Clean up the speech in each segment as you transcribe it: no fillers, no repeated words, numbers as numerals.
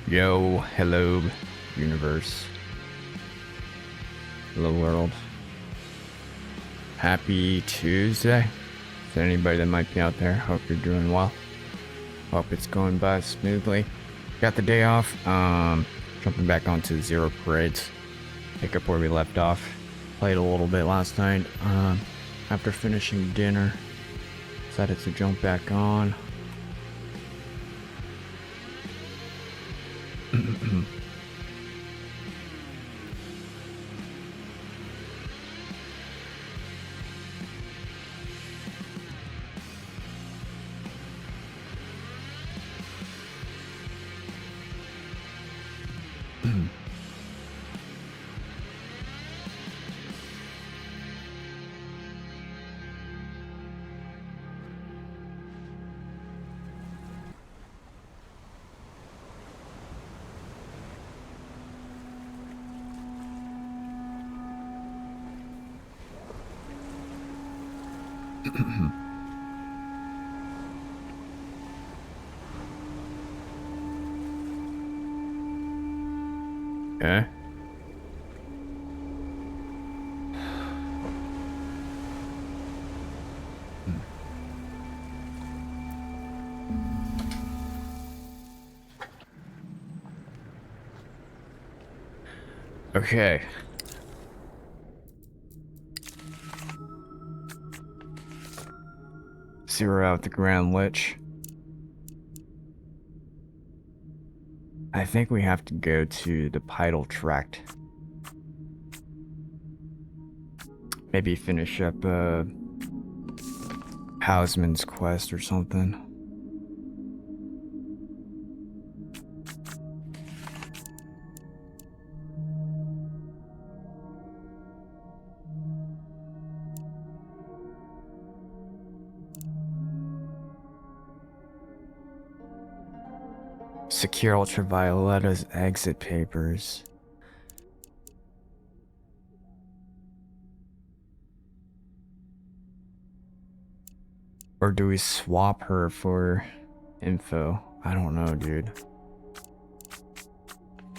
Yo, hello, universe. Hello, world. Happy Tuesday. To anybody that might be out there, hope you're doing well. Hope it's going by smoothly. Got the day off. Jumping back onto Zero Parades. Pick up where we left off. Played a little bit last night. After finishing dinner, decided to jump back on. Okay. Okay. Zero out the Grand Lich. I think we have to go to the Pidal Tract. Maybe finish up Houseman's quest or something. Secure Ultravioletta's exit papers. Or do we swap her for info? I don't know, dude.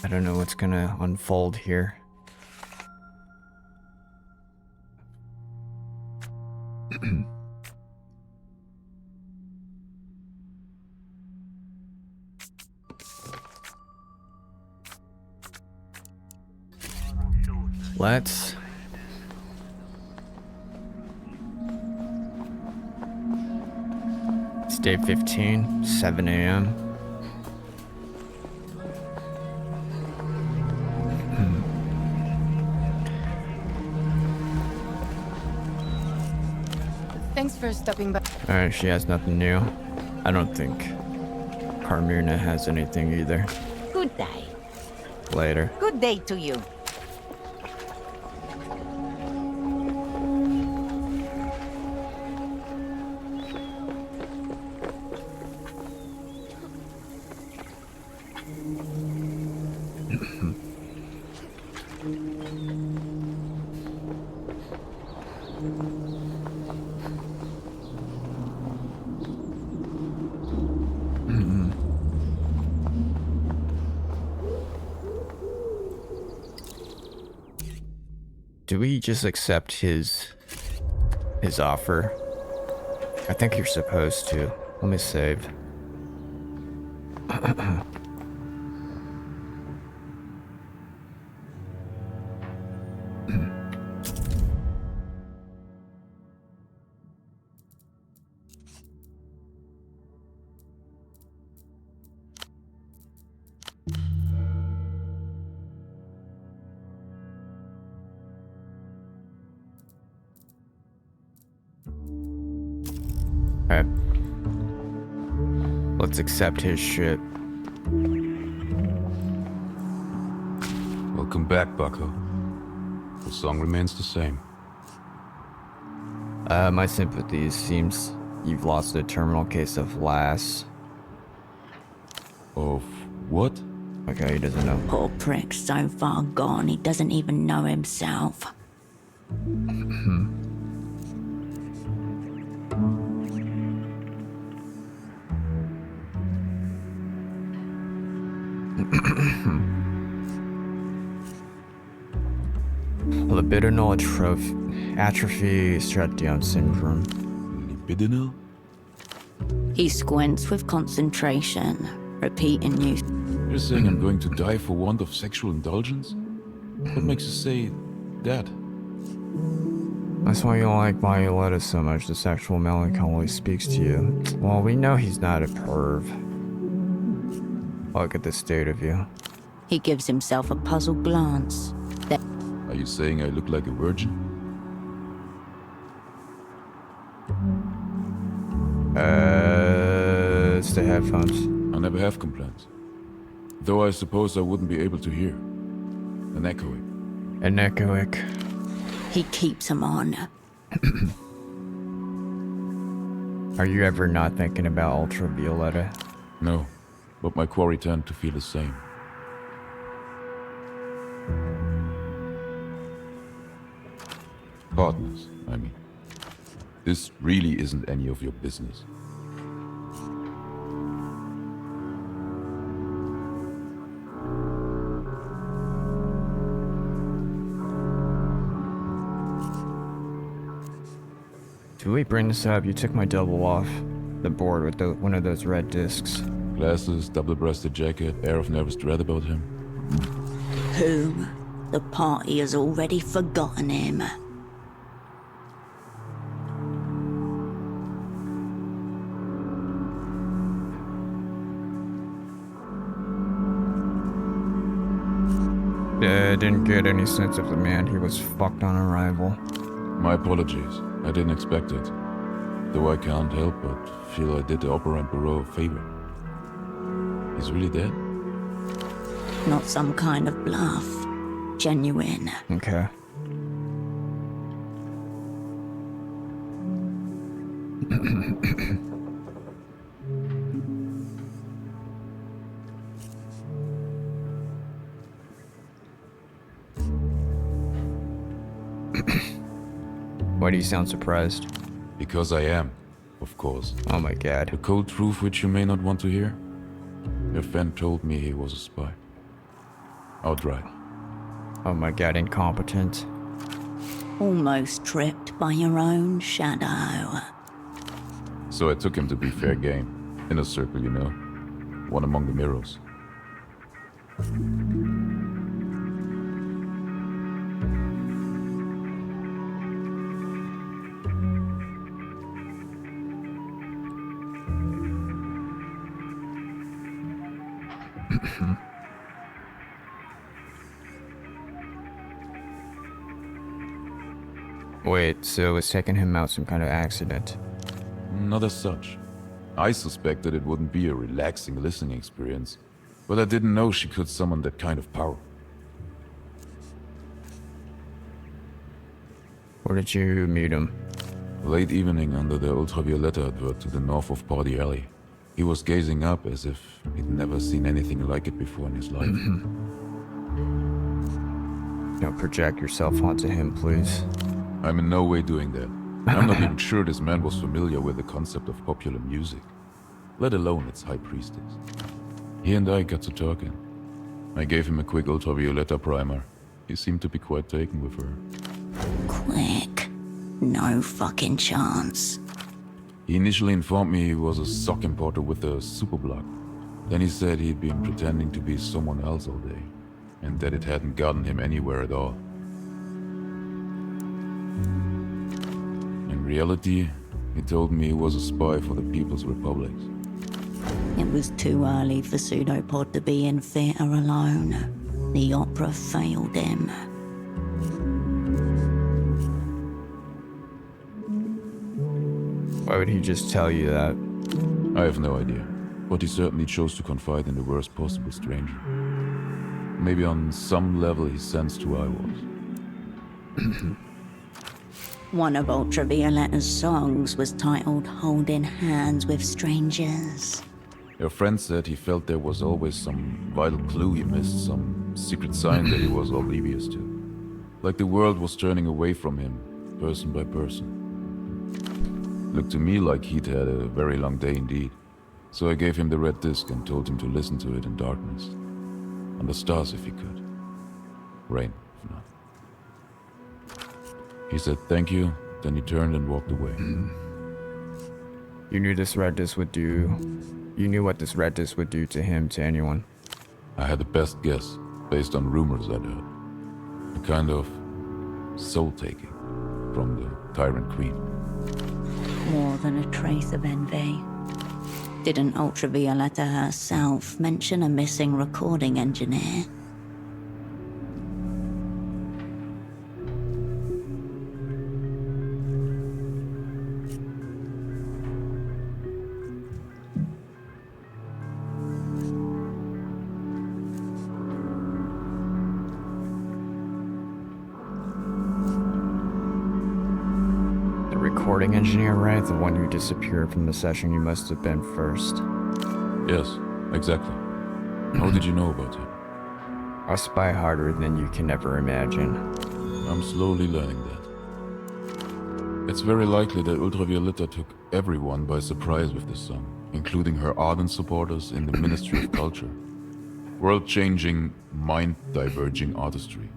I don't know what's gonna unfold here. Let's It's day 15, 7 a.m. Thanks for stopping by. Alright, she has nothing new. I don't think Carmina has anything either. Good day. Later. Good day to you. Do we just accept his offer? I think you're supposed to. Let me save. Okay. Let's accept his shit. Welcome back, Bucko. The song remains the same. My sympathies. Seems you've lost a terminal case of LAS. Of what? Okay, he doesn't know. Poor prick, so far gone, he doesn't even know himself. Libidinal atrophy shutdown syndrome. Libidinal? He squints with concentration, repeating you. You're saying I'm going to die for want of sexual indulgence? What makes you say that? That's why you like Violetta so much. The sexual melancholy speaks to you. Well, we know he's not a perv. Look at the state of you. He gives himself a puzzled glance. Are you saying I look like a virgin? It's the headphones. I never have complaints. Though I suppose I wouldn't be able to hear. An echoing. An echoic. He keeps him on. Are you ever not thinking about ultravioletta? No, but my quarry tend to feel the same. Partners, I mean. This really isn't any of your business. Did we bring this up? You took my double off the board with one of those red discs. Glasses, double-breasted jacket, air of nervous dread about him. Whom? The party has already forgotten him. Didn't get any sense of the man. He was fucked on arrival. My apologies. I didn't expect it. Though I can't help but feel I did the Operant Bureau a favor. He's really dead? Not some kind of bluff. Genuine. Okay. Why do you sound surprised? Because I am, of course. Oh my god. The cold truth which you may not want to hear? Your friend told me he was a spy. Outright. Oh my god, incompetent. Almost tripped by your own shadow. So I took him to be fair game. In a circle, you know. One among the mirrors. Wait, so was taking him out some kind of accident? Not as such. I suspected it wouldn't be a relaxing listening experience, but I didn't know she could summon that kind of power. Where did you meet him? Late evening under the Ultravioletta advert to the north of Party Alley. He was gazing up as if he'd never seen anything like it before in his life. Don't project yourself onto him, please. I'm in no way doing that. I'm not even sure this man was familiar with the concept of popular music, let alone its high priestess. He and I got to talking. I gave him a quick Ultravioletta primer. He seemed to be quite taken with her. Quick. No fucking chance. He initially informed me he was a sock importer with a superblock. Then he said he'd been pretending to be someone else all day, and that it hadn't gotten him anywhere at all. In reality, he told me he was a spy for the People's Republics. It was too early for Pseudopod to be in theatre alone. The opera failed him. Why would he just tell you that? I have no idea, but he certainly chose to confide in the worst possible stranger. Maybe on some level he sensed who I was. One of Ultravioletta's songs was titled Holding Hands with Strangers. Your friend said he felt there was always some vital clue he missed, some secret sign that he was oblivious to. Like the world was turning away from him, person by person. Looked to me like he'd had a very long day indeed. So I gave him the red disc and told him to listen to it in darkness. On the stars if he could. Rain, if not. He said thank you, then he turned and walked away. You knew this red disc would do... You knew what this red disc would do to him, to anyone. I had the best guess, based on rumors I'd heard. A kind of soul-taking from the Tyrant Queen. More than a trace of envy. Didn't Ultravioletta herself mention a missing recording engineer? Recording engineer, right? The one who disappeared from the session you must have been first. Yes, exactly. How did you know about it? I spy harder than you can ever imagine. I'm slowly learning that. It's very likely that Ultravioletta took everyone by surprise with this song, including her ardent supporters in the Ministry of Culture. World-changing, mind-diverging artistry.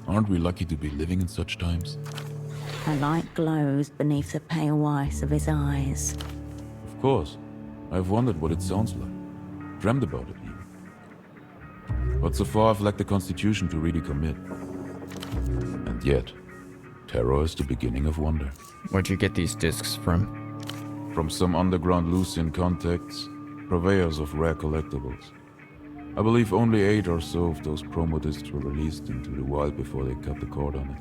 Aren't we lucky to be living in such times? A light glows beneath the pale whites of his eyes. Of course. I've wondered what it sounds like. Dreamed about it even. But so far I've lacked the constitution to really commit. And yet, terror is the beginning of wonder. Where'd you get these discs from? From some underground Lucian contacts, purveyors of rare collectibles. I believe only 8 or so of those promo discs were released into the wild before they cut the cord on it.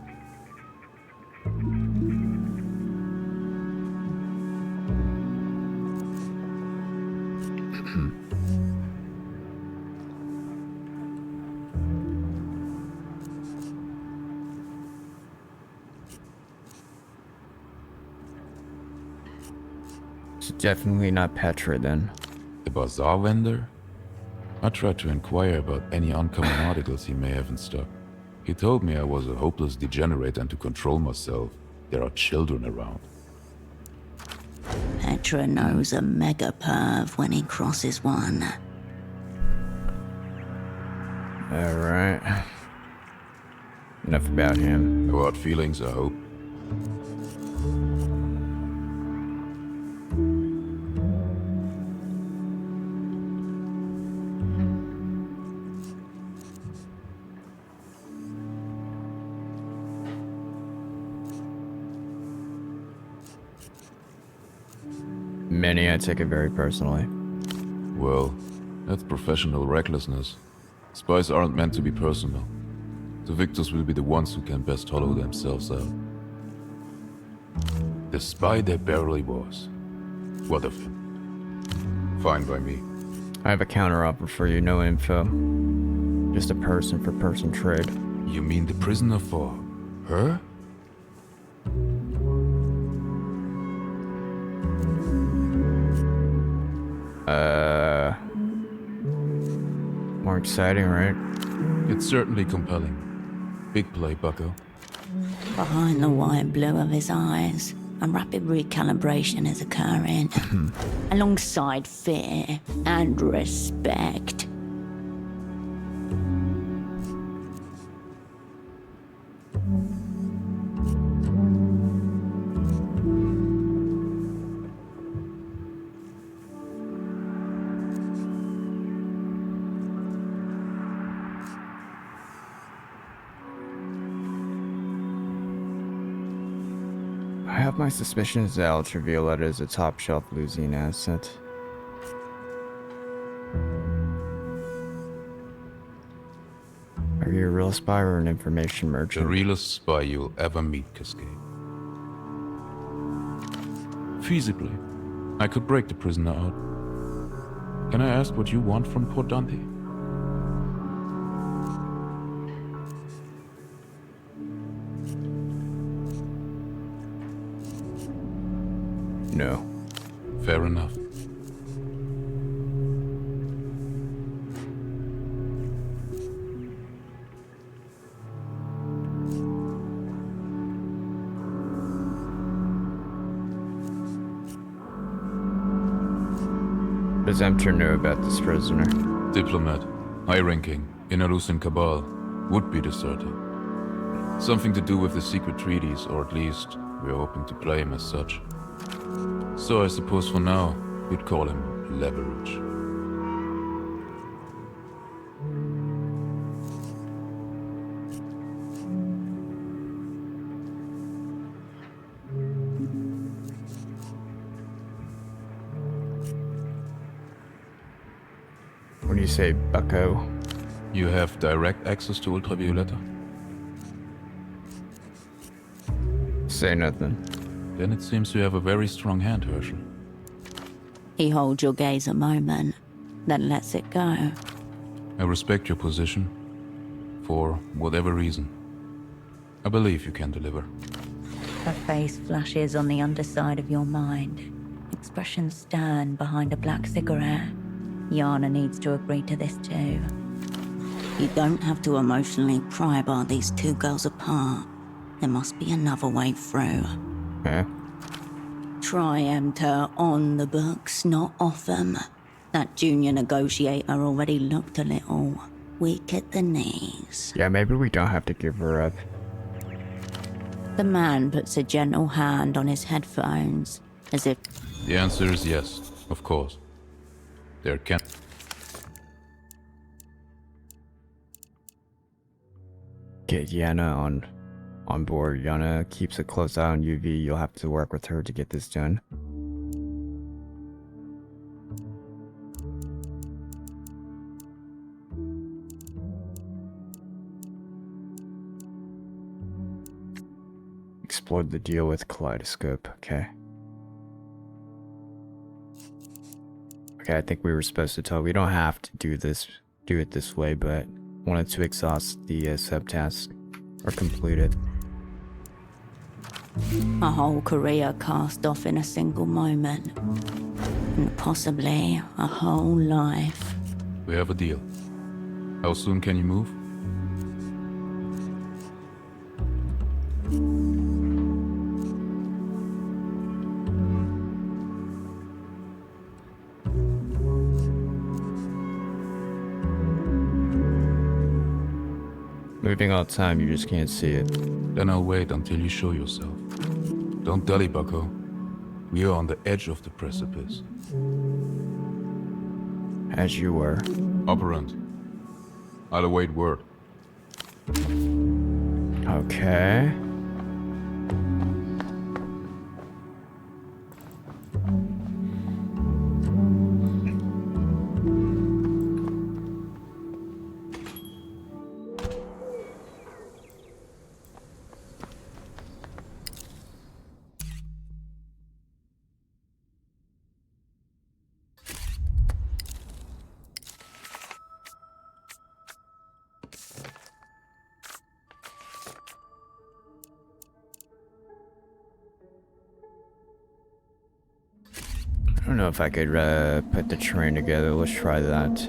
It's definitely not Petra then. The bazaar vendor? I tried to inquire about any uncommon articles he may have in stock. He told me I was a hopeless degenerate and to control myself. There are children around. Petra knows a mega perv when he crosses one. Alright. Enough about him. No hard feelings, I hope. Many I take it very personally. Well, that's professional recklessness. Spies aren't meant to be personal. The victors will be the ones who can best hollow themselves out. The spy there barely was. What of him? Fine by me. I have a counteroffer for you, no info. Just a person-for-person trade. You mean the prisoner for her? More exciting, right? It's certainly compelling. Big play, bucko. Behind the white blue of his eyes, a rapid recalibration is occurring, alongside fear and respect. I have my suspicions that Ultravioletta is a top-shelf Lucian asset. Are you a real spy or an information merchant? The realest spy you'll ever meet, Cascade. Feasibly, I could break the prisoner out. Can I ask what you want from poor Dante? No. Fair enough. What does Emter know about this prisoner? Diplomat, high-ranking, Inner-Lucent cabal, would-be deserter. Something to do with the secret treaties, or at least we're hoping to play him as such. So I suppose for now, you'd call him leverage. What do you say, bucko? You have direct access to Ultravioletta? Say nothing. Then it seems you have a very strong hand, Herschel. He holds your gaze a moment, then lets it go. I respect your position, for whatever reason. I believe you can deliver. Her face flashes on the underside of your mind. Expression stern behind a black cigarette. Yana needs to agree to this too. You don't have to emotionally pry bar these two girls apart. There must be another way through. Okay. Try Emter on the books, not off them. That junior negotiator already looked a little weak at the knees. Yeah, maybe we don't have to give her up. The man puts a gentle hand on his headphones, as if The answer is yes, of course. There can... Get Yana on board. Yana keeps a close eye on UV. You'll have to work with her to get this done. Explored the deal with Kaleidoscope. Okay. Okay, I think we were supposed to tell. We don't have to do it this way, but wanted to exhaust the subtasks or complete it. a whole career cast off in a single moment. And possibly a whole life. We have a deal. How soon can you move? Moving all the time, you just can't see it. Then I'll wait until you show yourself. Don't dally, bucko. We are on the edge of the precipice. As you were. Operant. I'll await word. Okay. I don't know if I could put the train together. Let's try that.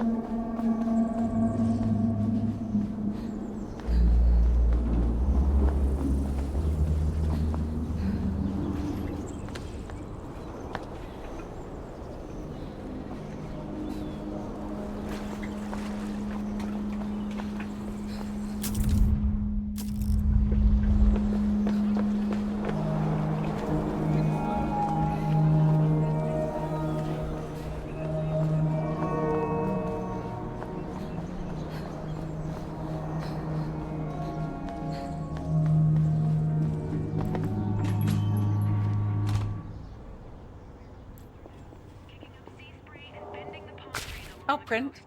I'll print.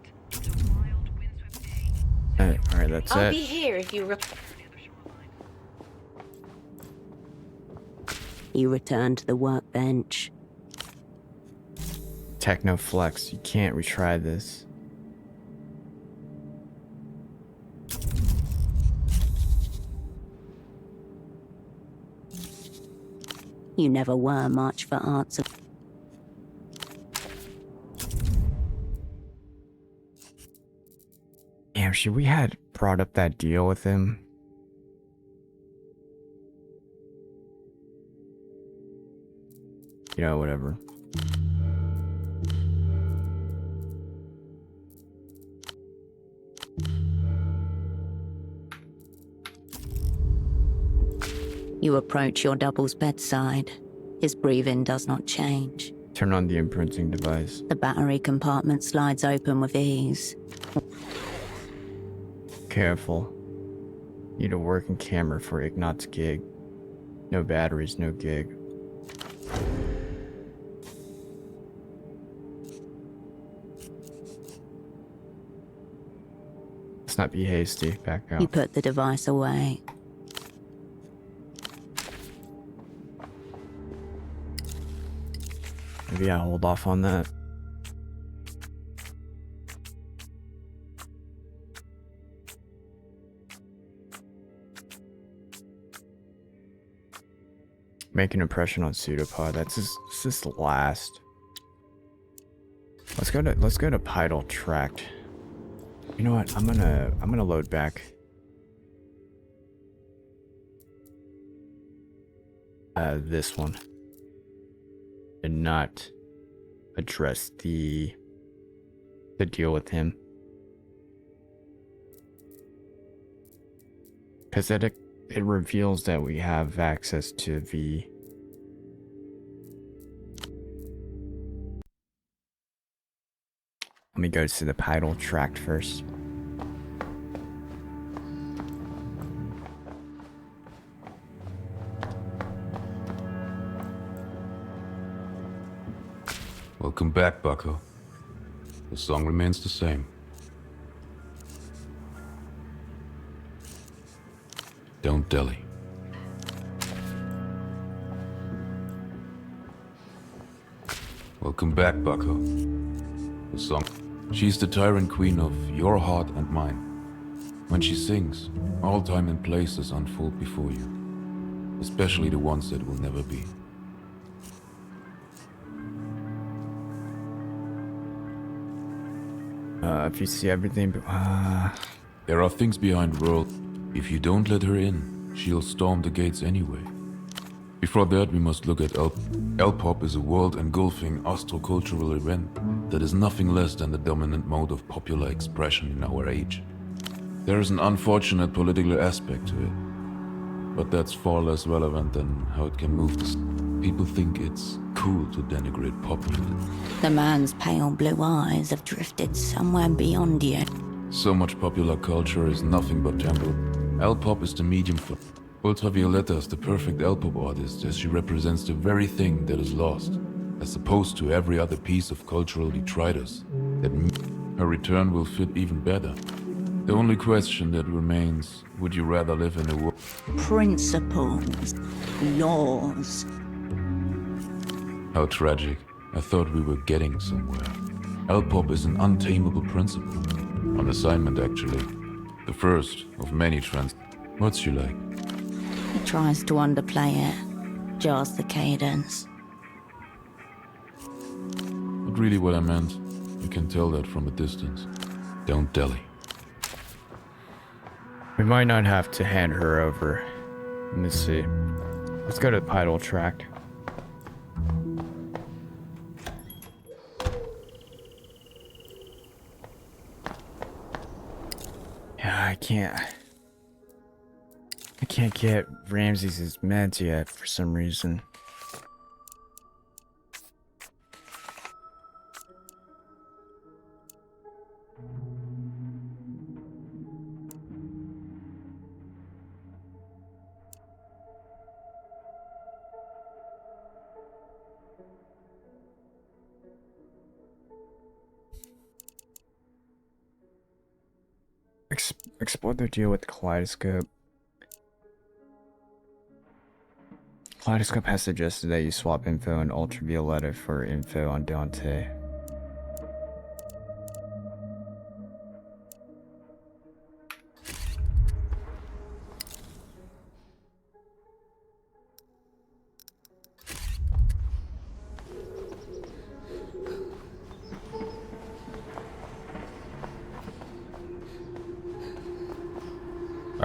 Alright, that's I'll it. be here if you He returned to the workbench, Techno flex. You can't retry this. You never were much for arts. Damn, should we had brought up that deal with him? You know, whatever. You approach your double's bedside. His breathing does not change. Turn on the imprinting device. The battery compartment slides open with ease. Careful. Need a working camera for Ignat's gig. No batteries, no gig. Let's not be hasty. Back You out. put the device away. Maybe I'll hold off on that. Make an impression on pseudopod. That's just the last. Let's go to Pidal Tract. You know what? I'm gonna load back. This one. And not address the deal with him. Because it reveals that we have access to the Let me go to the Pidal Tract first. Welcome back, Bucko. The song remains the same. Don't delay. Welcome back, Bucko. The song. She's the tyrant queen of your heart and mine. When she sings, all time and places unfold before you, especially the ones that will never be. If you see everything, There are things behind world. If you don't let her in, she'll storm the gates anyway. Before that, we must look at L-pop is a world-engulfing astrocultural event that is nothing less than the dominant mode of popular expression in our age. There is an unfortunate political aspect to it, but that's far less relevant than how it can move the people think it's cool to denigrate pop music. The man's pale blue eyes have drifted somewhere beyond you. So much popular culture is nothing but temporal. L-pop is the medium for Ultravioletta is the perfect L-pop artist, as she represents the very thing that is lost, as opposed to every other piece of cultural detritus. Her return will fit even better. The only question that remains, would you rather live in a world? Principles. Laws. How tragic. I thought we were getting somewhere. L-pop is an untamable principle. On assignment, actually. The first of many trends. What's she like? He tries to underplay it, jars the cadence. Not really what I meant. You can tell that from a distance. Don't dally. we might not have to hand her over. Let me see. Let's go to the Pidal Tract. Yeah, I can't get Ramses' meds yet for some reason. Explore their deal with Kaleidoscope. Kaleidoscope has suggested that you swap info on Ultravioletta for info on Dante.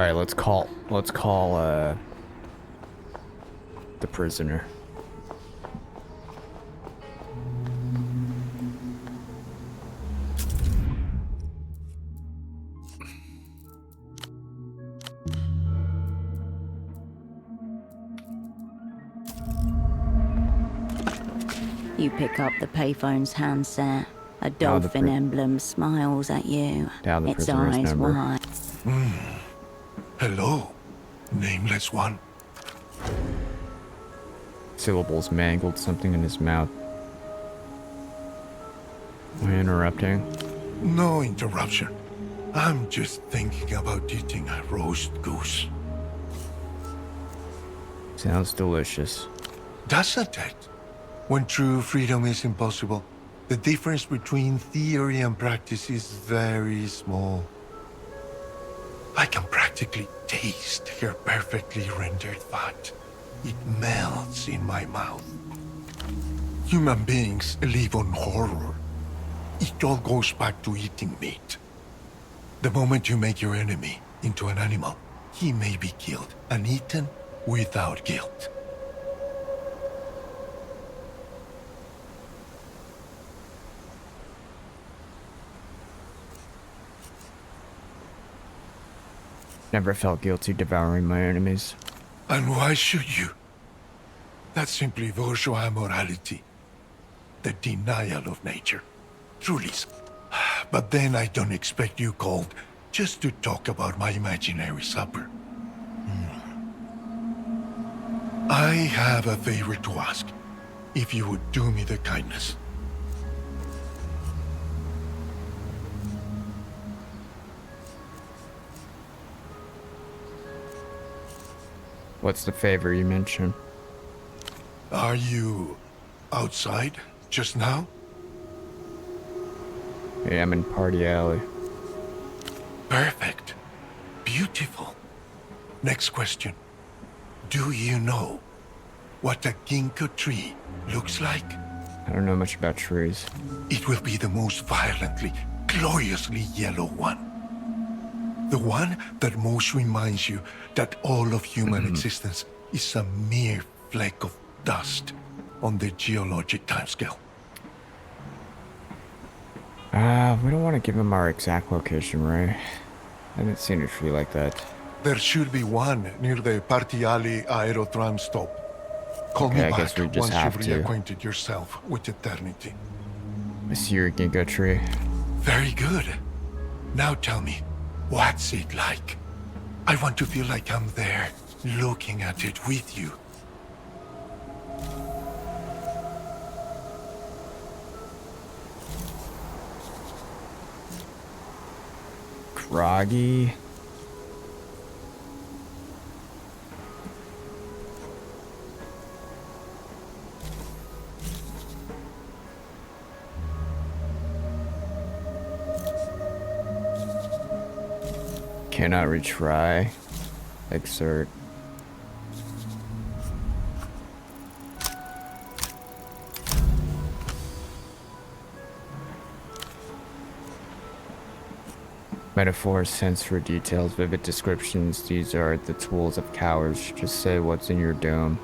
Alright, let's call the prisoner. You pick up the payphone's handset. A Dial the dolphin emblem smiles at you. Dial the Its prisoner's eyes number. wide. Hello, nameless one. Syllables mangled, something in his mouth. Am I interrupting? No interruption. I'm just thinking about eating a roast goose. Sounds delicious. Doesn't it? When true freedom is impossible, the difference between theory and practice is very small. I can practically taste her perfectly rendered fat. It melts in my mouth. Human beings live on horror. It all goes back to eating meat. The moment you make your enemy into an animal, he may be killed and eaten without guilt. Never felt guilty devouring my enemies. And why should you? That's simply bourgeois morality. The denial of nature. Truly. But then I don't expect you called just to talk about my imaginary supper. I have a favor to ask. If you would do me the kindness. What's the favor you mentioned? Are you outside just now? Hey, I'm in Party Alley. Perfect. Beautiful. Next question. Do you know what a ginkgo tree looks like? I don't know much about trees. It will be the most violently, gloriously yellow one. The one that most reminds you that all of human existence is a mere fleck of dust on the geologic timescale. We don't want to give him our exact location, right? I haven't seen a tree like that. There should be one near the Party Alley Aerotram stop. Call Okay, me I back guess we just once have you've to. reacquainted yourself with eternity. I see your ginkgo tree. Very good. Now tell me, what's it like? I want to feel like I'm there, looking at it with you. Groggy. Cannot retry. Exert. Metaphors, sense for details, vivid descriptions. These are the tools of cowards. Just say what's in your dome.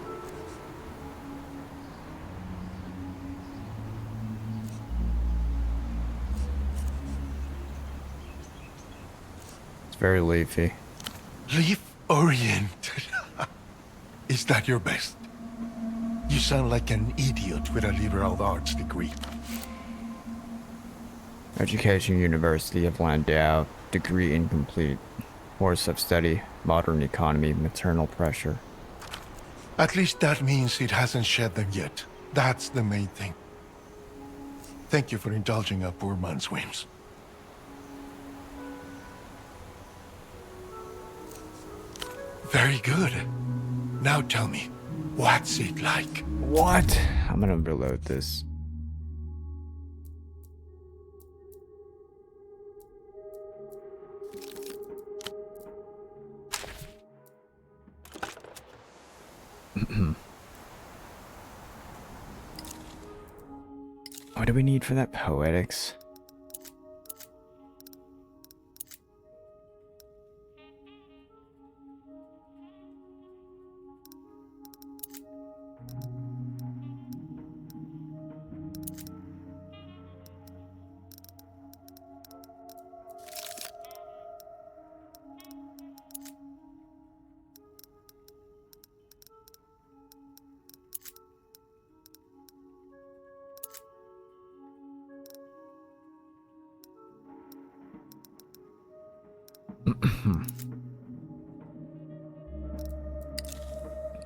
It's very leafy. Leaf-oriented. Is that your best? You sound like an idiot with a liberal arts degree. Education, University of Landau. Degree incomplete. Course of study, modern economy, maternal pressure. At least that means it hasn't shed them yet. That's the main thing. Thank you for indulging a poor man's whims. Very good. Now tell me, what's it like? What? I'm gonna reload this. What do we need for that poetics?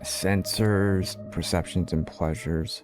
Sensors, perceptions, and pleasures.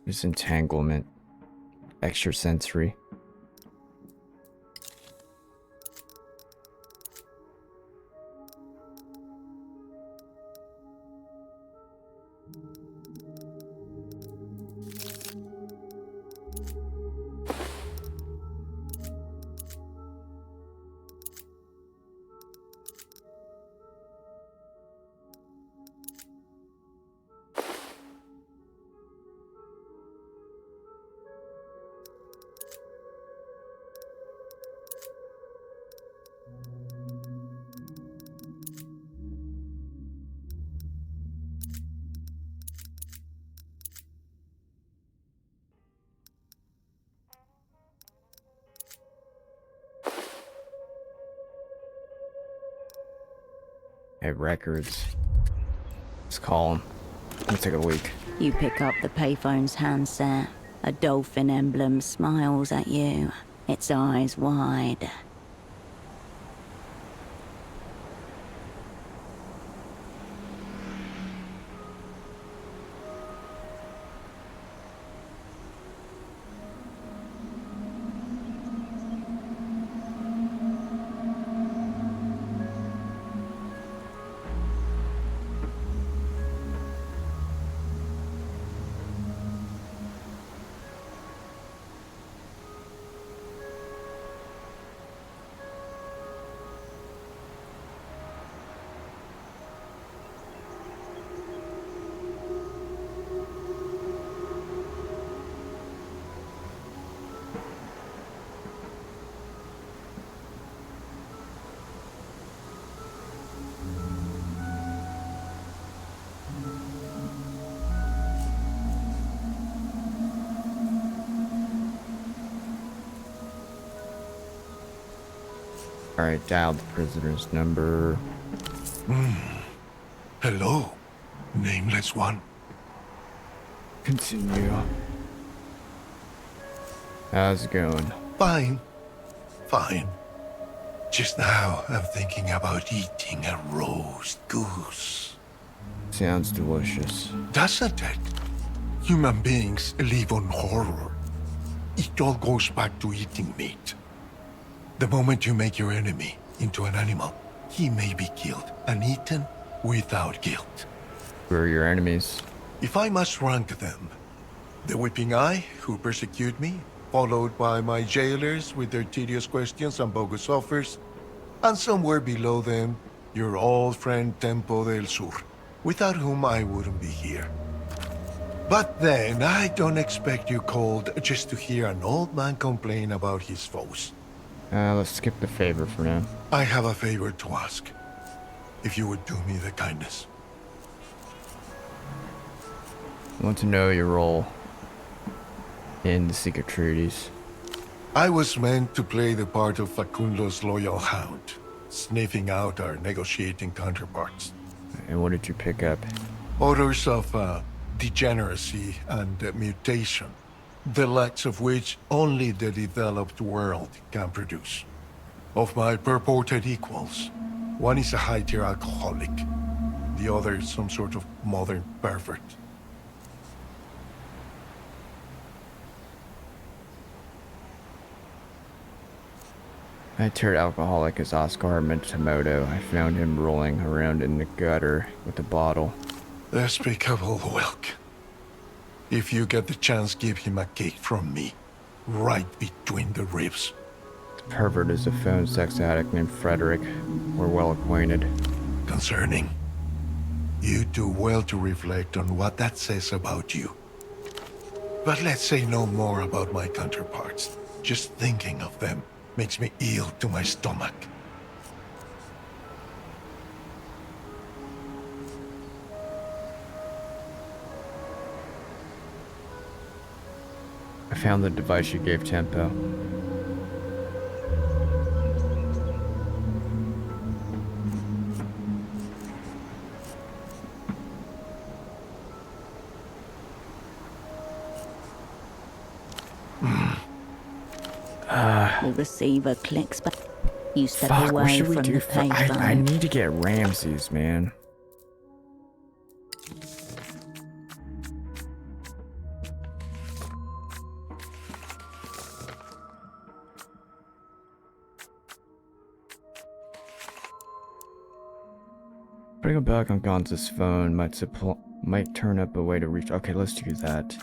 Disentanglement. Extrasensory. Hey, records. Let's call them. Let's take a week. You pick up the payphone's handset. A dolphin emblem smiles at you, its eyes wide. Alright, dial the prisoner's number. Hello, nameless one. Continue. How's it going? Fine. Fine. Just now, I'm thinking about eating a roast goose. Sounds delicious. Doesn't it? Human beings live on horror. It all goes back to eating meat. The moment you make your enemy into an animal, he may be killed and eaten without guilt. Who are your enemies? If I must rank them, the whipping eye, who persecute me, followed by my jailers with their tedious questions and bogus offers, and somewhere below them, your old friend Tempo del Sur, without whom I wouldn't be here. But then, I don't expect you cold just to hear an old man complain about his foes. Let's skip the favor for now. I have a favor to ask. If you would do me the kindness. I want to know your role in the secret treaties. I was meant to play the part of Facundo's loyal hound, sniffing out our negotiating counterparts. And what did you pick up? Odors of degeneracy and mutation, the likes of which only the developed world can produce. Of my purported equals, one is a high-tier alcoholic, the other is some sort of modern pervert. High-tiered alcoholic is Oscar Mentimoto. I found him rolling around in the gutter with a bottle. Despicable whelk. If you get the chance, give him a cake from me, right between the ribs. The pervert is a phone sex addict named Frederick. We're well acquainted. concerning. You do well to reflect on what that says about you. But let's say no more about my counterparts. Just thinking of them makes me ill to my stomach. I found the device you gave Tempo. The receiver clicks back. You step Fuck, what away should we from do? the payphone. I need to get Ramses, man. Putting a back on Gonza's phone might turn up a way to reach. Okay, let's do that.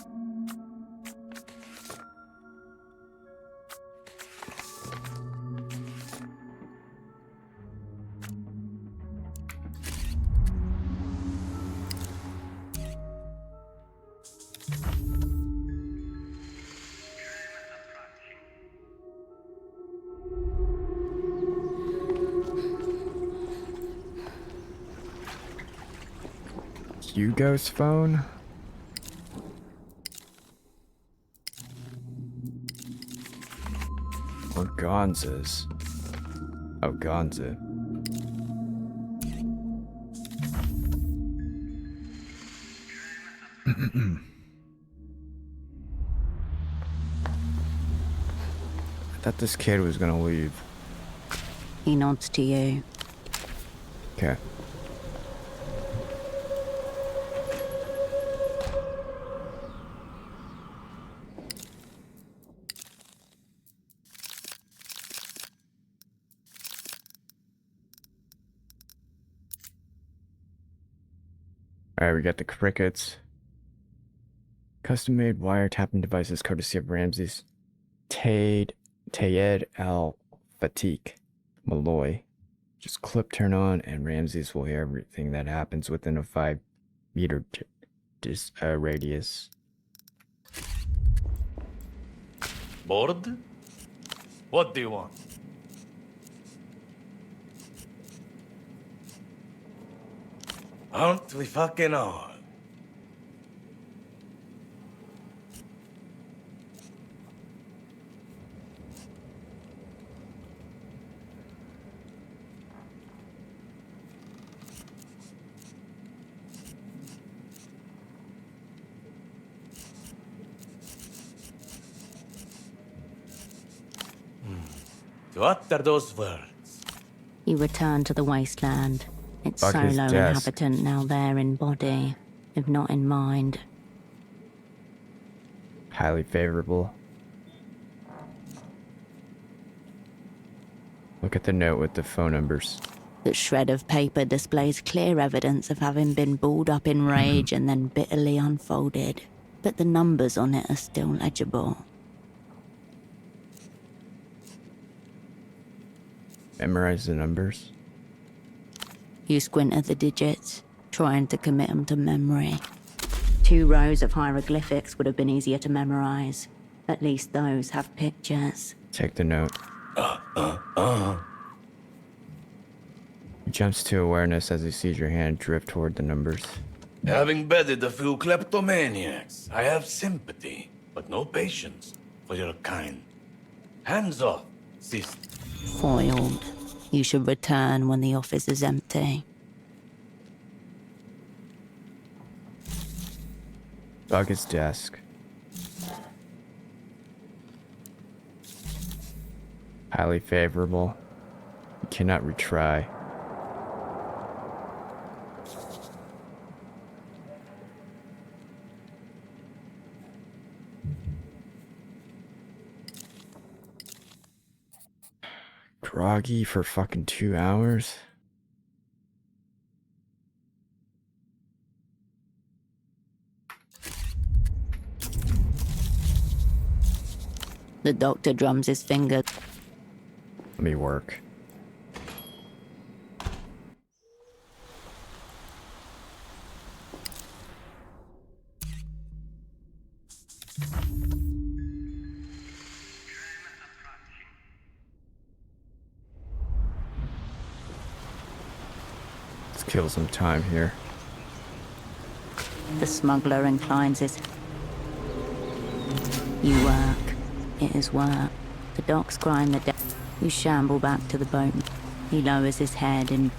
Hugo's phone? Or Gonza's? Oh, Gonza. I thought this kid was gonna leave. He nods to you. Okay. Alright, we got the crickets. Custom-made wiretapping devices courtesy of Ramses. Tayed Al-Fatik Malloy. Just clip turn on and Ramses will hear everything that happens within a 5-meter radius. Bored? What do you want? Aren't we fucking all? What are those words? You return to the wasteland. Its Fuck his solo desk. inhabitant now there in body, if not in mind. Highly favorable. Look at the note with the phone numbers. The shred of paper displays clear evidence of having been balled up in rage and then bitterly unfolded. But the numbers on it are still legible. Memorize the numbers. You squint at the digits, trying to commit them to memory. 2 rows of hieroglyphics would have been easier to memorize. At least those have pictures. Take the note. He jumps to awareness as he sees your hand drift toward the numbers. Having bedded a few kleptomaniacs, I have sympathy, but no patience for your kind. Hands off, sister. Foiled. You should return when the office is empty. Bug his desk. Highly favorable. You cannot retry. Groggy for fucking 2 hours? The doctor drums his finger. Let me work. kill some time here. The smuggler inclines his... You work. It is work. The docks grind the deck. You shamble back to the boat. He lowers his head and...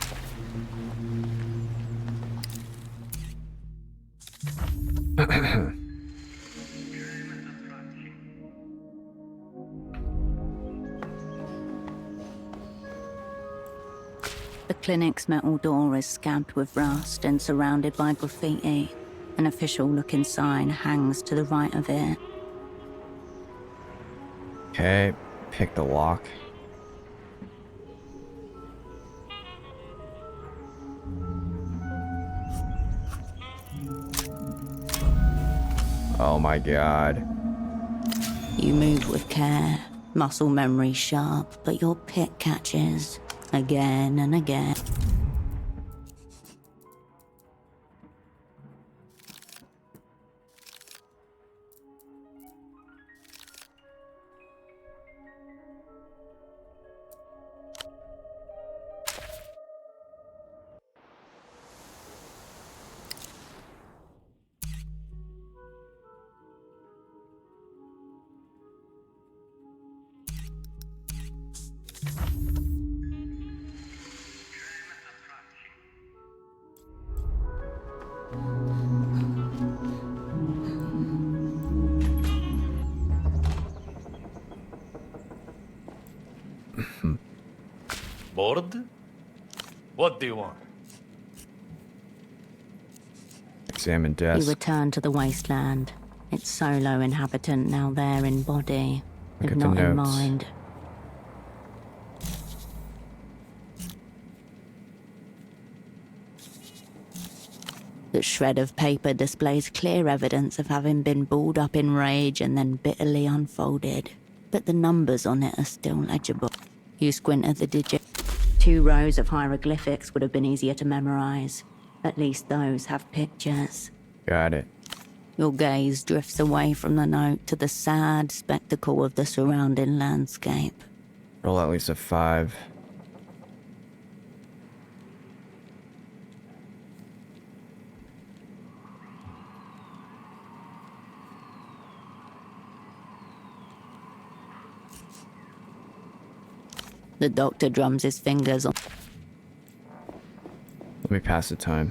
The clinic's metal door is scabbed with rust and surrounded by graffiti. An official-looking sign hangs to the right of it. Okay, pick the lock. Oh my god. You move with care, muscle memory sharp, but your pick catches again and again. Bored? What do you want? Examine You desk. return to the wasteland. Its solo inhabitant now there in body, Look if at the not in notes. mind. The shred of paper displays clear evidence of having been balled up in rage and then bitterly unfolded. But the numbers on it are still legible. You squint at the digit. 2 rows of hieroglyphics would have been easier to memorize. At least those have pictures. Got it. Your gaze drifts away from the note to the sad spectacle of the surrounding landscape. Roll at least a 5. The doctor drums his fingers on... Let me pass the time.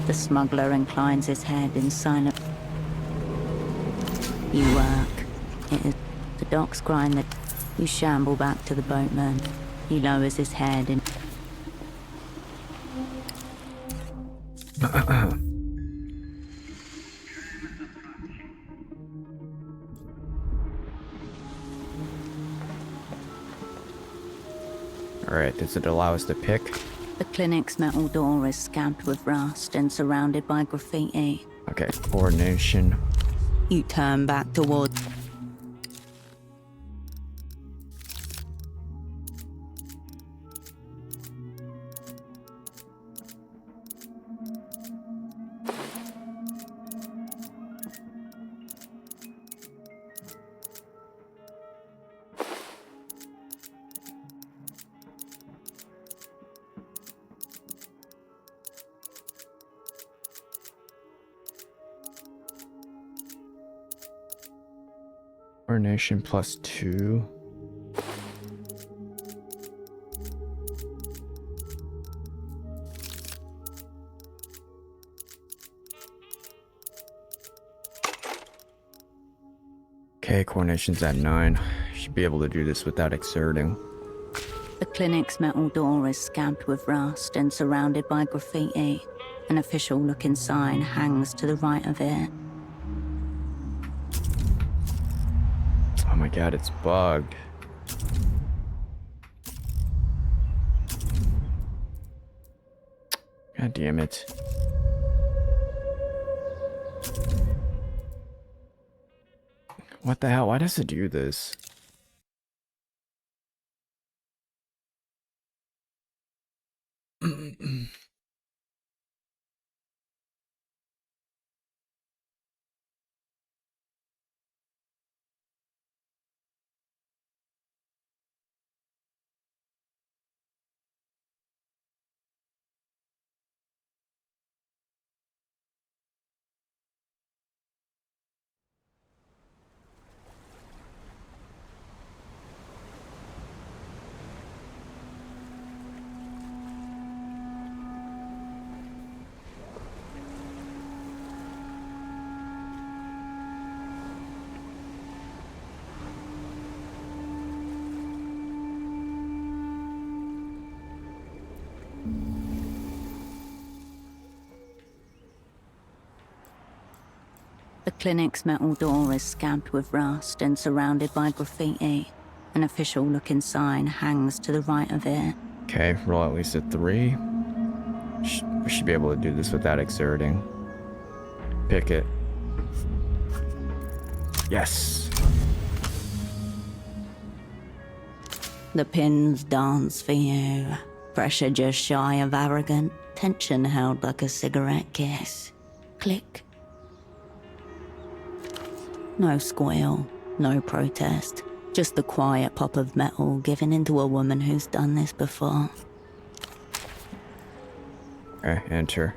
The smuggler inclines his head in silent... You work. It is... The docks grind the... You shamble back to the boatman. He lowers his head and... Alright, does it allow us to pick? The clinic's metal door is scabbed with rust and surrounded by graffiti. Okay, coordination. You turn back toward... Coordination +2. Okay, coordination's at 9. Should be able to do this without exerting. The clinic's metal door is scabbed with rust and surrounded by graffiti. An official-looking sign hangs to the right of it. Oh my god, it's bugged. God damn it. What the hell? Why does it do this? The clinic's metal door is scabbed with rust and surrounded by graffiti. An official-looking sign hangs to the right of it. Okay, roll at least a 3. We should be able to do this without exerting. Pick it. Yes. The pins dance for you. Pressure just shy of arrogant. Tension held like a cigarette kiss. Click. No squeal, no protest. Just the quiet pop of metal given into a woman who's done this before. Okay, enter.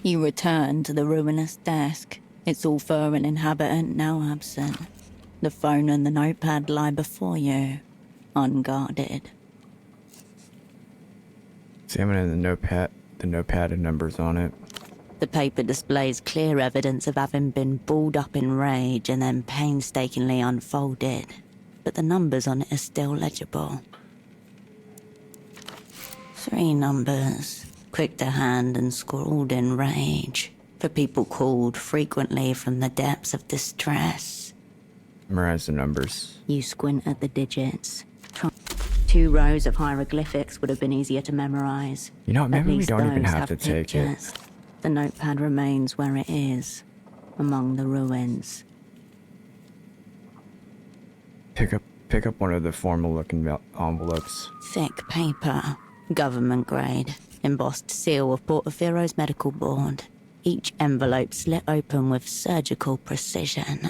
You return to the ruinous desk. Its all-furring inhabitant now absent. The phone and the notepad lie before you, unguarded. Examining the notepad and numbers on it. The paper displays clear evidence of having been balled up in rage and then painstakingly unfolded, but the numbers on it are still legible. 3 numbers, quick to hand and scrawled in rage, for people called frequently from the depths of distress. Memorize the numbers. You squint at the digits. 2 rows of hieroglyphics would have been easier to memorize. You know, maybe At we least don't even those have to take pictures. it. The notepad remains where it is, among the ruins. Pick up one of the formal-looking envelopes. Thick paper, government grade, embossed seal of Portofiero's medical board. Each envelope slit open with surgical precision.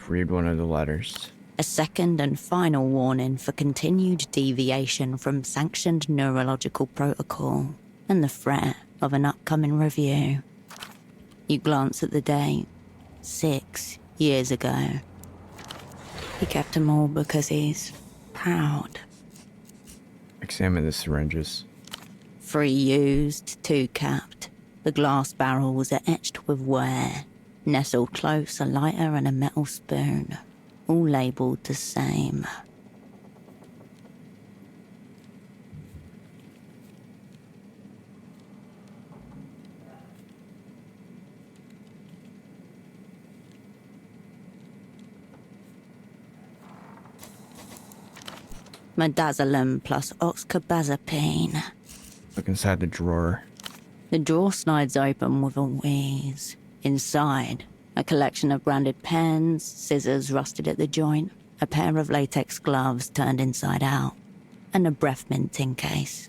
Read one of the letters. A second and final warning for continued deviation from sanctioned neurological protocol and the threat of an upcoming review. You glance at the date. 6 years ago. He kept them all because he's proud. Examine the syringes. 3 used, 2 capped. The glass barrels are etched with wear. Nestled close, a lighter and a metal spoon. All labelled the same. Midazolam plus oxcarbazepine. Look inside the drawer. The drawer slides open with a wheeze. Inside, a collection of branded pens, scissors rusted at the joint, a pair of latex gloves turned inside out, and a breath minting case.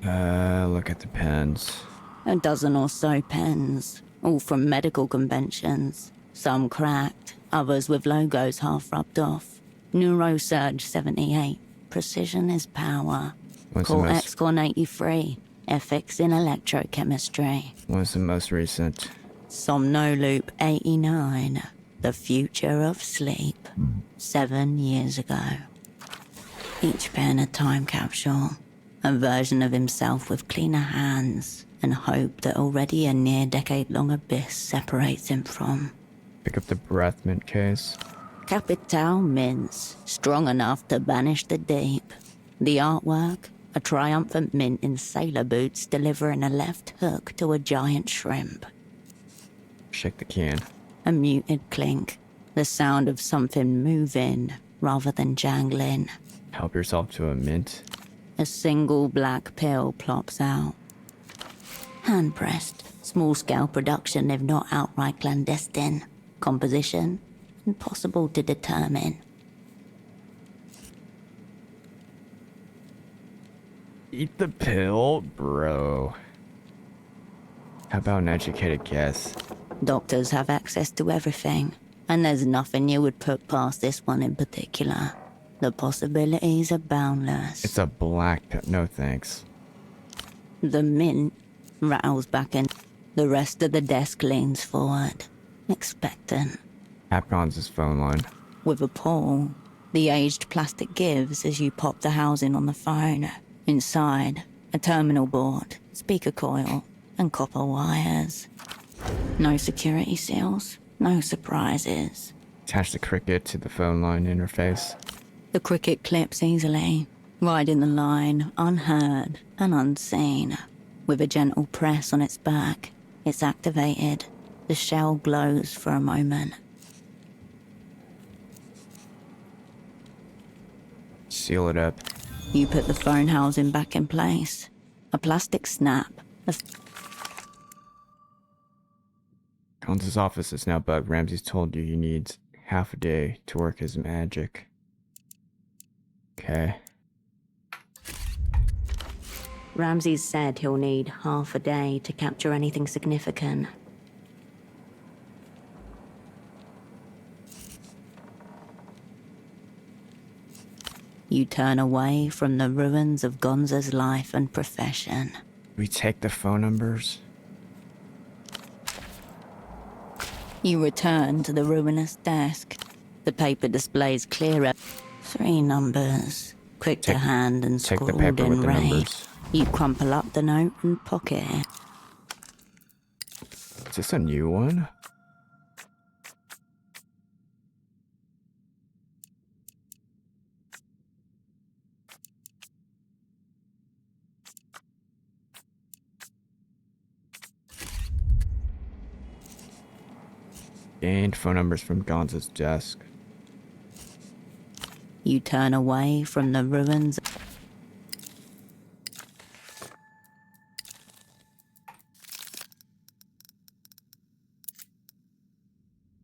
Look at the pens. A dozen or so pens, all from medical conventions. Some cracked, others with logos half rubbed off. Neurosurge 78. Precision is power. What's the Call most- XCon 83. Ethics in electrochemistry. What's the most recent? Somnoloop 89. The future of sleep. 7 years ago. Each pen a time capsule. A version of himself with cleaner hands and hope that already a near decade-long abyss separates him from. Pick up the breath mint case. Capital mints, strong enough to banish the deep. The artwork, a triumphant mint in sailor boots delivering a left hook to a giant shrimp. Shake the can. A muted clink, the sound of something moving rather than jangling. Help yourself to a mint. A single black pill plops out. Hand-pressed, small-scale production if not outright clandestine. Composition, impossible to determine. Eat the pill, bro. How about an educated guess? Doctors have access to everything, and there's nothing you would put past this one in particular. The possibilities are boundless. It's a black pill. No thanks. The mint rattles back in. The rest of the desk leans forward, expectant. Tap Gonz's phone line. With a pull, the aged plastic gives as you pop the housing on the phone. Inside, a terminal board, speaker coil, and copper wires. No security seals, no surprises. Attach the cricket to the phone line interface. The cricket clips easily, riding the line unheard and unseen. With a gentle press on its back, it's activated. The shell glows for a moment. Seal it up. You put the phone housing back in place. A plastic snap. Gonz's office is now bugged. Ramsey's told you he needs half a day to work his magic. Okay. Ramsey said he'll need half a day to capture anything significant. You turn away from the ruins of Gonza's life and profession. We take the phone numbers. You return to the ruinous desk. The paper displays clearer. 3 numbers, quick to hand and Take the scrawled paper in with the red. numbers. You crumple up the note and pocket it. Is this a new one? Gained phone numbers from Gonza's desk. You turn away from the ruins.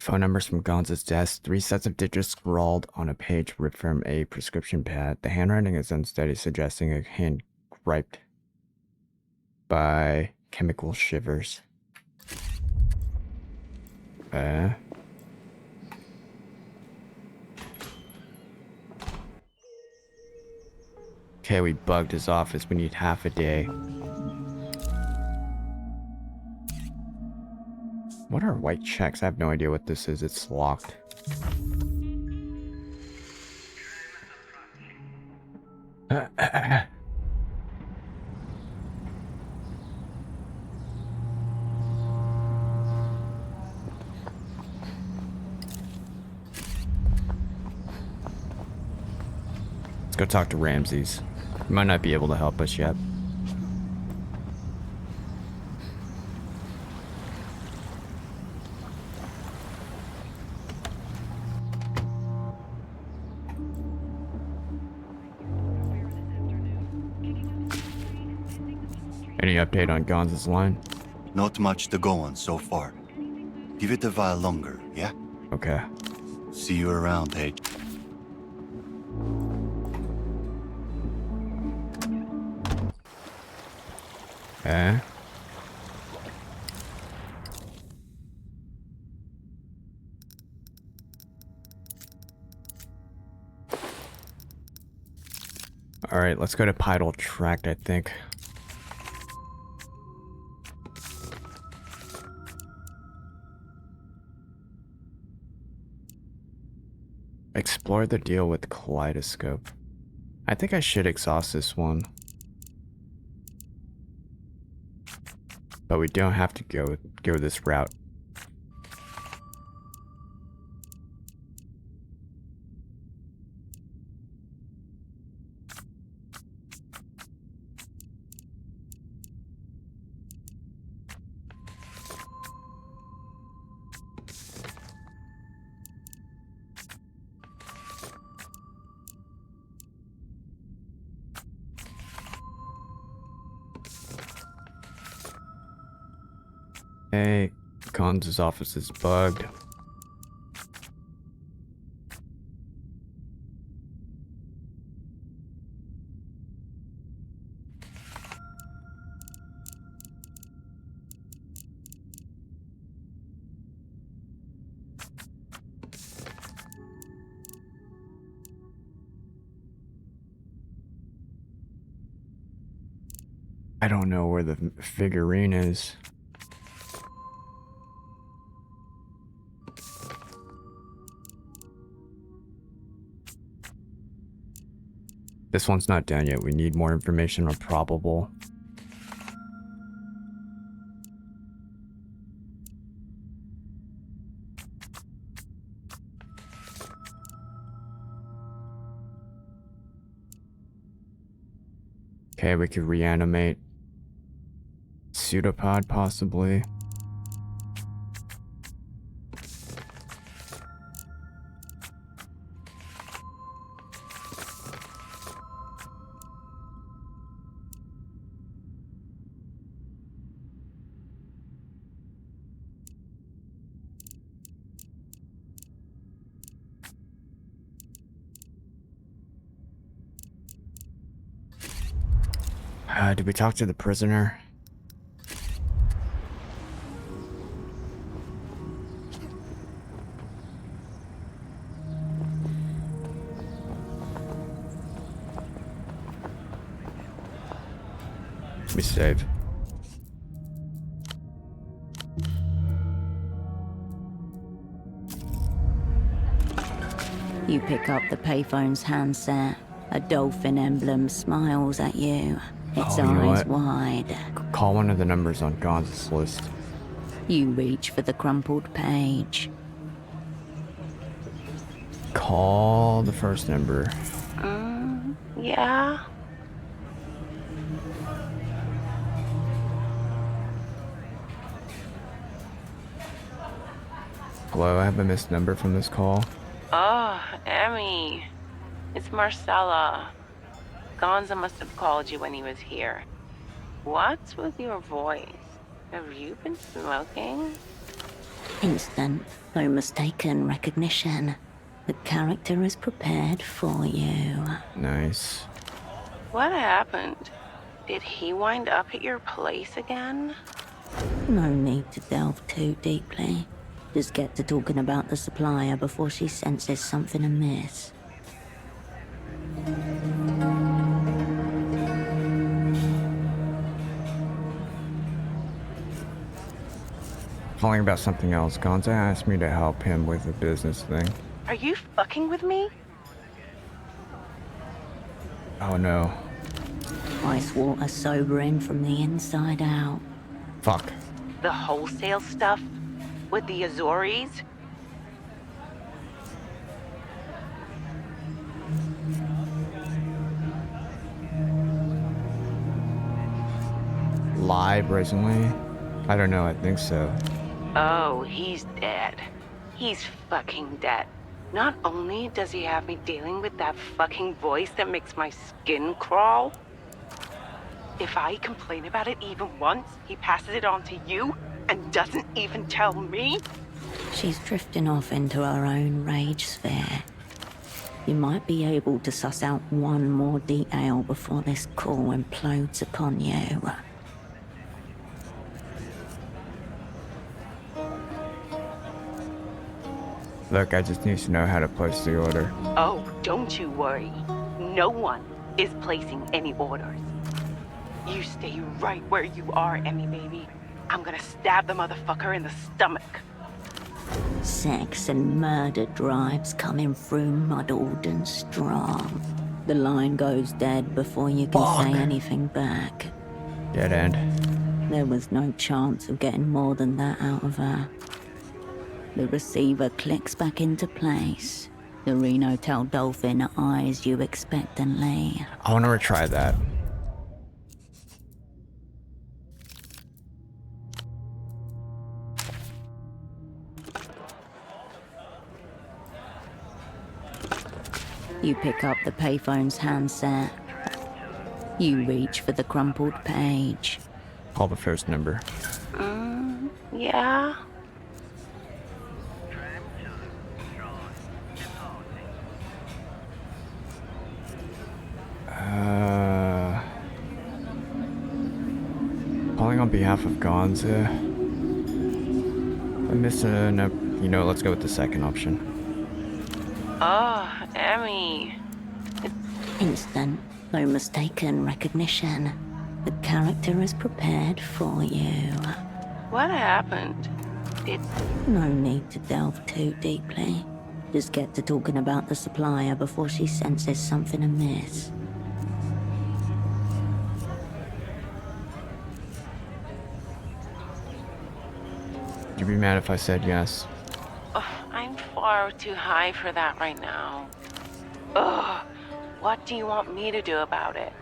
Phone numbers from Gonza's desk. 3 sets of digits scrawled on a page ripped from a prescription pad. The handwriting is unsteady, suggesting a hand griped by chemical shivers. Okay, we bugged his office. We need half a day. What are white checks? I have no idea what this is. It's locked. Let's go talk to Ramses. He might not be able to help us yet. Any update on Gonza's line? Not much to go on so far. Give it a while longer, yeah? Okay. See you around, H. Alright, let's go to Pidal Tract, I think. Explore the deal with Kaleidoscope. I think I should exhaust this one. But we don't have to go this route. Hey, Gonza's office is bugged. I don't know where the figurine is. This one's not done yet. We need more information on probable. Okay, we could reanimate. Pseudopod, possibly. Did we talk to the prisoner? Let me save. You pick up the payphone's handset. A dolphin emblem smiles at you, its Oh, you know eyes what? wide. Call one of the numbers on Gonz's list. You reach for the crumpled page. Call the first number. Yeah? Hello, I have a missed number from this call. Oh, Emmy. It's Marcella. Gonza must have called you when he was here. What's with your voice? Have you been smoking? Instant, no mistaken recognition. The character is prepared for you. Nice. What happened? Did he wind up at your place again? No need to delve too deeply. Just get to talking about the supplier before she senses something amiss. Calling about something else. Gonza asked me to help him with a business thing. Are you fucking with me? Oh no. Ice water sobering from the inside out. Fuck. The wholesale stuff? With the Azores? Live recently? I don't know, I think so. Oh, he's dead. He's fucking dead. Not only does he have me dealing with that fucking voice that makes my skin crawl, if I complain about it even once, he passes it on to you and doesn't even tell me. She's drifting off into her own rage sphere. You might be able to suss out one more detail before this call implodes upon you. Look, I just need to know how to place the order. Oh, don't you worry. No one is placing any orders. You stay right where you are, Emmy baby. I'm gonna stab the motherfucker in the stomach. Sex and murder drives coming through muddled and strong. The line goes dead before you can say anything back. Dead end. There was no chance of getting more than that out of her. The receiver clicks back into place. The Reno Tail Dolphin eyes you expectantly. I want to retry that. You pick up the payphone's handset. You reach for the crumpled page. Call the first number. Yeah? Calling on behalf of Gonza. I miss a number. You know, let's go with the second option. Oh, Emmy. Instant, no mistaken recognition. The character is prepared for you. What happened? No need to delve too deeply. Just get to talking about the supplier before she senses something amiss. Would you be mad if I said yes? Oh, I'm far too high for that right now. Ugh. What do you want me to do about it?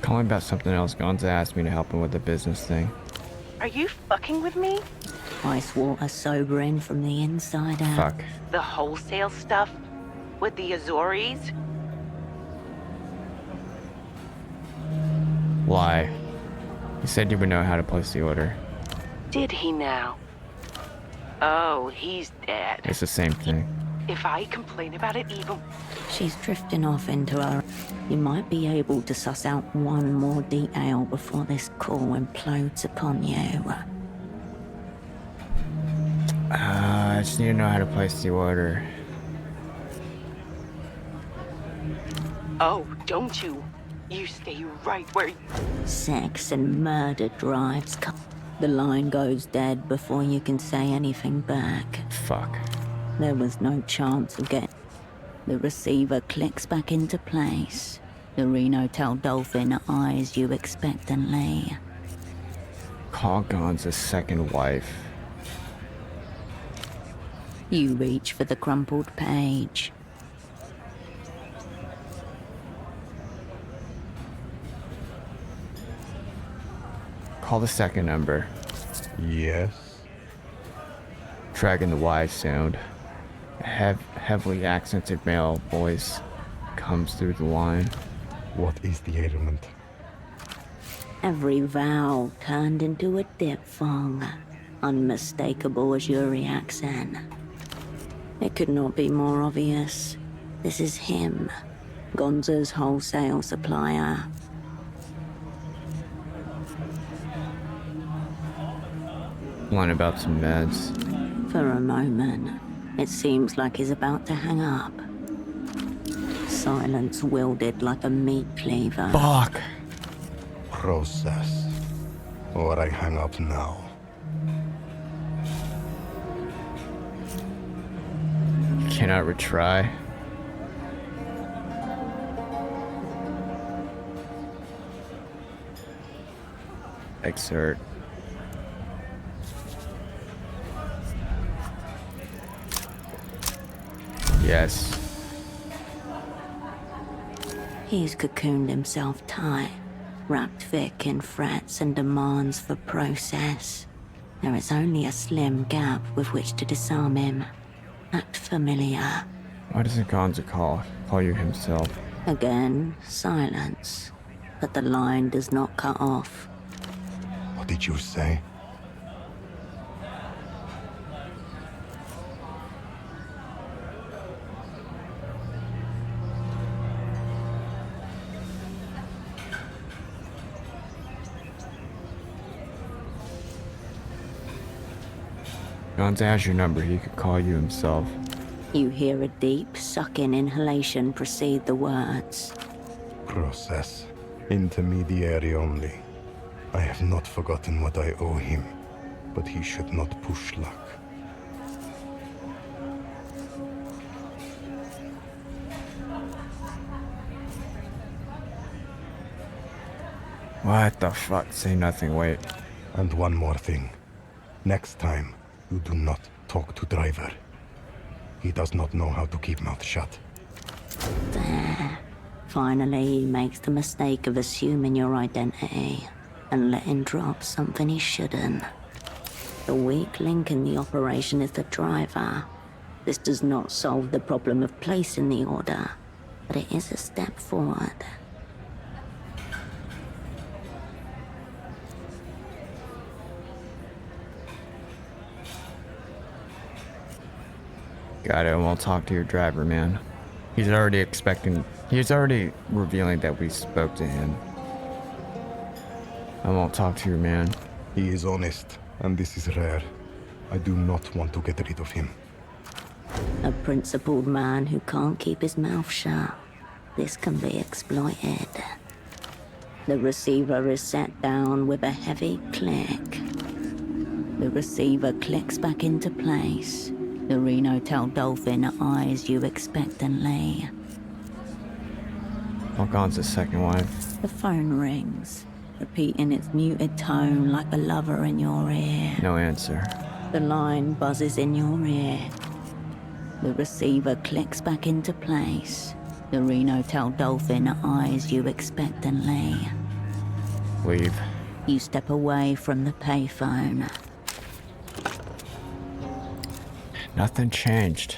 Calling about something else. Gonza asked me to help him with the business thing. Are you fucking with me? Ice water sobering from the inside out. Fuck. The wholesale stuff? With the Azores? Why? He said you would know how to place the order. Did he now? Oh, he's dead. It's the same thing. If I complain about it even... She's drifting off into her... You might be able to suss out one more detail before this call implodes upon you. I just need to know how to place the order. Oh, don't you? You stay right where you... Sex and murder drives... The line goes dead before you can say anything back. Fuck. There was no chance of getting... The receiver clicks back into place. The Reno Tail Dolphin eyes you expectantly. Call Gonza's second wife. You reach for the crumpled page. Call the second number. Yes? Dragging the Y sound. A heavily accented male voice comes through the line. What is the ailment? Every vowel turned into a diphthong, unmistakable as Yuri accent. It could not be more obvious. This is him, Gonza's wholesale supplier. Line about some meds. For a moment, it seems like he's about to hang up. Silence wielded like a meat cleaver. Fuck! Process. Or I hang up now. Cannot retry. Excerpt. Yes. He's cocooned himself tight, wrapped thick in threats and demands for process. There is only a slim gap with which to disarm him. Act familiar. Why doesn't Gonza call you himself? Again, silence. But the line does not cut off. What did you say? Gonza has your number. He could call you himself. You hear a deep, sucking inhalation precede the words. Process. Intermediary only. I have not forgotten what I owe him, but he should not push luck. What the fuck? Say nothing, wait. And one more thing. Next time, you do not talk to driver. He does not know how to keep mouth shut. There. Finally, he makes the mistake of assuming your identity and letting drop something he shouldn't. The weak link in the operation is the driver. This does not solve the problem of placing the order, but it is a step forward. Got it. I won't talk to your driver, man. He's already revealing that we spoke to him. I won't talk to your man. He is honest, and this is rare. I do not want to get rid of him. A principled man who can't keep his mouth shut. This can be exploited. The receiver is set down with a heavy click. The receiver clicks back into place. The Reno tail dolphin eyes you expectantly. What on's the second one? The phone rings, repeating its muted tone like a lover in your ear. No answer. The line buzzes in your ear. The receiver clicks back into place. The Reno tail dolphin eyes you expectantly. Leave. You step away from the payphone. Nothing changed.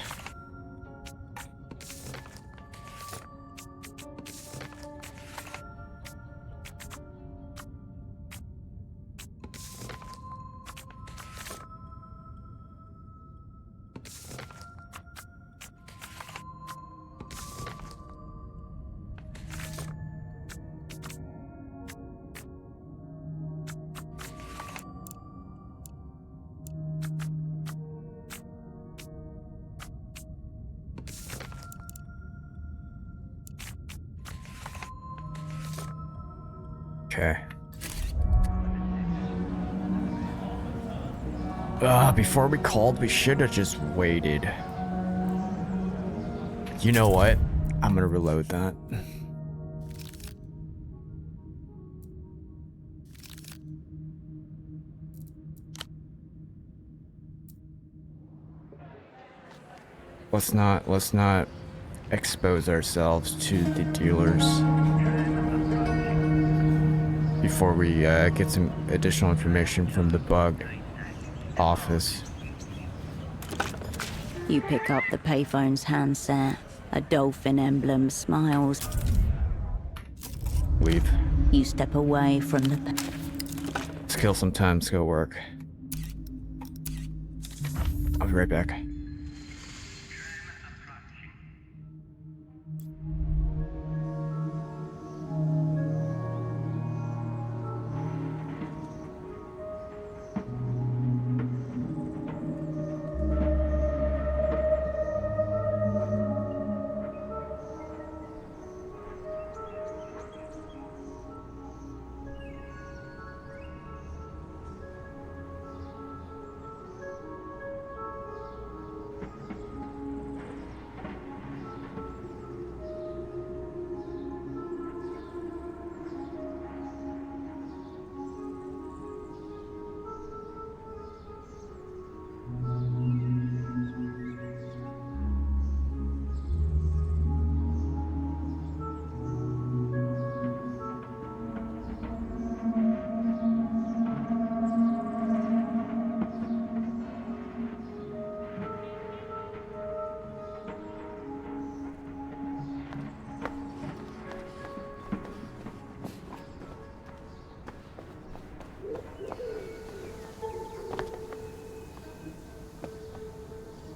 Okay. Before we called, we should have just waited. You know what? I'm gonna reload that. Let's not expose ourselves to the dealers before we get some additional information from the bug office. You pick up the payphone's handset. A dolphin emblem smiles. Leave. You step away from the Let's kill some time, let's go work. I'll be right back.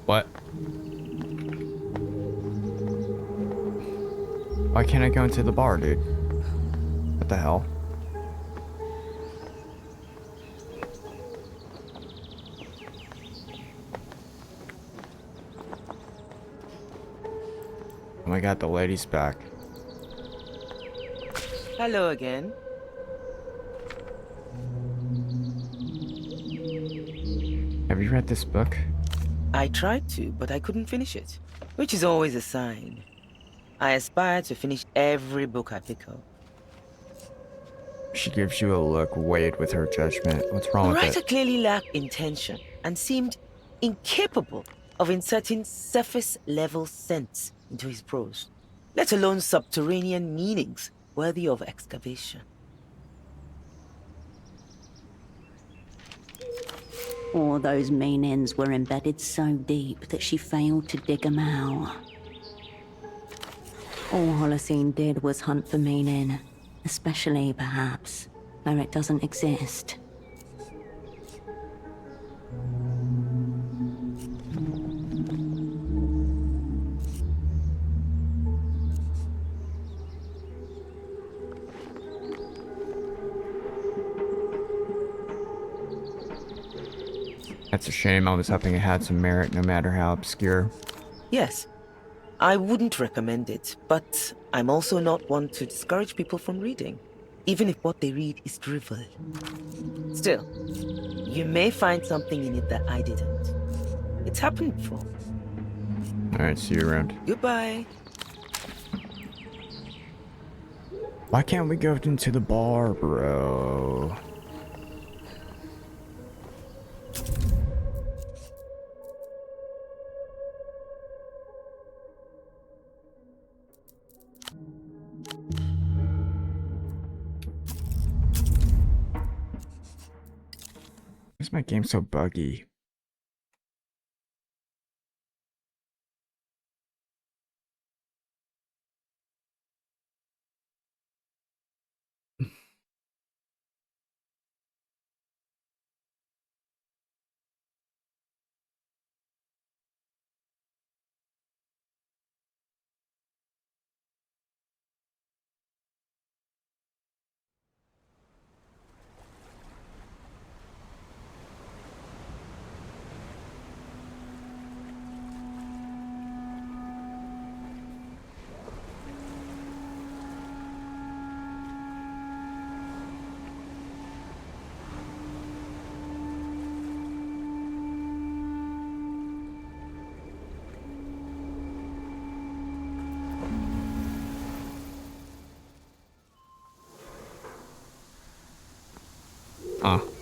What? Why can't I go into the bar, dude? What the hell? Oh my god, the lady's back. Hello again. Have you read this book? I tried to, but I couldn't finish it, which is always a sign. I aspire to finish every book I pick up. She gives you a look weighed with her judgment. What's The wrong with writer it? clearly lacked intention and seemed incapable of inserting surface-level sense into his prose, let alone subterranean meanings worthy of excavation. Or those meanings were embedded so deep that she failed to dig them out. All Holocene did was hunt for meaning, especially, perhaps, where it doesn't exist. That's a shame. I was hoping it had some merit, no matter how obscure. Yes, I wouldn't recommend it, but I'm also not one to discourage people from reading, even if what they read is drivel. Still, you may find something in it that I didn't. It's happened before. Alright, see you around. Goodbye. Why can't we go into the bar, bro? Why is my game so buggy?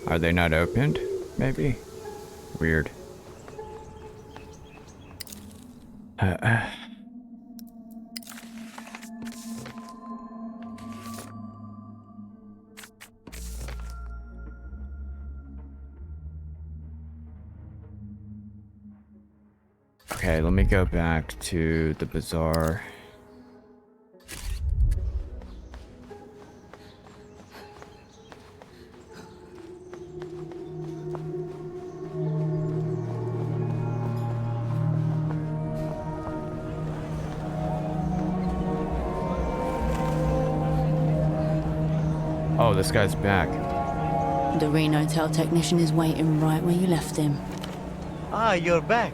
Are they not opened? Maybe? Weird. Okay, let me go back to the bazaar. Oh, this guy's back. The Reno-Tel technician is waiting right where you left him. Ah, you're back.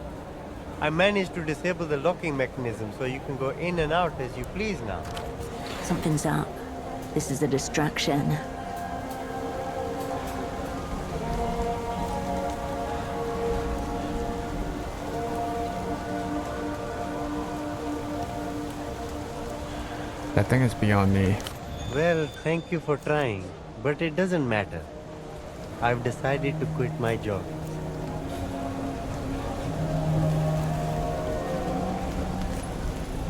I managed to disable the locking mechanism so you can go in and out as you please now. Something's up. This is a distraction. That thing is beyond me. Well, thank you for trying, but it doesn't matter. I've decided to quit my job.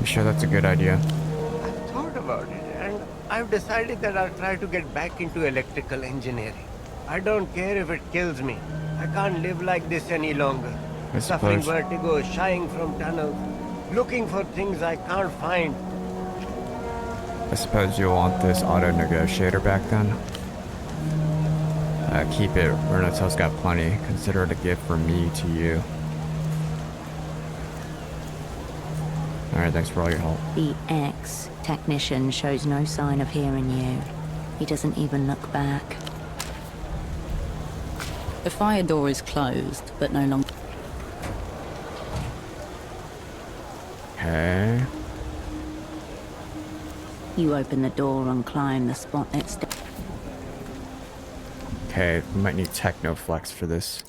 You sure that's a good idea? I've thought about it, and I've decided that I'll try to get back into electrical engineering. I don't care if it kills me. I can't live like this any longer. I Suffering suppose. vertigo, shying from tunnels, looking for things I can't find. I suppose you'll want this auto negotiator back then. Keep it. Reno-Tel's got plenty. Consider it a gift from me to you. Alright, thanks for all your help. The ex-technician shows no sign of hearing you. He doesn't even look back. The fire door is closed, but no longer. Okay. You open the door and climb the spotlit stairs. Okay, we might need Technoflex for this.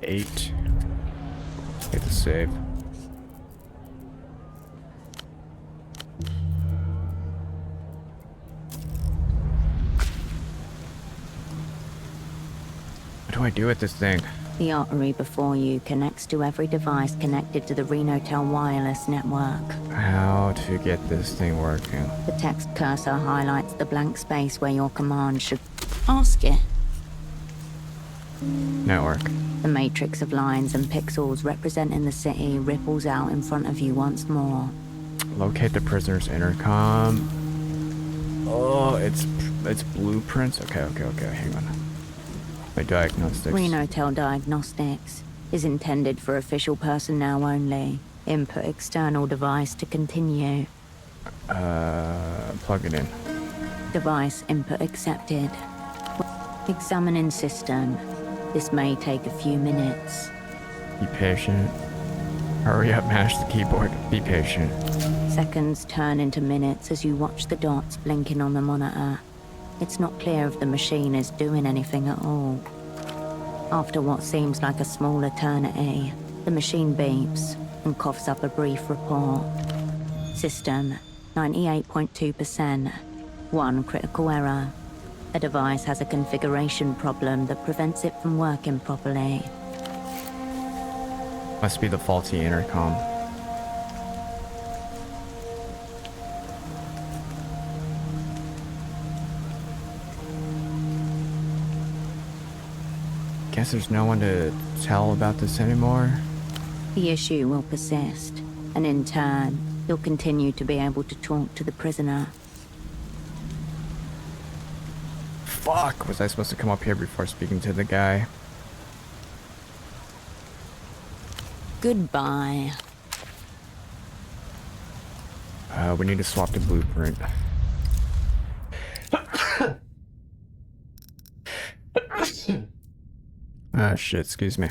Eight. Hit the save. What do I do with this thing? The artery before you connects to every device connected to the Reno-Tel wireless network. How to get this thing working? The text cursor highlights the blank space where your command should... Ask it. network. The matrix of lines and pixels representing the city ripples out in front of you once more. Locate the prisoner's intercom. Oh, it's blueprints. Okay, hang on. My diagnostics. Renotel Diagnostics is intended for official personnel only. Input external device to continue. Plug it in. Device input accepted. Examining system. This may take a few minutes. Be patient. Hurry up, mash the keyboard. Be patient. Seconds turn into minutes as you watch the dots blinking on the monitor. It's not clear if the machine is doing anything at all. After what seems like a small eternity, the machine beeps and coughs up a brief report. System, 98.2%. One critical error. A device has a configuration problem that prevents it from working properly. Must be the faulty intercom. Guess there's no one to tell about this anymore. The issue will persist, and in turn, you'll continue to be able to talk to the prisoner. Fuck, was I supposed to come up here before speaking to the guy? Goodbye. We need to swap the blueprint. Ah, shit, excuse me.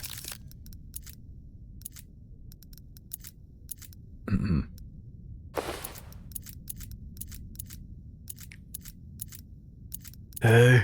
Hey.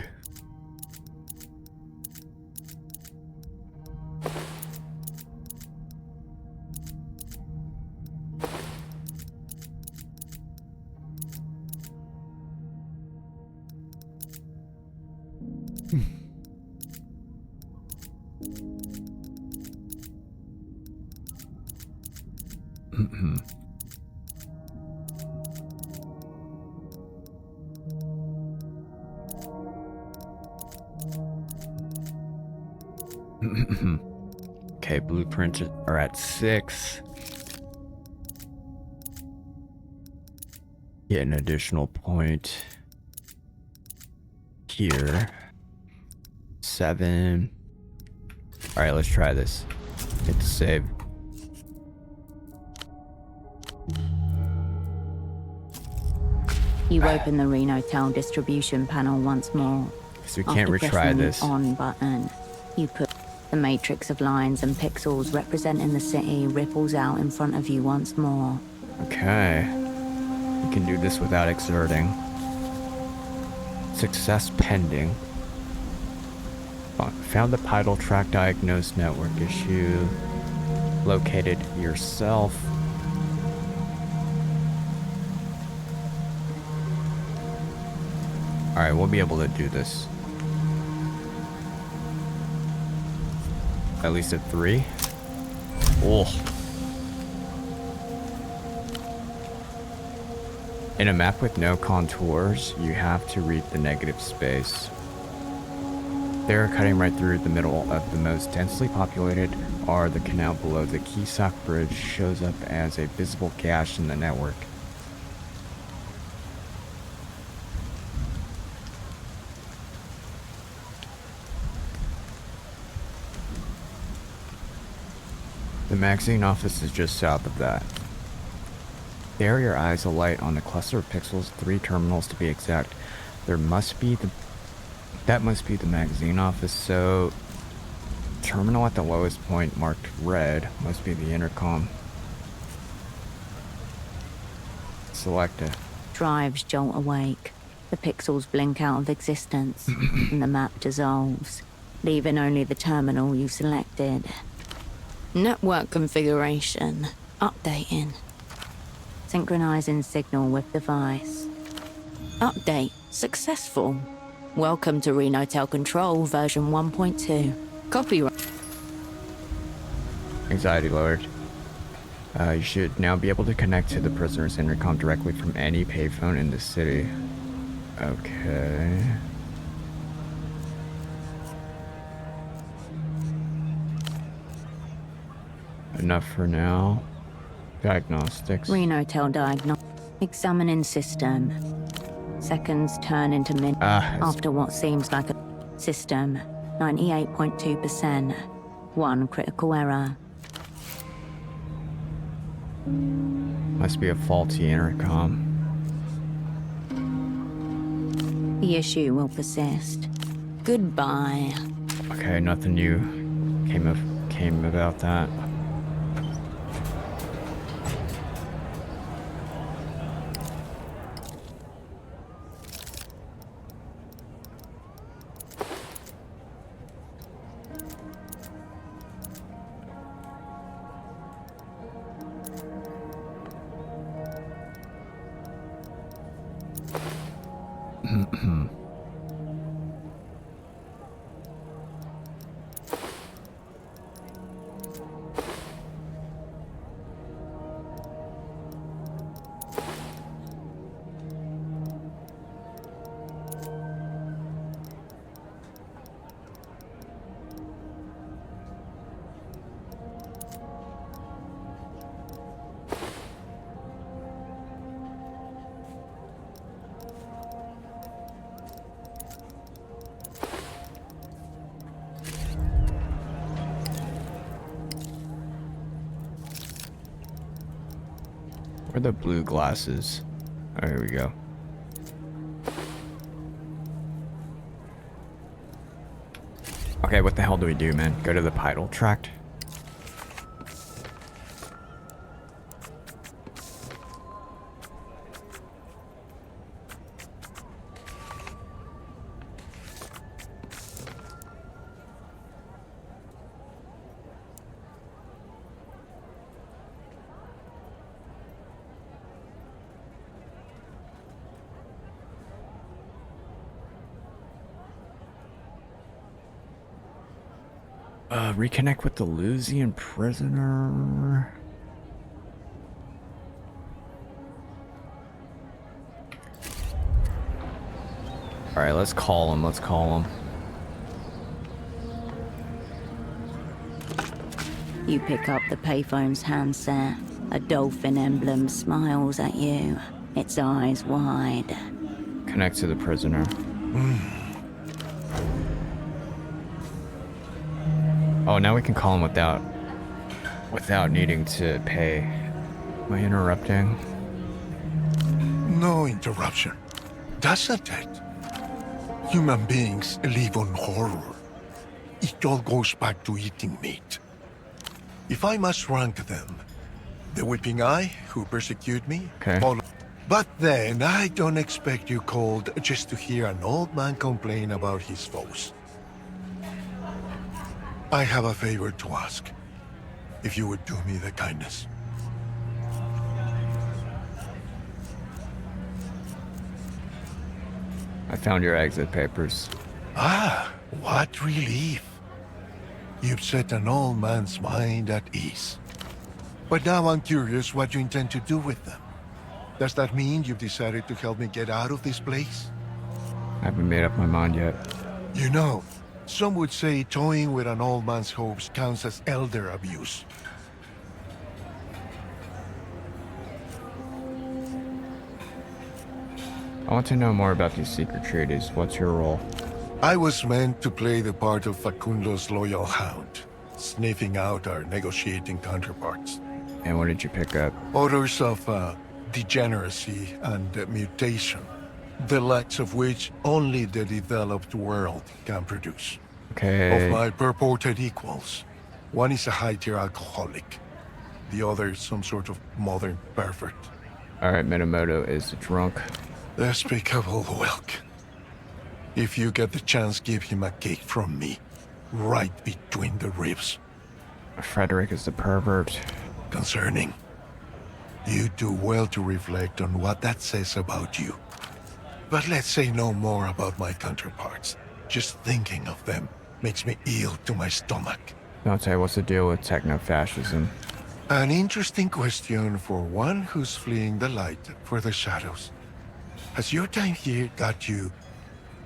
Okay, blueprints are at 6. Get an additional point here. 7. Alright, let's try this. Hit the save. You open the Renotel distribution panel once more. So we can't After retry pressing this. the on button, you put the matrix of lines and pixels representing the city ripples out in front of you once more. Okay. We can do this without exerting. Success pending. Found the title track diagnosed network issue. Located yourself. Alright, we'll be able to do this. At least at 3. Oh. In a map with no contours, you have to read the negative space. There, cutting right through the middle of the most densely populated are the canal below the Keesock Bridge shows up as a visible gash in the network. The magazine office is just south of that. There, your eyes alight on the cluster of pixels, 3 terminals to be exact. That must be the magazine office, so terminal at the lowest point marked red must be the intercom. Select it. Drives jolt awake. The pixels blink out of existence, and the map dissolves, leaving only the terminal you selected. Network configuration. Updating. Synchronizing signal with device. Update successful. Welcome to Renotel Control version 1.2. Copyright. Anxiety lowered. You should now be able to connect to the prisoner's intercom directly from any payphone in the city. Okay. enough for now. Diagnostics. Renotel diagnostic. Examining system. Seconds turn into minutes after what seems like a system. 98.2%. One critical error. Must be a faulty intercom. The issue will persist. Goodbye. Okay, nothing new came about that. Where are the blue glasses? Oh, here we go. Okay, what the hell do we do, man? Go to the title tract? Reconnect with the Lusian prisoner. Alright, let's call him. Let's call him. You pick up the payphone's handset. A dolphin emblem smiles at you, its eyes wide. Connect to the prisoner. Oh, now we can call him without needing to pay. Am I interrupting? No interruption. Doesn't it? Human beings live on horror. It all goes back to eating meat. If I must rank them, the Weeping Eye, who persecute me, okay. But then I don't expect you cold just to hear an old man complain about his foes. I have a favor to ask. If you would do me the kindness. I found your exit papers. Ah, what relief. You've set an old man's mind at ease. But now I'm curious what you intend to do with them. Does that mean you've decided to help me get out of this place? I haven't made up my mind yet. You know, some would say toying with an old man's hopes counts as elder abuse. I want to know more about these secret treaties. What's your role? I was meant to play the part of Facundo's loyal hound, sniffing out our negotiating counterparts. And what did you pick up? Odors of degeneracy and mutation, the likes of which only the developed world can produce. Okay. Of my purported equals, one is a high-tier alcoholic, the other is some sort of modern pervert. Alright, Minamoto is drunk. Despicable whelk. If you get the chance, give him a cake from me, right between the ribs. Frederick is the pervert. Concerning. You do well to reflect on what that says about you. But let's say no more about my counterparts. Just thinking of them makes me ill to my stomach. Dante, what's the deal with techno-fascism? An interesting question for one who's fleeing the light for the shadows. Has your time here got you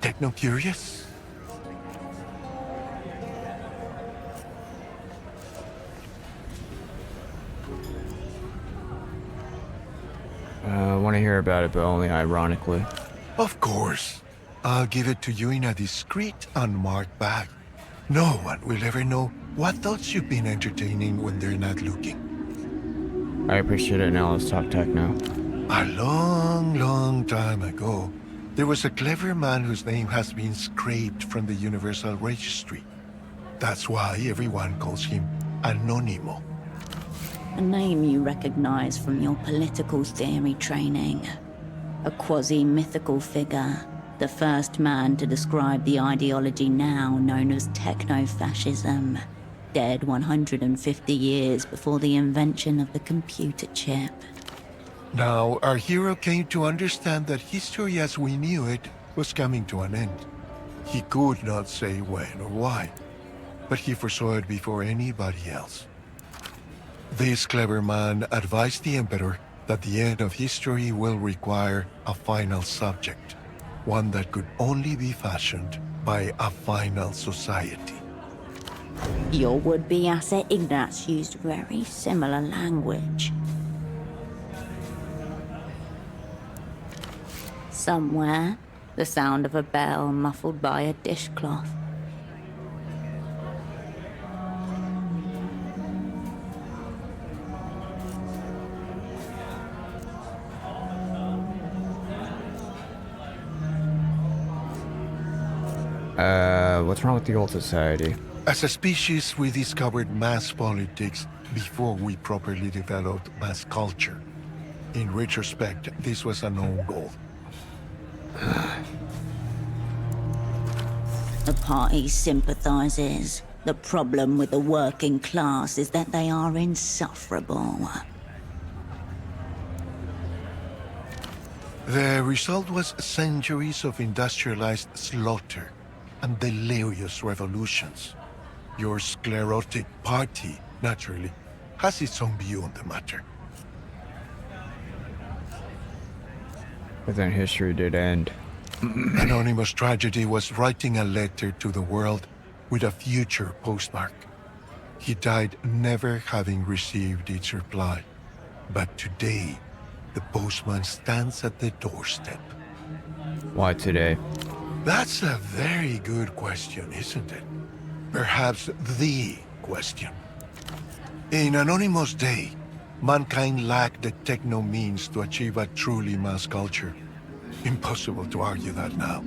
techno-curious? I want to hear about it, but only ironically. Of course. I'll give it to you in a discreet, unmarked bag. No one will ever know what thoughts you've been entertaining when they're not looking. I appreciate it. Now let's talk techno. A long, long time ago, there was a clever man whose name has been scraped from the Universal Registry. That's why everyone calls him Anonimo. A name you recognize from your political theory training. A quasi-mythical figure. The first man to describe the ideology now known as techno-fascism. Dead 150 years before the invention of the computer chip. Now, our hero came to understand that history as we knew it was coming to an end. He could not say when or why, but he foresaw it before anybody else. This clever man advised the Emperor that the end of history will require a final subject, one that could only be fashioned by a final society. Your would-be asset Ignatz used very similar language. Somewhere, the sound of a bell muffled by a dishcloth. What's wrong with the old society? As a species, we discovered mass politics before we properly developed mass culture. In retrospect, this was a known goal. The party sympathizes. The problem with the working class is that they are insufferable. The result was centuries of industrialized slaughter and delirious revolutions. Your sclerotic party, naturally, has its own view on the matter. But then history did end. Anonymous tragedy was writing a letter to the world with a future postmark. He died never having received its reply. But today, the postman stands at the doorstep. Why today? That's a very good question, isn't it? Perhaps the question. In Anonymous' day, mankind lacked the techno means to achieve a truly mass culture. Impossible to argue that now.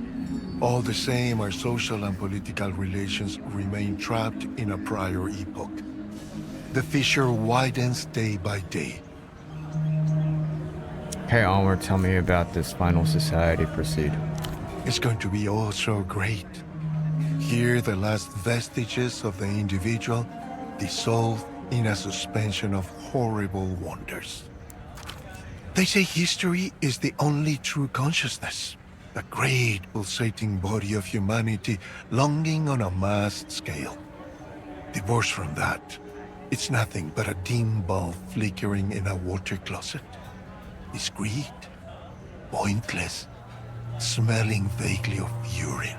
All the same, our social and political relations remain trapped in a prior epoch. The fissure widens day by day. Okay, onward, tell me about this final society. Proceed. It's going to be oh so great. Here, the last vestiges of the individual dissolve in a suspension of horrible wonders. They say history is the only true consciousness, a great pulsating body of humanity longing on a mass scale. Divorced from that, it's nothing but a dim bulb flickering in a water closet. Discreet, pointless, smelling vaguely of urine.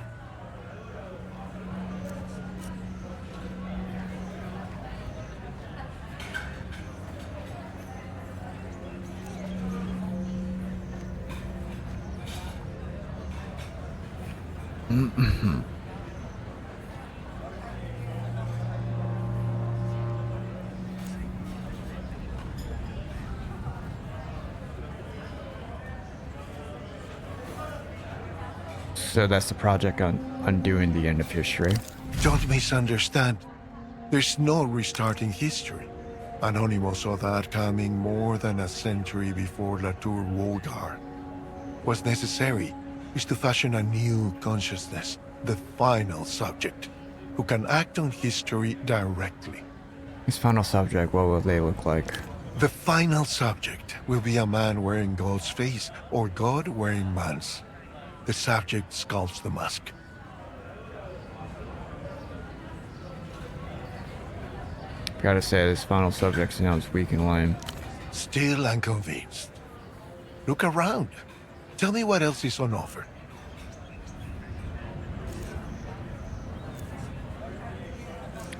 So that's the project on undoing the end of history. Don't misunderstand. There's no restarting history. Anonymous saw that coming more than a century before Latour Wogar. What's necessary is to fashion a new consciousness, the final subject, who can act on history directly. This final subject, what will they look like? The final subject will be a man wearing God's face, or God wearing man's. The subject sculpts the mask. Gotta say, this final subject sounds weak and lame. Still unconvinced. Look around. Tell me what else is on offer.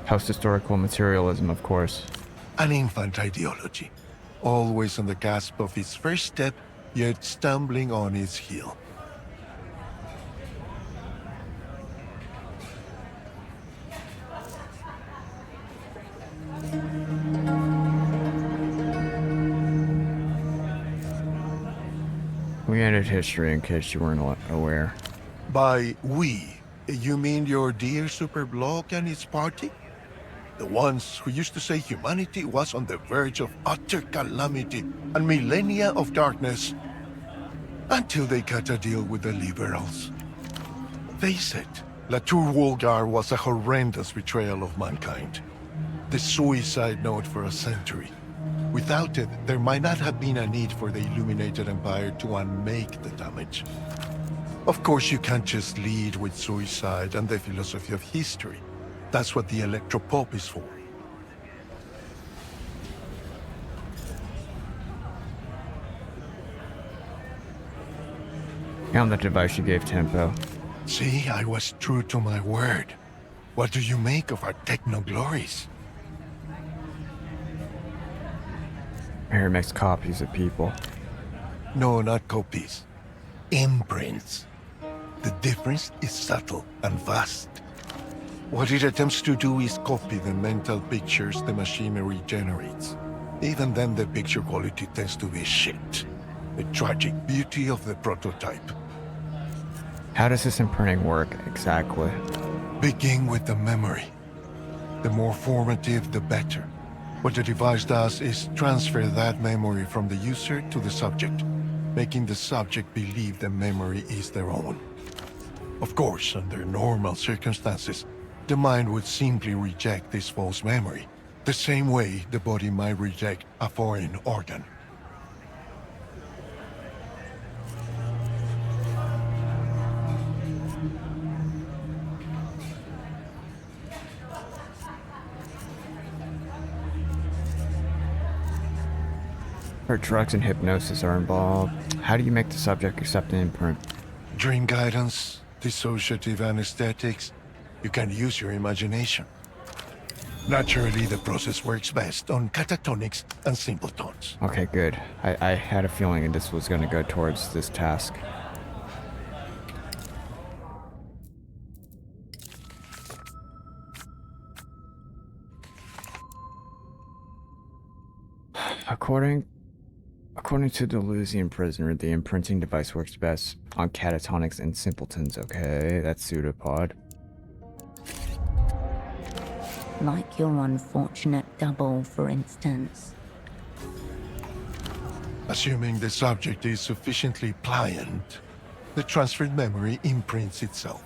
Post-historical materialism, of course. An infant ideology, always on the cusp of its first step yet stumbling on its heel. We ended history in case you weren't aware. By we, you mean your dear superblog and its party? The ones who used to say humanity was on the verge of utter calamity and millennia of darkness, until they cut a deal with the liberals. Face it, La Tour Wolgar was a horrendous betrayal of mankind. The suicide note for a century. Without it, there might not have been a need for the Illuminated Empire to unmake the damage. Of course, you can't just lead with suicide and the philosophy of history. That's what the electropop is for. On the device you gave Tempo. See, I was true to my word. What do you make of our techno-glories? Here makes copies of people. No, not copies. Imprints. The difference is subtle and vast. What it attempts to do is copy the mental pictures the machinery generates. Even then, the picture quality tends to be shit. The tragic beauty of the prototype. How does this imprinting work exactly? Begin with the memory. The more formative, the better. What the device does is transfer that memory from the user to the subject, making the subject believe the memory is their own. Of course, under normal circumstances, the mind would simply reject this false memory, the same way the body might reject a foreign organ. Where drugs and hypnosis are involved, how do you make the subject accept an imprint? Dream guidance, dissociative anesthetics, you can use your imagination. Naturally, the process works best on catatonics and simpletons. Okay, good. I had a feeling this was going to go towards this task. According to the Lusian prisoner, the imprinting device works best on catatonics and simpletons. Okay, that's pseudopod. Like your unfortunate double, for instance. Assuming the subject is sufficiently pliant, the transferred memory imprints itself.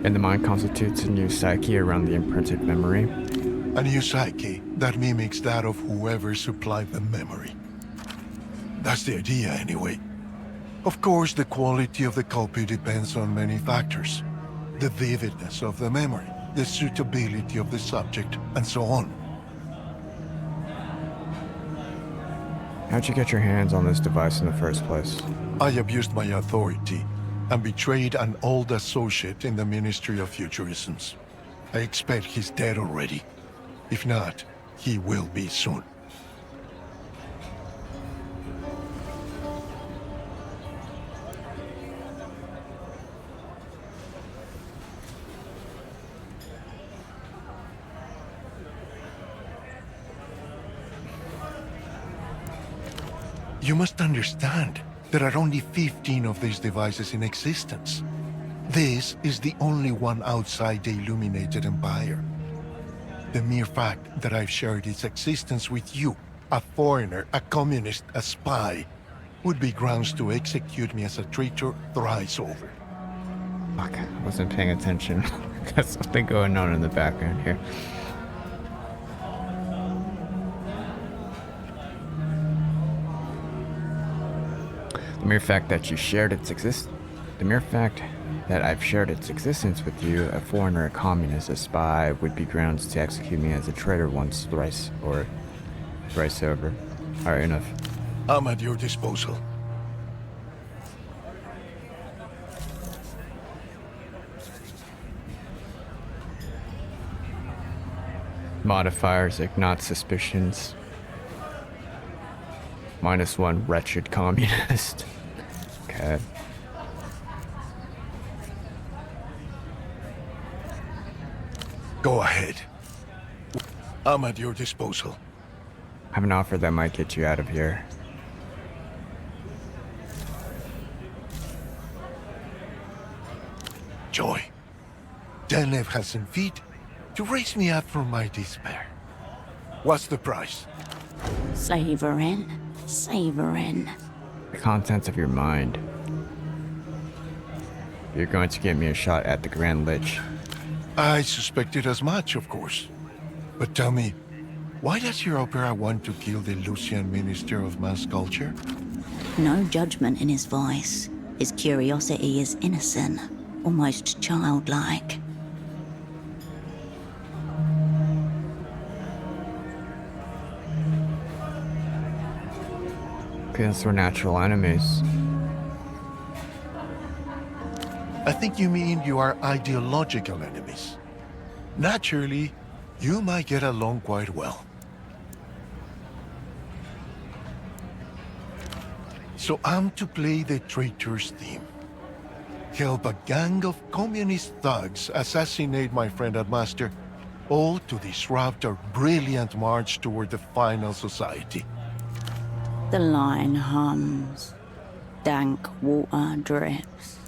And the mind constitutes a new psyche around the imprinted memory. A new psyche that mimics that of whoever supplied the memory. That's the idea, anyway. Of course, the quality of the copy depends on many factors. The vividness of the memory, the suitability of the subject, and so on. How'd you get your hands on this device in the first place? I abused my authority and betrayed an old associate in the Ministry of Futurisms. I expect he's dead already. If not, he will be soon. You must understand, there are only 15 of these devices in existence. This is the only one outside the Illuminated Empire. The mere fact that I've shared its existence with you, a foreigner, a communist, a spy, would be grounds to execute me as a traitor thrice over. Fuck, I wasn't paying attention. Got something going on in the background here. The mere fact that I've shared its existence with you, a foreigner, a communist, a spy, would be grounds to execute me as a traitor once, thrice over. Alright, enough. I'm at your disposal. Modifiers, ignite suspicions. -1 wretched communist. Okay. Go ahead. I'm at your disposal. I have an offer that might get you out of here. Joy. Denev has some feet to raise me up from my despair. What's the price? Savoring. The contents of your mind. You're going to give me a shot at the Grand Lich. I suspected as much, of course. But tell me, why does your opera want to kill the Lucian Minister of Mass Culture? No judgment in his voice. His curiosity is innocent, almost childlike. Because we're natural enemies. I think you mean you are ideological enemies. Naturally, you might get along quite well. So I'm to play the traitor's theme. Help a gang of communist thugs assassinate my friend and master, all to disrupt our brilliant march toward the final society. The line hums. Dank water drips.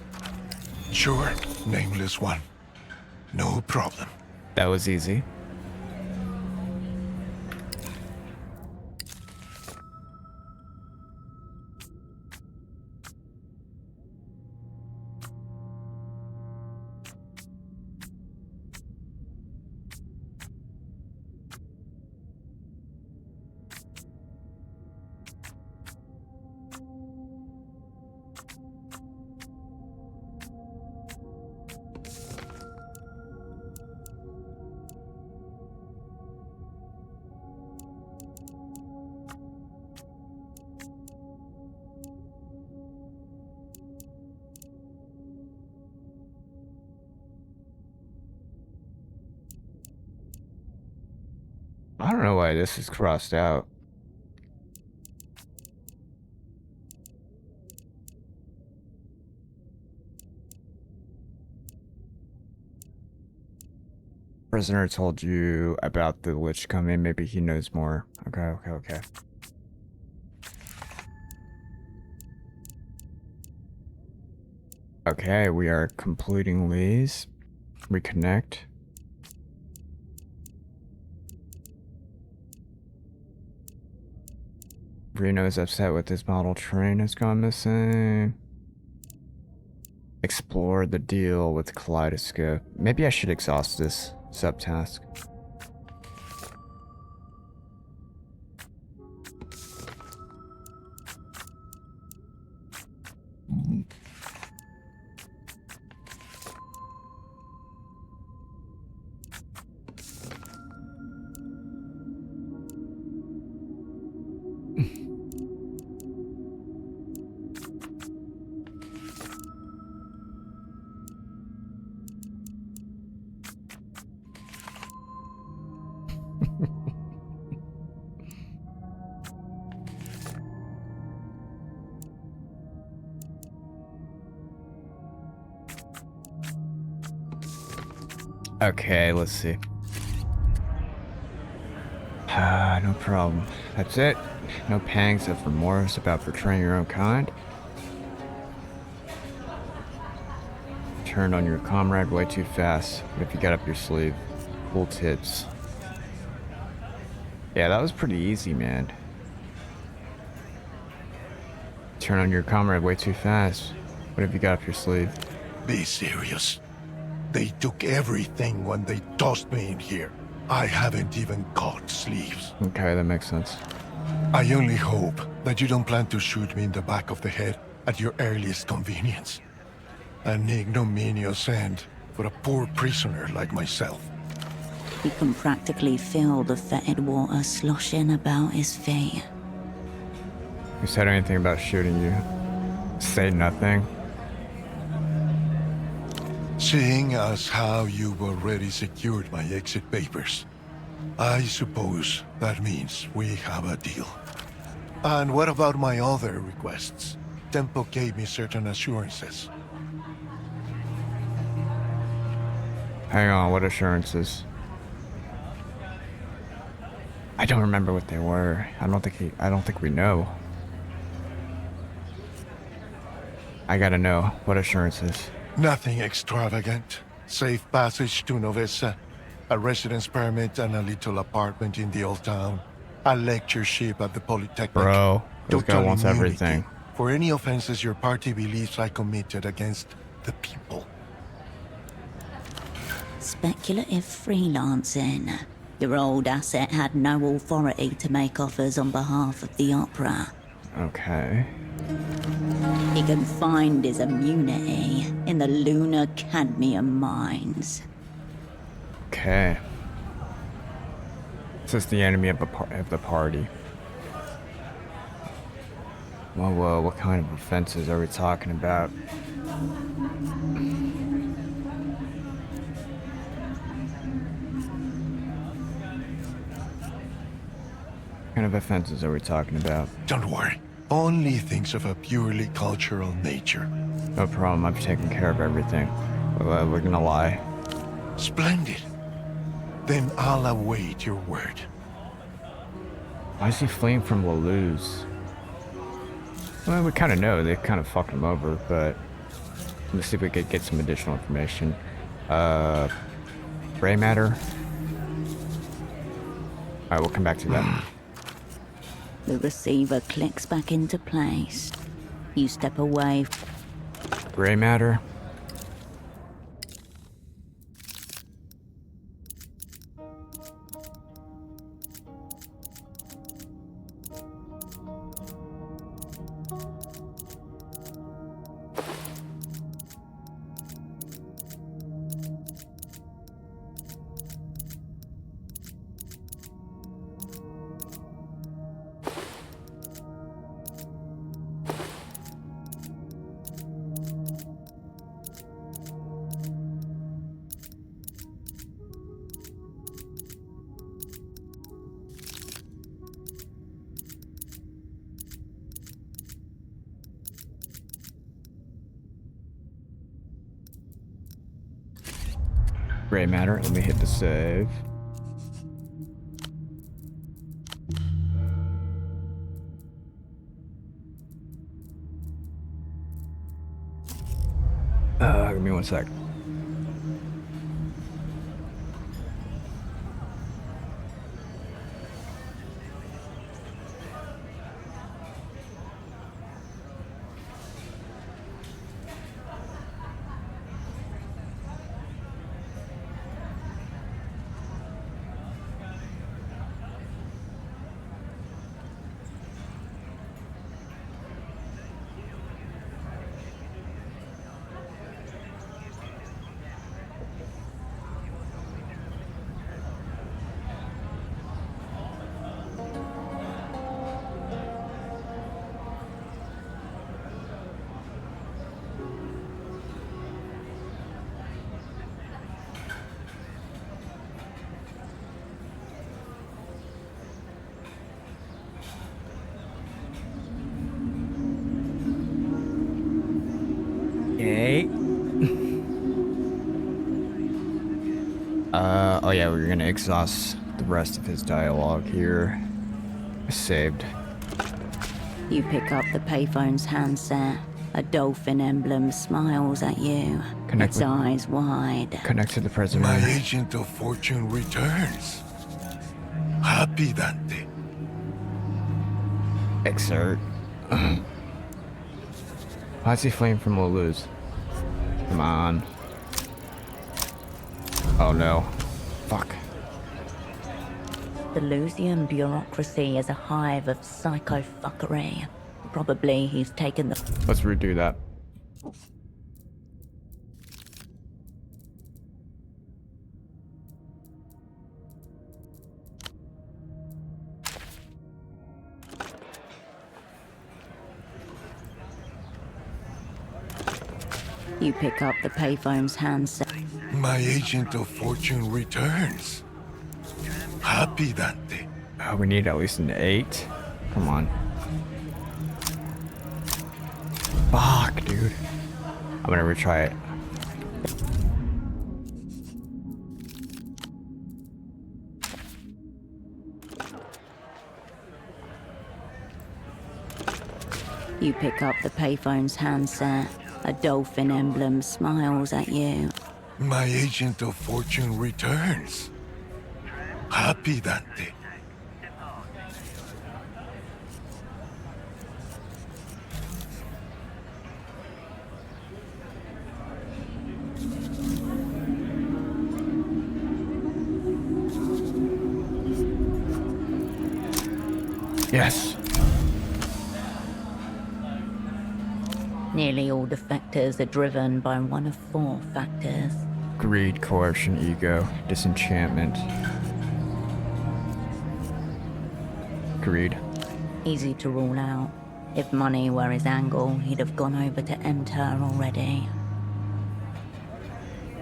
Sure, nameless one. No problem. That was easy. I don't know why this is crossed out. Prisoner told you about the Lich coming. Maybe he knows more. Okay. Okay, we are completing these. Reconnect. Reno is upset with his model train has gone missing. Explore the deal with Kaleidoscope. Maybe I should exhaust this subtask. Okay, let's see. No problem. That's it. No pangs of remorse about betraying your own kind. Turned on your comrade way too fast. What if you got up your sleeve? Cool tips. Yeah, that was pretty easy, man. Turn on your comrade way too fast. What have you got up your sleeve? Be serious. They took everything when they tossed me in here. I haven't even got sleeves. Okay, that makes sense. I only hope that you don't plan to shoot me in the back of the head at your earliest convenience. An ignominious end for a poor prisoner like myself. You can practically feel the fetid water sloshing about his feet. Who said anything about shooting you? Say nothing. Seeing as how you've already secured my exit papers, I suppose that means we have a deal. And what about my other requests? Tempo gave me certain assurances. Hang on, what assurances? I don't remember what they were. I don't think we know. I gotta know. What assurances? Nothing extravagant. Safe passage to Novessa, a residence permit and a little apartment in the old town, a lectureship at the Polytechnic. Bro, this guy Total wants immunity everything. for any offenses your party believes I committed against the people. Speculative freelancing. Your old asset had no authority to make offers on behalf of the opera. Okay. He can find his immunity in the lunar cadmium mines. Okay. This is the enemy of the party. Well, what kind of offenses are we talking about? What kind of offenses are we talking about? Don't worry. Only things of a purely cultural nature. No problem, I've taken care of everything. We're gonna lie. Splendid. Then I'll await your word. Why is he fleeing from Lalouz? Well, we kind of know. They kind of fucked him over, but let's see if we could get some additional information. Gray matter? Alright, we'll come back to that. The receiver clicks back into place. You step away. Gray matter? Gray matter. Let me hit the save. Give me 1 sec. Okay. Oh yeah, we're gonna exhaust the rest of his dialogue here. Saved. You pick up the payphone's handset. A dolphin emblem smiles at you, Connect its with- eyes wide. Connect to the president. My agent of fortune returns. Happy Dante. Exert. Why is he fleeing from Lalouz? Come on. Oh no. Fuck. The Lusian bureaucracy is a hive of psycho-fuckery. Probably he's taken the... Let's redo that. You pick up the payphone's handset. My agent of fortune returns. Happy, Dante. Oh, we need at least an 8. Come on. Fuck, dude. I'm gonna retry it. You pick up the payphone's handset. A dolphin emblem smiles at you. My agent of fortune returns. Happy, Dante. Yes. Nearly all defectors are driven by one of 4 factors. Greed, coercion, ego, disenchantment. Greed. Easy to rule out. If money were his angle, he'd have gone over to Enter already.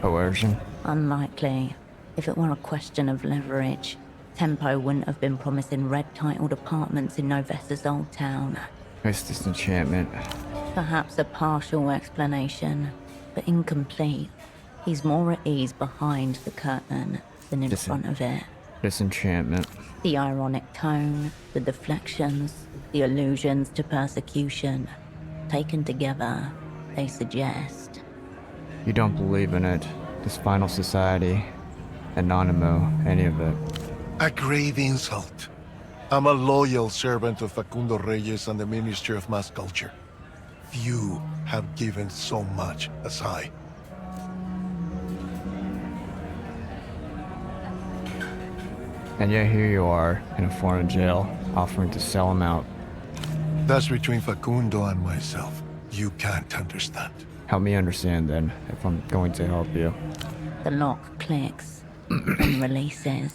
Coercion. Unlikely. If it were a question of leverage, Tempo wouldn't have been promising red-titled apartments in Novessa's old town. It's disenchantment. Perhaps a partial explanation, but incomplete. He's more at ease behind the curtain than in front of it. Disenchantment. The ironic tone, the deflections, the allusions to persecution. Taken together, they suggest... You don't believe in it. This final society. Anonymous, any of it. A grave insult. I'm a loyal servant of Facundo Reyes and the Ministry of Mass Culture. Few have given so much as I. And yet here you are, in a foreign jail, offering to sell him out. That's between Facundo and myself. You can't understand. Help me understand then, if I'm going to help you. The lock clicks and releases.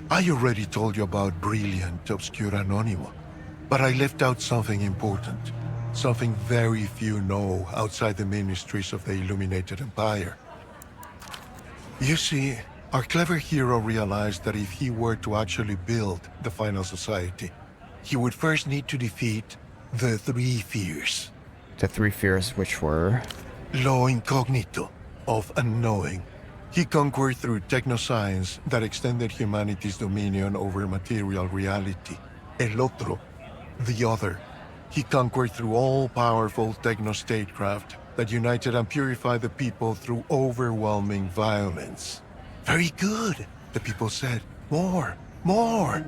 I already told you about Brilliant Obscure Anonymous, but I left out something important. Something very few know outside the ministries of the Illuminated Empire. You see, our clever hero realized that if he were to actually build the final society, he would first need to defeat the 3 fears. The 3 fears which were... Lo incognito, of unknowing. He conquered through technoscience that extended humanity's dominion over material reality. El otro, the other. He conquered through all-powerful techno-statecraft that united and purified the people through overwhelming violence. Very good, the people said. More, more.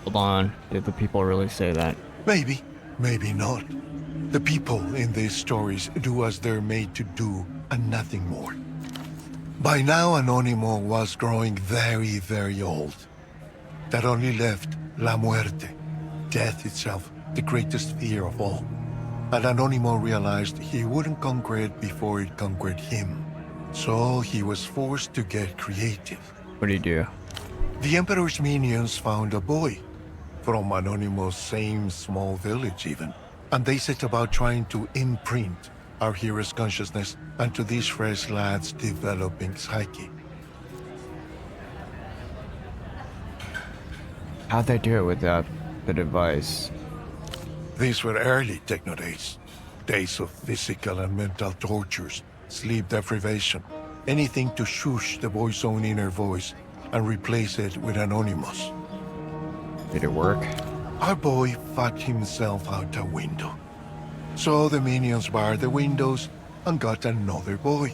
Hold on, did the people really say that? Maybe, maybe not. The people in these stories do as they're made to do and nothing more. By now, Anonymous was growing very, very old. That only left La Muerte, death itself, the greatest fear of all. And Anonymous realized he wouldn't conquer it before it conquered him. So he was forced to get creative. What do you do? The Emperor's minions found a boy, from Anonymous' same small village even, and they set about trying to imprint our hero's consciousness onto this fresh lad's developing psyche. How'd they do it without the device? These were early techno days. Days of physical and mental tortures, sleep deprivation, anything to shush the boy's own inner voice and replace it with Anonymous. Did it work? Our boy fucked himself out a window. So the minions barred the windows and got another boy.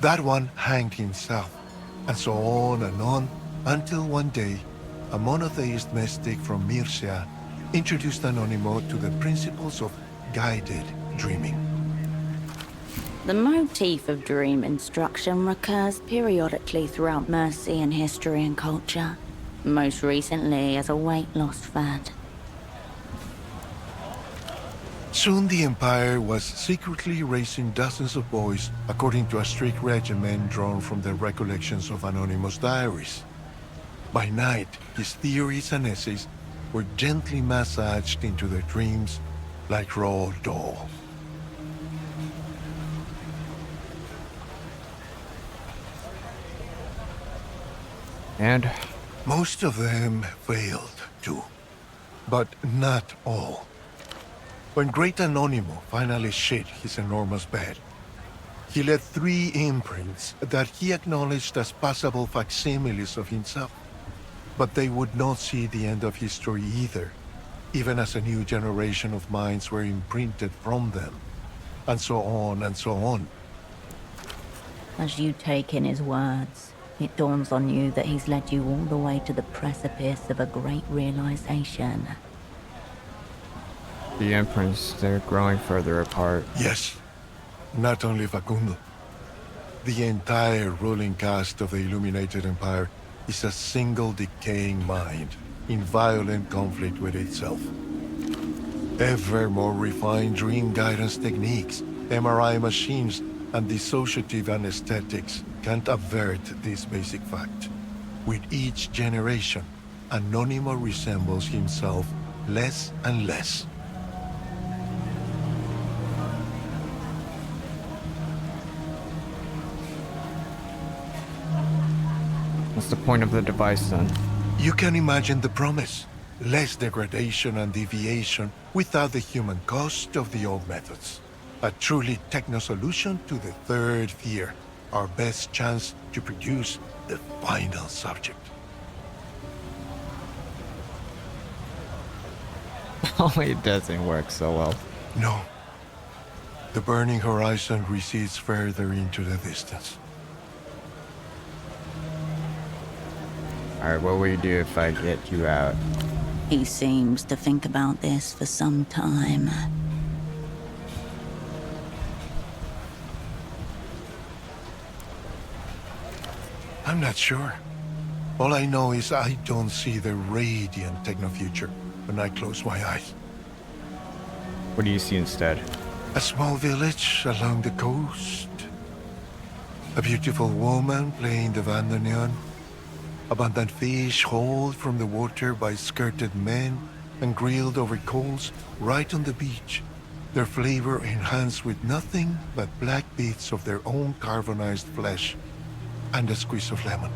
That one hanged himself, and so on, until one day, a monotheist mystic from Myrcia introduced Anonymous to the principles of guided dreaming. The motif of dream instruction recurs periodically throughout Mercy in history and culture, most recently as a weight loss fad. Soon the Empire was secretly raising dozens of boys according to a strict regimen drawn from the recollections of Anonymous diaries. By night, his theories and essays were gently massaged into their dreams like raw dough. And most of them failed too, but not all. When Great Anonimo finally shit his enormous bed, he left 3 imprints that he acknowledged as possible facsimiles of himself. But they would not see the end of history either, even as a new generation of minds were imprinted from them, and so on and so on. As you take in his words, it dawns on you that he's led you all the way to the precipice of a great realization. the imprints, they're growing further apart. Yes, not only Facundo. The entire ruling caste of the Illuminated Empire is a single decaying mind in violent conflict with itself. Ever more refined dream guidance techniques, MRI machines, and dissociative anesthetics can't avert this basic fact. With each generation, Anonimo resembles himself less and less. What's the point of the device then? You can imagine the promise. Less degradation and deviation without the human cost of the old methods. A truly techno-solution to the third fear. Our best chance to produce the final subject. Oh, it doesn't work so well. No. The burning horizon recedes further into the distance. Alright, what will you do if I get you out? He seems to think about this for some time. I'm not sure. All I know is I don't see the radiant techno-future when I close my eyes. What do you see instead? A small village along the coast. A beautiful woman playing the bandoneon. Abundant fish hauled from the water by skirted men and grilled over coals right on the beach. Their flavor enhanced with nothing but black bits of their own carbonized flesh and a squeeze of lemon.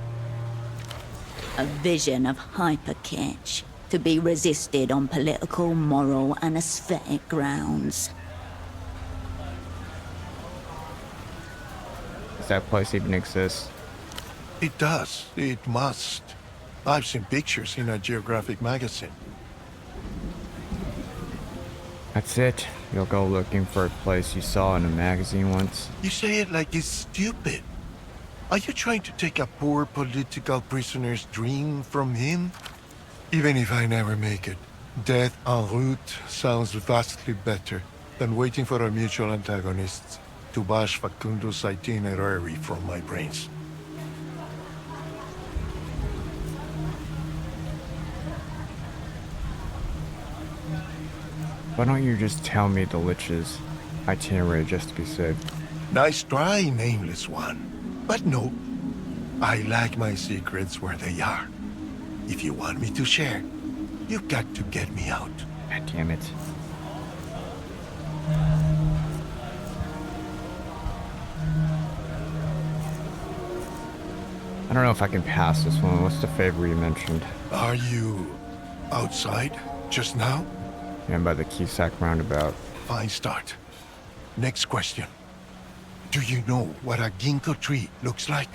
A vision of hyper-kitsch, to be resisted on political, moral, and aesthetic grounds. Does that place even exist? It does. It must. I've seen pictures in a geographic magazine. That's it? You'll go looking for a place you saw in a magazine once? You say it like it's stupid. Are you trying to take a poor political prisoner's dream from him? Even if I never make it, death en route sounds vastly better than waiting for our mutual antagonists to bash Facundo's itinerary from my brains. Why don't you just tell me the Lich's itinerary just to be safe? Nice try, nameless one. But no, I like my secrets where they are. If you want me to share, you've got to get me out. God damn it. I don't know if I can pass this one. What's the favor you mentioned? Are you outside just now? And by the Cusack roundabout. Fine start. Next question. Do you know what a ginkgo tree looks like?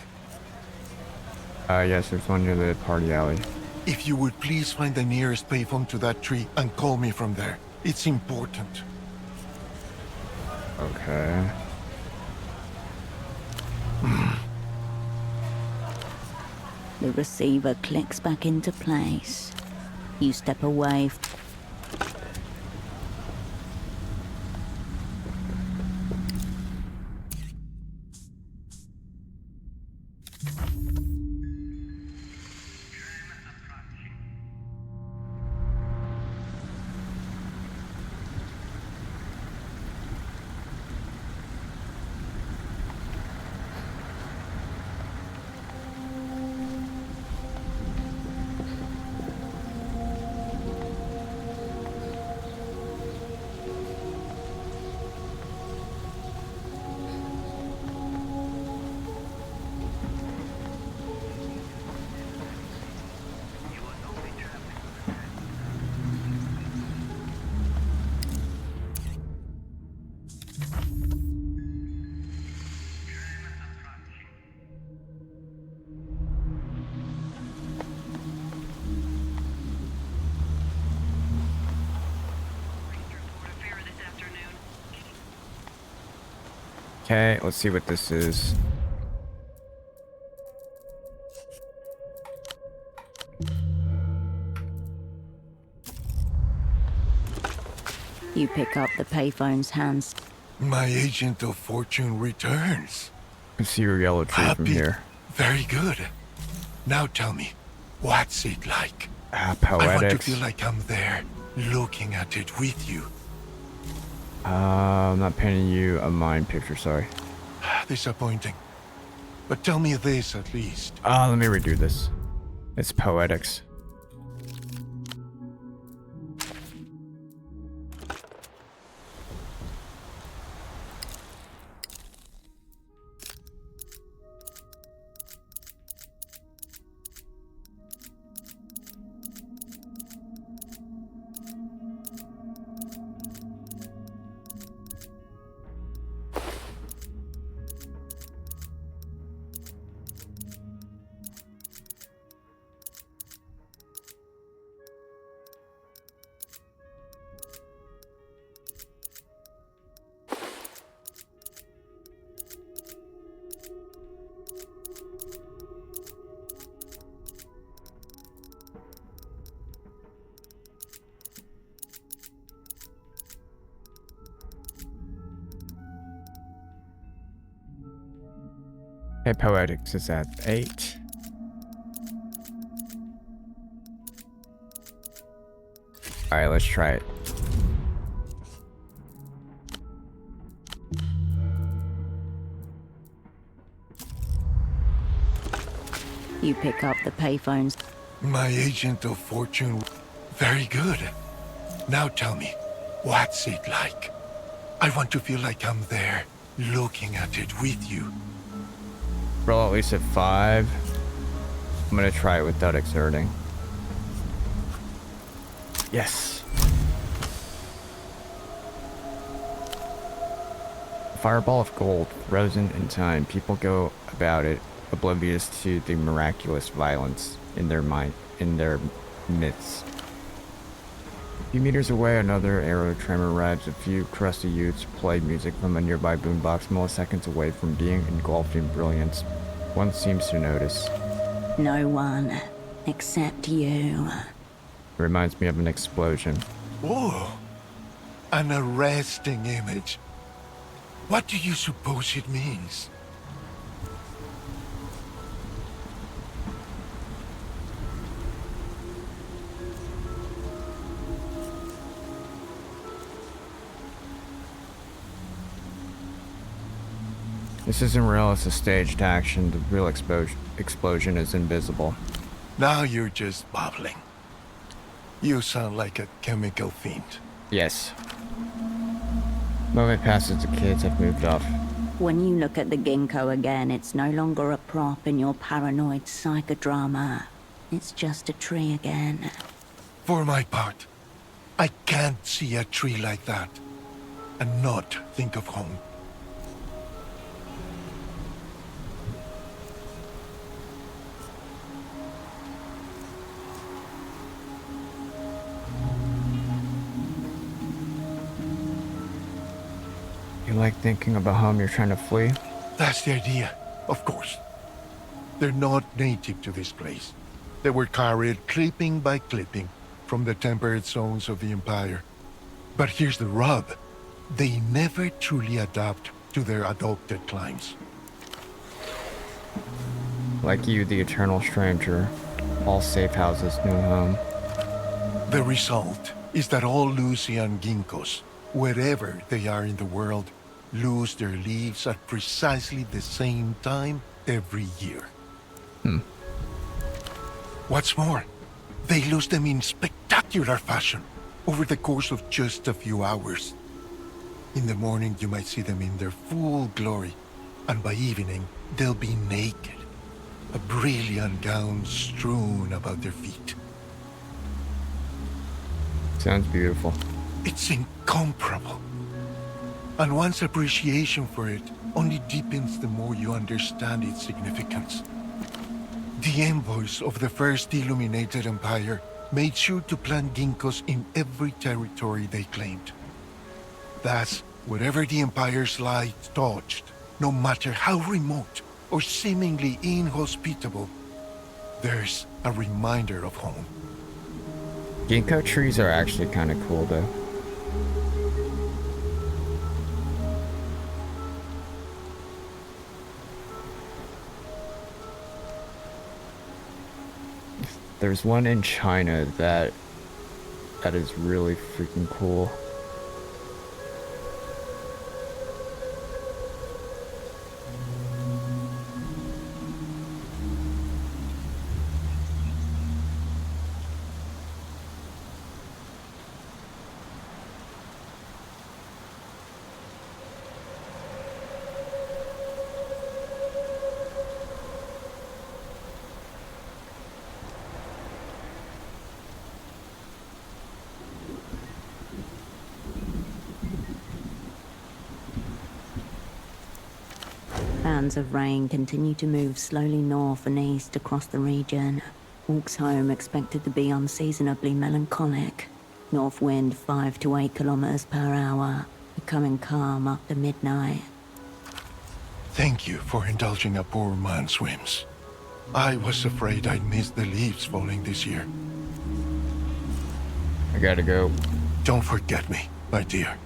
Yes, there's one near the party alley. If you would please find the nearest payphone to that tree and call me from there. It's important. Okay. The receiver clicks back into place. You step away. Okay, let's see what this is. You pick up the payphone's hands. My agent of fortune returns. You can see your yellow tree from Happy. here. Very good. Now tell me, what's it like? I want to Poetics. feel like I'm there, looking at it with you. I'm not painting you a mind picture, sorry. Disappointing. But tell me this at least. Let me redo this. It's poetics. Okay, poetics is at 8. Alright, let's try it. You pick up the payphones. My agent of fortune. Very good. Now tell me, what's it like? I want to feel like I'm there, looking at it with you. Roll at least at 5. I'm gonna try it without exerting. Yes. Fireball of gold, frozen in time. People go about it, oblivious to the miraculous violence in their midst. A few meters away, another arrow tremor arrives. A few crusty youths play music from a nearby boombox, milliseconds away from being engulfed in brilliance. One seems to notice. No one except you. It reminds me of an explosion. Oh, an arresting image. What do you suppose it means? This isn't real, it's a staged action. The real explosion is invisible. Now you're just babbling. You sound like a chemical fiend. Yes. Moment passes, the kids have moved off. When you look at the ginkgo again, it's no longer a prop in your paranoid psychodrama. It's just a tree again. For my part, I can't see a tree like that and not think of home. You like thinking about home you're trying to flee? That's the idea, of course. They're not native to this place. They were carried clipping by clipping from the temperate zones of the Empire. But here's the rub. They never truly adapt to their adopted climes. Like you, the eternal stranger. All safe houses, new home. The result is that all Lucian ginkgos, wherever they are in the world, lose their leaves at precisely the same time every year. What's more, they lose them in spectacular fashion over the course of just a few hours. In the morning, you might see them in their full glory, and by evening, they'll be naked, a brilliant gown strewn about their feet. Sounds beautiful. It's incomparable. And one's appreciation for it only deepens the more you understand its significance. The envoys of the First Illuminated Empire made sure to plant ginkgos in every territory they claimed. Thus, wherever the Empire's light touched, no matter how remote or seemingly inhospitable, there's a reminder of home. Ginkgo trees are actually kind of cool though. There's one in China that is really freaking cool. Bands of rain continue to move slowly north and east across the region. Walks home expected to be unseasonably melancholic. North wind 5 to 8 kilometers per hour, becoming calm after midnight. Thank you for indulging a poor man's whims. I was afraid I'd miss the leaves falling this year. I gotta go. Don't forget me, my dear.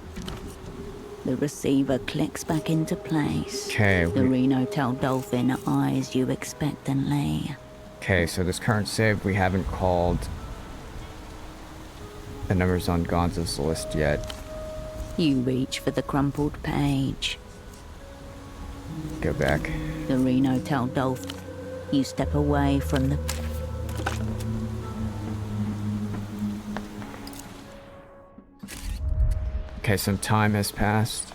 The receiver clicks back into place. Okay. The Reno Tail Dolphin eyes you expectantly. Okay, so this current save, we haven't called the numbers on Gonza's list yet. You reach for the crumpled page. Go back. The Reno Tail Dolphin. You step away from the... Okay, some time has passed.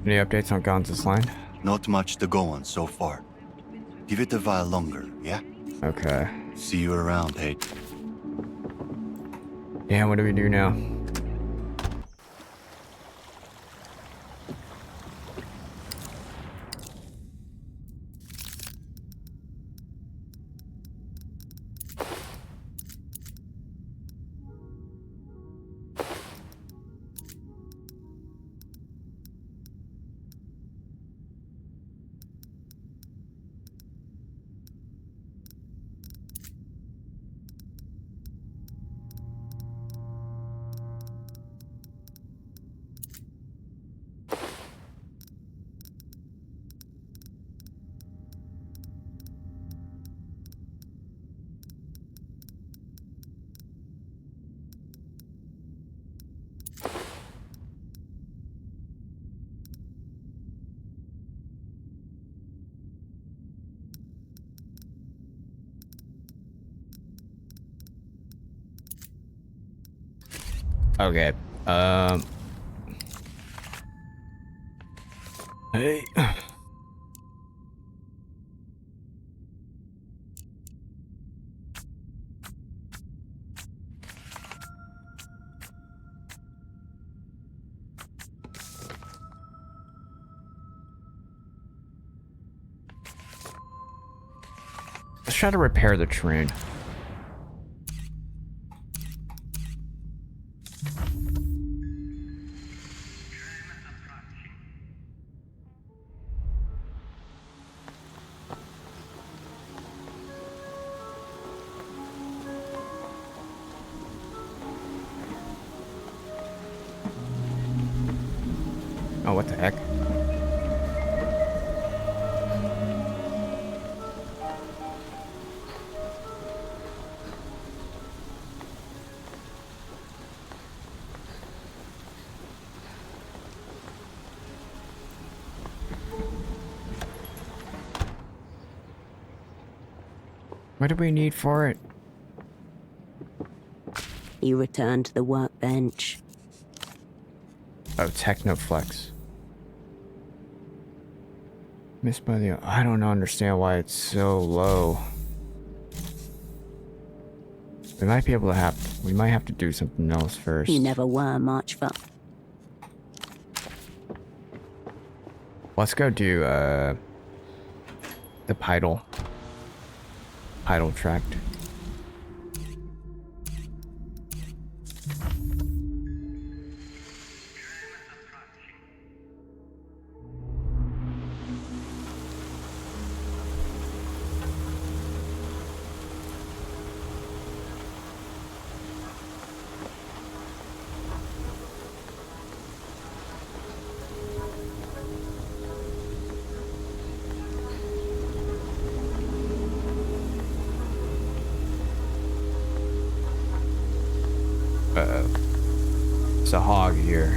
Any updates on Gonza's line? Not much to go on so far. Give it a while longer, yeah? Okay. See you around, hey. Yeah, what do we do now? Okay. Hey. Let's try to repair the train. Oh, what the heck? What do we need for it? You return to the workbench. Oh, Technoflex. Missed by the... I don't understand why it's so low. We might be able to have... We might have to do something else first. You never were much for... Let's go do, the Pidal tract. It's a hog here.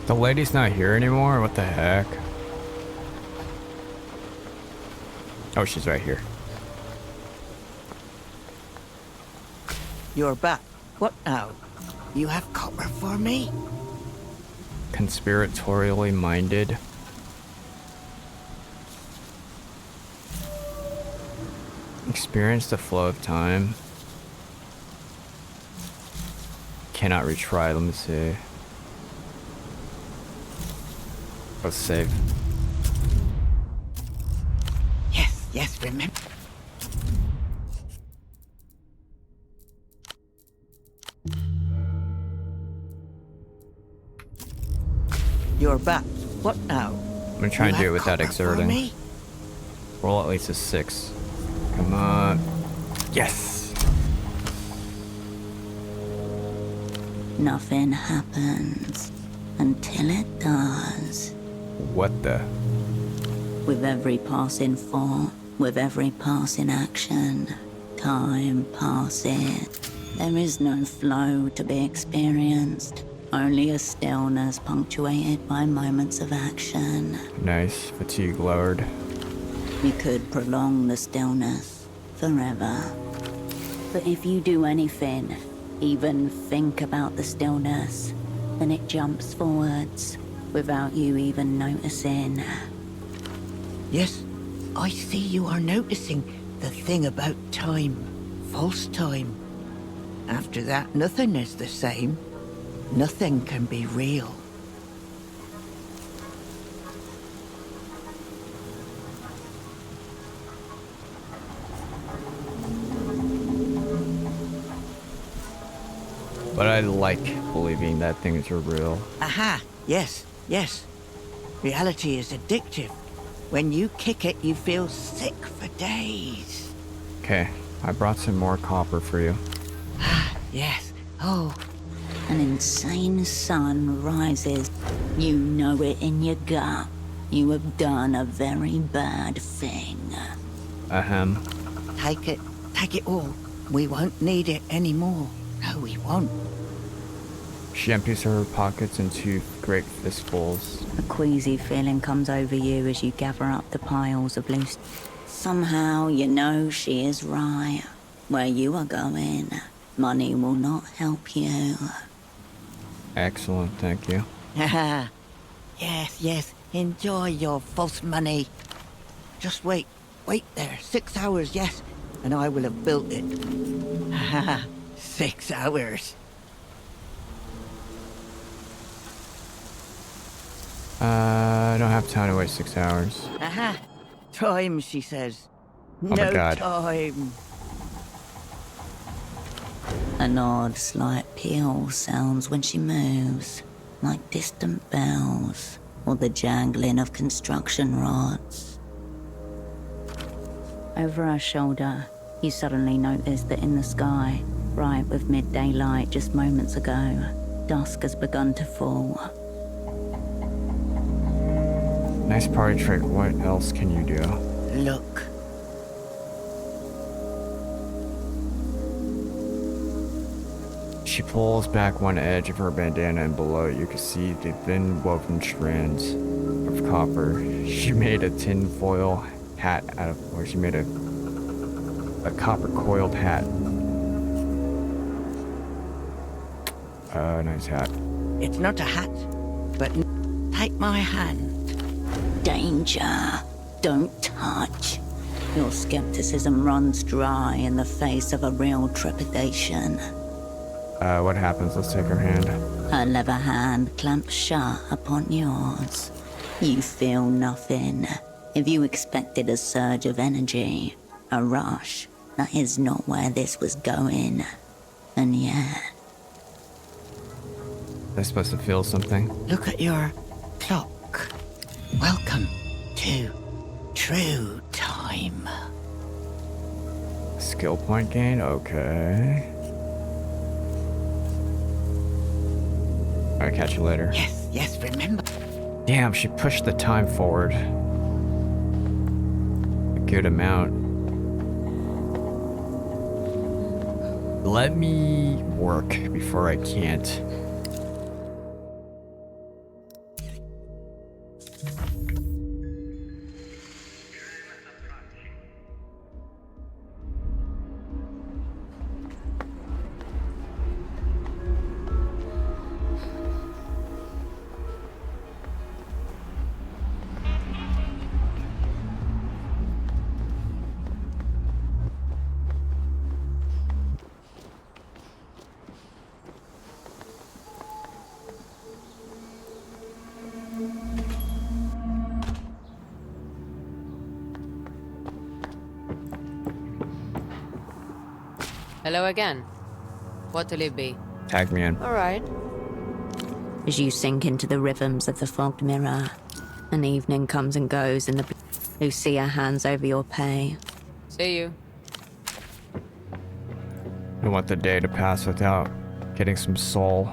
The lady's not here anymore? What the heck? Oh, she's right here. You're back. What now? You have copper for me? Conspiratorially minded. Experience the flow of time. Cannot retry, let me see. Let's save. Yes, remember. You're back. What now? I'm gonna try and do it without exerting. Roll at least a 6. Come on. Yes! Nothing happens until it does. What the? With every passing thought, with every passing action, time passes. There is no flow to be experienced. Only a stillness punctuated by moments of action. Nice. Fatigue lowered. You could prolong the stillness forever. But if you do anything, even think about the stillness, then it jumps forwards without you even noticing. Yes, I see you are noticing the thing about time. False time. After that, nothing is the same. Nothing can be real. But I like believing that things are real. Aha, yes. Reality is addictive. When you kick it, you feel sick for days. Okay, I brought some more copper for you. Yes, oh. An insane sun rises. You know it in your gut. You have done a very bad thing. Ahem. Take it all. We won't need it anymore. No, we won't. She empties her pockets into great fistfuls. A queasy feeling comes over you as you gather up the piles of loose. Somehow you know she is right. Where you are going, money will not help you. Excellent, thank you. Haha. Yes. Enjoy your false money. Just wait there. 6 hours, yes, and I will have built it. Haha. 6 hours. I don't have time to wait 6 hours. Aha. Time, she says. Oh my God. Time. An odd, slight peal sounds when she moves, like distant bells or the jangling of construction rods. Over her shoulder, you suddenly notice that in the sky, bright with midday light just moments ago, dusk has begun to fall. Nice party trick. What else can you do? Look. She pulls back one edge of her bandana, and below it you can see the thin woven strands of copper. She made a tin foil hat out of, or she made a copper coiled hat. Nice hat. It's not a hat, but take my hand. Danger. Don't touch. Your skepticism runs dry in the face of a real trepidation. What happens? Let's take her hand. Her leather hand clamps shut upon yours. You feel nothing. If you expected a surge of energy, a rush, that is not where this was going. And yet... I'm supposed to feel something. Look at your clock. Welcome to true time. Skill point gain? Okay. Alright, catch you later. Yes, yes, remember. Damn, she pushed the time forward. A good amount. Let me work before I can't. Hello again. What'll it be? Tag me in. All right. As you sink into the rhythms of the fogged mirror, an evening comes and goes in the... Lucia hands over your pay. See you. I want the day to pass without getting some soul.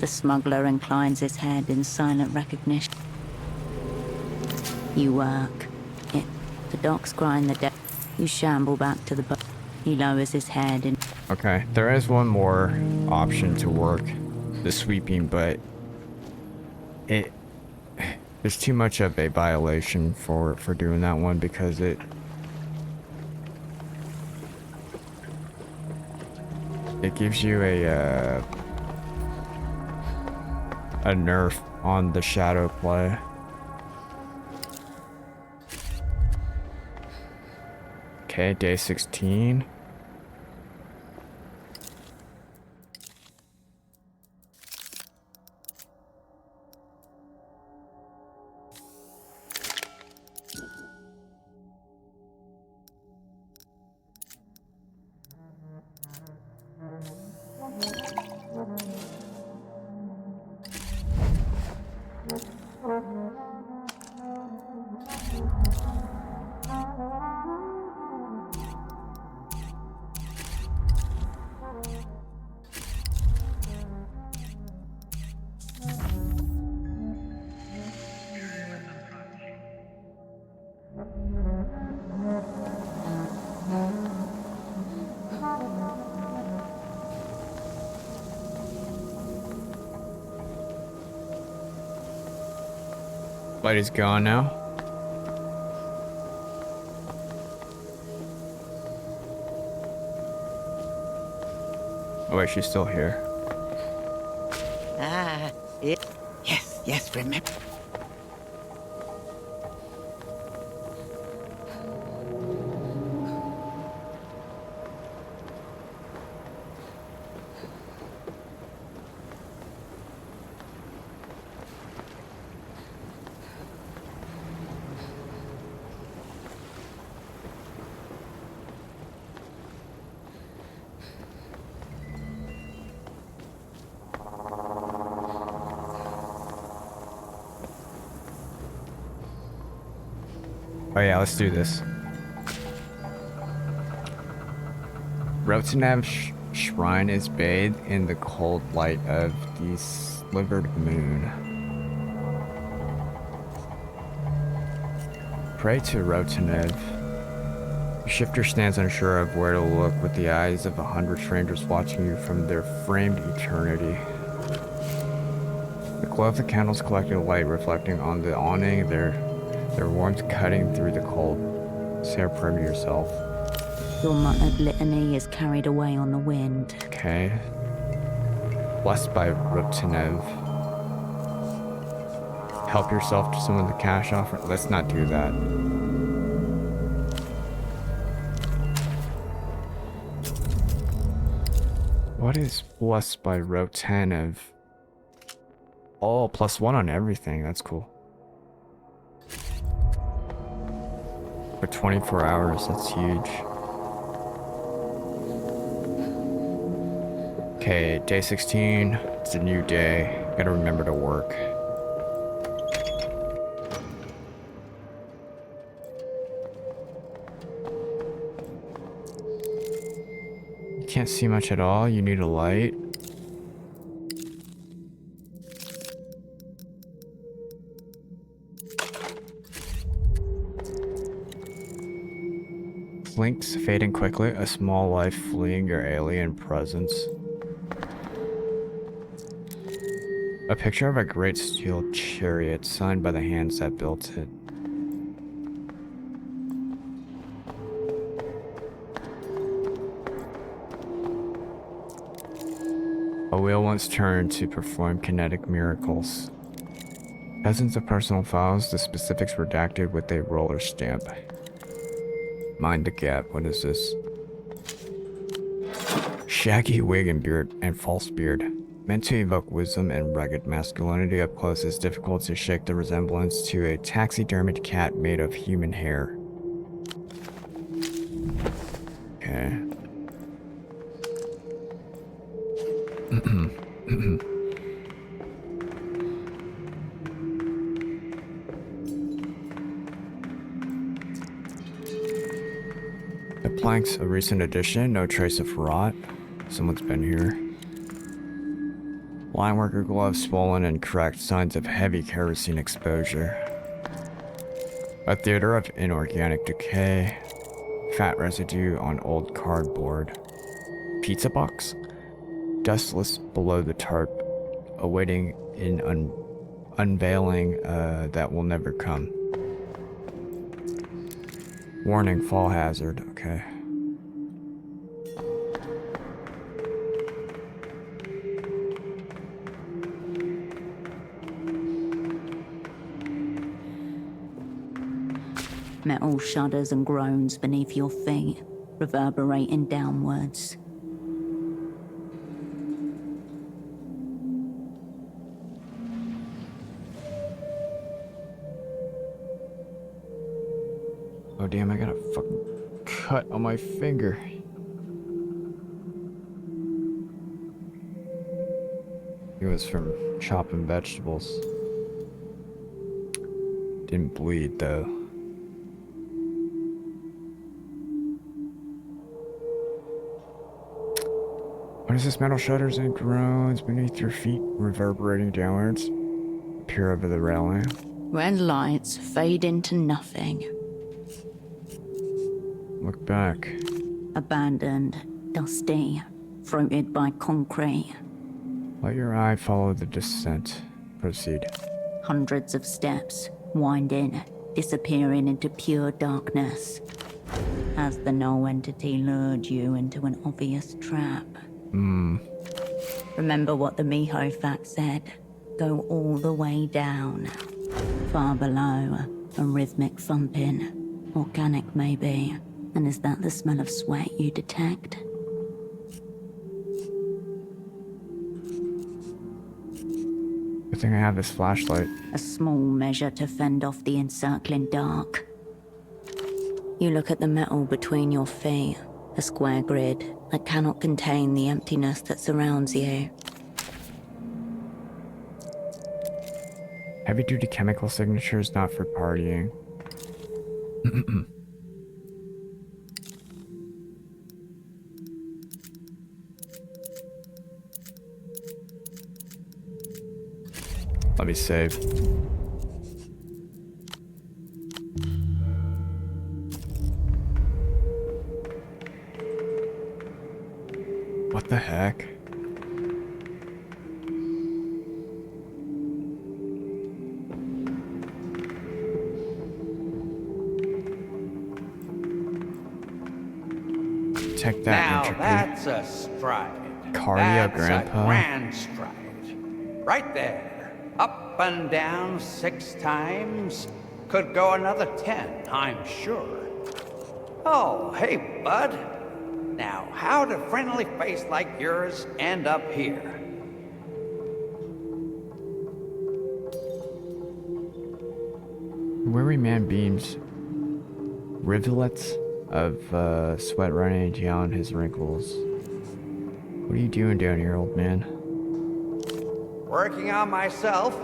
The smuggler inclines his head in silent recognition. You work. The docks grind the deck. You shamble back to the boat. He lowers his head and... Okay, there is one more option to work. The sweeping, but... There's too much of a violation for doing that one because it gives you a nerf on the shadow play. Okay, day 16. Light is gone now. Oh wait, she's still here. Yes, remember. Oh yeah, let's do this. Rotenev Shrine is bathed in the cold light of the slivered moon. Pray to Rotenev. The shifter stands unsure of where to look with the eyes of 100 strangers watching you from their framed eternity. The glow of the candles collected light reflecting on the awning, their warmth cutting through the cold. Say a prayer to yourself. Your muttered litany is carried away on the wind. Okay. Blessed by Rotenev. Help yourself to some of the cash offer. Let's not do that. What is blessed by Rotenev? Oh, +1 on everything. That's cool. For 24 hours, that's huge. Okay, day 16. It's a new day. Gotta remember to work. You can't see much at all. You need a light. Blinks fading quickly, a small life fleeing your alien presence. A picture of a great steel chariot signed by the hands that built it. A wheel once turned to perform kinetic miracles. Dozens of personal files, the specifics redacted with a roller stamp. Mind the gap. What is this? Shaggy wig and beard and false beard. Meant to evoke wisdom and rugged masculinity up close, it's difficult to shake the resemblance to a taxidermied cat made of human hair. Okay. The plank's a recent addition, no trace of rot. Someone's been here. Lineworker gloves swollen and cracked, signs of heavy kerosene exposure. A theater of inorganic decay. Fat residue on old cardboard. Pizza box? Dustless below the tarp, awaiting an unveiling that will never come. Warning, fall hazard. Okay. Metal shudders and groans beneath your feet, reverberating downwards. Oh damn, I got a fucking cut on my finger. It was from chopping vegetables. Didn't bleed though. What is this? Metal shudders and groans beneath your feet, reverberating downwards. Peer over the railing. Red lights fade into nothing. Look back. Abandoned, dusty, fruited by concrete. Let your eye follow the descent. Proceed. Hundreds of steps, winding, disappearing into pure darkness. As the null entity lured you into an obvious trap. Remember what the Miho fact said. Go all the way down. Far below, a rhythmic thumping. Organic, maybe. And is that the smell of sweat you detect? Good thing I have this flashlight. A small measure to fend off the encircling dark. You look at the metal between your feet. A square grid that cannot contain the emptiness that surrounds you. Heavy-duty chemical signatures not for partying. Let me save. What the heck? Check that Now entropy. that's a stride. Cardia, That's Grandpa. a grand stride. Right there. Up and down 6 times. Could go another 10, I'm sure. Oh, hey, bud. Now, how'd a friendly face like yours end up here? Weary man beams rivulets of sweat running down his wrinkles. What are you doing down here, old man? Working on myself,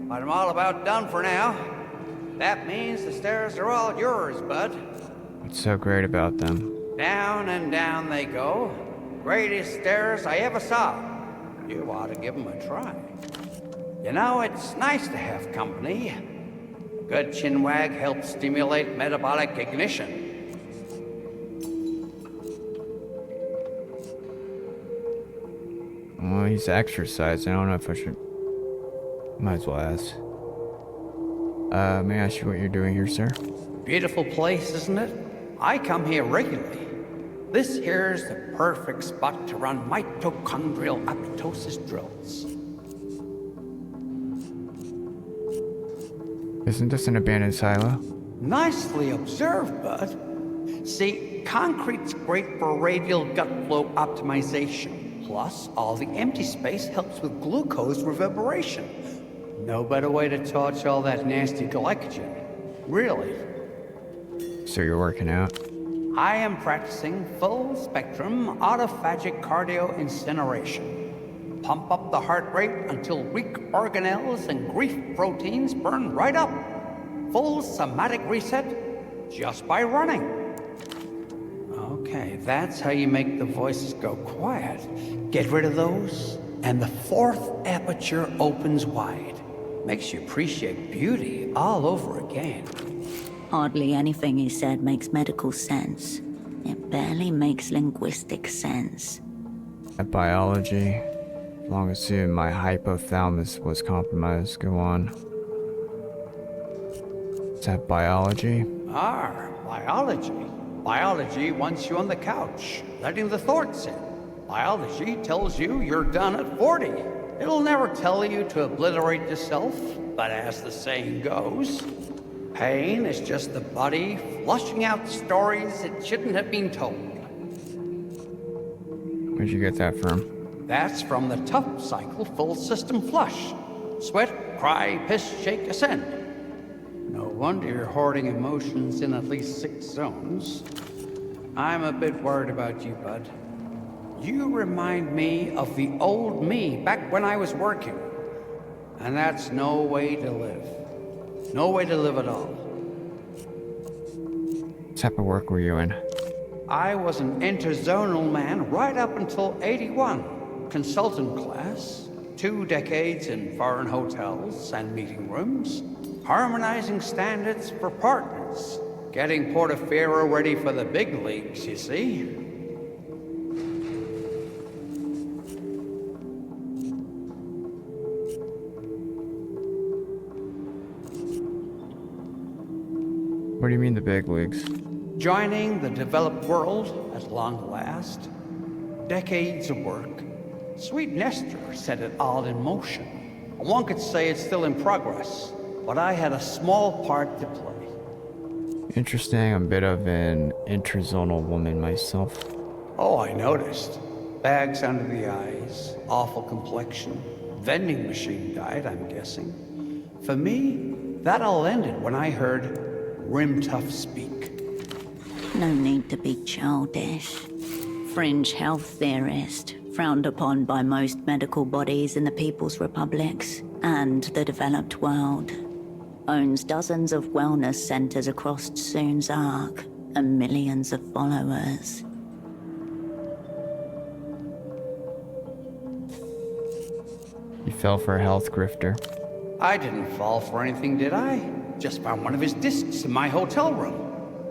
but I'm all about done for now. That means the stairs are all yours, bud. What's so great about them? Down and down they go. Greatest stairs I ever saw. You ought to give them a try. You know, it's nice to have company. A good chinwag helps stimulate metabolic ignition. Well, he's exercising. I don't know if I should. Might as well ask. May I ask you what you're doing here, sir? Beautiful place, isn't it? I come here regularly. This here's the perfect spot to run mitochondrial apoptosis drills. Isn't this an abandoned silo? Nicely observed, bud. See, concrete's great for radial gut flow optimization. Plus, all the empty space helps with glucose reverberation. No better way to torch all that nasty glycogen. Really. So you're working out? I am practicing full-spectrum autophagic cardio-incineration. Pump up the heart rate until weak organelles and grief proteins burn right up. Full somatic reset just by running. Okay, that's how you make the voices go quiet. Get rid of those, and the 4th aperture opens wide. Makes you appreciate beauty all over again. Hardly anything he said makes medical sense. It barely makes linguistic sense. At biology, long assumed my hypothalamus was compromised. Go on. Is that biology? Biology. Biology wants you on the couch, letting the thoughts in. Biology tells you you're done at 40. It'll never tell you to obliterate yourself, but as the saying goes, pain is just the body flushing out stories it shouldn't have been told. Where'd you get that from? That's from the tough cycle full system flush. Sweat, cry, piss, shake, ascend. No wonder you're hoarding emotions in at least 6 zones. I'm a bit worried about you, bud. You remind me of the old me back when I was working. And that's no way to live. No way to live at all. What type of work were you in? I was an interzonal man right up until 81. Consultant class, 2 decades in foreign hotels and meeting rooms, harmonizing standards for partners, getting Portofino ready for the big leagues, you see. What do you mean the big leagues? Joining the developed world at long last. Decades of work. Sweet Nestor set it all in motion. One could say it's still in progress, but I had a small part to play. Interesting. I'm a bit of an interzonal woman myself. Oh, I noticed. Bags under the eyes, awful complexion. Vending machine died, I'm guessing. For me, that all ended when I heard Rimtuff speak. No need to be childish. Fringe health theorist, frowned upon by most medical bodies in the People's Republics and the developed world. owns dozens of wellness centers across Soon's Ark and millions of followers. You fell for a health grifter. I didn't fall for anything, did I? Just found one of his discs in my hotel room.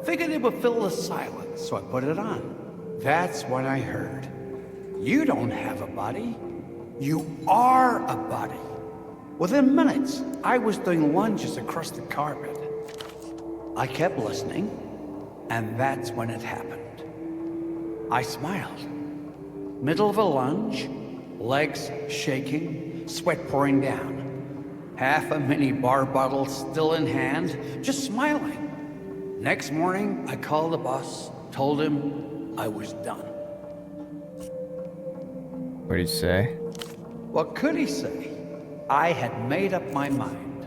Figured it would fill the silence, so I put it on. That's when I heard. You don't have a body. You are a body. Within minutes, I was doing lunges across the carpet. I kept listening, and that's when it happened. I smiled. Middle of a lunge, legs shaking, sweat pouring down. Half a mini bar bottle still in hand, just smiling. Next morning, I called the boss, told him I was done. What'd he say? What could he say? I had made up my mind.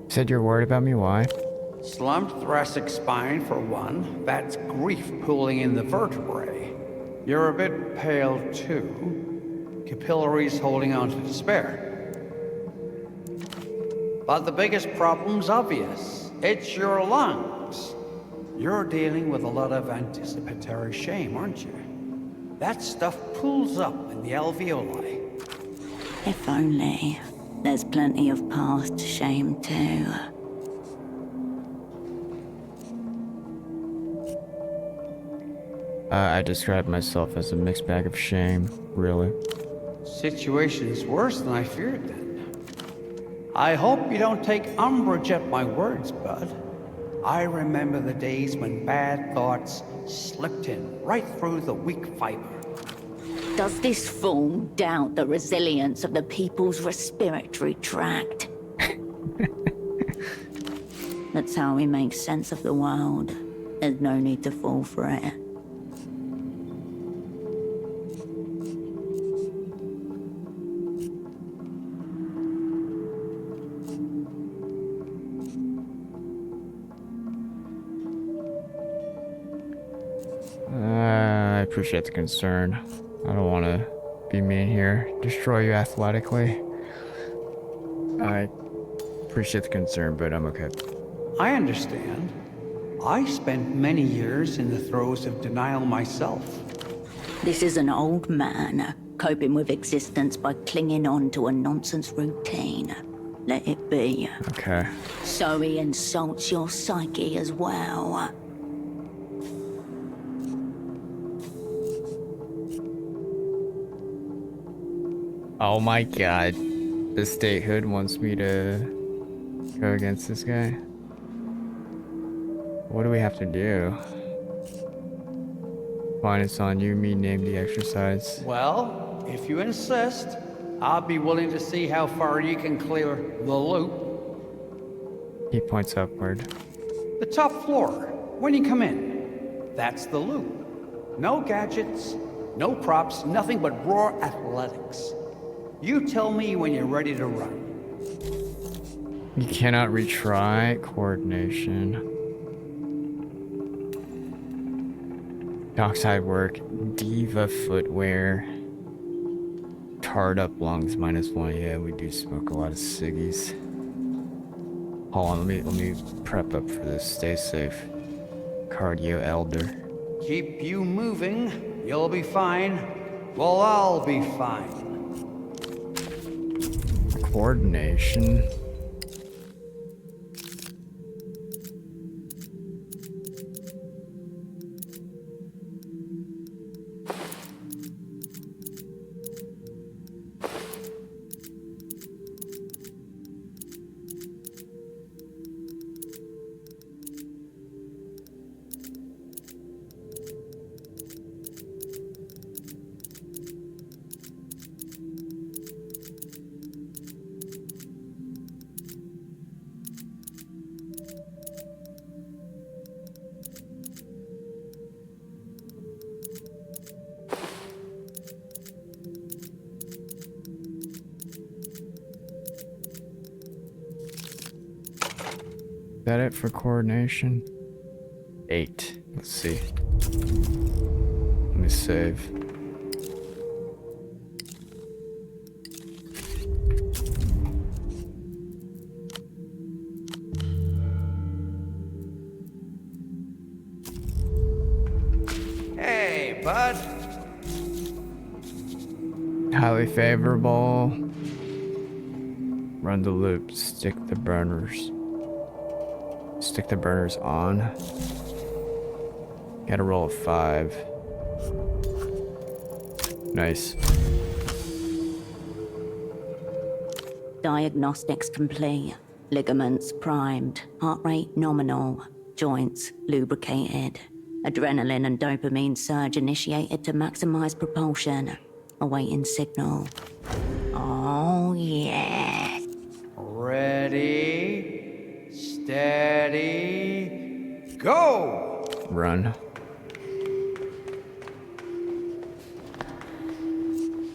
Said you're worried about me, why? Slumped thoracic spine for one, that's grief pooling in the vertebrae. You're a bit pale too. Capillaries holding on to despair. But the biggest problem's obvious. It's your lungs. You're dealing with a lot of anticipatory shame, aren't you? That stuff pools up in the alveoli. If only. There's plenty of past shame too. I describe myself as a mixed bag of shame, really. Situation's worse than I feared then. I hope you don't take umbrage at my words, bud. I remember the days when bad thoughts slipped in right through the weak fiber. Does this fool doubt the resilience of the people's respiratory tract? That's how we make sense of the world. There's no need to fall for it. I appreciate the concern. I don't want to be mean here. Destroy you athletically. I appreciate the concern, but I'm okay. I understand. I spent many years in the throes of denial myself. This is an old man coping with existence by clinging on to a nonsense routine. Let it be. Okay. So he insults your psyche as well. Oh my god. The statehood wants me to go against this guy. What do we have to do? Fine, it's on you. Me name the exercise. Well, if you insist, I'll be willing to see how far you can clear the loop. He points upward. The top floor, when you come in. That's the loop. No gadgets, no props, nothing but raw athletics. You tell me when you're ready to run. You cannot retry. Coordination. Dockside work. Diva footwear. Tarred up lungs -1. Yeah, we do smoke a lot of ciggies. Hold on, let me prep up for this. Stay safe. Cardio elder. Keep you moving, you'll be fine. Well, I'll be fine. Coordination. Is that it for coordination? 8. Let's see. Let me save. Hey, bud. Highly favorable. Run the loop. Stick the burners. Stick the burners on. Got a roll of 5. Nice. Diagnostics complete. Ligaments primed. Heart rate nominal. Joints lubricated. Adrenaline and dopamine surge initiated to maximize propulsion. Awaiting signal. Oh, yes. Ready, steady, go! Run.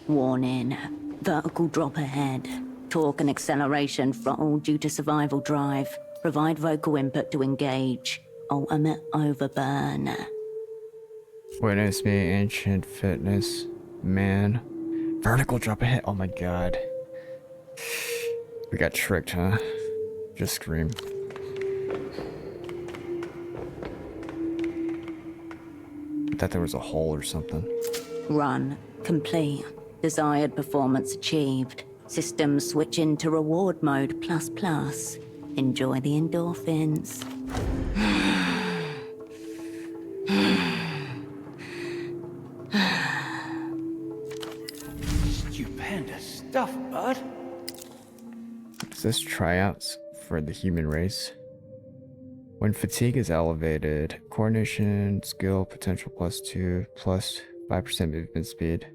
Warning. Vertical drop ahead. Torque and acceleration throttle due to survival drive. Provide vocal input to engage. Ultimate overburn. Witness me, ancient fitness. Man. Vertical drop ahead. Oh my god. We got tricked, huh? Just scream. I thought there was a hole or something. Run. Complete. Desired performance achieved. System switch into reward mode ++. Enjoy the endorphins. Stupendous stuff, bud. Is this tryouts for the human race? When fatigue is elevated, coordination, skill, potential +2, plus 5% movement speed.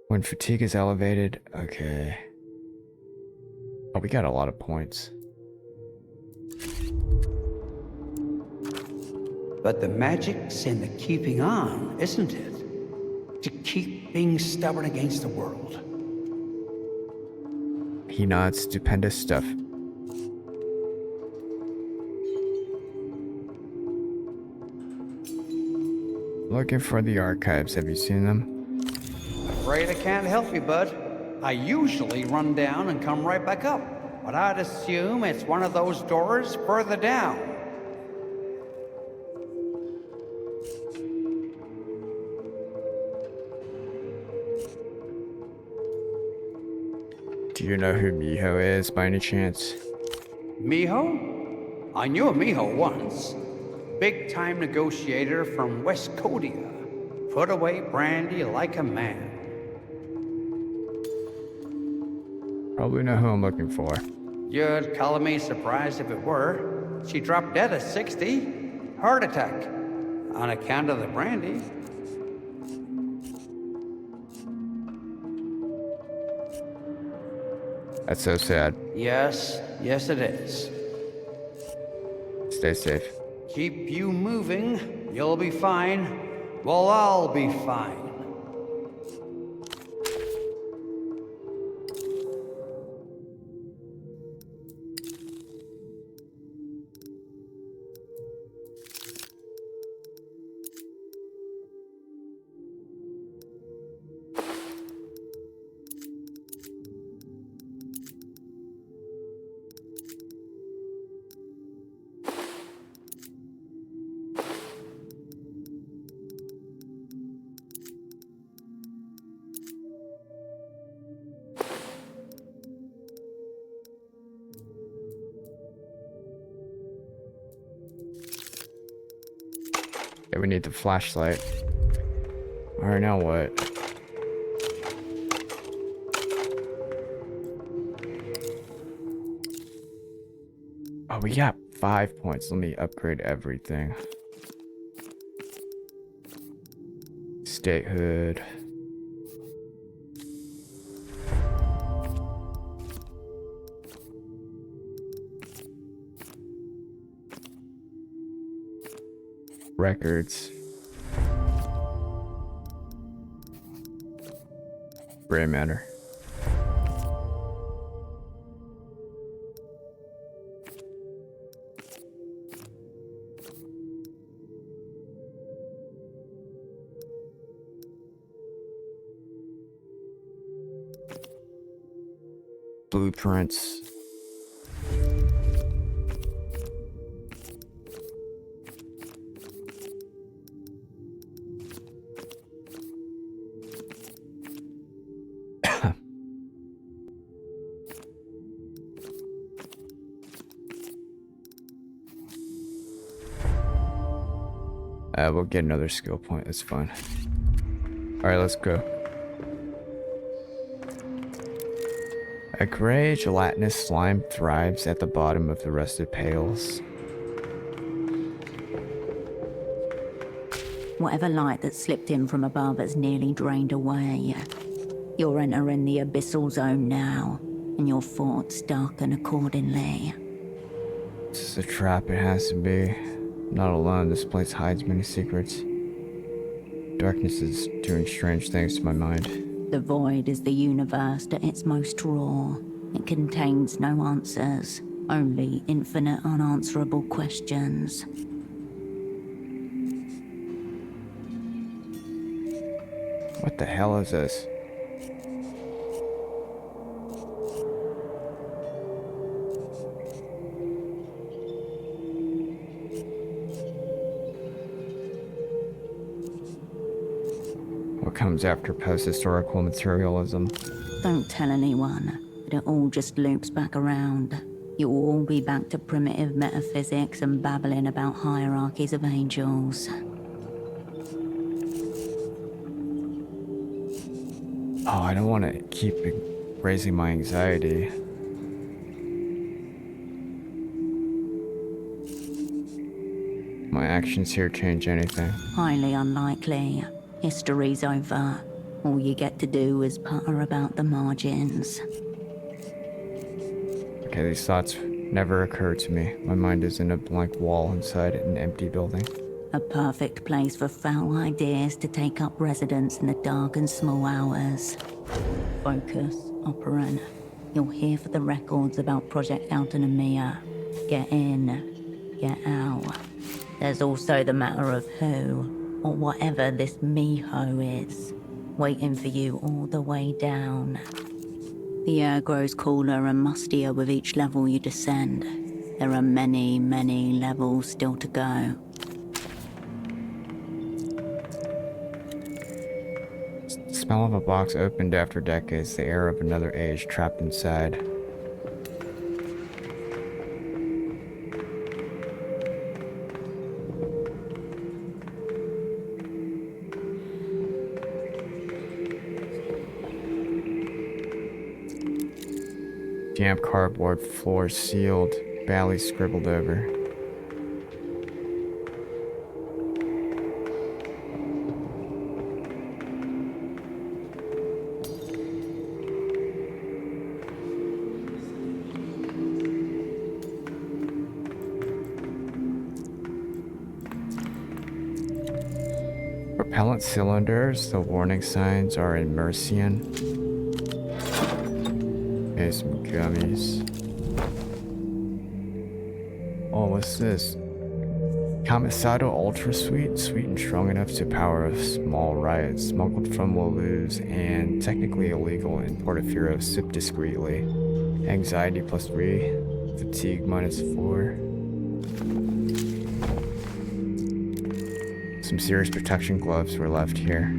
When fatigue is elevated, okay. Oh, we got a lot of points. But the magic's in the keeping on, isn't it? To keep being stubborn against the world. He nods. Stupendous stuff. Looking for the archives. Have you seen them? Afraid I can't help you, bud. I usually run down and come right back up, but I'd assume it's one of those doors further down. Do you know who Miho is by any chance? Miho? I knew a Miho once. Big-time negotiator from West Codia. Put away brandy like a man. Probably know who I'm looking for. You'd call me surprised if it were. She dropped dead at 60. Heart attack. On account of the brandy. That's so sad. Yes, yes it is. Stay safe. Keep you moving, you'll be fine. We'll all be fine. Okay, we need the flashlight. Alright, now what? Oh, we got 5 points. Let me upgrade everything. Statehood. Records. Gray matter. Blueprints. We'll get another skill point. That's fine. Alright, let's go. A gray gelatinous slime thrives at the bottom of the rusted pails. Whatever light that slipped in from above has nearly drained away. You're entering the abyssal zone now, and your thoughts darken accordingly. This is a trap, it has to be. Not alone, this place hides many secrets. Darkness is doing strange things to my mind. The void is the universe at its most raw. It contains no answers, only infinite unanswerable questions. What the hell is this? What comes after post-historical materialism? Don't tell anyone, but it all just loops back around. You'll all be back to primitive metaphysics and babbling about hierarchies of angels. Oh, I don't want to keep raising my anxiety. My actions here change anything. Highly unlikely. History's over. All you get to do is putter about the margins. Okay, these thoughts never occur to me. My mind is in a blank wall inside an empty building. A perfect place for foul ideas to take up residence in the dark and small hours. Focus, operant. You're here for the records about Project Autonomia. Get in, get out. There's also the matter of who, or whatever this Miho is, waiting for you all the way down. The air grows cooler and mustier with each level you descend. There are many, many levels still to go. The smell of a box opened after decades, the air of another age trapped inside. Damp cardboard floor sealed, badly scribbled over. Propellant cylinders, the warning signs are in Mercian. Okay, some gummies. Oh, what's this? Camisado Ultra Sweet, sweet and strong enough to power a small riot. Smuggled from Waloos and technically illegal in Portofino, sip discreetly. Anxiety +3, fatigue -4. Some serious protection gloves were left here.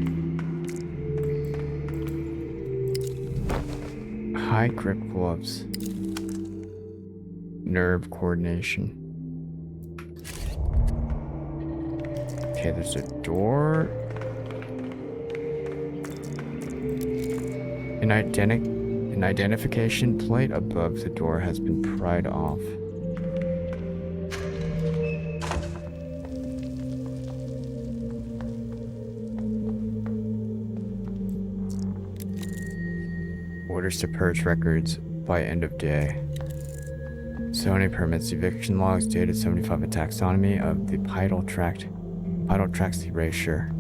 High grip gloves. Nerve coordination. Okay, there's a door. An identification plate above the door has been pried off. Orders to purge records by end of day. Zoning permits, eviction logs dated 75, a taxonomy of the Pidal Tract erasure.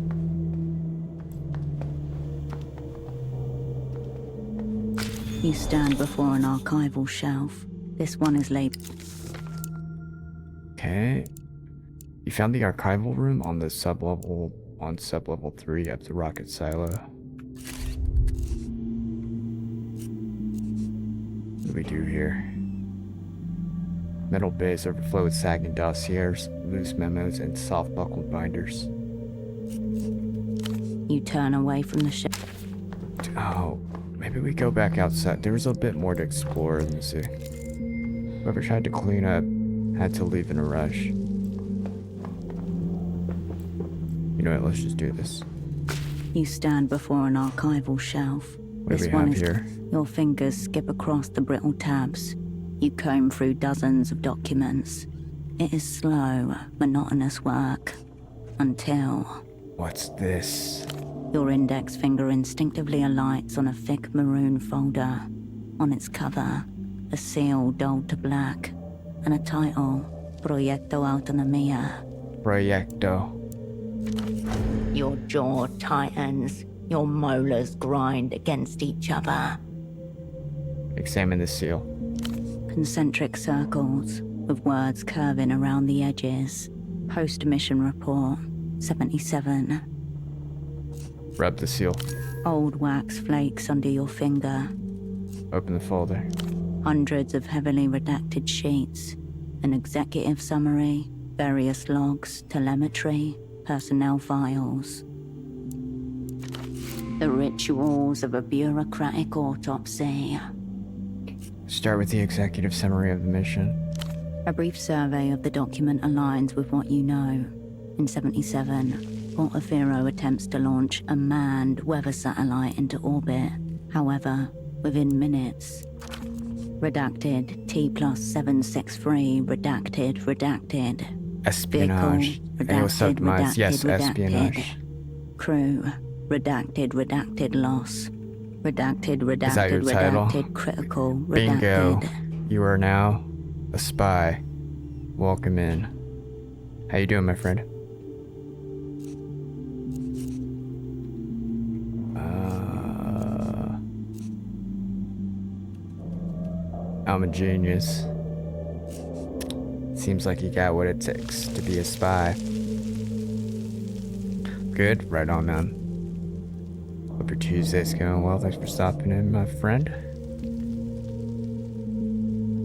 You stand before an archival shelf. This one is labeled. Okay. You found the archival room on the sublevel 3 of the rocket silo. What do we do here? Metal bays overflow with sagging dossiers, loose memos, and soft buckled binders. You turn away from the shelf. Oh, maybe we go back outside. There was a bit more to explore. Let me see. Whoever tried to clean up had to leave in a rush. You know what? Let's just do this. You stand before an archival shelf. What do we have here? Your fingers skip across the brittle tabs. You comb through dozens of documents. It is slow, monotonous work. Until... What's this? Your index finger instinctively alights on a thick maroon folder. On its cover, a seal dulled to black, and a title, Proyecto Autonomía. Proyecto. Your jaw tightens. Your molars grind against each other. Examine the seal. Concentric circles, with words curving around the edges. Post-mission report, 77. Rub the seal. Old wax flakes under your finger. Open the folder. Hundreds of heavily redacted sheets. An executive summary, various logs, telemetry, personnel files. The rituals of a bureaucratic autopsy. Start with the executive summary of the mission. A brief survey of the document aligns with what you know. In 77, Portaferro attempts to launch a manned weather satellite into orbit. However, within minutes... Redacted T+763, redacted. Espionage. Vehicle, redacted. Yes, espionage. Crew, redacted, loss. Redacted, Is that your title? Critical, Bingo. You are now a spy. Welcome in. How you doing, my friend? I'm a genius. Seems like you got what it takes to be a spy. Good, right on, man. Hope your Tuesday's going well. Thanks for stopping in, my friend.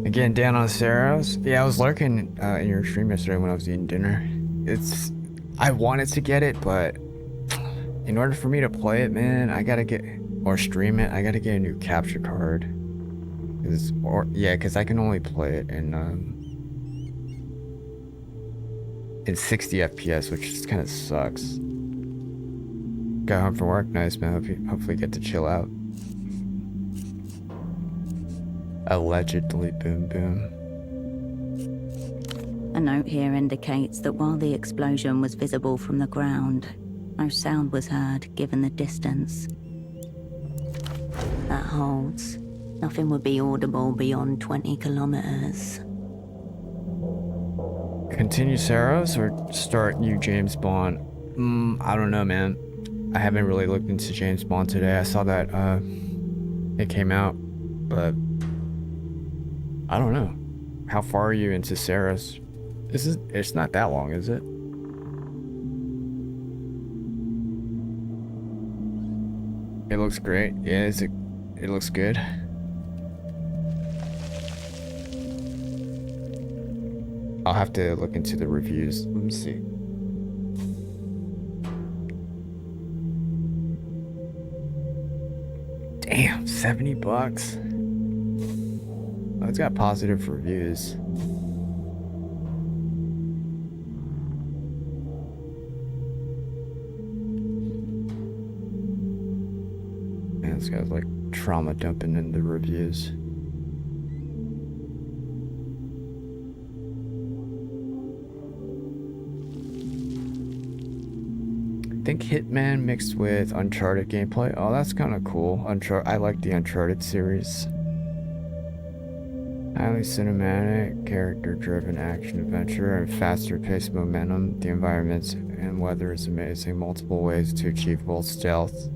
Again, down on Saros. Yeah, I was lurking in your stream yesterday when I was eating dinner. I wanted to get it, but in order for me to play it, man, I gotta get, or stream it, I gotta get a new capture card. Cause I can only play it in 60 FPS, which just kind of sucks. Got home from work, nice man. Hopefully get to chill out. Allegedly, boom boom. A note here indicates that while the explosion was visible from the ground, no sound was heard given the distance. That holds. Nothing would be audible beyond 20 kilometers. Continue Saros or start new James Bond? I don't know, man. I haven't really looked into James Bond today. I saw that it came out, but I don't know. How far are you into Saros? It's not that long, is it? It looks great. Yeah, it looks good. I'll have to look into the reviews. Let me see. Damn, $70. Oh, it's got positive reviews. Man, this guy's like trauma dumping in the reviews. I think Hitman mixed with Uncharted gameplay. Oh, that's kind of cool. I like the Uncharted series. Highly cinematic, character-driven action-adventure, and faster-paced momentum. The environments and weather is amazing. Multiple ways to achieve both stealth,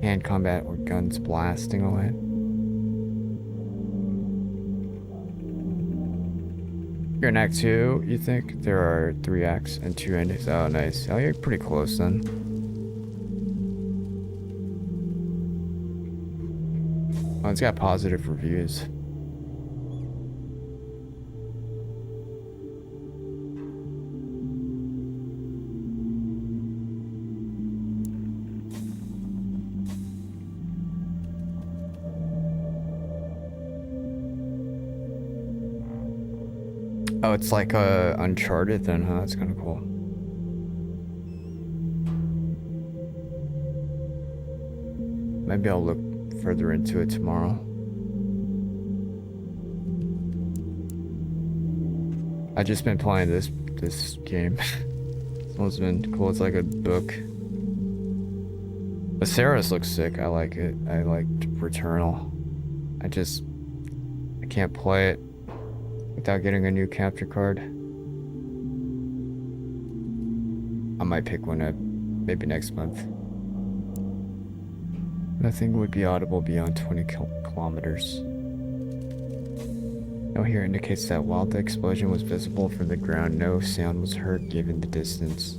hand combat, or guns blasting away. You're in Act 2, you think? There are 3 acts and 2 endings. Oh, nice. Oh, you're pretty close then. Oh, it's got positive reviews. Oh, it's like Uncharted then, huh? That's kind of cool. Maybe I'll look further into it tomorrow. I just been playing this game. This one's been cool. It's like a book. But Sarah's looks sick. I like it. I liked Returnal. I can't play it without getting a new capture card. I might pick one up maybe next month. Nothing would be audible beyond 20 kilometers. No here indicates that while the explosion was visible from the ground, no sound was heard given the distance.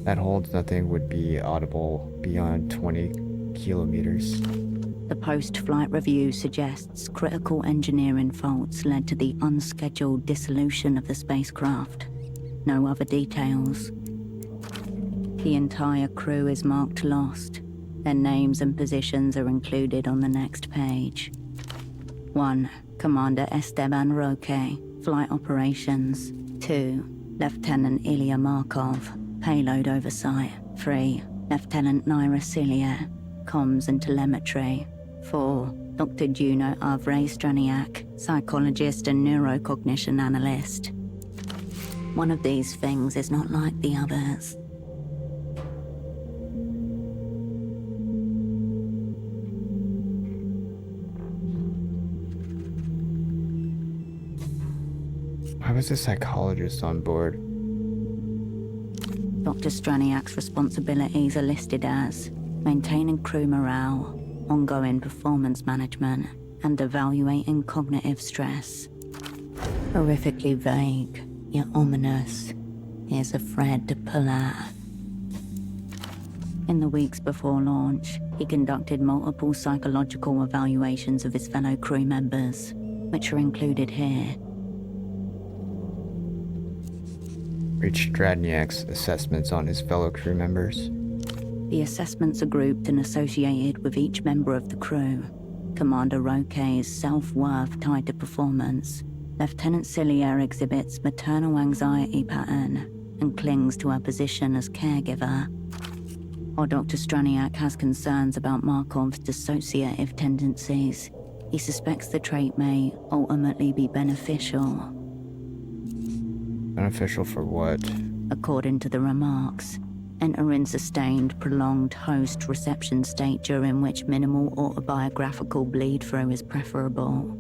That holds nothing would be audible beyond 20 kilometers. The post-flight review suggests critical engineering faults led to the unscheduled dissolution of the spacecraft. No other details. The entire crew is marked lost. Their names and positions are included on the next page. 1. Commander Esteban Roque, Flight Operations. 2. Lieutenant Ilya Markov, Payload Oversight. 3. Lieutenant Naira Cilia, Comms and Telemetry. 4. Dr. Juno Avre Straniak, Psychologist and Neurocognition Analyst. One of these things is not like the others. Why was the psychologist on board? Dr. Straniak's responsibilities are listed as maintaining crew morale, ongoing performance management, and evaluating cognitive stress. Horrifically vague, yet ominous. Here's a thread to pull at. In the weeks before launch, he conducted multiple psychological evaluations of his fellow crew members, which are included here. Reached Stradniak's assessments on his fellow crew members. The assessments are grouped and associated with each member of the crew. Commander Roque's self-worth tied to performance. Lieutenant Cilia exhibits maternal anxiety pattern and clings to her position as caregiver. While Dr. Straniak has concerns about Markov's dissociative tendencies, he suspects the trait may ultimately be beneficial. Beneficial for what? According to the remarks, enter in sustained, prolonged host-reception state during which minimal autobiographical bleed-through is preferable.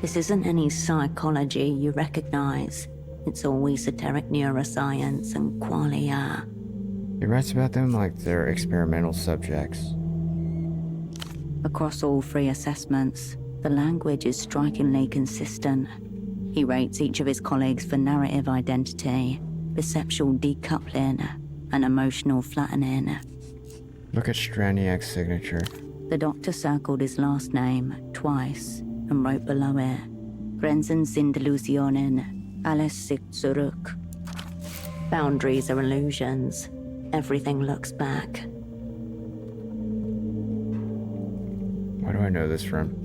This isn't any psychology you recognize. It's all esoteric neuroscience and qualia. He writes about them like they're experimental subjects. Across all three assessments, the language is strikingly consistent. He rates each of his colleagues for narrative identity, perceptual decoupling, and emotional flattening. Look at Straniak's signature. The doctor circled his last name twice and wrote below it, Grenzen sind Illusionen, alles sich zurück. Boundaries are illusions. Everything looks back. Where do I know this from?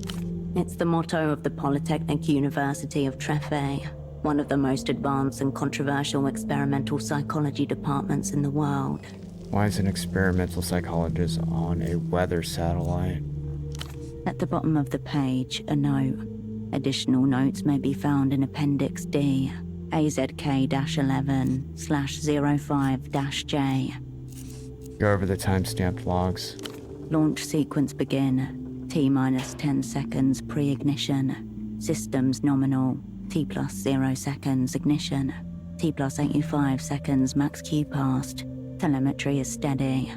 It's the motto of the Polytechnic University of Treffe, one of the most advanced and controversial experimental psychology departments in the world. Why is an experimental psychologist on a weather satellite? At the bottom of the page, a note. Additional notes may be found in Appendix D, AZK-11/05-J. Go over the timestamped logs. Launch sequence begin. T-minus 10 seconds pre-ignition. Systems nominal. T plus 0 seconds ignition. T plus 85 seconds max Q passed. Telemetry is steady.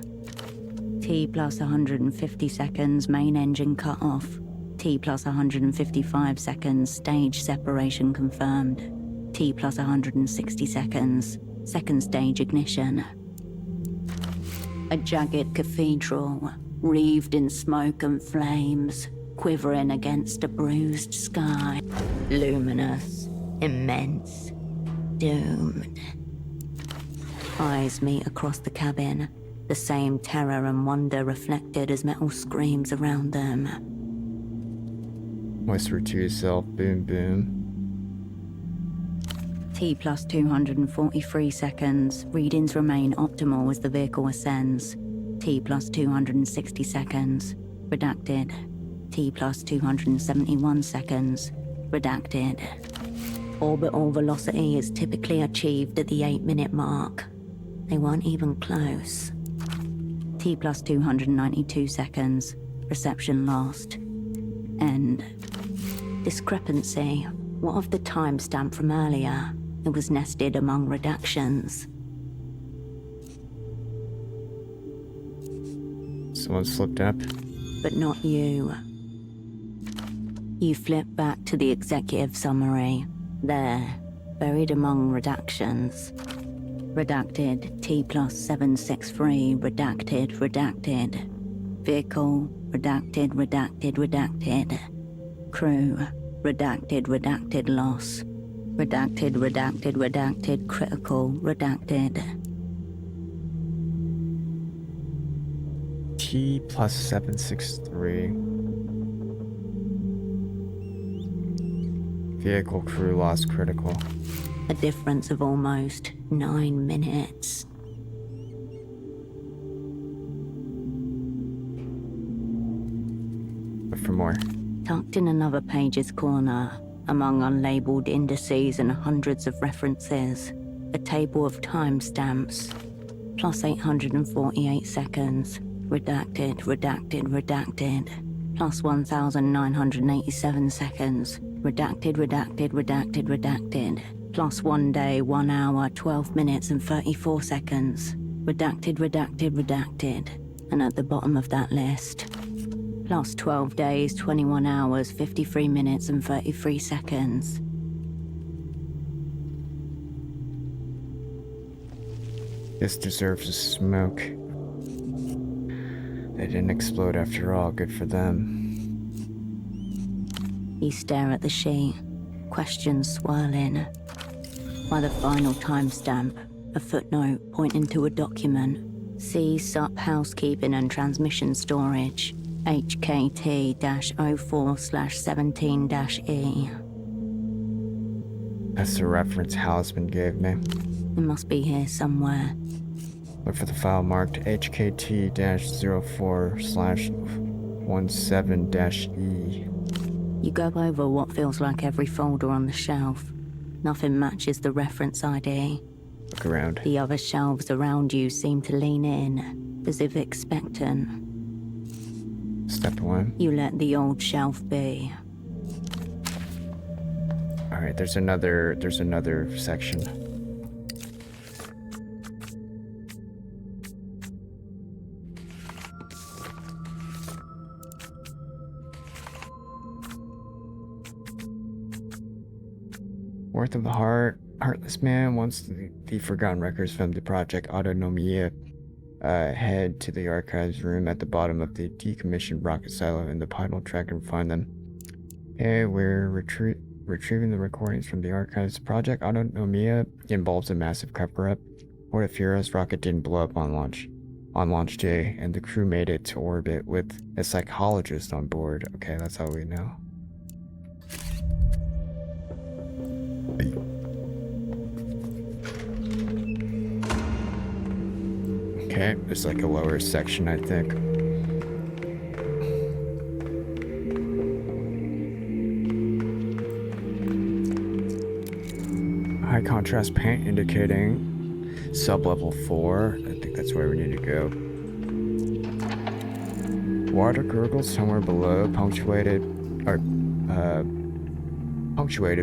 T plus 150 seconds main engine cut off. T plus 155 seconds stage separation confirmed. T plus 160 seconds second stage ignition. A jagged cathedral, wreathed in smoke and flames, quivering against a bruised sky. Luminous, immense, doomed. Eyes meet across the cabin, the same terror and wonder reflected as metal screams around them. Whisper to yourself, boom boom. T T plus 243 seconds. Readings remain optimal as the vehicle ascends. T plus 260 seconds. Redacted. T plus 271 seconds. Redacted. Orbital velocity is typically achieved at the 8-minute mark. They weren't even close. T plus 292 seconds. Reception lost. End. Discrepancy. What of the timestamp from earlier? It was nested among redactions. Someone slipped up. But not you. You flip back to the executive summary. There, buried among redactions. Redacted, T plus 763, redacted, redacted. Vehicle, redacted, redacted, redacted. Crew, redacted, redacted, loss. Redacted, redacted, redacted, critical, redacted. T plus 763. Vehicle crew lost critical. A difference of almost 9 minutes. But for more. Tucked in another page's corner, among unlabeled indices and hundreds of references, a table of timestamps. Plus 848 seconds. Redacted, redacted, redacted. Plus 1,987 seconds. Redacted, redacted, redacted, redacted. Plus 1 day, 1 hour, 12 minutes and 34 seconds. Redacted, redacted, redacted. And at the bottom of that list, plus 12 days, 21 hours, 53 minutes and 33 seconds. This deserves a smoke. They didn't explode after all, good for them. You stare at the sheet, questions swirling. By the final timestamp, a footnote pointing to a document. See SUP housekeeping and transmission storage, HKT-04/17-E. That's the reference Houseman gave me. It must be here somewhere. Look for the file marked HKT-04/17-E. You go over what feels like every folder on the shelf. Nothing matches the reference ID. Look around. The other shelves around you seem to lean in, as if expectant. Step 1. You let the old shelf be. Alright, there's another section. Worth of the Heartless Man wants the forgotten records from the Project Autonomia. Head to the archives room at the bottom of the decommissioned rocket silo in the Pinal track and find them. Hey, we're retrieving the recordings from the archives. Project Autonomia involves a massive cover-up. Portafira's rocket didn't blow up on launch day, and the crew made it to orbit with a psychologist on board. Okay, that's how we know. Okay, there's like a lower section, I think. High contrast paint indicating sub-level 4. I think that's where we need to go. Water gurgles somewhere below, punctuated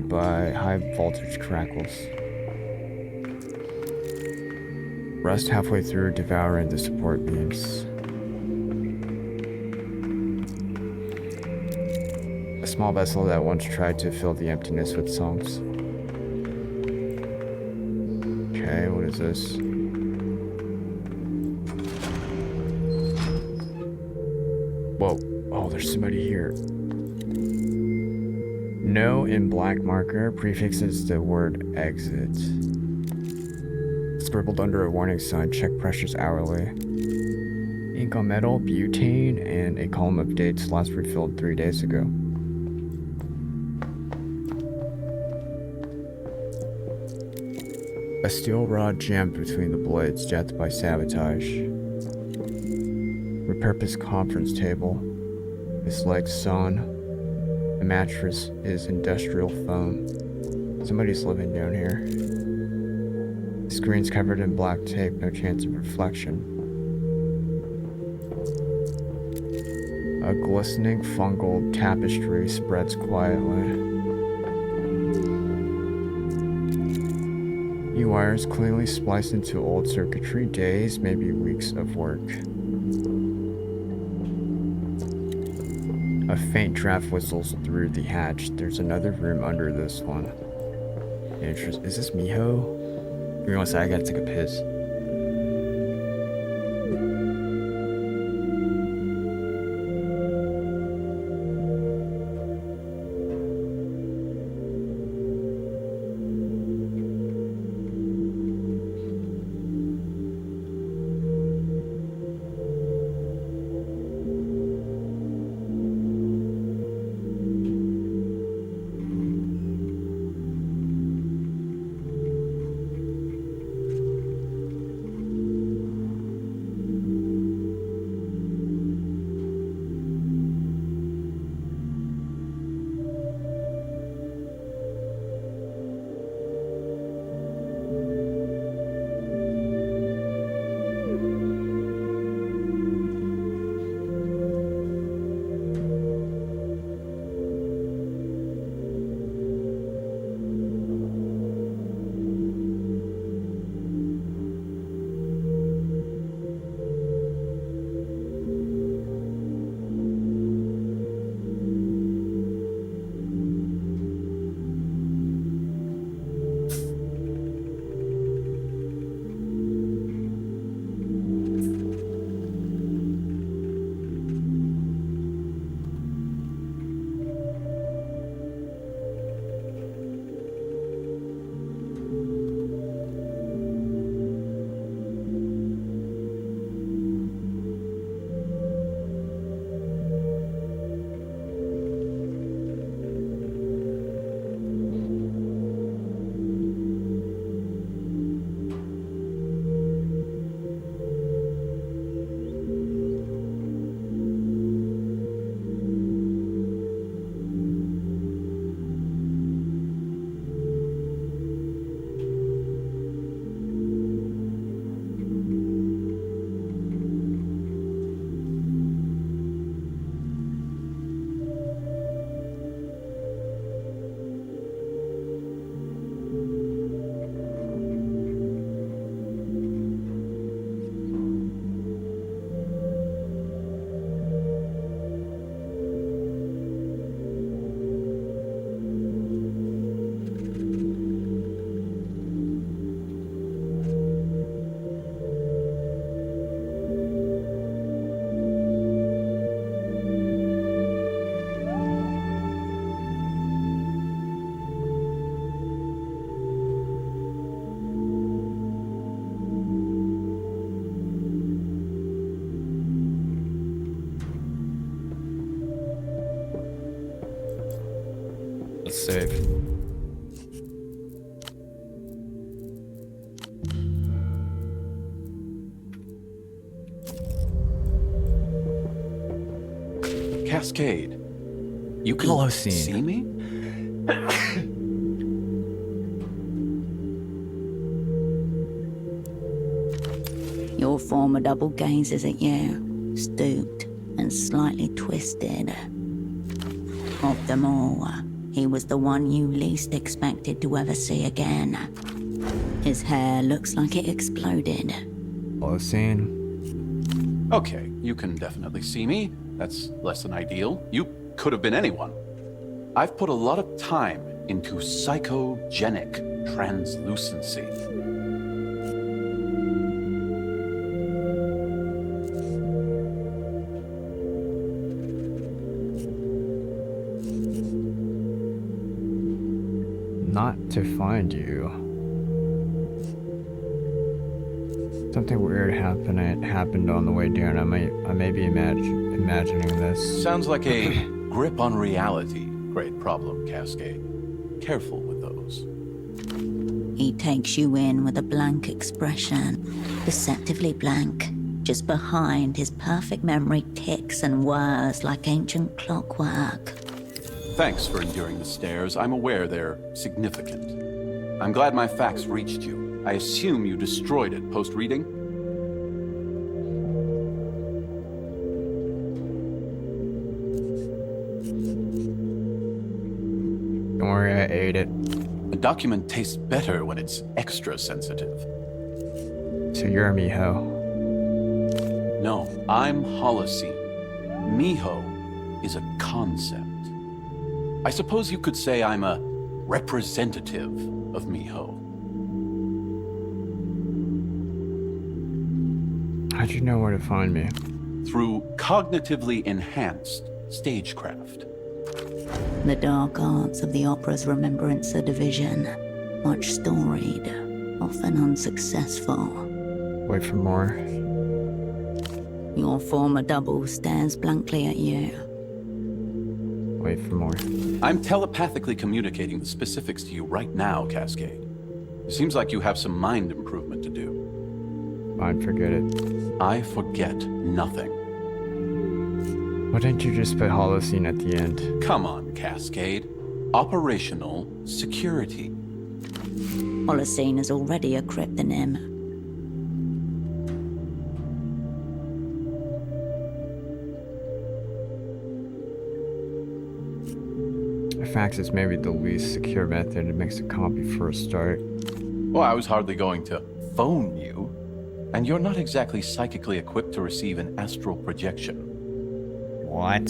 by high voltage crackles. Rust halfway through, devouring the support beams. A small vessel that once tried to fill the emptiness with songs. Okay, what is this? Whoa. Oh, there's somebody here. No in black marker prefixes the word exit. Scribbled under a warning sign, check pressures hourly. Ink on metal, butane, and a column of dates last refilled 3 days ago. A steel rod jammed between the blades, death by sabotage. Repurposed conference table. His legs sewn. The mattress is industrial foam. Somebody's living down here. The screen's covered in black tape, no chance of reflection. A glistening fungal tapestry spreads quietly. E-wires cleanly spliced into old circuitry, days, maybe weeks of work. A faint draft whistles through the hatch. There's another room under this one. Is this Miho? Give me one sec, I gotta take a piss. Let's save. Cascade, you can Holocene. see me? Your formidable gazes at you, stooped and slightly twisted. Of them all, he was the one you least expected to ever see again. His hair looks like it exploded. Holocene. Okay, you can definitely see me. That's less than ideal. You could have been anyone. I've put a lot of time into psychogenic translucency. Not to find you. Something weird happened on the way down. I may be imagining this. Sounds like a grip on reality. Great problem, Cascade. Careful with those. He takes you in with a blank expression, deceptively blank. Just behind his perfect memory ticks and whirs like ancient clockwork. Thanks for enduring the stares. I'm aware they're significant. I'm glad my facts reached you. I assume you destroyed it post-reading? Don't worry, I ate it. A document tastes better when it's extra sensitive. So you're a Miho. No, I'm Holocene. Miho is a concept. I suppose you could say I'm a representative of Miho. How'd you know where to find me? Through cognitively enhanced stagecraft. The dark arts of the opera's Remembrancer division. Much storied, often unsuccessful. Wait for more. Your former double stares blankly at you. Wait for more. I'm telepathically communicating the specifics to you right now, Cascade. It seems like you have some mind improvement to do. Fine, forget it. I forget nothing. Why didn't you just put Holocene at the end? Come on, Cascade. Operational security. Holocene is already a cryptonym. Fax is maybe the least secure method. It makes a copy for a start. Well, I was hardly going to phone you. And you're not exactly psychically equipped to receive an astral projection. What?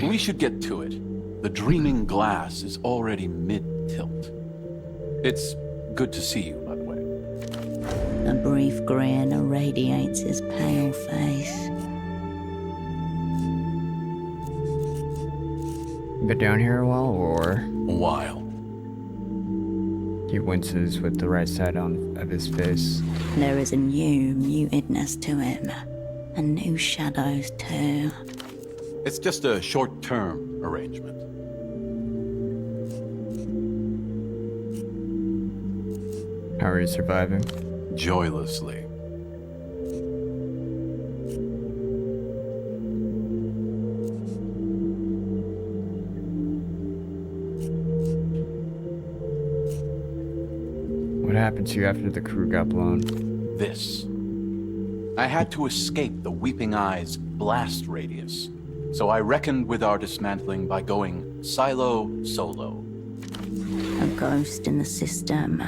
We should get to it. The dreaming glass is already mid-tilt. It's good to see you, by the way. A brief grin irradiates his pale face. Been down here a while, or? A while. He winces with the right side of his face. There is a new mutedness to him, and new shadows too. It's just a short-term arrangement. How are you surviving? Joylessly. What happened to you after the crew got blown? This. I had to escape the Weeping Eye's blast radius, so I reckoned with our dismantling by going solo. A ghost in the system.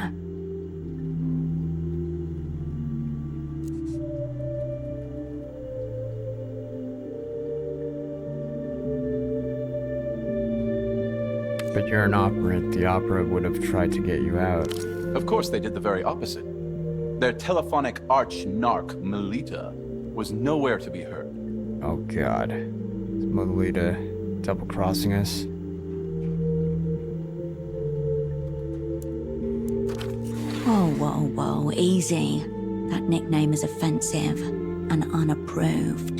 But you're an operant. The opera would have tried to get you out. Of course they did the very opposite. Their telephonic arch-narc, Melita, was nowhere to be heard. Oh god. Is Melita double-crossing us? Whoa, easy. That nickname is offensive and unapproved.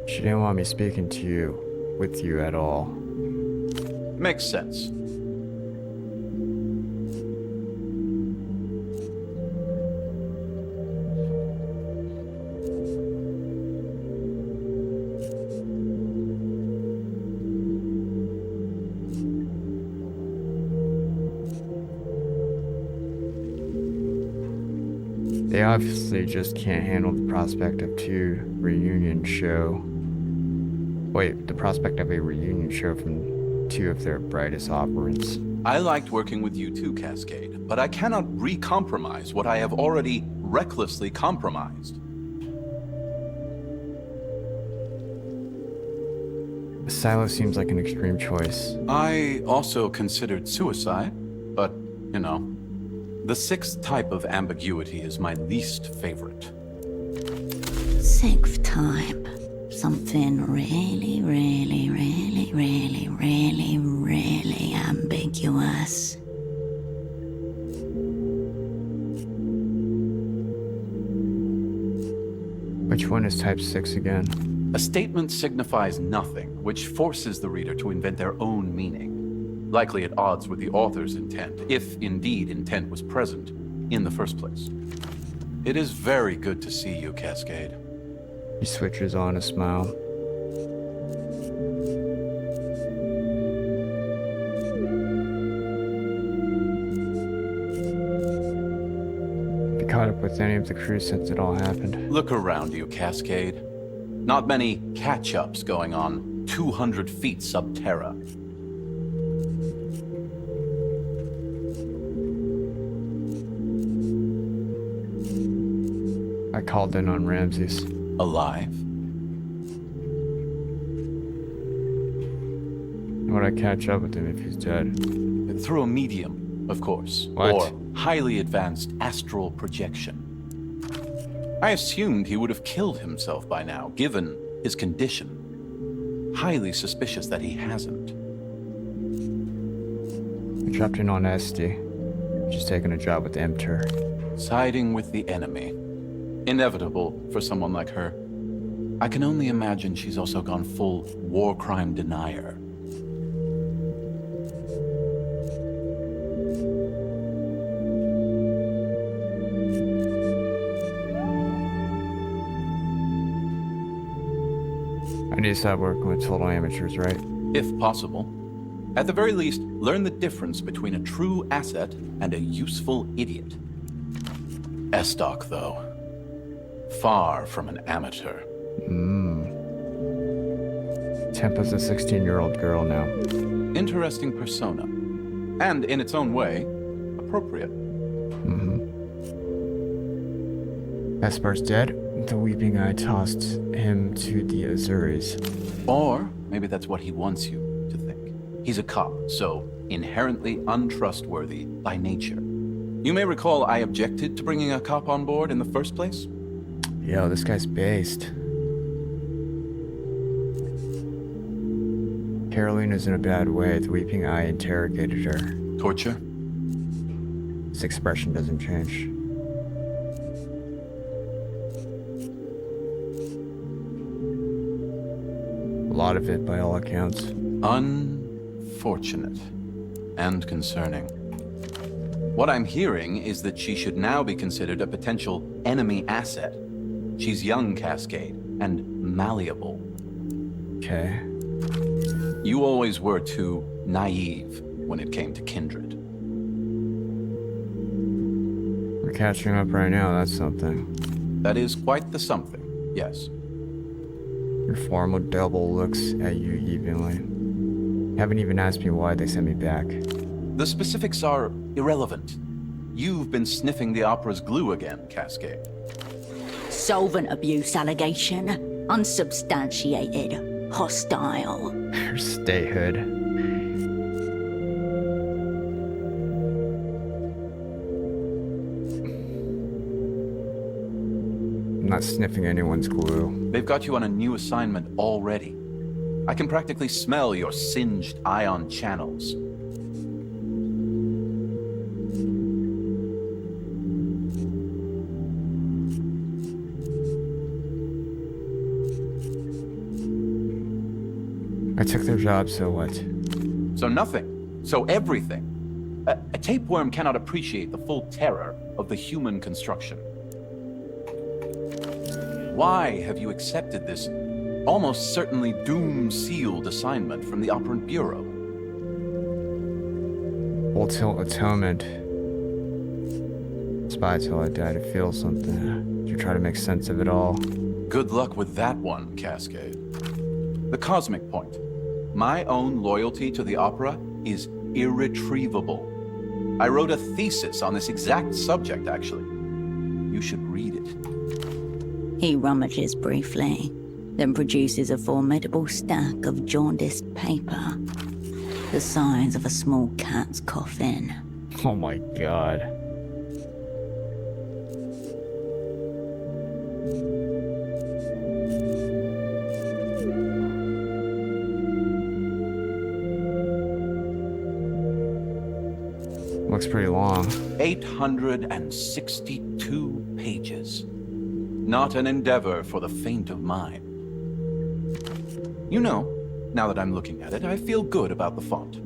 She didn't want me speaking to you, with you at all. Makes sense. They obviously just can't handle the prospect of two reunion show. Wait, the prospect of a reunion show from two of their brightest operants. I liked working with you too, Cascade, but I cannot re-compromise what I have already recklessly compromised. Silo seems like an extreme choice. I also considered suicide, but, you know, the sixth type of ambiguity is my least favorite. Sixth type. Something really ambiguous. Which one is type 6 again? A statement signifies nothing, which forces the reader to invent their own meaning, likely at odds with the author's intent, if indeed intent was present in the first place. It is very good to see you, Cascade. He switches on a smile. Have you caught up with any of the crew since it all happened? Look around you, Cascade. Not many catch-ups going on 200 feet sub-terra. I called in on Ramses. Alive? Would I catch up with him if he's dead? Through a medium, of course. What? Or highly advanced astral projection. I assumed he would have killed himself by now, given his condition. Highly suspicious that he hasn't. I dropped in on Esty. She's taking a job with Emter. Siding with the enemy. Inevitable for someone like her. I can only imagine she's also gone full war crime denier. I need to stop working with total amateurs, right? If possible. At the very least, learn the difference between a true asset and a useful idiot. Estoc, though. Far from an amateur. Tempa's a 16-year-old girl now. Interesting persona. And in its own way, appropriate. Espar's dead. The Weeping Eye tossed him to the Azuris. Or maybe that's what he wants you to think. He's a cop, so inherently untrustworthy by nature. You may recall I objected to bringing a cop on board in the first place? Yo, this guy's based. Carolina's in a bad way. The Weeping Eye interrogated her. Torture? His expression doesn't change. A lot of it, by all accounts. Unfortunate. And concerning. What I'm hearing is that she should now be considered a potential enemy asset. She's young, Cascade, and malleable. Okay. You always were too naive when it came to kindred. We're catching up right now, that's something. That is quite the something, yes. Your formal double looks at you evenly. Haven't even asked me why they sent me back. The specifics are irrelevant. You've been sniffing the opera's glue again, Cascade. Solvent abuse allegation. Unsubstantiated. Hostile. Her statehood. I'm not sniffing anyone's glue. They've got you on a new assignment already. I can practically smell your singed ion channels. I took their job, so what? So nothing. So everything. A tapeworm cannot appreciate the full terror of the human construction. Why have you accepted this almost certainly doom-sealed assignment from the Operant Bureau? Full tilt atonement. Spy till I die to feel something. To try to make sense of it all. Good luck with that one, Cascade. The cosmic point. My own loyalty to the opera is irretrievable. I wrote a thesis on this exact subject, actually. You should read it. He rummages briefly, then produces a formidable stack of jaundiced paper, the size of a small cat's coffin. Oh my god. Looks pretty long. 862 pages. not an endeavor for the faint of mind. You know, now that I'm looking at it, I feel good about the font.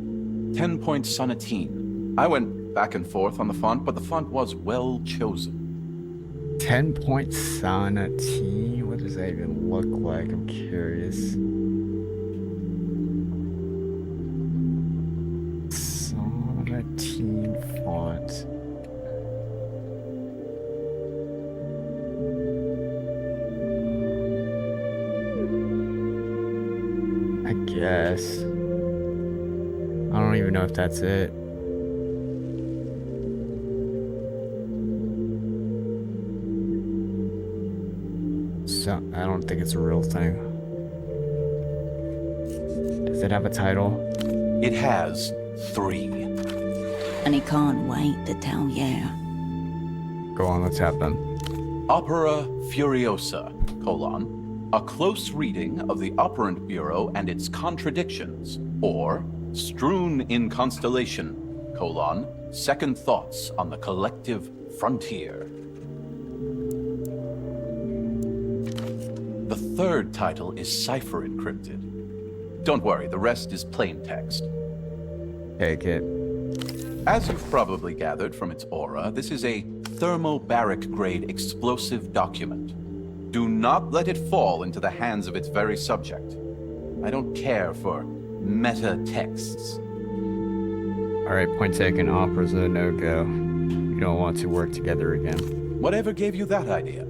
10-point sonatine. I went back and forth on the font, but the font was well chosen. 10-point sonatine? What does that even look like? I'm curious. Sonatine font. I guess. I don't even know if that's it. So, I don't think it's a real thing. Does it have a title? It has 3. And he can't wait to tell you. Go on, let's have them. Opera Furiosa, a close reading of the Operant Bureau and its contradictions, or Strewn in Constellation, Second Thoughts on the Collective Frontier. The third title is cipher encrypted. Don't worry, the rest is plain text. Take it. As you've probably gathered from its aura, this is a thermobaric-grade explosive document. Do not let it fall into the hands of its very subject. I don't care for meta-texts. Alright, point taken. Opera's a no-go. You don't want to work together again. Whatever gave you that idea?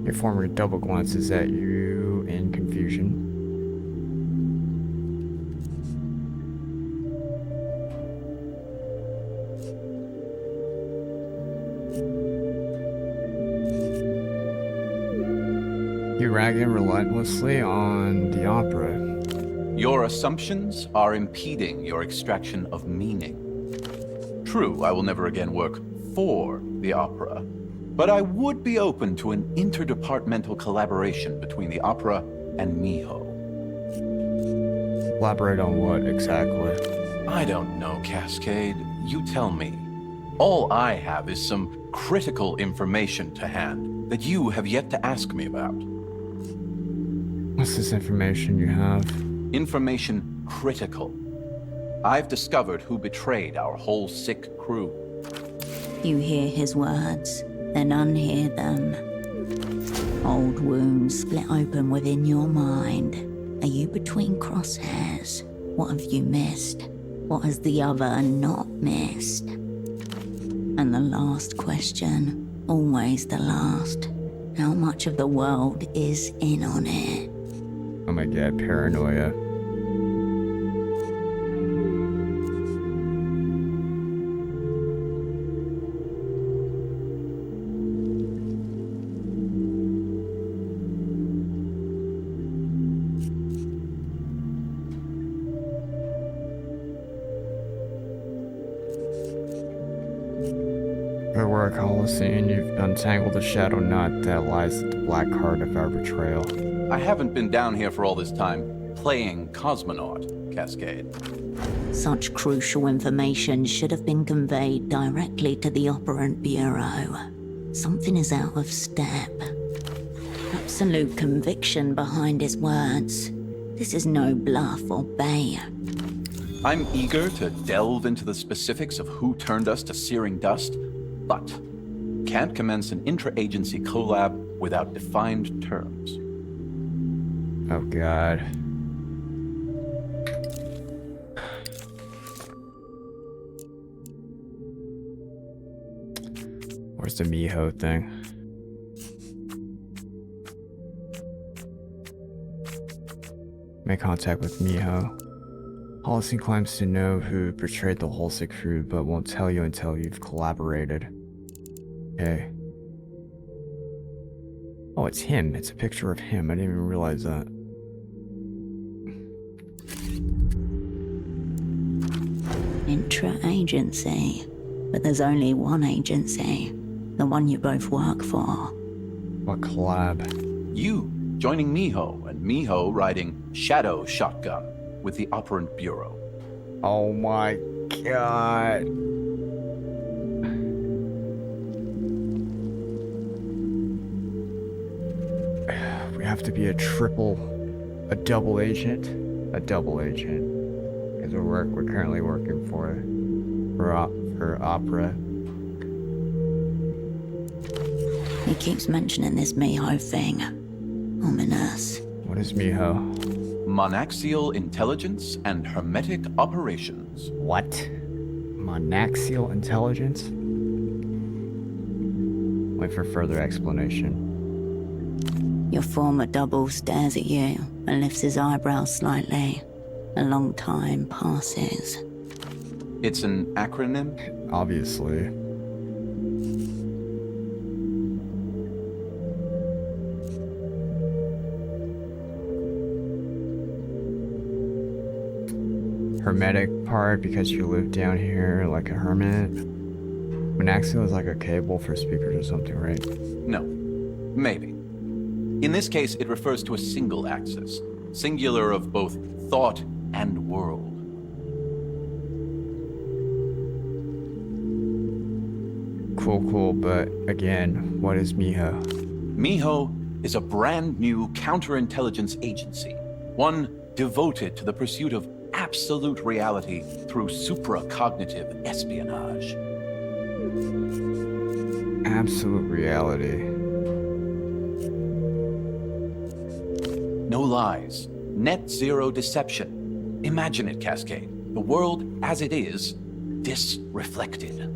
Your former double glances at you in confusion. You ragging relentlessly on the opera. Your assumptions are impeding your extraction of meaning. True, I will never again work for the opera, but I would be open to an interdepartmental collaboration between the opera and Miho. Elaborate on what exactly? I don't know, Cascade. You tell me. All I have is some critical information to hand that you have yet to ask me about. What's this information you have? Information critical. I've discovered who betrayed our whole sick crew. You hear his words, then unhear them. Old wounds split open within your mind. Are you between crosshairs? What have you missed? What has the other not missed? And the last question, always the last. How much of the world is in on it? Oh my god, paranoia. Good work, Holocene. You've untangled the shadow knot that lies at the black heart of our betrayal. I haven't been down here for all this time playing cosmonaut, Cascade. Such crucial information should have been conveyed directly to the Operant Bureau. Something is out of step. Absolute conviction behind his words. This is no bluff or bait. I'm eager to delve into the specifics of who turned us to searing dust, but can't commence an intra-agency collab without defined terms. Oh god. Where's the Miho thing? Make contact with Miho. Holocene claims to know who betrayed the whole sick crew, but won't tell you until you've collaborated. Okay. Oh, it's him. It's a picture of him. I didn't even realize that. Intra-agency. But there's only one agency. The one you both work for. What collab? You joining Miho, and Miho riding Shadow Shotgun with the Operant Bureau. Oh my god. have to be a double agent? A double agent. Because we're currently working for Opera. He keeps mentioning this Miho thing. Ominous. What is Miho? Monaxial intelligence and hermetic operations. What? Monaxial intelligence? Wait for further explanation. Your former double stares at you and lifts his eyebrows slightly. A long time passes. It's an acronym? Obviously. Hermetic part because you live down here like a hermit. Monaxial is like a cable for speakers or something, right? No. Maybe. In this case, it refers to a single axis, singular of both thought and world. Cool, but again, what is Miho? Miho is a brand new counterintelligence agency, one devoted to the pursuit of absolute reality through supracognitive espionage. Absolute reality. No lies. Net zero deception. Imagine it, Cascade. The world as it is, disreflected.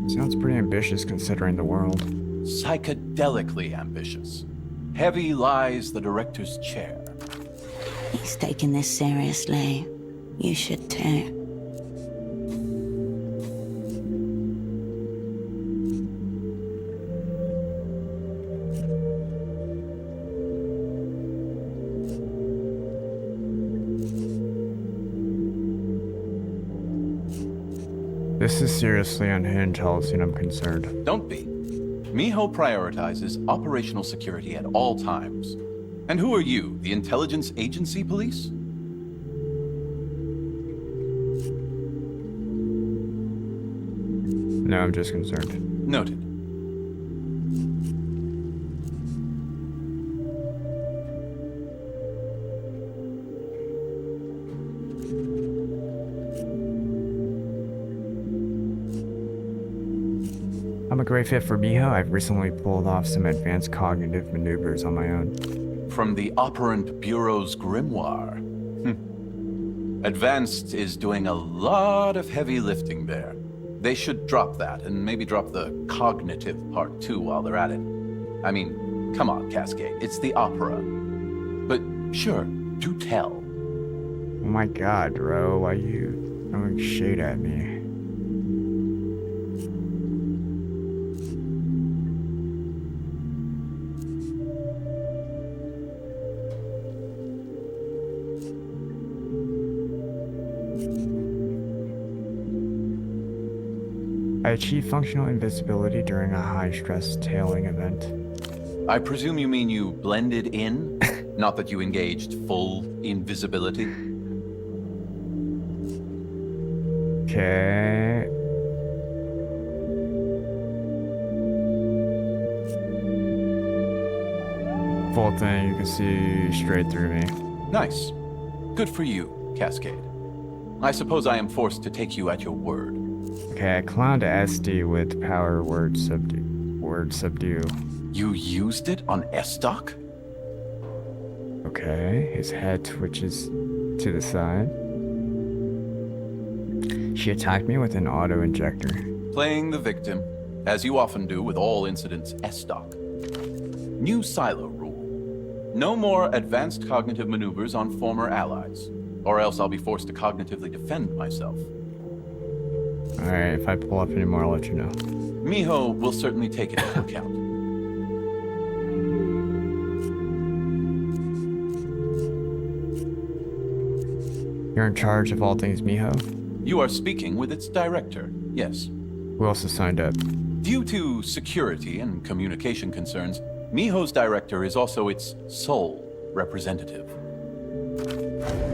Sounds pretty ambitious considering the world. Psychedelically ambitious. Heavy lies the director's chair. He's taking this seriously. You should too. This is seriously unhinged, Halcyon, I'm concerned. Don't be. Miho prioritizes operational security at all times. And who are you, the intelligence agency police? No, I'm just concerned. Noted. I'm a great fit for Miho. I've recently pulled off some advanced cognitive maneuvers on my own. From the Operant Bureau's grimoire. Advanced is doing a lot of heavy lifting there. They should drop that, and maybe drop the cognitive part too while they're at it. I mean, come on, Cascade, it's the opera. But sure, do tell. Oh my god, bro, why are you throwing shade at me? I achieved functional invisibility during a high-stress tailing event. I presume you mean you blended in? Not that you engaged full invisibility? Okay. Full thing, you can see straight through me. Nice. Good for you, Cascade. I suppose I am forced to take you at your word. Okay, I clowned SD with power word subdue. You used it on S-Doc? Okay, his head twitches to the side. She attacked me with an auto-injector. Playing the victim, as you often do with all incidents S-Doc. New silo rule. No more advanced cognitive maneuvers on former allies, or else I'll be forced to cognitively defend myself. Alright, if I pull up any more, I'll let you know. Miho will certainly take it into account. You're in charge of all things Miho? You are speaking with its director, yes. Who else has signed up? Due to security and communication concerns, Miho's director is also its sole representative.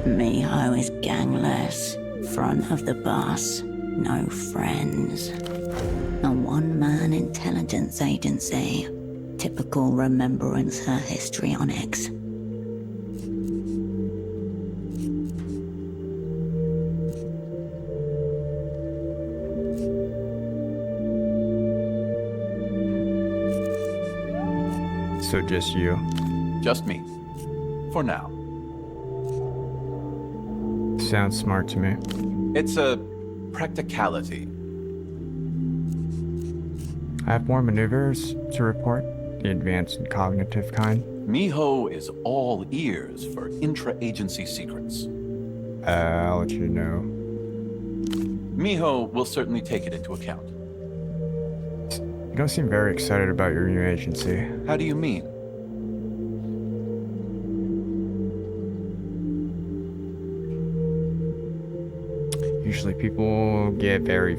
Miho is gangless, front of the bus, no friends. A one-man intelligence agency. Typical remembrance her histrionics. So just you. Just me. For now. Sounds smart to me. It's a practicality. I have more maneuvers to report. The advanced and cognitive kind. Miho is all ears for intra-agency secrets. I'll let you know. Miho will certainly take it into account. You don't seem very excited about your new agency. How do you mean? Usually people get very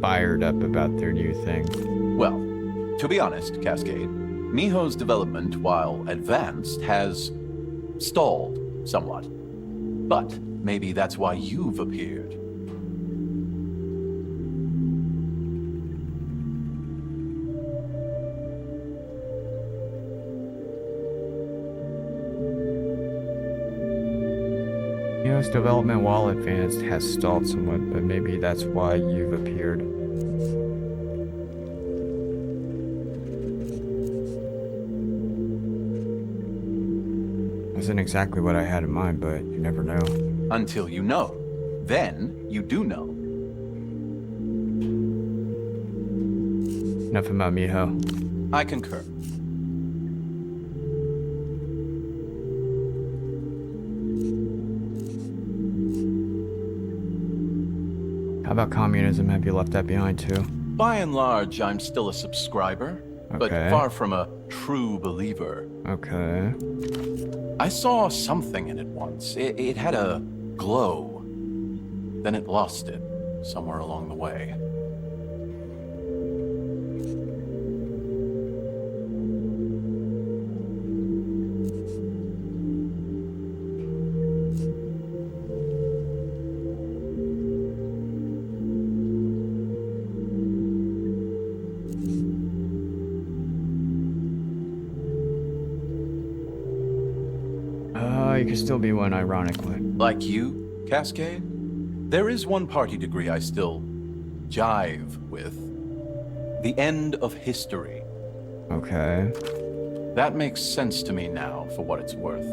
fired up about their new thing. Well, to be honest, Cascade, Miho's development, while advanced, has stalled somewhat. But maybe that's why you've appeared. Miho's development, while advanced, has stalled somewhat, but maybe that's why you've appeared. Wasn't exactly what I had in mind, but you never know. Until you know. Then you do know. Enough about Miho. I concur. How about communism? Have you left that behind too? By and large, I'm still a subscriber, but Okay. far from a true believer. Okay. I saw something in it once. It had a glow. Then it lost it somewhere along the way. You could still be one, ironically. Like you, Cascade? There is one party degree I still jive with. The end of history. Okay. That makes sense to me now, for what it's worth.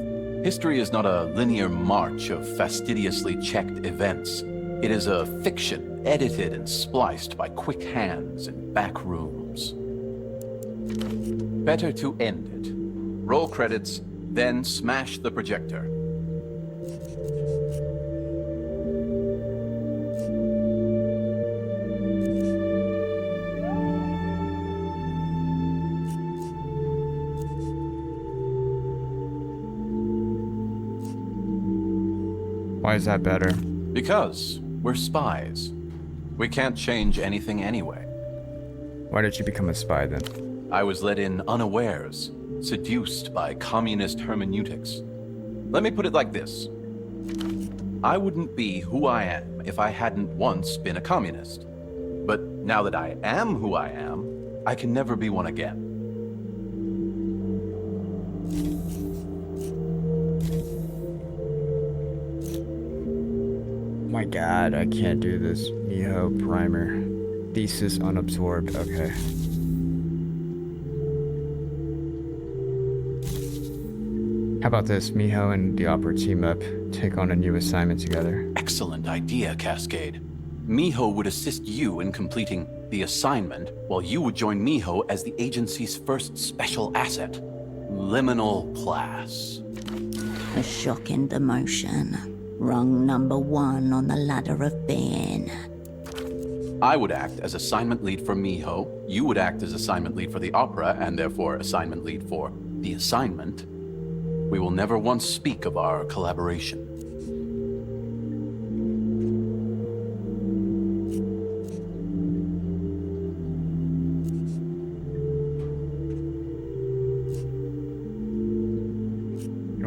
History is not a linear march of fastidiously checked events. It is a fiction, edited and spliced by quick hands in back rooms. Better to end it. Roll credits, then smash the projector. Why is that better? Because we're spies. We can't change anything anyway. Why did you become a spy then? I was let in unawares, seduced by communist hermeneutics. Let me put it like this. I wouldn't be who I am if I hadn't once been a communist. But now that I am who I am, I can never be one again. My god, I can't do this. Miho primer. Thesis unabsorbed. Okay. How about this? Miho and the opera team up, take on a new assignment together. Excellent idea, Cascade. Miho would assist you in completing the assignment, while you would join Miho as the agency's first special asset. Liminal Class. A shocking demotion. Rung number 1 on the ladder of being. I would act as assignment lead for Miho, you would act as assignment lead for the opera, and therefore assignment lead for the assignment. We will never once speak of our collaboration.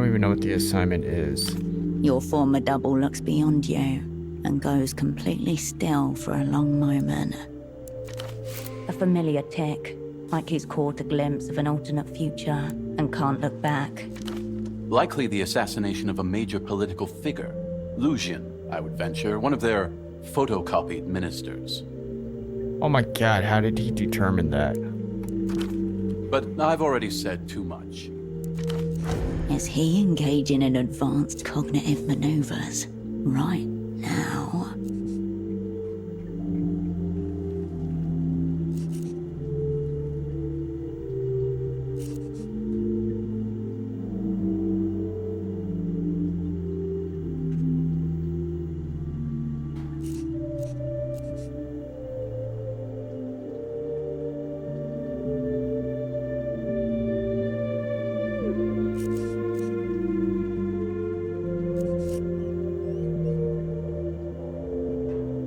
even know what the assignment is. Your former double looks beyond you and goes completely still for a long moment. A familiar tick, like he's caught a glimpse of an alternate future and can't look back. Likely the assassination of a major political figure. Lucian, I would venture, one of their photocopied ministers. Oh my god, how did he determine that? But I've already said too much. Is he engaging in advanced cognitive maneuvers right now?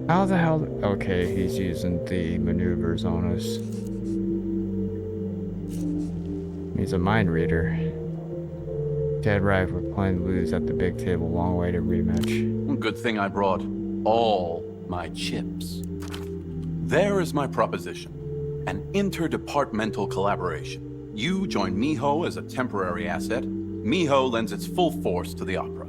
How the hell? Okay, he's using the maneuvers on us. He's a mind reader. Dead right, we're playing to lose at the big table. Long way to rematch. Good thing I brought all my chips. There is my proposition. An interdepartmental collaboration. You join Miho as a temporary asset. Miho lends its full force to the opera.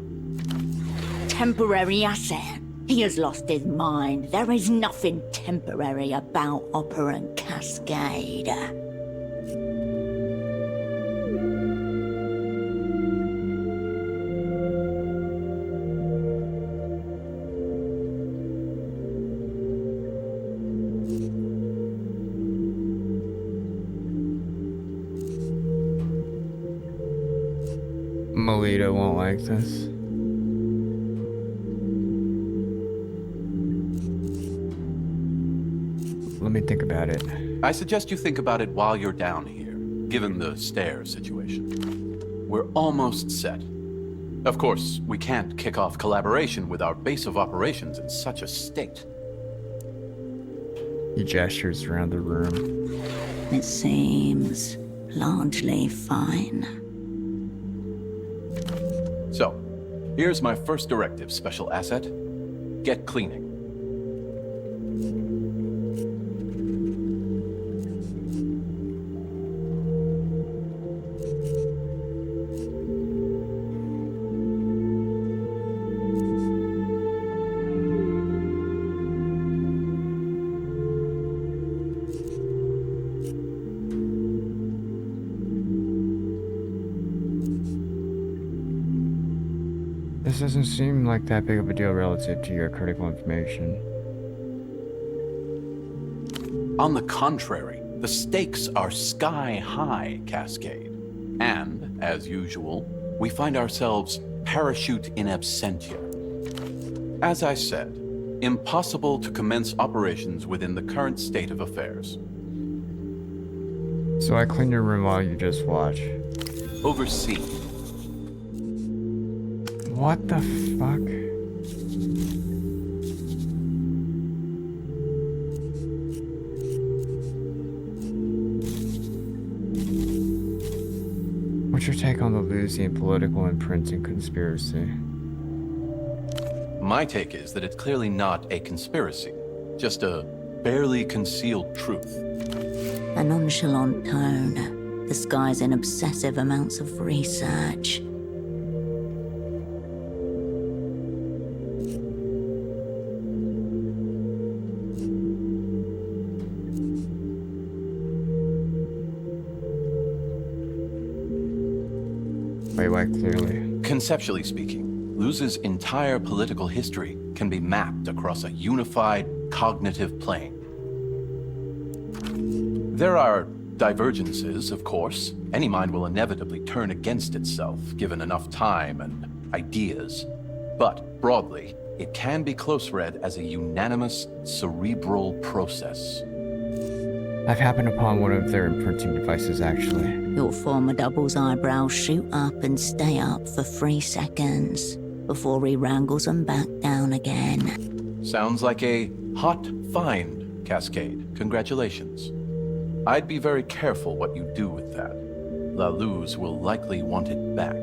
Temporary asset? He has lost his mind. There is nothing temporary about Opera and Cascade. Melita won't like this. Let me think about it. I suggest you think about it while you're down here, given the stairs situation. We're almost set. Of course, we can't kick off collaboration with our base of operations in such a state. He gestures around the room. It seems largely fine. So, here's my first directive, Special Asset. Get cleaning. This doesn't seem like that big of a deal relative to your critical information. On the contrary, the stakes are sky high, Cascade. And, as usual, we find ourselves parachute in absentia. As I said, impossible to commence operations within the current state of affairs. So I clean your room while you just watch. Oversee. What the fuck? What's your take on the Lucian political and printing conspiracy? My take is that it's clearly not a conspiracy, just a barely concealed truth. A nonchalant tone, disguising obsessive amounts of research. Why clearly? Conceptually speaking, Luz's entire political history can be mapped across a unified cognitive plane. There are divergences, of course. Any mind will inevitably turn against itself, given enough time and ideas. But, broadly, it can be close-read as a unanimous cerebral process. I've happened upon one of their imprinting devices, actually. Your former double's eyebrows shoot up and stay up for 3 seconds before he wrangles them back down again. Sounds like a hot find, Cascade. Congratulations. I'd be very careful what you do with that. La Luz will likely want it back.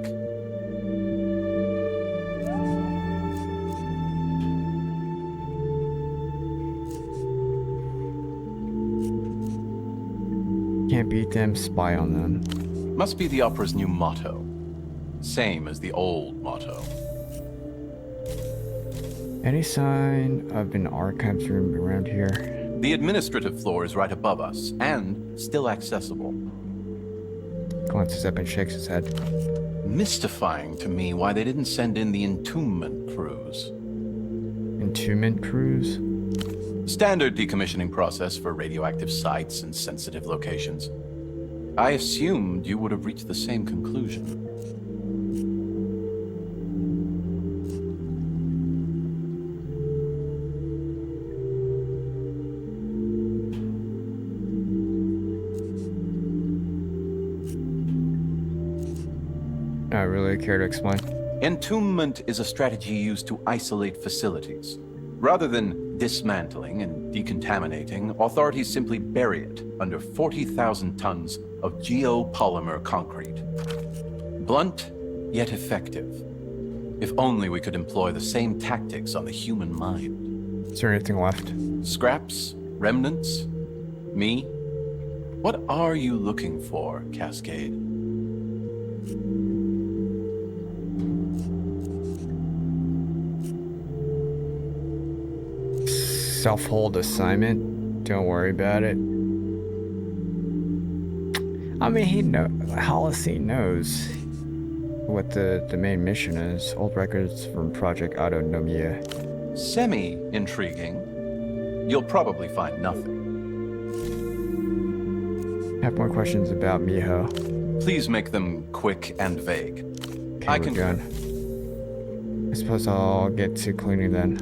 Can't beat them, spy on them. Must be the opera's new motto. Same as the old motto. Any sign of an archives room around here? The administrative floor is right above us, and still accessible. Glances up and shakes his head. Mystifying to me why they didn't send in the entombment crews. Entombment crews? Standard decommissioning process for radioactive sites and sensitive locations. I assumed you would have reached the same conclusion. Not really care to explain. Entombment is a strategy used to isolate facilities. Rather than dismantling and decontaminating, authorities simply bury it under 40,000 tons of geopolymer concrete. Blunt, yet effective. If only we could employ the same tactics on the human mind. Is there anything left? Scraps? Remnants? Me? What are you looking for, Cascade? Self-hold assignment. Don't worry about it. I mean, Holocene knows what the main mission is. Old records from Project Autonomia. Semi-intriguing. You'll probably find nothing. Have more questions about Miho. Please make them quick and vague. Okay, I we're can. good. I suppose I'll get to cleaning then.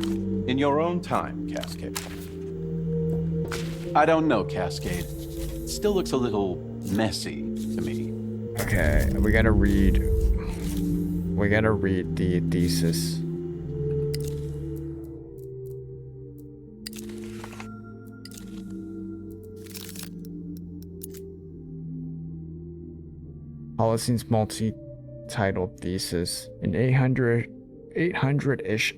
In your own time, Cascade. I don't know, Cascade. It still looks a little messy to me. Okay, we gotta read the thesis. Holocene's multi-titled thesis, an 800-ish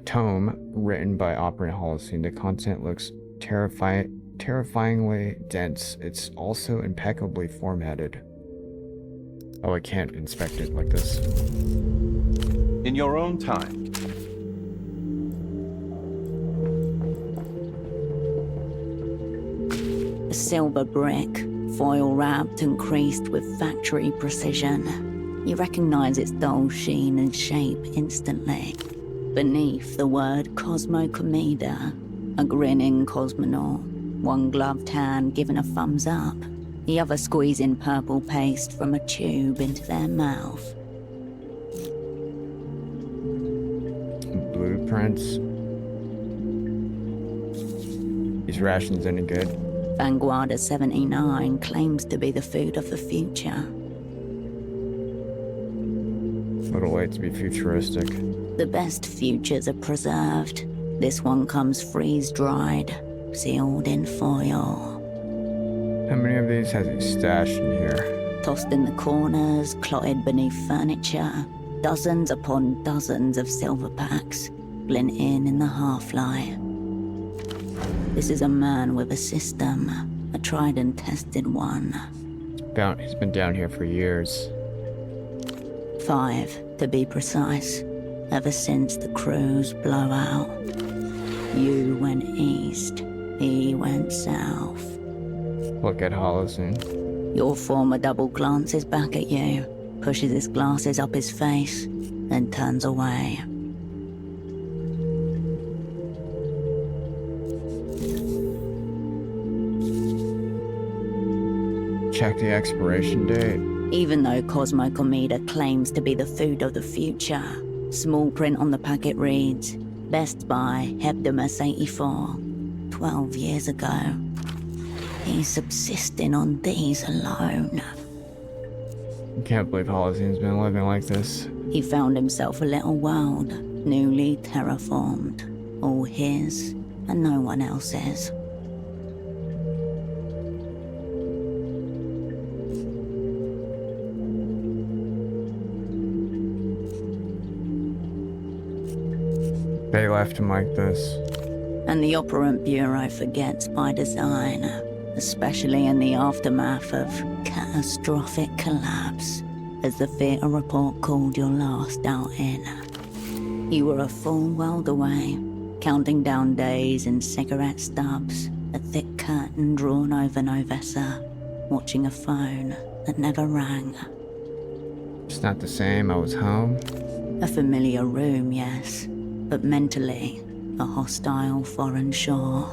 tome written by Operant Holocene. The content looks terrifyingly dense. It's also impeccably formatted. Oh, I can't inspect it like this. In your own time. A silver brick, foil wrapped and creased with factory precision. You recognize its dull sheen and shape instantly. Beneath the word Cosmo Comida, a grinning cosmonaut, one gloved hand giving a thumbs up, the other squeezing purple paste from a tube into their mouth. Blueprints. These rations any good? Vanguardia 79 claims to be the food of the future. Little late to be futuristic. The best futures are preserved. This one comes freeze-dried, sealed in foil. How many of these has he stashed in here? Tossed in the corners, clotted beneath furniture, dozens upon dozens of silver packs, glinting in the half-light. This is a man with a system, a tried and tested one. He's been down here for years. 5, to be precise, ever since the crew's blowout. You went east, he went south. Look at Holocene. Your former double glances back at you, pushes his glasses up his face, then turns away. Check the expiration date. Even though Cosmo Comida claims to be the food of the future, small print on the packet reads, Best by Hebdomus 84, 12 years ago. He's subsisting on these alone. I can't believe Holocene's been living like this. He found himself a little world, newly terraformed. All his, and no one else's. They left him like this. And the Operant Bureau forgets by design. especially in the aftermath of catastrophic collapse, as the theatre report called your last outing. You were a full world away, counting down days in cigarette stubs, a thick curtain drawn over Novessa, watching a phone that never rang. It's not the same. I was home. A familiar room, yes, but mentally, a hostile foreign shore.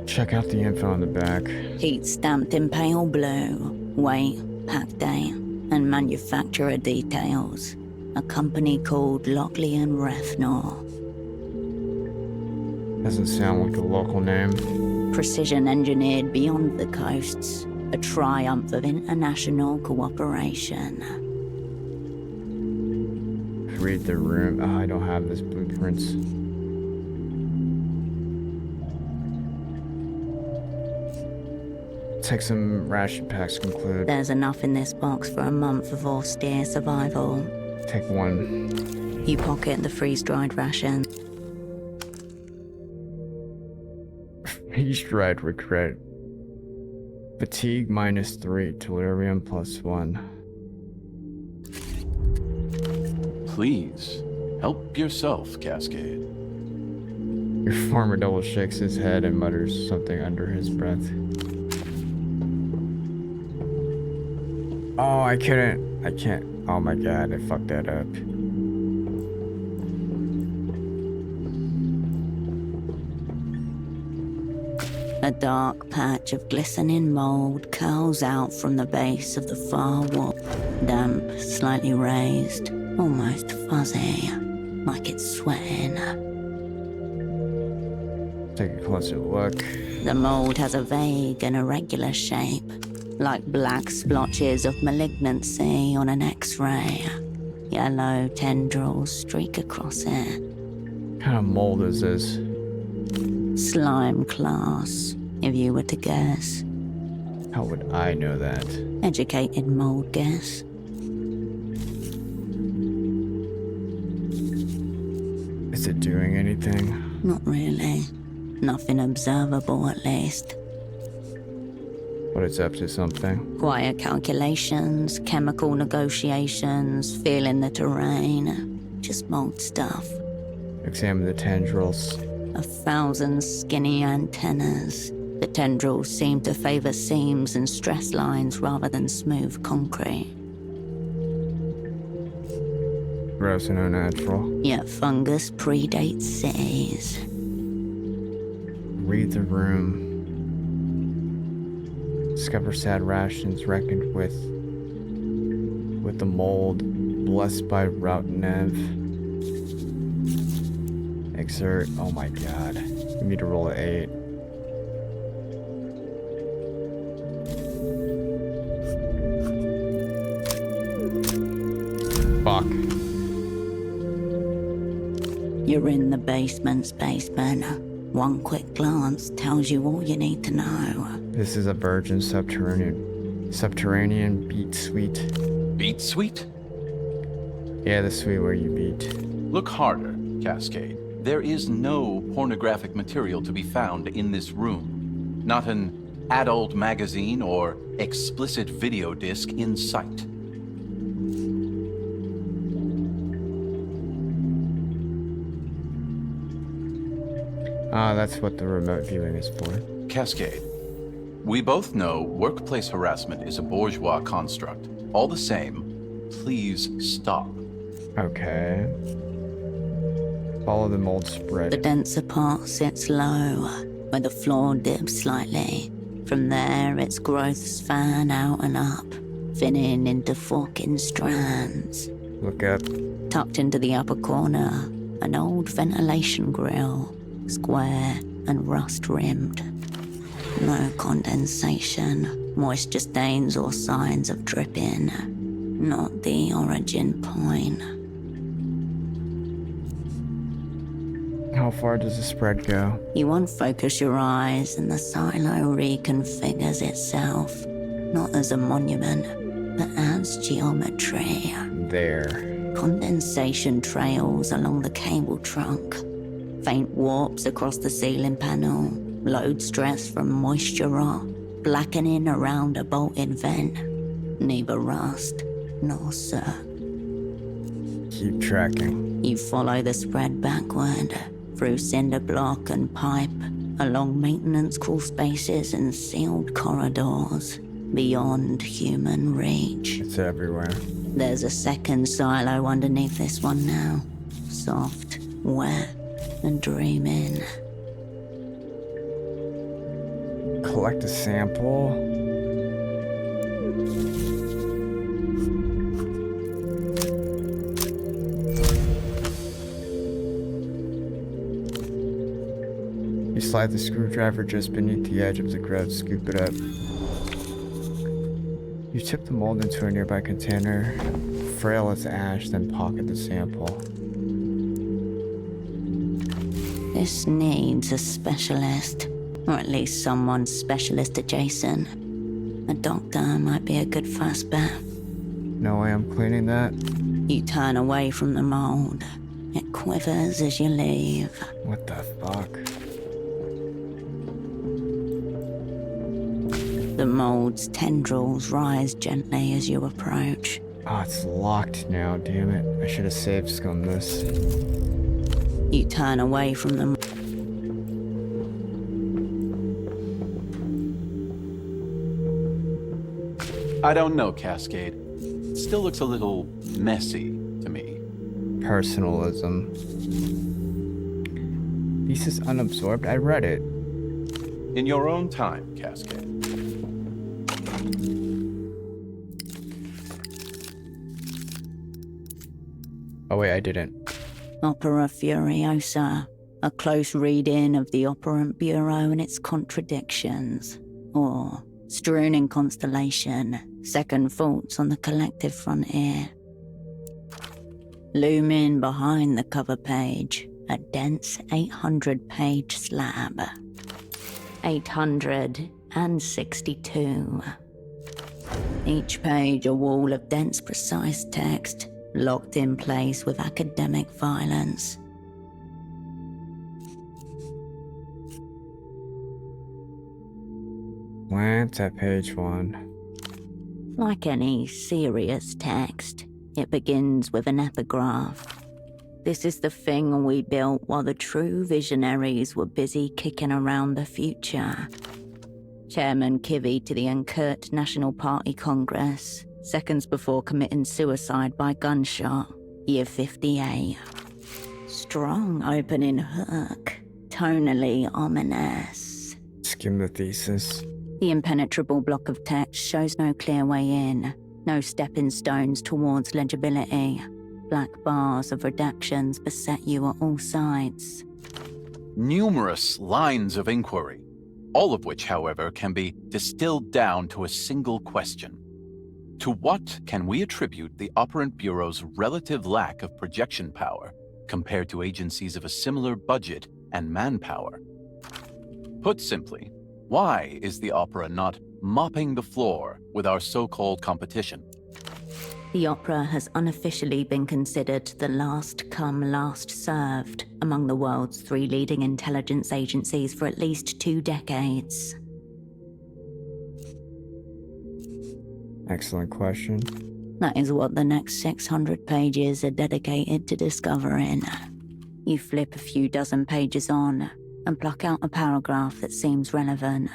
Check out the info on the back. Heat stamped in pale blue, weight, pack date, and manufacturer details. A company called Lockley and Refnor. Doesn't sound like a local name. Precision engineered beyond the coasts. A triumph of international cooperation. Read the room. Oh, I don't have this blueprints. Take some ration packs to conclude. There's enough in this box for a month of austere survival. Take one. You pocket the freeze-dried ration. Freeze-dried regret. Fatigue -3, delirium +1. Please, help yourself, Cascade. Your farmer double shakes his head and mutters something under his breath. Oh, I can't. Oh my god, I fucked that up. A dark patch of glistening mold curls out from the base of the far wall. Damp, slightly raised, almost fuzzy, like it's sweating. Take a closer look. The mold has a vague and irregular shape, like black splotches of malignancy on an X-ray. Yellow tendrils streak across it. What kind of mold is this? Slime class, if you were to guess. How would I know that? Educated mold guess. Is it doing anything? Not really. Nothing observable, at least. But it's up to something. Quiet calculations, chemical negotiations, feeling the terrain. Just mold stuff. Examine the tendrils. 1,000 skinny antennas. The tendrils seem to favor seams and stress lines rather than smooth concrete. Gross and unnatural. Yet fungus predates cities. Read the room. Discover sad rations reckoned with the mold. Blessed by Route Nev. Exert. Oh my god. We need to roll an 8. Fuck. You're in the basement's basement. One quick glance tells you all you need to know. This is a virgin subterranean beat suite. Beat suite? Yeah, the suite where you beat. Look harder, Cascade. There is no pornographic material to be found in this room. Not an adult magazine or explicit video disc in sight. Ah, that's what the remote viewing is for. Cascade, we both know workplace harassment is a bourgeois construct. All the same, please stop. Okay. Follow the mold spread. The denser part sits low, where the floor dips slightly. From there, its growths fan out and up, thinning into forking strands. Look up. Tucked into the upper corner, an old ventilation grill, square and rust-rimmed. No condensation, moisture stains or signs of dripping. Not the origin point. How far does the spread go? You unfocus your eyes and the silo reconfigures itself, not as a monument, but as geometry. There. Condensation trails along the cable trunk, faint warps across the ceiling panel, Load stress from moisture rot, blackening around a bolted vent. Neither rust nor soot. Keep tracking. You follow the spread backward, through cinder block and pipe, along maintenance crawl spaces and sealed corridors, beyond human reach. It's everywhere. There's a second silo underneath this one now. Soft, wet, and dreaming. Collect a sample. You slide the screwdriver just beneath the edge of the grout, scoop it up. You tip the mold into a nearby container, frail as ash, then pocket the sample. This needs a specialist, or at least someone specialist adjacent. A doctor might be a good first bet. No way I'm cleaning that. You turn away from the mold. It quivers as you leave. What the fuck? The mold's tendrils rise gently as you approach. Oh, it's locked now, damn it. I should have saved scummed this. You turn away from the I don't know, Cascade. It still looks a little messy to me. Personalism. Thesis unabsorbed? I read it. In your own time, Cascade. Oh wait, I didn't. Opera Furiosa, a close read-in of the Operant Bureau and its contradictions. Or, strewn in constellation, second thoughts on the collective frontier. Looming behind the cover page, a dense 800-page slab. 862. Each page a wall of dense, precise text, locked in place with academic violence. Glance at page 1. Like any serious text, it begins with an epigraph. This is the thing we built while the true visionaries were busy kicking around the future. Chairman Kivy to the Unkurt National Party Congress, seconds before committing suicide by gunshot, year 58. Strong opening hook, tonally ominous. Skim the thesis. The impenetrable block of text shows no clear way in, no stepping stones towards legibility. Black bars of redactions beset you at all sides. Numerous lines of inquiry, all of which, however, can be distilled down to a single question. To what can we attribute the Operant Bureau's relative lack of projection power compared to agencies of a similar budget and manpower? Put simply, why is the Opera not mopping the floor with our so-called competition? The Opera has unofficially been considered the last come, last served among the world's 3 leading intelligence agencies for at least 2 decades. Excellent question. That is what the next 600 pages are dedicated to discovering. You flip a few dozen pages on and pluck out a paragraph that seems relevant.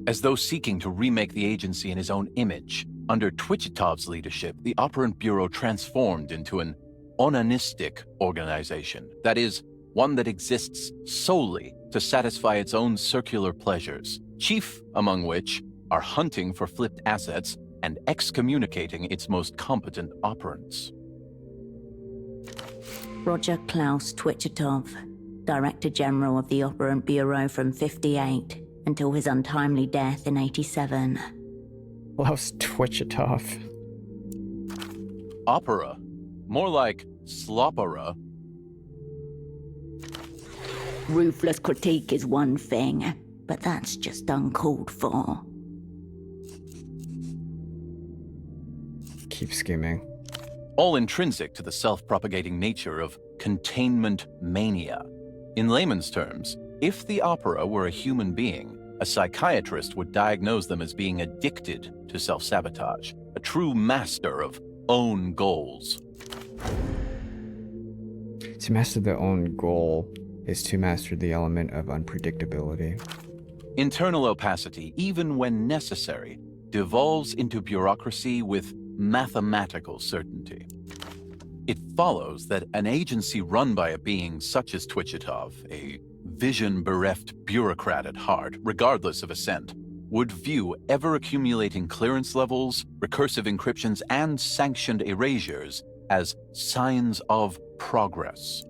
As though seeking to remake the agency in his own image, under Twichitov's leadership, the Operant Bureau transformed into an onanistic organization. That is, one that exists solely to satisfy its own circular pleasures, chief among which are hunting for flipped assets and excommunicating its most competent operants. Roger Klaus Twichitov, Director General of the Operant Bureau from 58 until his untimely death in 87. Klaus Twichitov. Opera. More like slopera. Ruthless critique is one thing, but that's just uncalled for. Keep skimming. All intrinsic to the self-propagating nature of containment mania. In layman's terms, If the opera were a human being, a psychiatrist would diagnose them as being addicted to self-sabotage, a true master of own goals. To master the own goal is to master the element of unpredictability. Internal opacity, even when necessary, devolves into bureaucracy with mathematical certainty. It follows that an agency run by a being such as Twitchitov, a vision-bereft bureaucrat at heart, regardless of assent, would view ever-accumulating clearance levels, recursive encryptions, and sanctioned erasures as signs of progress.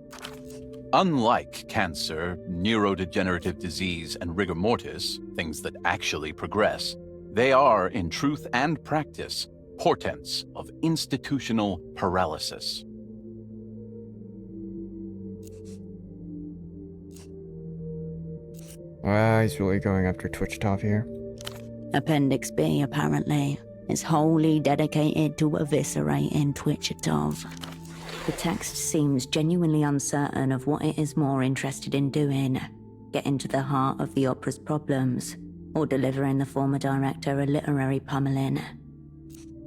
Unlike cancer, neurodegenerative disease, and rigor mortis, things that actually progress, they are, in truth and practice, portents of institutional paralysis. He's really going after Twitchtop here. Appendix B, apparently, is wholly dedicated to eviscerating Twitchitov. The text seems genuinely uncertain of what it is more interested in doing, getting to the heart of the opera's problems, or delivering the former director a literary pummeling.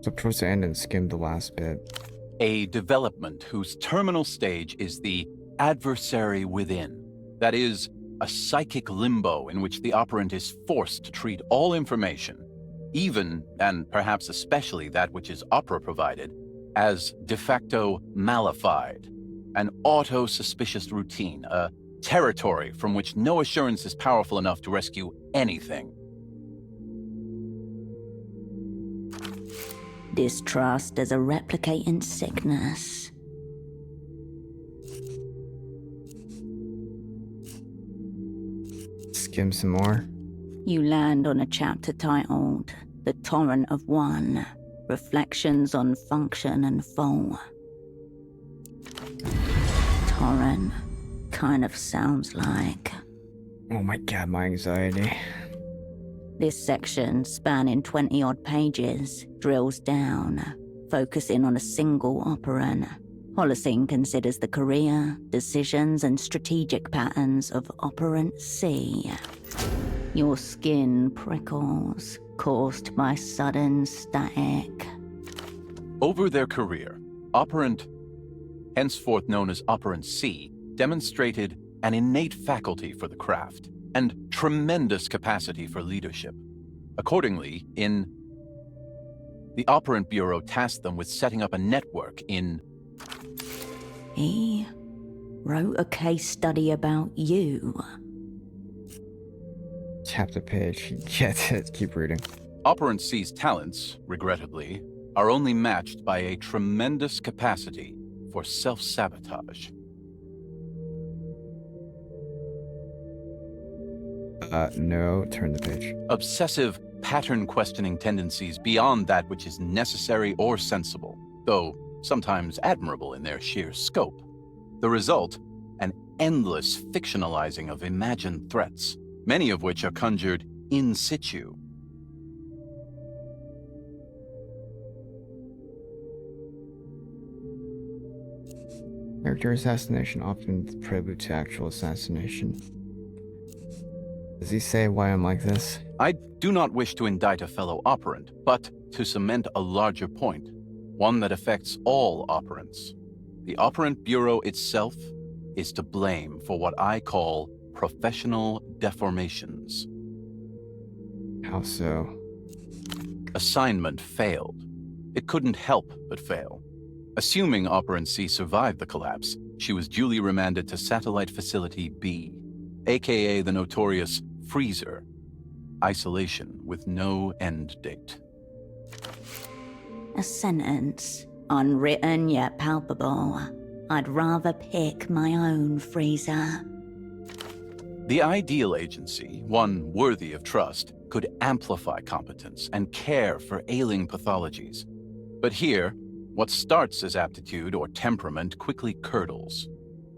So towards the end and skim the last bit. A development whose terminal stage is the adversary within. That is, a psychic limbo in which the operant is forced to treat all information, even, and perhaps especially that which is opera-provided, as de facto malified, an auto-suspicious routine, a territory from which no assurance is powerful enough to rescue anything. Distrust as a replicating sickness. Skim some more. You land on a chapter titled The Torrent of One, Reflections on Function and Fall. Torrent kind of sounds like... Oh my god, my anxiety. This section, spanning 20-odd pages, drills down, focusing on a single operand. Holocene considers the career, decisions, and strategic patterns of Operant C. Your skin prickles, caused by sudden static. Over their career, Operant, henceforth known as Operant C, demonstrated an innate faculty for the craft and tremendous capacity for leadership. Accordingly, the Operant Bureau tasked them with setting up a network in... He wrote a case study about you. Tap the page. Get it. Keep reading. Operant C's talents, regrettably, are only matched by a tremendous capacity for self-sabotage. No, turn the page. Obsessive, pattern-questioning tendencies beyond that which is necessary or sensible, though sometimes admirable in their sheer scope. The result, an endless fictionalizing of imagined threats, many of which are conjured in situ. Character assassination, often the prelude to actual assassination. Does he say why I'm like this? I do not wish to indict a fellow operant, but to cement a larger point, one that affects all operants. The Operant Bureau itself is to blame for what I call professional deformations. How so? Assignment failed. It couldn't help but fail. Assuming Operant C survived the collapse, she was duly remanded to Satellite Facility B, aka the notorious Freezer. Isolation with no end date. A sentence, unwritten yet palpable. I'd rather pick my own freezer. The ideal agency, one worthy of trust, could amplify competence and care for ailing pathologies. But here, what starts as aptitude or temperament quickly curdles.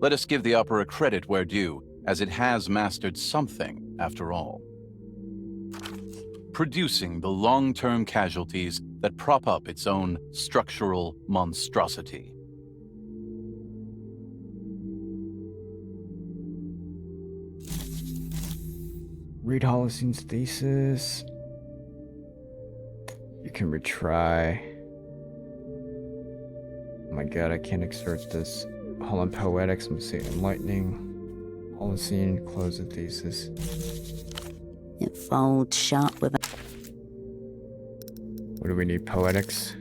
Let us give the opera credit where due, as it has mastered something after all. Producing the long-term casualties that prop up its own structural monstrosity. read Holocene thesis. You can retry. Oh my god, I can't exert this. Holland Poetics, I'm gonna say Enlightening. Holocene, close the thesis. It folds shut with a... What do we need? Poetics?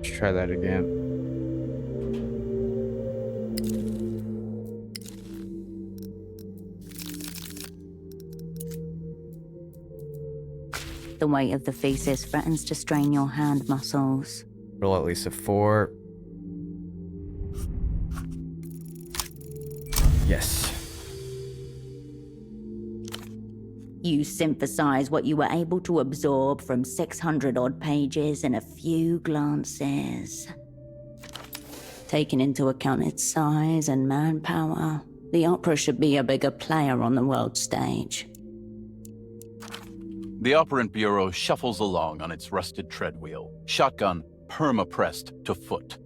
Let's try that again. The weight of the thesis threatens to strain your hand muscles. Roll at least a 4. Yes. You synthesize what you were able to absorb from 600 odd pages in a few glances. Taking into account its size and manpower, the opera should be a bigger player on the world stage. The Operant Bureau shuffles along on its rusted treadwheel, shotgun perma-pressed to foot.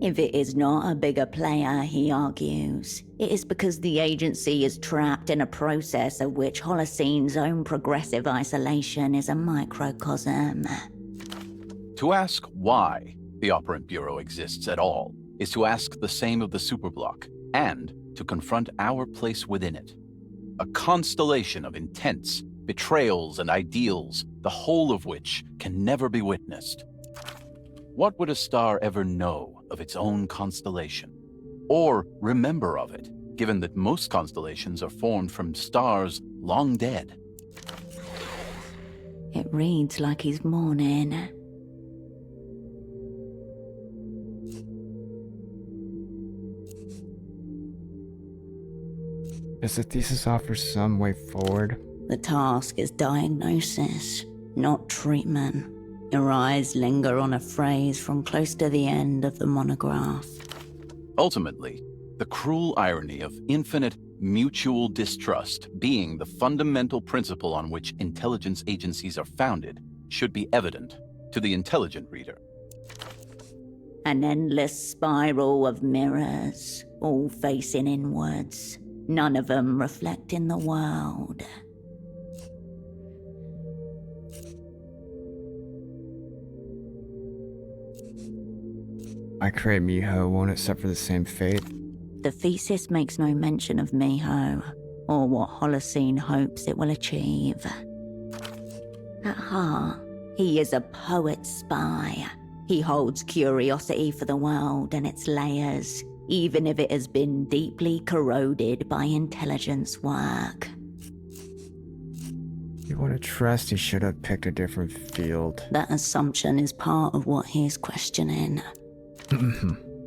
If it is not a bigger player, he argues, it is because the agency is trapped in a process of which Holocene's own progressive isolation is a microcosm. To ask why the Operant Bureau exists at all is to ask the same of the Superblock, and to confront our place within it. A constellation of intents, betrayals, and ideals, the whole of which can never be witnessed. What would a star ever know of its own constellation? Or remember of it, given that most constellations are formed from stars long dead? It reads like he's mourning. Does the thesis offer some way forward? The task is diagnosis, not treatment. Your eyes linger on a phrase from close to the end of the monograph. Ultimately, the cruel irony of infinite mutual distrust being the fundamental principle on which intelligence agencies are founded should be evident to the intelligent reader. An endless spiral of mirrors, all facing inwards, none of them reflecting the world. I create Miho won't it suffer the same fate? The thesis makes no mention of Miho, or what Holocene hopes it will achieve. At heart, he is a poet spy. He holds curiosity for the world and its layers, even if it has been deeply corroded by intelligence work. You want to trust he should have picked a different field. That assumption is part of what he is questioning.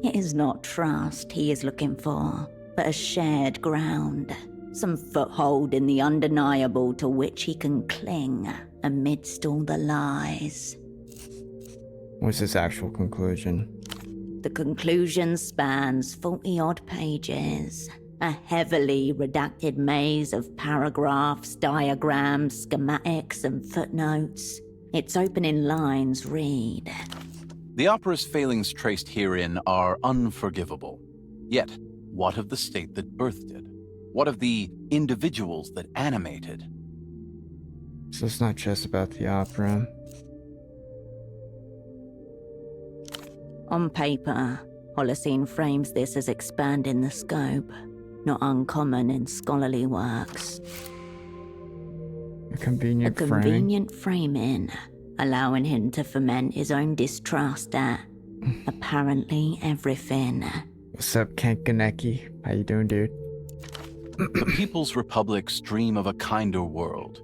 It is not trust he is looking for, but a shared ground. Some foothold in the undeniable to which he can cling amidst all the lies. What's his actual conclusion? The conclusion spans 40-odd pages. A heavily redacted maze of paragraphs, diagrams, schematics, and footnotes. Its opening lines read... The opera's failings traced herein are unforgivable. Yet, what of the state that birthed it? What of the individuals that animated? So it's not just about the opera. On paper, Holocene frames this as expanding the scope, not uncommon in scholarly works. A convenient framing, allowing him to foment his own distrust at apparently everything. What's up, Kankaneki? How you doing, dude? The People's Republics dream of a kinder world.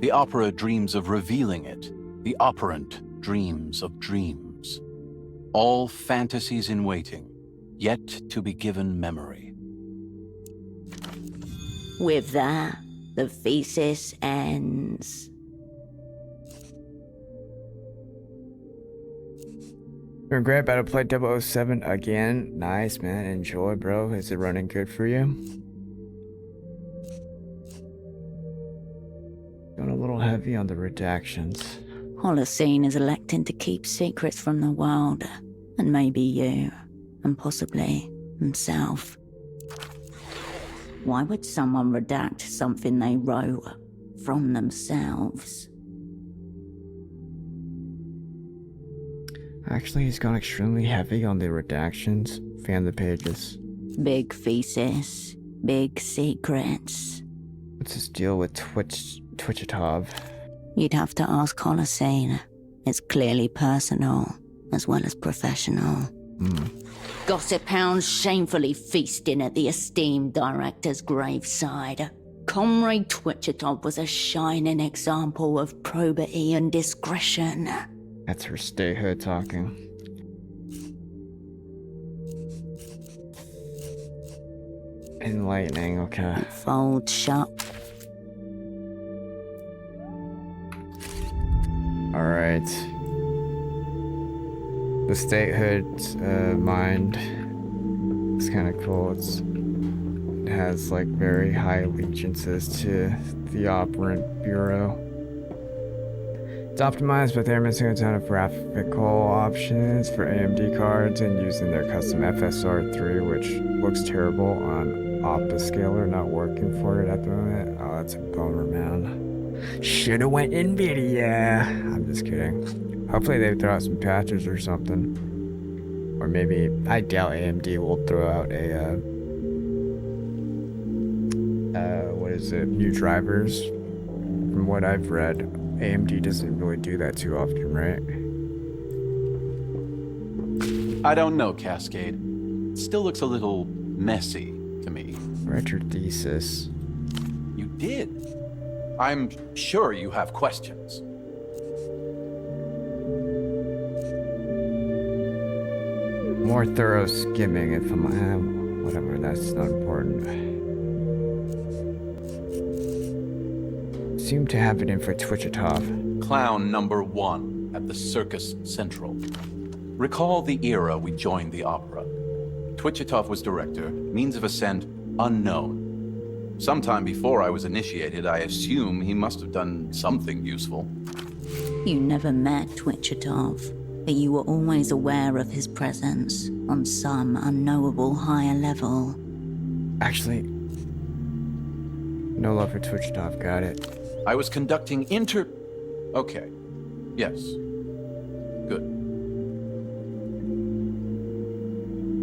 The opera dreams of revealing it. The operant dreams of dreams. All fantasies in waiting, yet to be given memory. With that, the thesis ends. Doing great, about to play 007 again. Nice, man. Enjoy, bro. Is it running good for you? Going a little heavy on the redactions. Holocene is electing to keep secrets from the world, and maybe you, and possibly himself. Why would someone redact something they wrote from themselves? Actually, he's gone extremely heavy on the redactions. Fan the pages. Big thesis, big secrets. What's his deal with Twitchatov? You'd have to ask Holocene. It's clearly personal, as well as professional. Gossip hounds shamefully feasting at the esteemed director's graveside. Comrade Twitchatov was a shining example of probity and discretion. That's her statehood talking. Enlightening, okay. Fold shut. Alright. The statehood mind is kind of cool. It has like very high allegiances to the Operant Bureau. It's optimized, but they're missing a ton of graphical options for AMD cards and using their custom FSR3, which looks terrible on Optiscaler, not working for it at the moment. Oh, that's a bummer, man. Should've went NVIDIA. I'm just kidding. Hopefully they throw out some patches or something. Or maybe, I doubt AMD will throw out a, what is it, new drivers. From what I've read, AMD doesn't really do that too often, right? I don't know, Cascade. It still looks a little messy to me. Read your thesis. You did. I'm sure you have questions. More thorough skimming if I'm... whatever, that's not important. Seem to have it in for Twitchatov. Clown number 1 at the Circus Central. Recall the era we joined the opera. Twitchatov was director, means of ascent unknown. Sometime before I was initiated, I assume he must have done something useful. You never met Twitchatov, but you were always aware of his presence on some unknowable higher level. Actually, no love for Twitchatov, got it. I was conducting Okay. Yes. Good.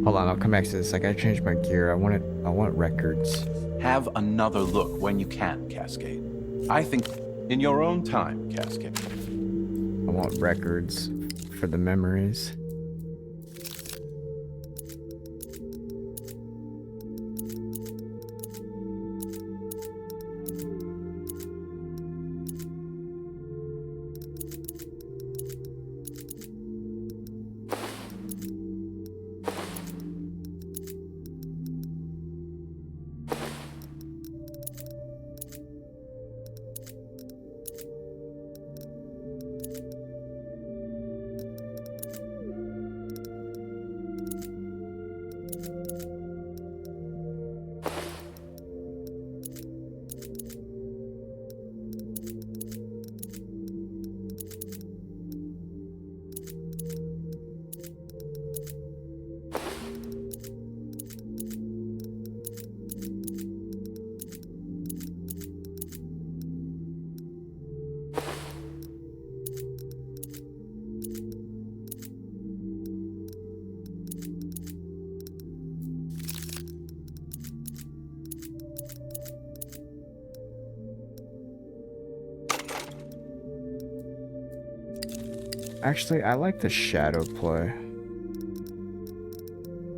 Hold on, I'll come back to this. I gotta change my gear. I want records. Have another look when you can, Cascade. I think in your own time, Cascade. I want records for the memories. Actually, I like the shadow play.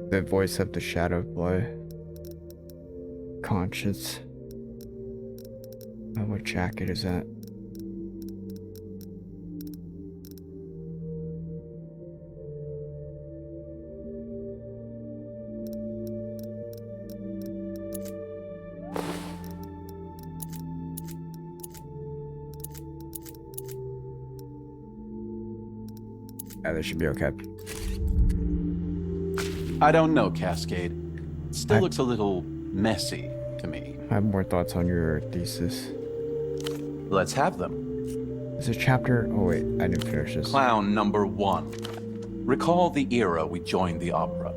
The voice of the shadow play. Conscious. Oh, what jacket is that? That should be okay. I don't know, Cascade. It still looks a little messy to me. I have more thoughts on your thesis. Let's have them. There's a chapter... Oh wait, I didn't finish this. Clown number 1. Recall the era we joined the opera.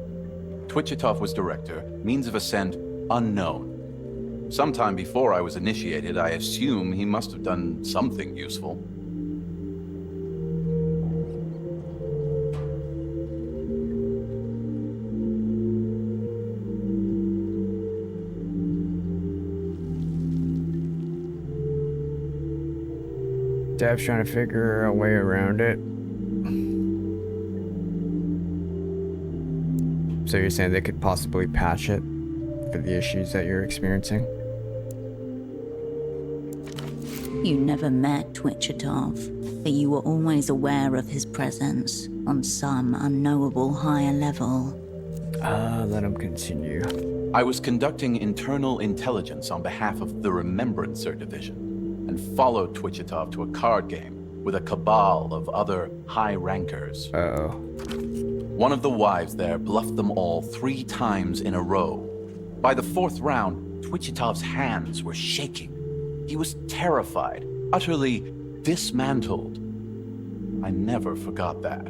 Twitchitov was director, means of ascent unknown. Sometime before I was initiated, I assume he must have done something useful. Dev's trying to figure a way around it. So you're saying they could possibly patch it for the issues that you're experiencing? You never met Twitchitov, but you were always aware of his presence on some unknowable higher level. Let him continue. I was conducting internal intelligence on behalf of the Remembrancer Division, and followed Twitchitov to a card game with a cabal of other high rankers. Uh-oh. One of the wives there bluffed them all 3 times in a row. By the 4th round, Twitchitov's hands were shaking. He was terrified, utterly dismantled. I never forgot that.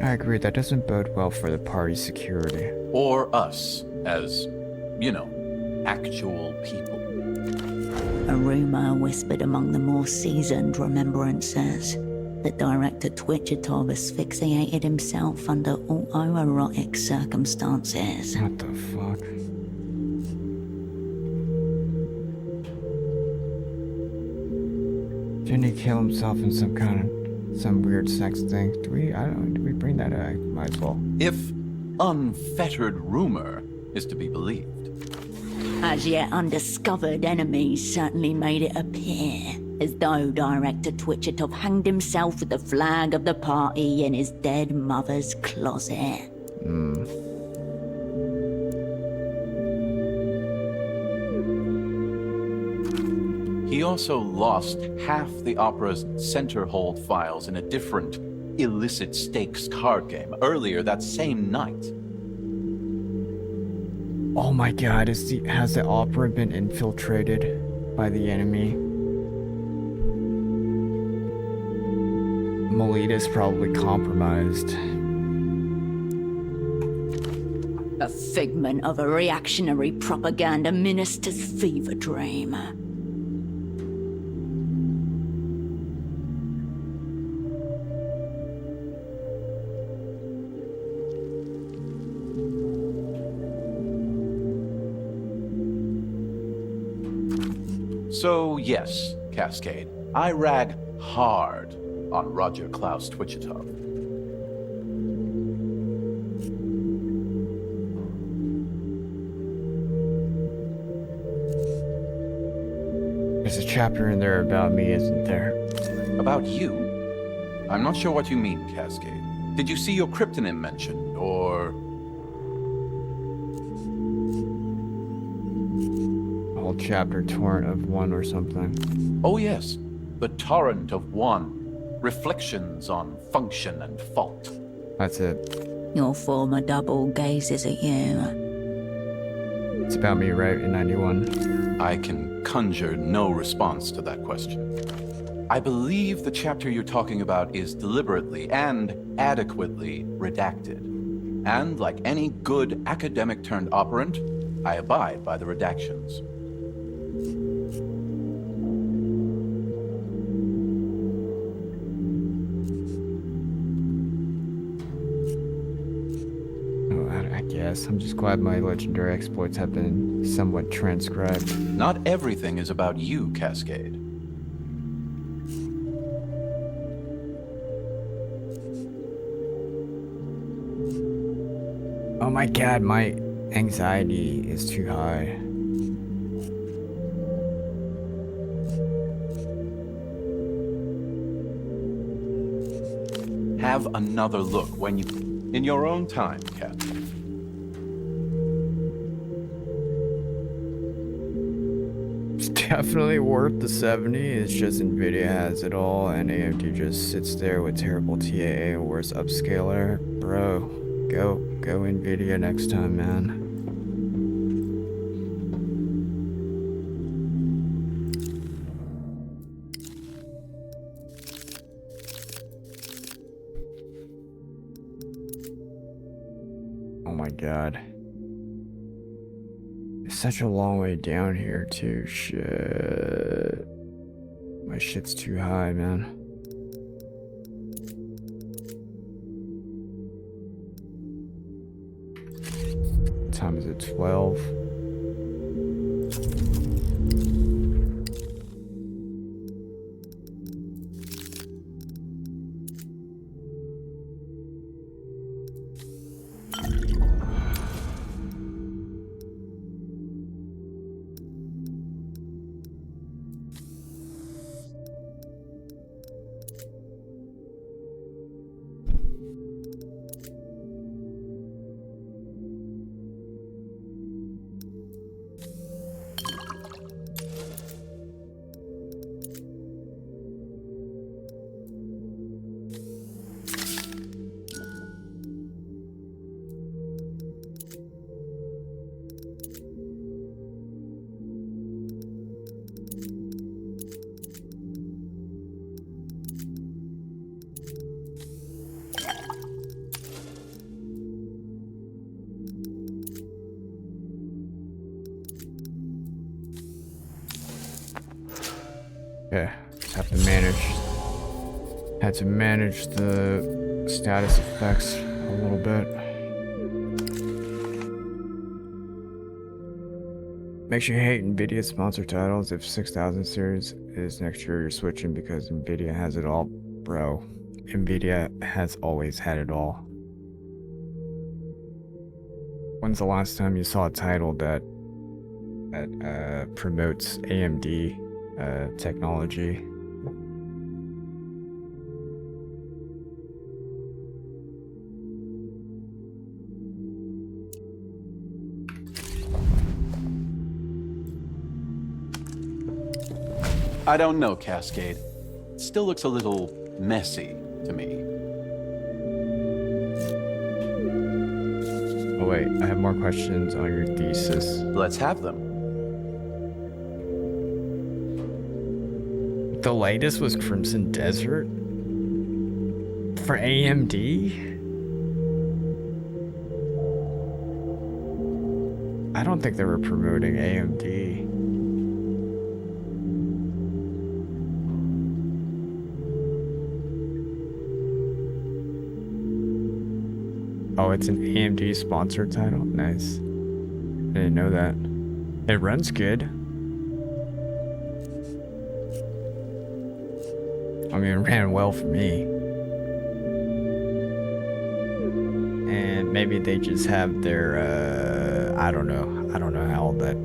I agree, that doesn't bode well for the party's security. Or us, as, you know, actual people. A rumor whispered among the more seasoned remembrancers that Director Twitchitov asphyxiated himself under autoerotic circumstances. What the fuck? Didn't he kill himself in some weird sex thing? Do we bring that up? Might as well. If unfettered rumor is to be believed. As yet undiscovered enemies certainly made it appear as though Director Twitchitov hanged himself with the flag of the party in his dead mother's closet. He also lost half the opera's center hold files in a different illicit stakes card game earlier that same night. Oh my god, has the opera been infiltrated by the enemy? Melita's probably compromised. A figment of a reactionary propaganda minister's fever dream. So yes, Cascade, I rag hard on Roger Klaus Twitchitov. There's a chapter in there about me, isn't there? About you? I'm not sure what you mean, Cascade. Did you see your cryptonym mentioned, or... A whole chapter torrent of 1 or something. Oh yes, the Torrent of 1. Reflections on function and fault. That's it. Your former double gazes at you. It's about me, right, in 91? I can conjure no response to that question. I believe the chapter you're talking about is deliberately and adequately redacted. And like any good academic-turned-operant, I abide by the redactions. I'm just glad my legendary exploits have been somewhat transcribed. Not everything is about you, Cascade. Oh my god, my anxiety is too high. Have another look when you... in your own time, Cascade. definitely worth the 70. It's just Nvidia has it all, and AMD just sits there with terrible TAA and worse upscaler. Bro, go Nvidia next time, man. Oh my god. It's such a long way down here too. Shit. My shit's too high, man. What time is it? 12? Okay, just have to manage the status effects a little bit. Makes you hate Nvidia sponsored titles. If 6000 series is next year, you're switching because Nvidia has it all. Bro, Nvidia has always had it all. When's the last time you saw a title that promotes AMD technology? I don't know, Cascade. It still looks a little messy to me. Oh wait, I have more questions on your thesis. Let's have them. The latest was Crimson Desert? For AMD? I don't think they were promoting AMD. Oh, it's an AMD sponsored title? Nice. I didn't know that. It runs good. I mean, it ran well for me. And maybe they just have their, I don't know. I don't know how all that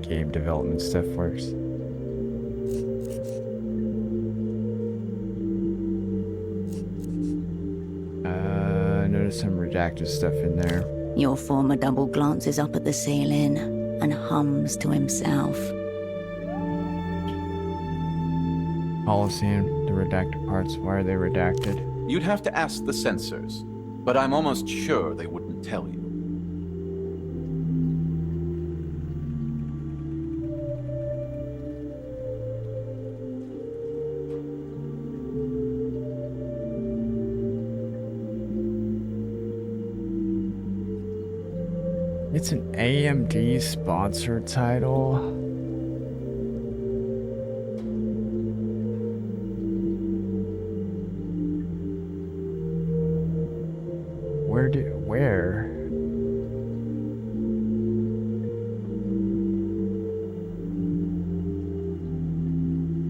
game development stuff works. Notice some redacted stuff in there. Your former double glances up at the ceiling and hums to himself. Holocene, the redacted parts, why are they redacted? You'd have to ask the censors, but I'm almost sure they wouldn't tell you. It's an AMD sponsored title. Where?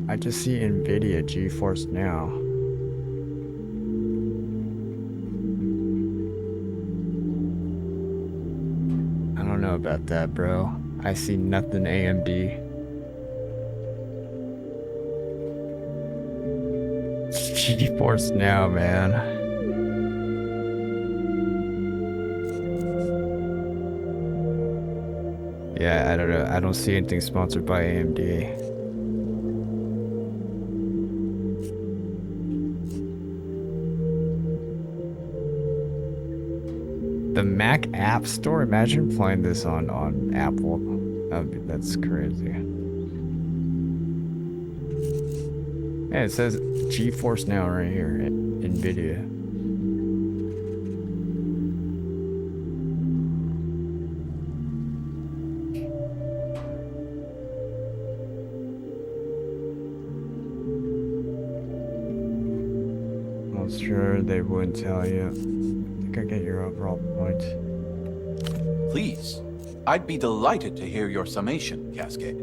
I just see Nvidia GeForce Now. I don't know about that, bro. I see nothing AMD. It's GeForce Now, man. Yeah, I don't know. I don't see anything sponsored by AMD. the Mac App Store. Imagine playing this on Apple. That's crazy. Yeah, it says GeForce Now right here at NVIDIA. I'm sure they wouldn't tell you. I think I get your overall point. Please, I'd be delighted to hear your summation, Cascade.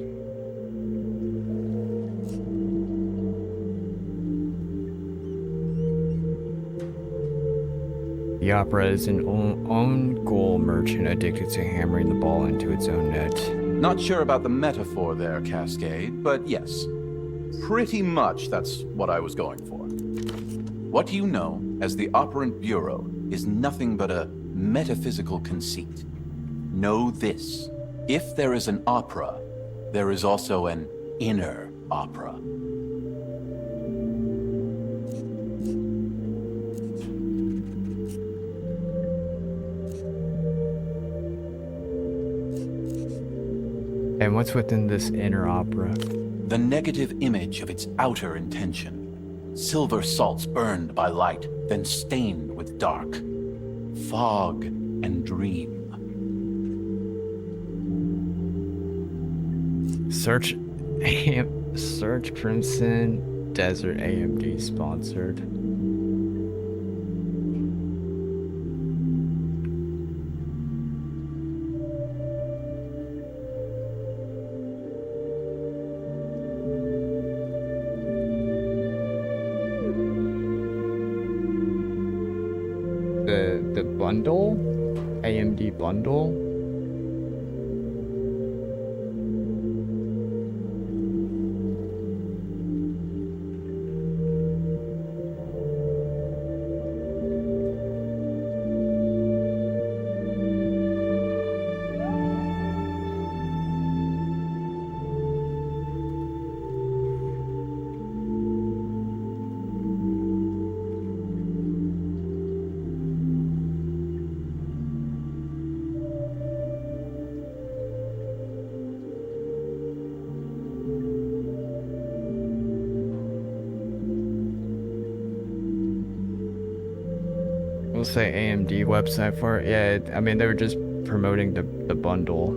The opera is an own goal merchant addicted to hammering the ball into its own net. Not sure about the metaphor there, Cascade, but yes. Pretty much that's what I was going for. What you know as the Operant Bureau is nothing but a metaphysical conceit. Know this. If there is an opera, there is also an inner opera. And what's within this inner opera? The negative image of its outer intention. Silver salts burned by light, then stained with dark. Fog and dream. Search Crimson Desert AMD sponsored. The bundle? AMD bundle? We'll say AMD website for it. Yeah, I mean, they were just promoting the bundle.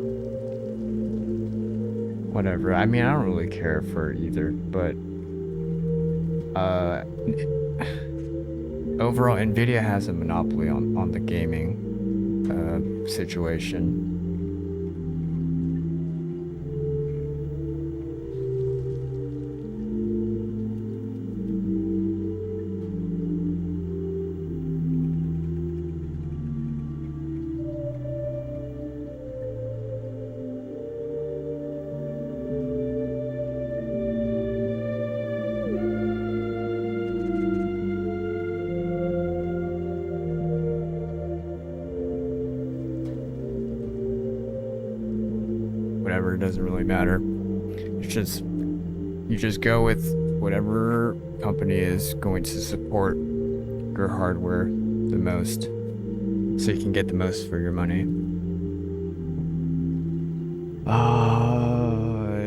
Whatever. I mean, I don't really care for either, but overall, NVIDIA has a monopoly on the gaming situation. Whatever, it doesn't really matter. It's just, you just go with whatever company is going to support your hardware the most, so you can get the most for your money.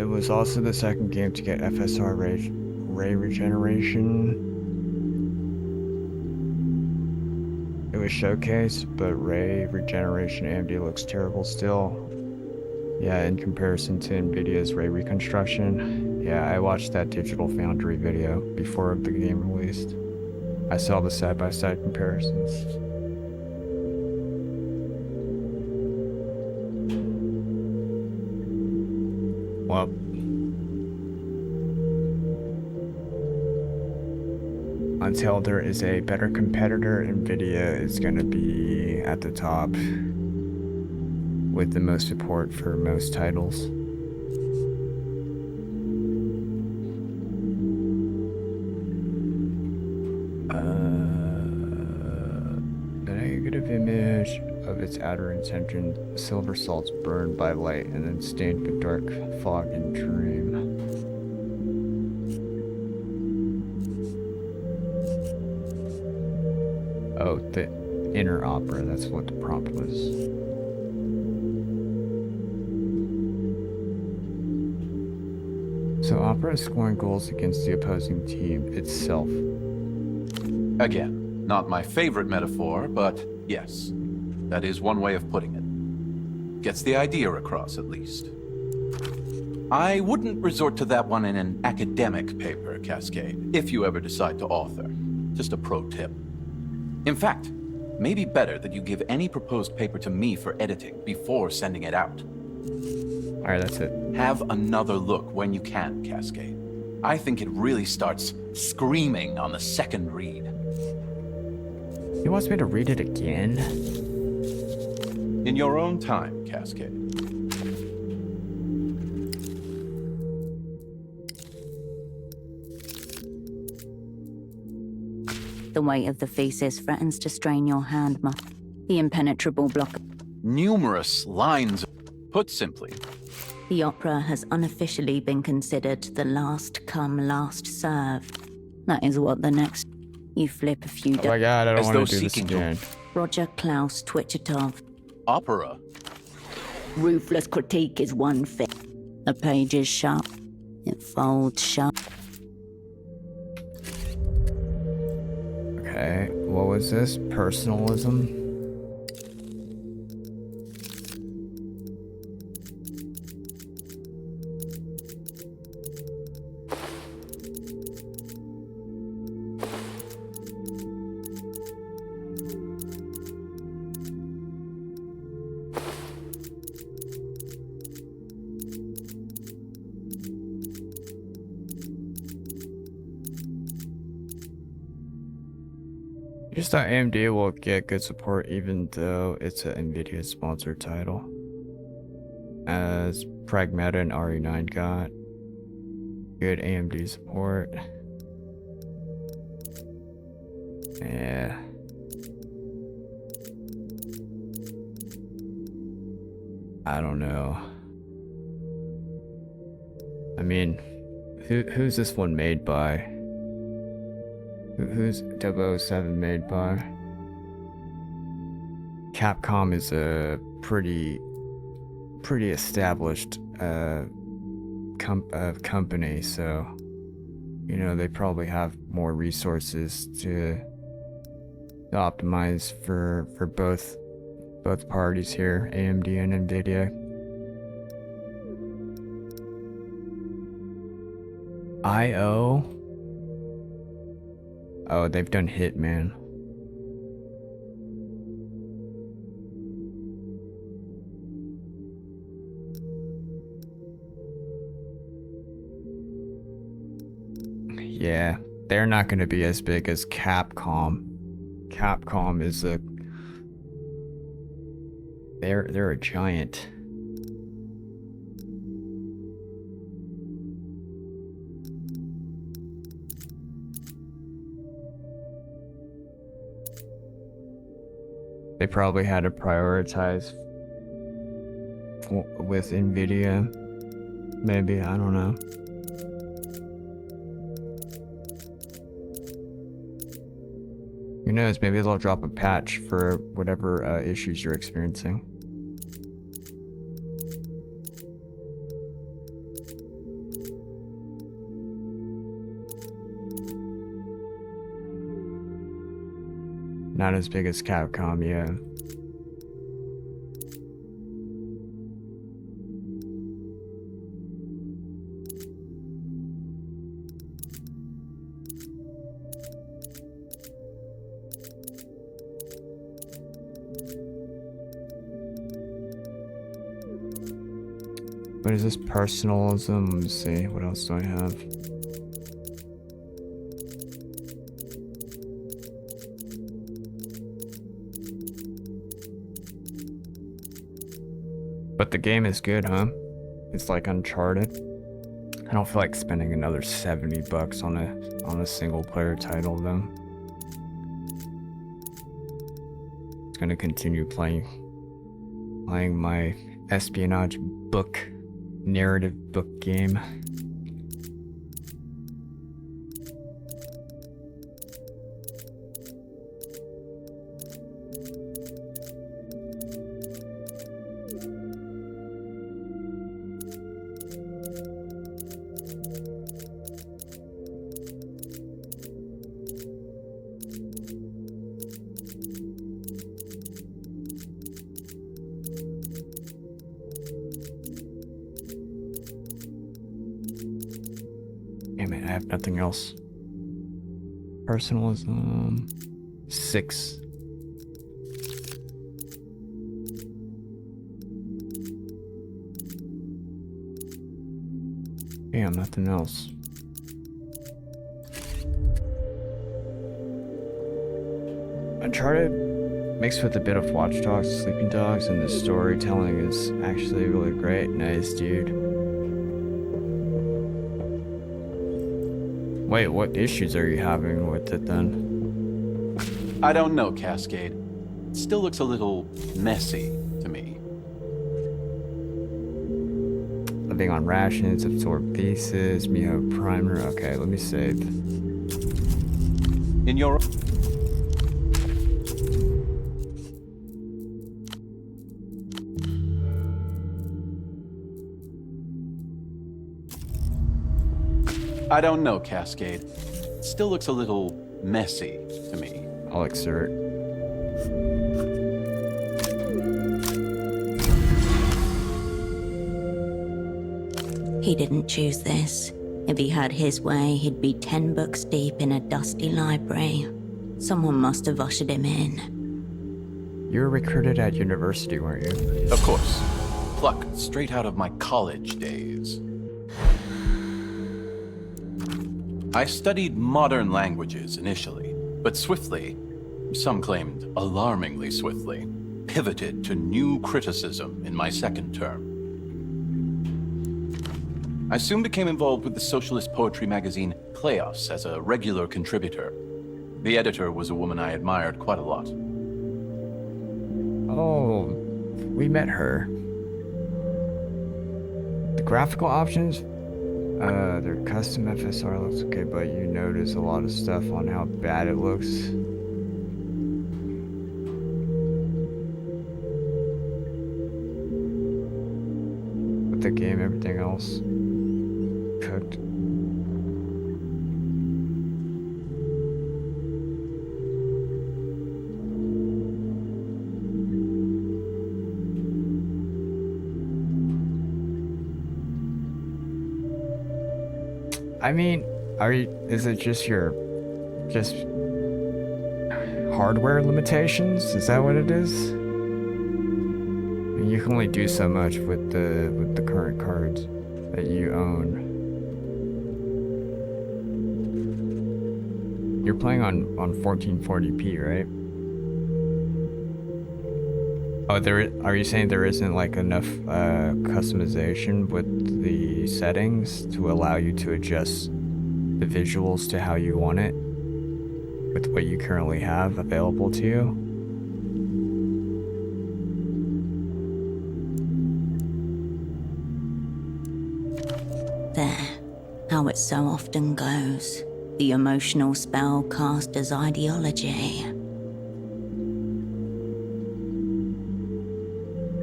It was also the second game to get FSR ray regeneration. It was showcased, but ray regeneration AMD looks terrible still. Yeah, in comparison to NVIDIA's ray reconstruction. Yeah, I watched that Digital Foundry video before the game released. I saw the side-by-side comparisons. Well, until there is a better competitor, NVIDIA is going to be at the top with the most support for most titles. The negative image of its outer intention, silver salts burned by light and then stained with dark fog and dream. Oh, Inner opera, that's what the prompt was. So opera is scoring goals against the opposing team itself. Again, not my favorite metaphor, but yes, that is one way of putting it. Gets the idea across, at least. I wouldn't resort to that one in an academic paper, Cascade, if you ever decide to author. Just a pro tip. In fact, maybe better that you give any proposed paper to me for editing before sending it out. Alright, that's it. Have another look when you can, Cascade. I think it really starts screaming on the second read. He wants me to read it again? In your own time, Cascade. The weight of the thesis threatens to strain your hand, the impenetrable block. Numerous lines. Put simply, The opera has unofficially been considered the last come, last served. That is what the next... You flip a few... Oh my god, I don't want to do this again. Roger Klaus Twitchetov. Opera. Ruthless critique is one thing. The page is sharp. It folds shut. Okay, what was this? Personalism? Just thought AMD will get good support even though it's an NVIDIA sponsored title. As Pragmata and RE9 got good AMD support. Yeah. I don't know. I mean, who's this one made by? Who's 007 made by? Capcom is a pretty established company, so you know they probably have more resources to optimize for both parties here, AMD and NVIDIA. IO. Oh, they've done Hitman. Yeah, they're not going to be as big as Capcom. Capcom is a... They're a giant. They probably had to prioritize with NVIDIA. Maybe, I don't know. Who knows, maybe they'll drop a patch for whatever issues you're experiencing. Not as big as Capcom, yeah. What is this? Personalism? Let me see. What else do I have? But the game is good, huh? It's like Uncharted. I don't feel like spending another $70 on a single player title though. It's gonna continue playing my espionage book, narrative book game. have nothing else. Personalism 6. Damn, nothing else. Uncharted mixed with a bit of Watch Dogs, Sleeping Dogs, and the storytelling is actually really great. Nice, dude. Wait, what issues are you having with it then? I don't know, Cascade. It still looks a little messy to me. Living on rations, absorb pieces, Miho primer. Okay, let me save. In your... I don't know, Cascade. It still looks a little messy to me. I'll exert. He didn't choose this. If he had his way, he'd be 10 books deep in a dusty library. Someone must have ushered him in. You were recruited at university, weren't you? Of course. Plucked straight out of my college days. I studied modern languages initially, but swiftly, some claimed alarmingly swiftly, pivoted to new criticism in my second term. I soon became involved with the socialist poetry magazine Kleos as a regular contributor. The editor was a woman I admired quite a lot. Oh, we met her. The graphical options? Their custom FSR looks okay, but you notice a lot of stuff on how bad it looks. With the game, everything else cooked. I mean, is it just hardware limitations? Is that what it is? I mean, you can only do so much with the current cards that you own. You're playing on 1440p, right? Oh, are you saying there isn't like enough customization with the settings to allow you to adjust the visuals to how you want it with what you currently have available to you? There, how it so often goes. The emotional spell cast as ideology.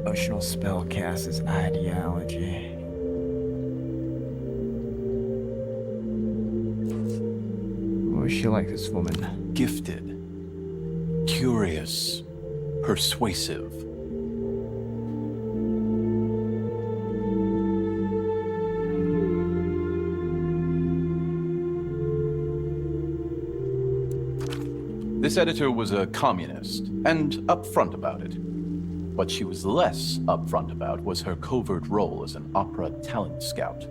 Emotional spell cast as ideology. What was she like, this woman? Gifted, curious, persuasive. This editor was a communist, and upfront about it. What she was less upfront about was her covert role as an opera talent scout.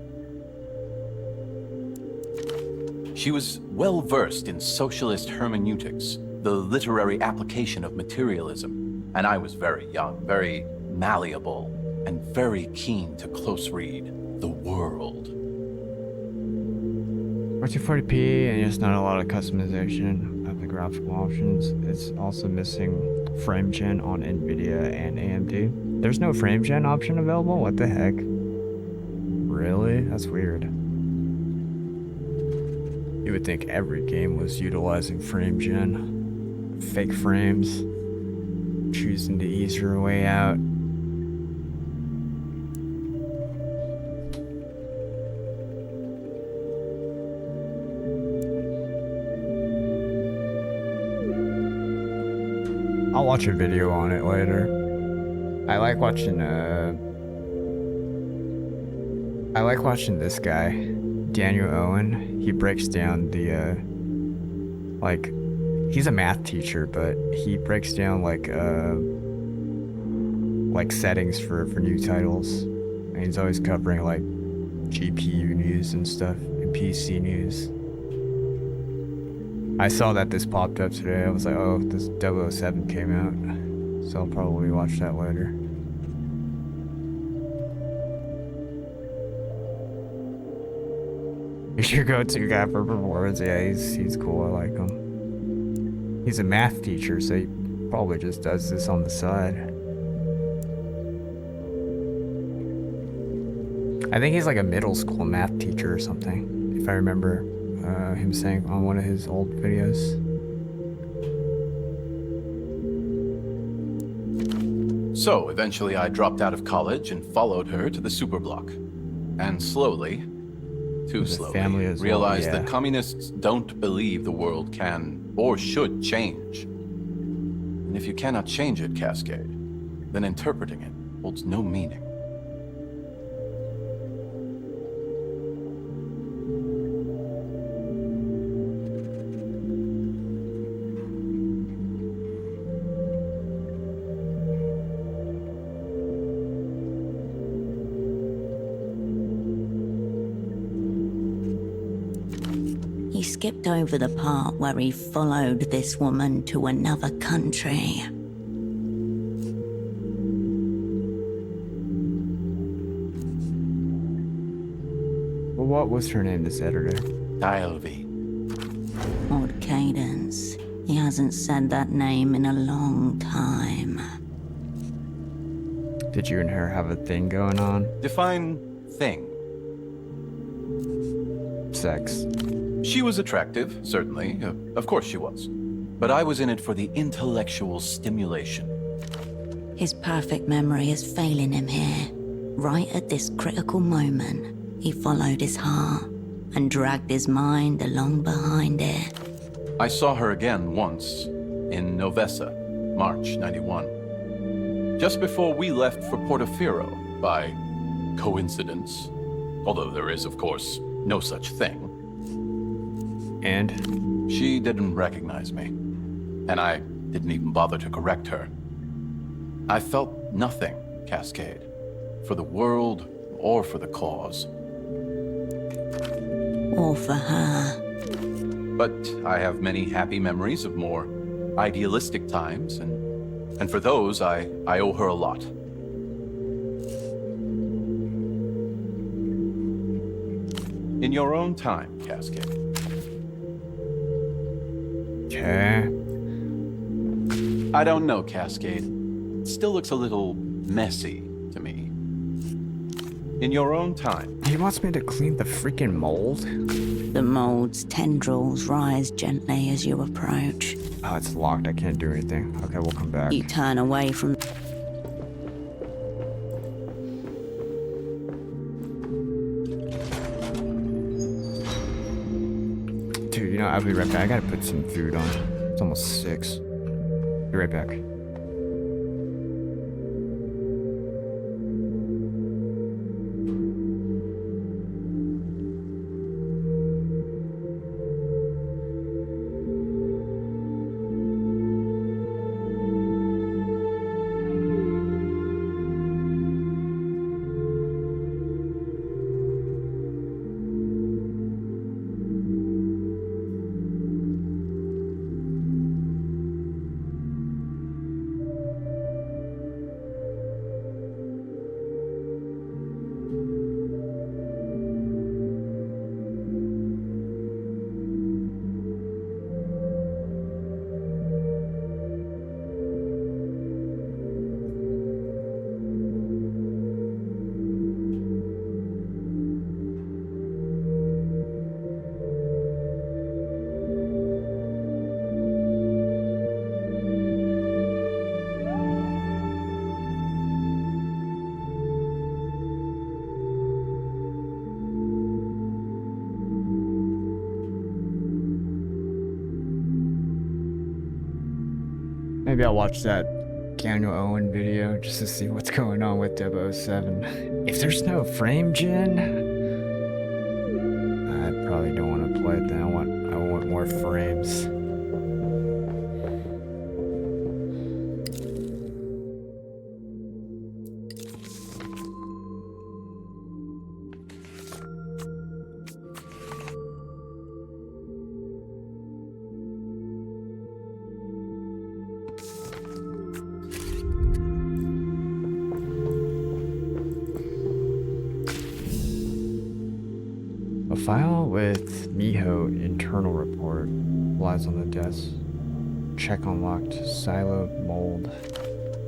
She was well-versed in socialist hermeneutics, the literary application of materialism, and I was very young, very malleable, and very keen to close read the world. 1440p, and there's not a lot of customization of the graphical options. It's also missing frame gen on NVIDIA and AMD. There's no frame gen option available? What the heck? Really? That's weird. You would think every game was utilizing frame gen. Fake frames. Choosing the easier way out. I'll watch a video on it later. I like watching this guy Daniel Owen, he breaks down the, like, he's a math teacher, but he breaks down, like settings for new titles. And he's always covering, like, GPU news and stuff, and PC news. I saw that this popped up today. I was like, oh, this 007 came out. So I'll probably watch that later. He's your go-to guy for performance. Yeah, he's cool. I like him. He's a math teacher, so he probably just does this on the side. I think he's like a middle school math teacher or something, if I remember him saying on one of his old videos. So, eventually I dropped out of college and followed her to the superblock. And slowly, too slowly, realized that communists don't believe the world can or should change. And if you cannot change it, Cascade, then interpreting it holds no meaning. He skipped over the part where he followed this woman to another country. Well, what was her name, this editor? Dial V. Odd cadence. He hasn't said that name in a long time. Did you and her have a thing going on? Define thing. Sex. She was attractive, certainly. Of course she was. But I was in it for the intellectual stimulation. His perfect memory is failing him here. Right at this critical moment, he followed his heart and dragged his mind along behind it. I saw her again once, in Novessa, March '91. Just before we left for Portofino, by coincidence. Although there is, of course, no such thing. And? She didn't recognize me. And I didn't even bother to correct her. I felt nothing, Cascade. For the world, or for the cause. Or for her. But I have many happy memories of more idealistic times, and for those, I owe her a lot. In your own time, Cascade. Okay. I don't know, Cascade. It still looks a little messy to me. In your own time. He wants me to clean the freaking mold? The mold's tendrils rise gently as you approach. Oh, it's locked. I can't do anything. Okay, we'll come back. You turn away from... Dude, you know, I'll be right back. I gotta put some food on. It's almost 6. Be right back. Maybe I'll watch that Daniel Owen video just to see what's going on with 007. If there's no frame gen, frames. A file with Miho internal report lies on the desk. Check unlocked. Silo mold.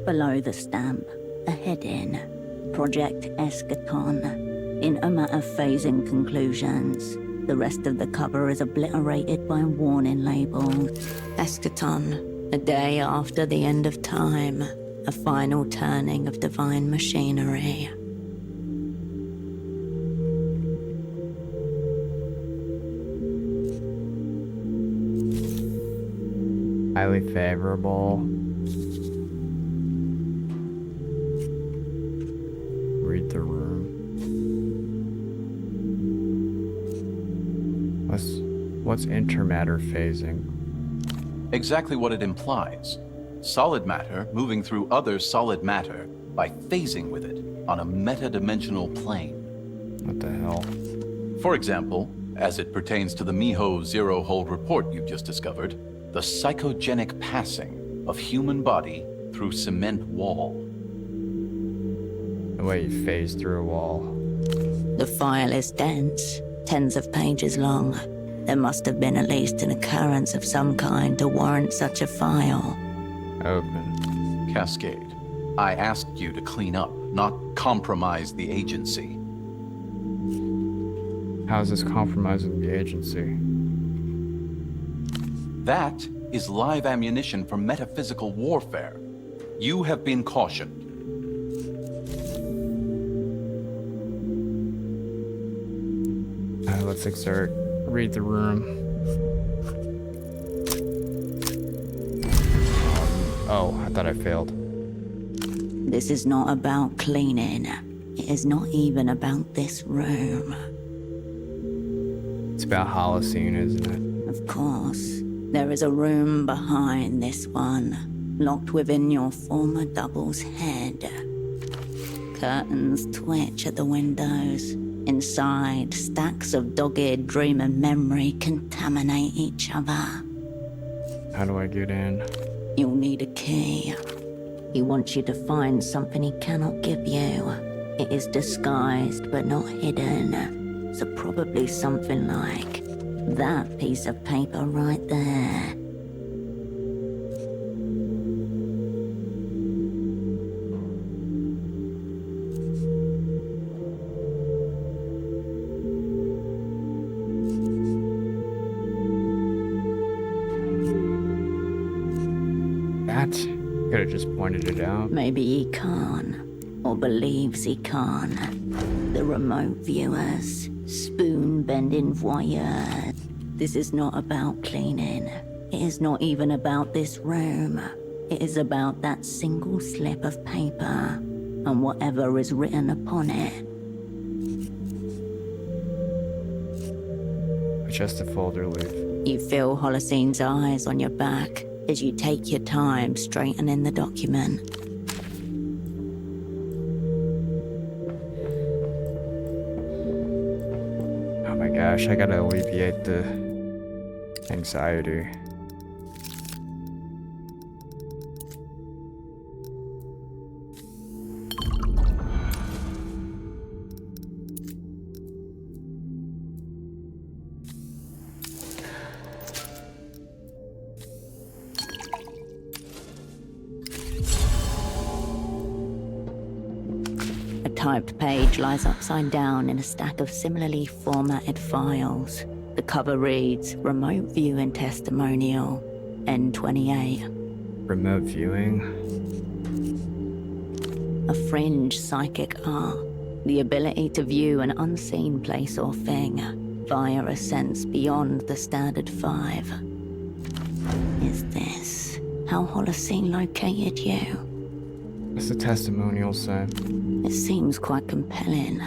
Below the stamp, a heading. Project Eschaton. In a matter of phasing conclusions, the rest of the cover is obliterated by warning labels. Eschaton, a day after the end of time, a final turning of divine machinery. Highly favorable. Read the room. What's intermatter phasing? Exactly what it implies. Solid matter moving through other solid matter by phasing with it on a meta-dimensional plane. What the hell? For example, as it pertains to the Miho zero-hold report you've just discovered, the psychogenic passing of human body through cement wall. The way you phase through a wall. The file is dense, tens of pages long. There must have been at least an occurrence of some kind to warrant such a file. Open. Cascade, I asked you to clean up, not compromise the agency. How's this compromising the agency? That is live ammunition for metaphysical warfare. You have been cautioned. Let's exert. Read the room. Oh, I thought I failed. This is not about cleaning. It is not even about this room. It's about Holocene, isn't it? Of course. There is a room behind this one, locked within your former double's head. Curtains twitch at the windows. Inside, stacks of dogged dream and memory contaminate each other. How do I get in? You'll need a key. He wants you to find something he cannot give you. It is disguised but not hidden. So probably something like that piece of paper right there. Could have just pointed it out. Maybe he can, or believes he can. The remote viewers, spoon-bending voyeurs. This is not about cleaning. It is not even about this room. It is about that single slip of paper, and whatever is written upon it. Just a folder leaf. You feel Holocene's eyes on your back as you take your time straightening the document. Oh my gosh, I gotta alleviate the anxiety. Typed page lies upside down in a stack of similarly formatted files. The cover reads, Remote Viewing Testimonial, N28. Remote viewing? A fringe psychic art. The ability to view an unseen place or thing via a sense beyond the standard 5. Is this how Holocene located you? What's the testimonial say? It seems quite compelling.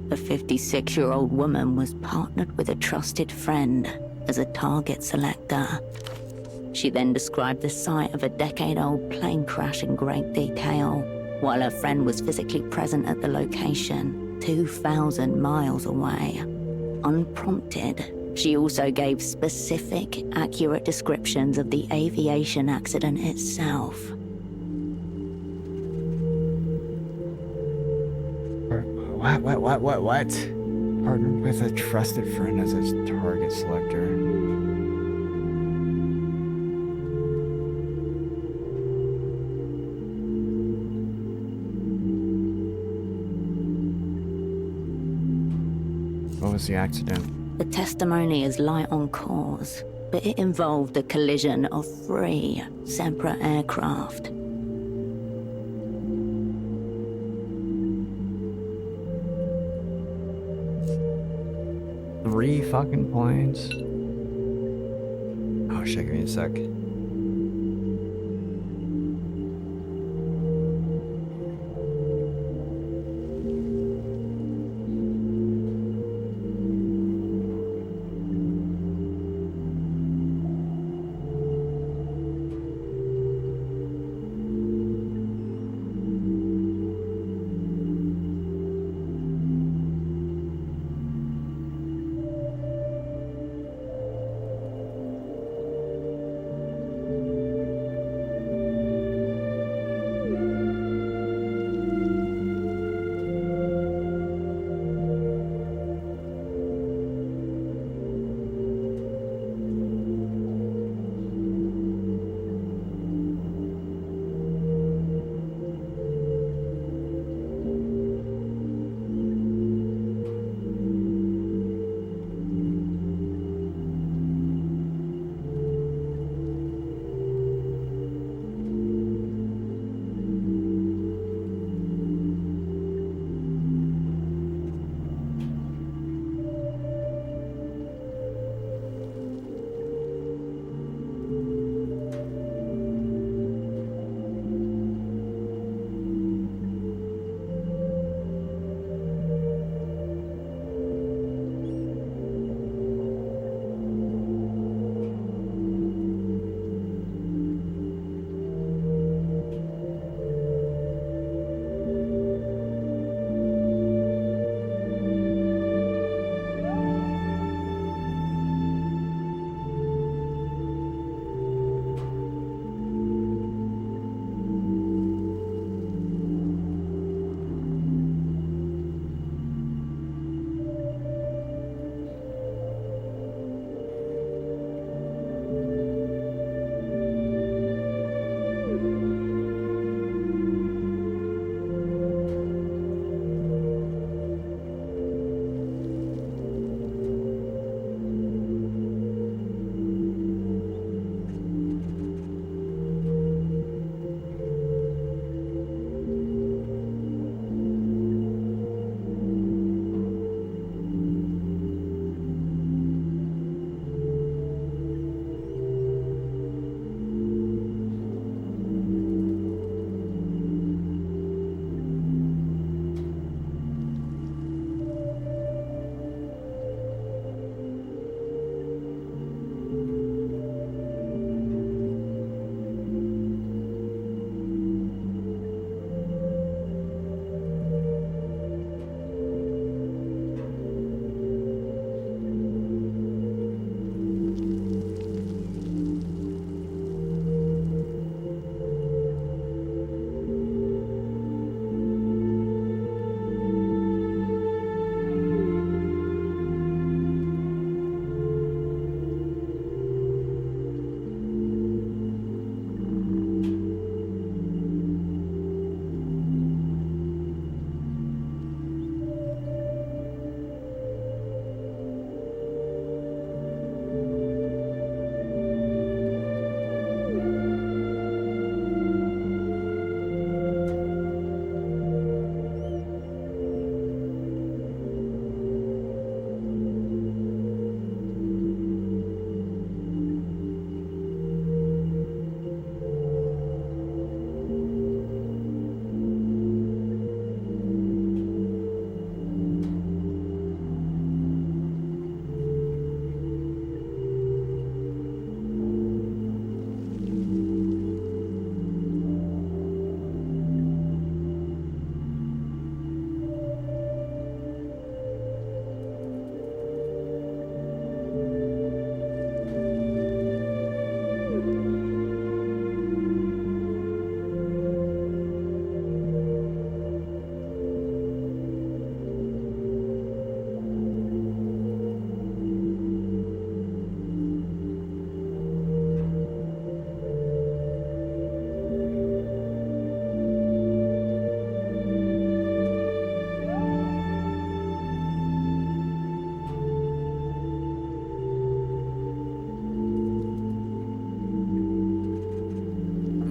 The 56-year-old woman was partnered with a trusted friend, as a target selector. She then described the site of a decade-old plane crash in great detail, while her friend was physically present at the location, 2,000 miles away. Unprompted, she also gave specific, accurate descriptions of the aviation accident itself. What? Partnered with a trusted friend as a target selector. What was the accident? The testimony is light on cause, but it involved a collision of 3 separate aircraft. Three fucking planes? Oh shit, give me a sec.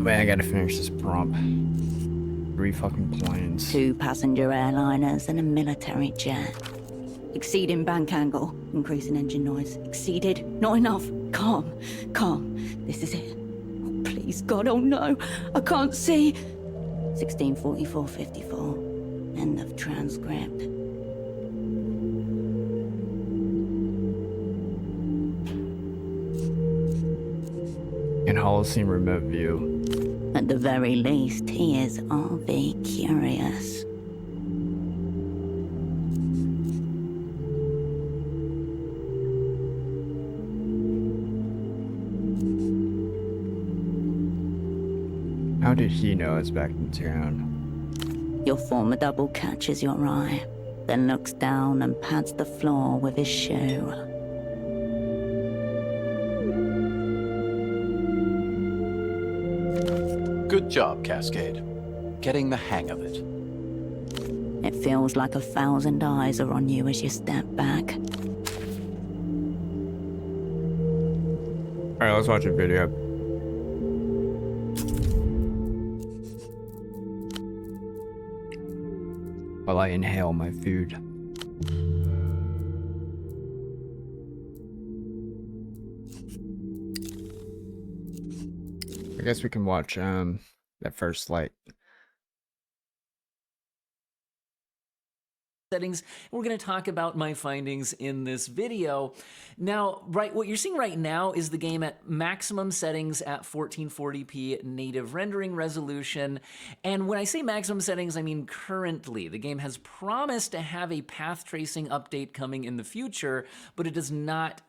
Wait, I gotta finish this prompt. 3 fucking planes. 2 passenger airliners and a military jet. Exceeding bank angle, increasing engine noise. Exceeded, not enough. Calm, calm. This is it. Oh, please, God, oh no, I can't see. 1644.54. End of transcript. In Holocene remote view. At the very least, he is RV curious. How did he know it's back in town? Your former double catches your eye, then looks down and pats the floor with his shoe. Good job, Cascade. Getting the hang of it. It feels like 1,000 eyes are on you as you step back. Alright, let's watch a video. While I inhale my food. I guess we can watch that first light. Settings. We're going to talk about my findings in this video. Now, what you're seeing right now is the game at maximum settings at 1440p native rendering resolution. And when I say maximum settings, I mean currently. The game has promised to have a path tracing update coming in the future, but it does not.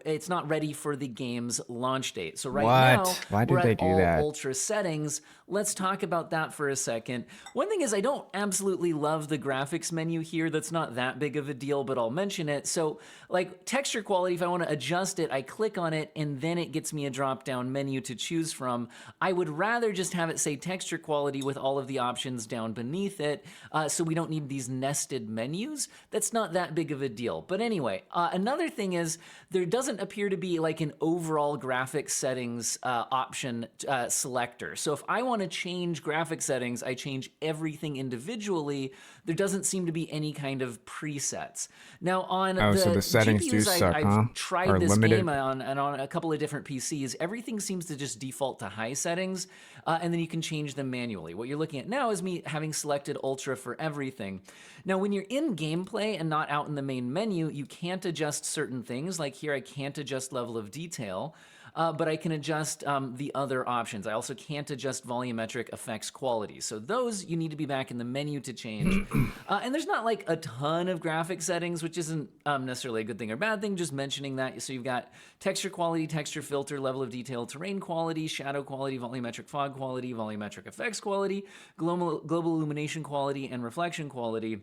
It's not ready for the game's launch date. So now, Why did we're they at do all that? ultra settings. Let's talk about that for a second. One thing is I don't absolutely love the graphics menu here. That's not that big of a deal, but I'll mention it. So like texture quality, if I want to adjust it, I click on it and then it gets me a drop down menu to choose from. I would rather just have it say texture quality with all of the options down beneath it, so we don't need these nested menus. That's not that big of a deal. But anyway, another thing is there doesn't appear to be like an overall graphics settings option selector. So if I want to change graphic settings, I change everything individually. There doesn't seem to be any kind of presets. Now on the settings GPUs do suck, I've huh? tried Or this limited? game on a couple of different PCs, everything seems to just default to high settings, and then you can change them manually. What you're looking at now is me having selected ultra for everything. Now when you're in gameplay and not out in the main menu, you can't adjust certain things. Like here I can't adjust level of detail. But I can adjust the other options. I also can't adjust volumetric effects quality. So those you need to be back in the menu to change. And there's not like a ton of graphic settings, which isn't necessarily a good thing or bad thing, just mentioning that. So you've got texture quality, texture filter, level of detail, terrain quality, shadow quality, volumetric fog quality, volumetric effects quality, global illumination quality, and reflection quality.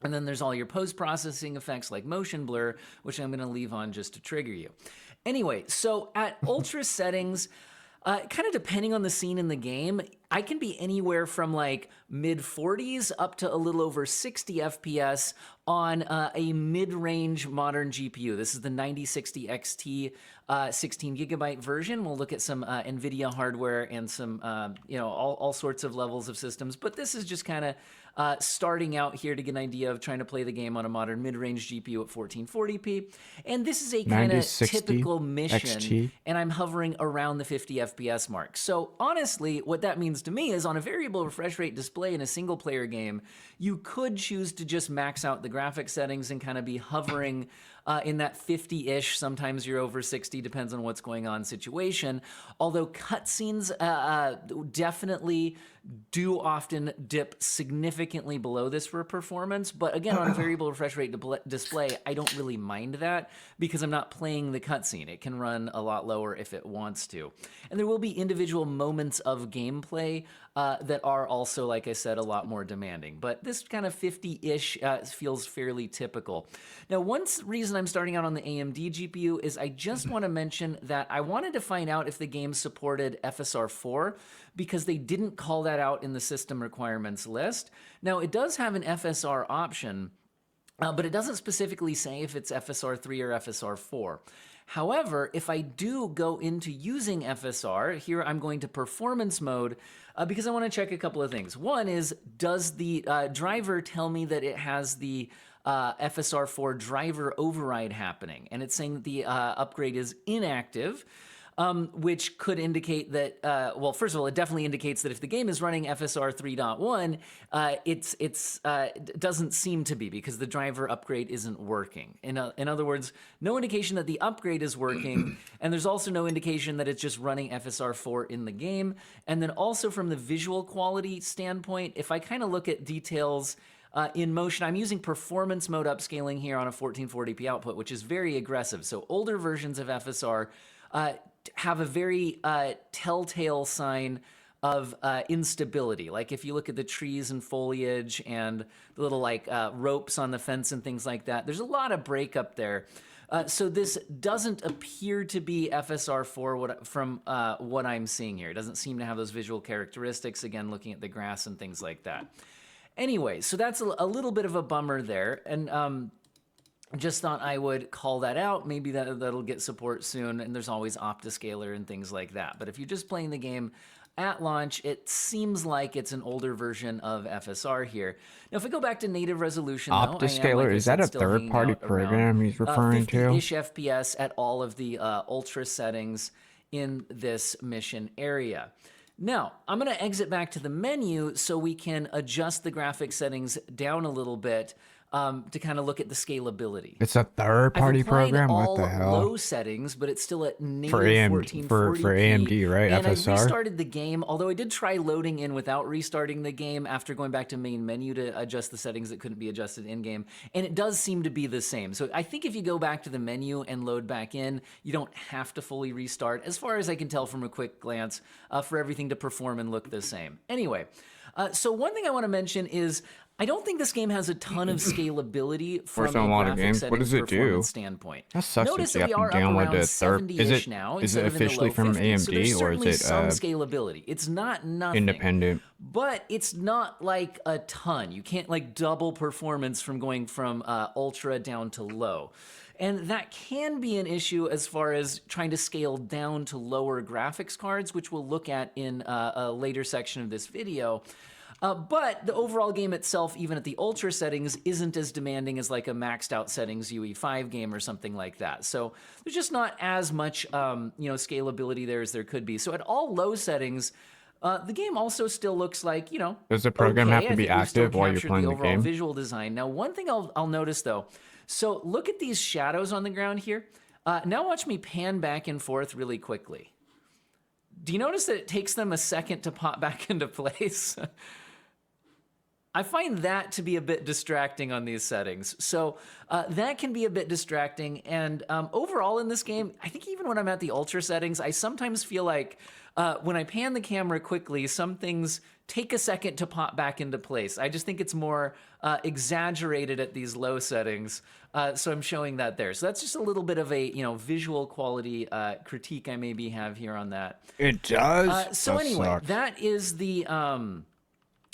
And then there's all your post-processing effects like motion blur, which I'm going to leave on just to trigger you. Anyway, so at ultra settings, kind of depending on the scene in the game, I can be anywhere from like mid 40s up to a little over 60 FPS on a mid-range modern GPU. This is the 9060 XT 16 gigabyte version. We'll look at some NVIDIA hardware and some, all sorts of levels of systems. But this is just kind of starting out here to get an idea of trying to play the game on a modern mid-range GPU at 1440p. And this is a kind of typical mission, XT. and I'm hovering around the 50 FPS mark. So honestly, what that means to me is on a variable refresh rate display in a single-player game, you could choose to just max out the graphic settings and kind of be hovering in that 50-ish, sometimes you're over 60, depends on what's going on situation. Although cutscenes definitely do often dip significantly below this for performance. But again, on a variable refresh rate display, I don't really mind that because I'm not playing the cutscene. It can run a lot lower if it wants to. And there will be individual moments of gameplay that are also, like I said, a lot more demanding. But this kind of 50-ish feels fairly typical. Now, one reason I'm starting out on the AMD GPU is I just want to mention that I wanted to find out if the game supported FSR 4 because they didn't call that out in the system requirements list. Now, it does have an FSR option, but it doesn't specifically say if it's FSR 3 or FSR 4. However, if I do go into using FSR, here I'm going to performance mode because I want to check a couple of things. One is, does the driver tell me that it has the FSR4 driver override happening? And it's saying that the upgrade is inactive. Which could indicate that, well, first of all, it definitely indicates that if the game is running FSR 3.1, it doesn't seem to be, because the driver upgrade isn't working. In other words, no indication that the upgrade is working, and there's also no indication that it's just running FSR 4 in the game. And then also from the visual quality standpoint, if I kind of look at details in motion, I'm using performance mode upscaling here on a 1440p output, which is very aggressive. So older versions of FSR have a very telltale sign of instability. Like if you look at the trees and foliage and the little like ropes on the fence and things like that, there's a lot of breakup there. So this doesn't appear to be FSR4 from what I'm seeing here. It doesn't seem to have those visual characteristics, again, looking at the grass and things like that. Anyway, so that's a little bit of a bummer there. And just thought I would call that out. Maybe that'll get support soon, and there's always Optiscaler and things like that. But if you're just playing the game at launch, it seems like it's an older version of FSR here. Now, if we go back to native resolution, Optiscaler, is that a third-party program he's referring to? 50-ish FPS at all of the ultra settings in this mission area. Now, I'm going to exit back to the menu so we can adjust the graphics settings down a little bit to kind of look at the scalability. It's a third-party program? What the hell? Low settings, but it's still at native for 1440p. For AMD, right? And FSR? I restarted the game, although I did try loading in without restarting the game after going back to main menu to adjust the settings that couldn't be adjusted in-game, and it does seem to be the same. So I think if you go back to the menu and load back in, you don't have to fully restart, as far as I can tell from a quick glance, for everything to perform and look the same. Anyway, so one thing I want to mention is I don't think this game has a ton of scalability from a graphic settings performance standpoint. That sucks. Notice that that we are up around 70-ish now. Is it officially from AMD, so there's or is it some scalability? It's not nothing. Independent. But it's not like a ton. You can't like double performance from going from ultra down to low. And that can be an issue as far as trying to scale down to lower graphics cards, which we'll look at in a later section of this video. But the overall game itself, even at the ultra settings, isn't as demanding as like a maxed out settings UE5 game or something like that. So there's just not as much scalability there as there could be. So at all low settings, the game also still looks like, does the program have to be active while you're playing the game? Visual design. Now, one thing I'll notice though, so look at these shadows on the ground here. Now watch me pan back and forth really quickly. Do you notice that it takes them a second to pop back into place? I find that to be a bit distracting on these settings. So that can be a bit distracting. And overall in this game, I think even when I'm at the ultra settings, I sometimes feel like when I pan the camera quickly, some things take a second to pop back into place. I just think it's more exaggerated at these low settings. So I'm showing that there. So that's just a little bit of a visual quality critique I maybe have here on that. It does. So that anyway, sucks. that is the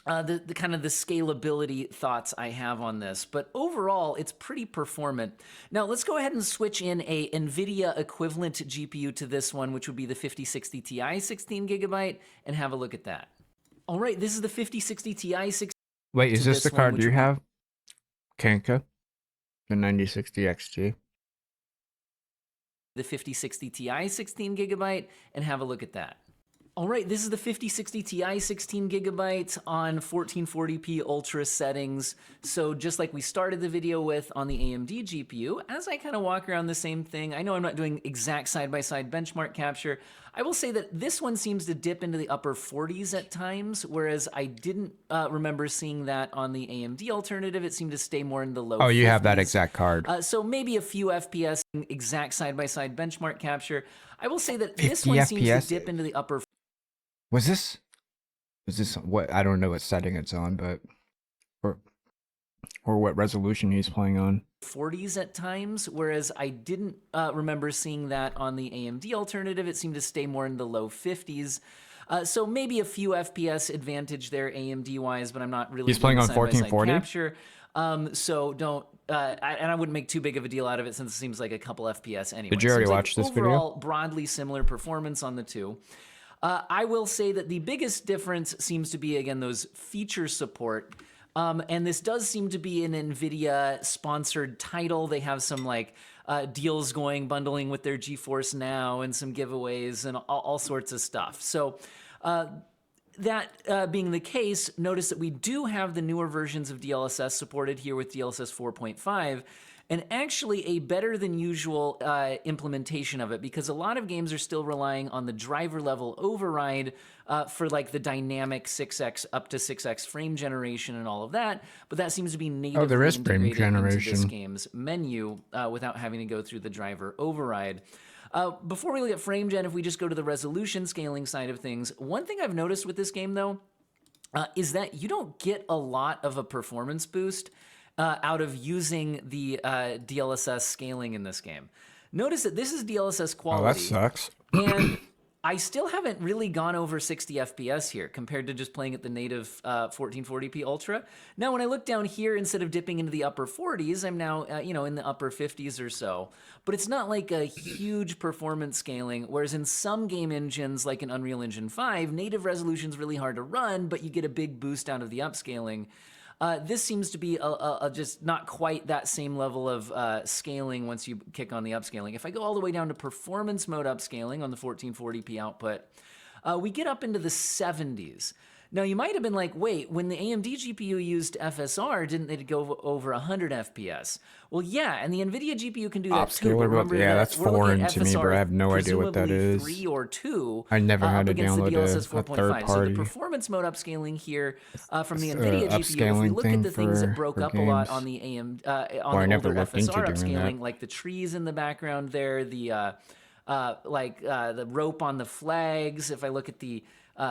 kind of the scalability thoughts I have on this, but overall it's pretty performant. Now let's go ahead and switch in a NVIDIA equivalent GPU to this one, which would be the 5060 Ti 16GB, and have a look at that. All right, this is the 5060 Ti 16. Wait, is this the card you have? Kanka? The 9060 XG? The 5060 Ti 16GB, and have a look at that. All right, this is the 5060 Ti 16GB on 1440p ultra settings. So just like we started the video with on the AMD GPU, as I kind of walk around the same thing, I know I'm not doing exact side-by-side benchmark capture. I will say that this one seems to dip into the upper 40s at times, whereas I didn't remember seeing that on the AMD alternative. It seemed to stay more in the low 50s. Oh, you have that exact card. So maybe a few FPS in exact side-by-side benchmark capture. I will say that this one seems to dip into the upper. Was this what, I don't know what setting it's on, but or what resolution he's playing on. 40s at times, whereas I didn't remember seeing that on the AMD alternative. It seemed to stay more in the low 50s. So maybe a few FPS advantage there AMD wise, but I'm not really. He's playing on 1440. Capture. So don't, and I wouldn't make too big of a deal out of it since it seems like a couple FPS anyway. Did you already Seems like watch this video? overall, broadly similar performance on the two. I will say that the biggest difference seems to be, again, those feature support. And this does seem to be an NVIDIA sponsored title. They have some like deals going, bundling with their GeForce Now and some giveaways and all sorts of stuff. So that being the case, notice that we do have the newer versions of DLSS supported here with DLSS 4.5. And actually a better than usual implementation of it, because a lot of games are still relying on the driver level override for like the dynamic 6x up to 6x frame generation and all of that, but that seems to be natively there is frame integrated into this generation. game's menu without having to go through the driver override. Before we look at frame gen, if we just go to the resolution scaling side of things, one thing I've noticed with this game though is that you don't get a lot of a performance boost out of using the DLSS scaling in this game. Notice that this is DLSS quality. Oh, that sucks. And I still haven't really gone over 60 FPS here compared to just playing at the native 1440p Ultra. Now, when I look down here, instead of dipping into the upper 40s, I'm now in the upper 50s or so. But it's not like a huge performance scaling, whereas in some game engines, like in Unreal Engine 5, native resolution's really hard to run, but you get a big boost out of the upscaling. This seems to be just not quite that same level of scaling once you kick on the upscaling. If I go all the way down to performance mode upscaling on the 1440p output, we get up into the 70s. Now, you might have been like, wait, when the AMD GPU used FSR, didn't they go over 100 FPS? Well, yeah, and the NVIDIA GPU can do that too. But remember yeah, that's we're looking foreign at to me, FSR, but I have no idea what that presumably is. 3 or 2 I never had to against the download DLSS a 4.5. third So the party performance mode upscaling here from the NVIDIA GPU, if we upscaling look at the things that thing broke for up a lot games. on the AMD, I on the never older looked into FSR doing upscaling, that. like the trees in the background there, the rope on the flags. If I look at the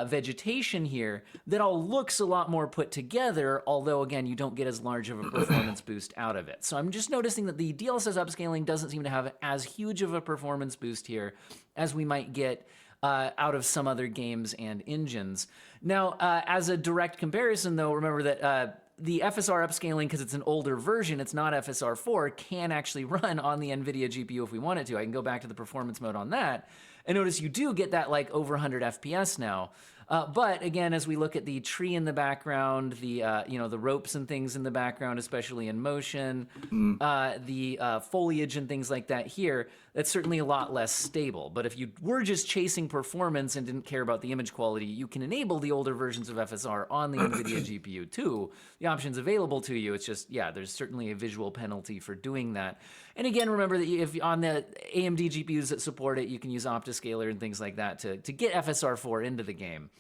vegetation here, that all looks a lot more put together, although again, you don't get as large of a performance boost out of it. So I'm just noticing that the DLSS upscaling doesn't seem to have as huge of a performance boost here as we might get out of some other games and engines. Now, as a direct comparison though, remember that the FSR upscaling, because it's an older version, it's not FSR 4, can actually run on the NVIDIA GPU if we wanted to. I can go back to the performance mode on that. And notice you do get that like over 100 FPS now. But again, as we look at the tree in the background, the the ropes and things in the background, especially in motion, the foliage and things like that here, that's certainly a lot less stable. But if you were just chasing performance and didn't care about the image quality, you can enable the older versions of FSR on the NVIDIA GPU too. The option's available to you. It's just, yeah, there's certainly a visual penalty for doing that. And again, remember that if on the AMD GPUs that support it, you can use Optiscaler and things like that to get FSR 4 into the game.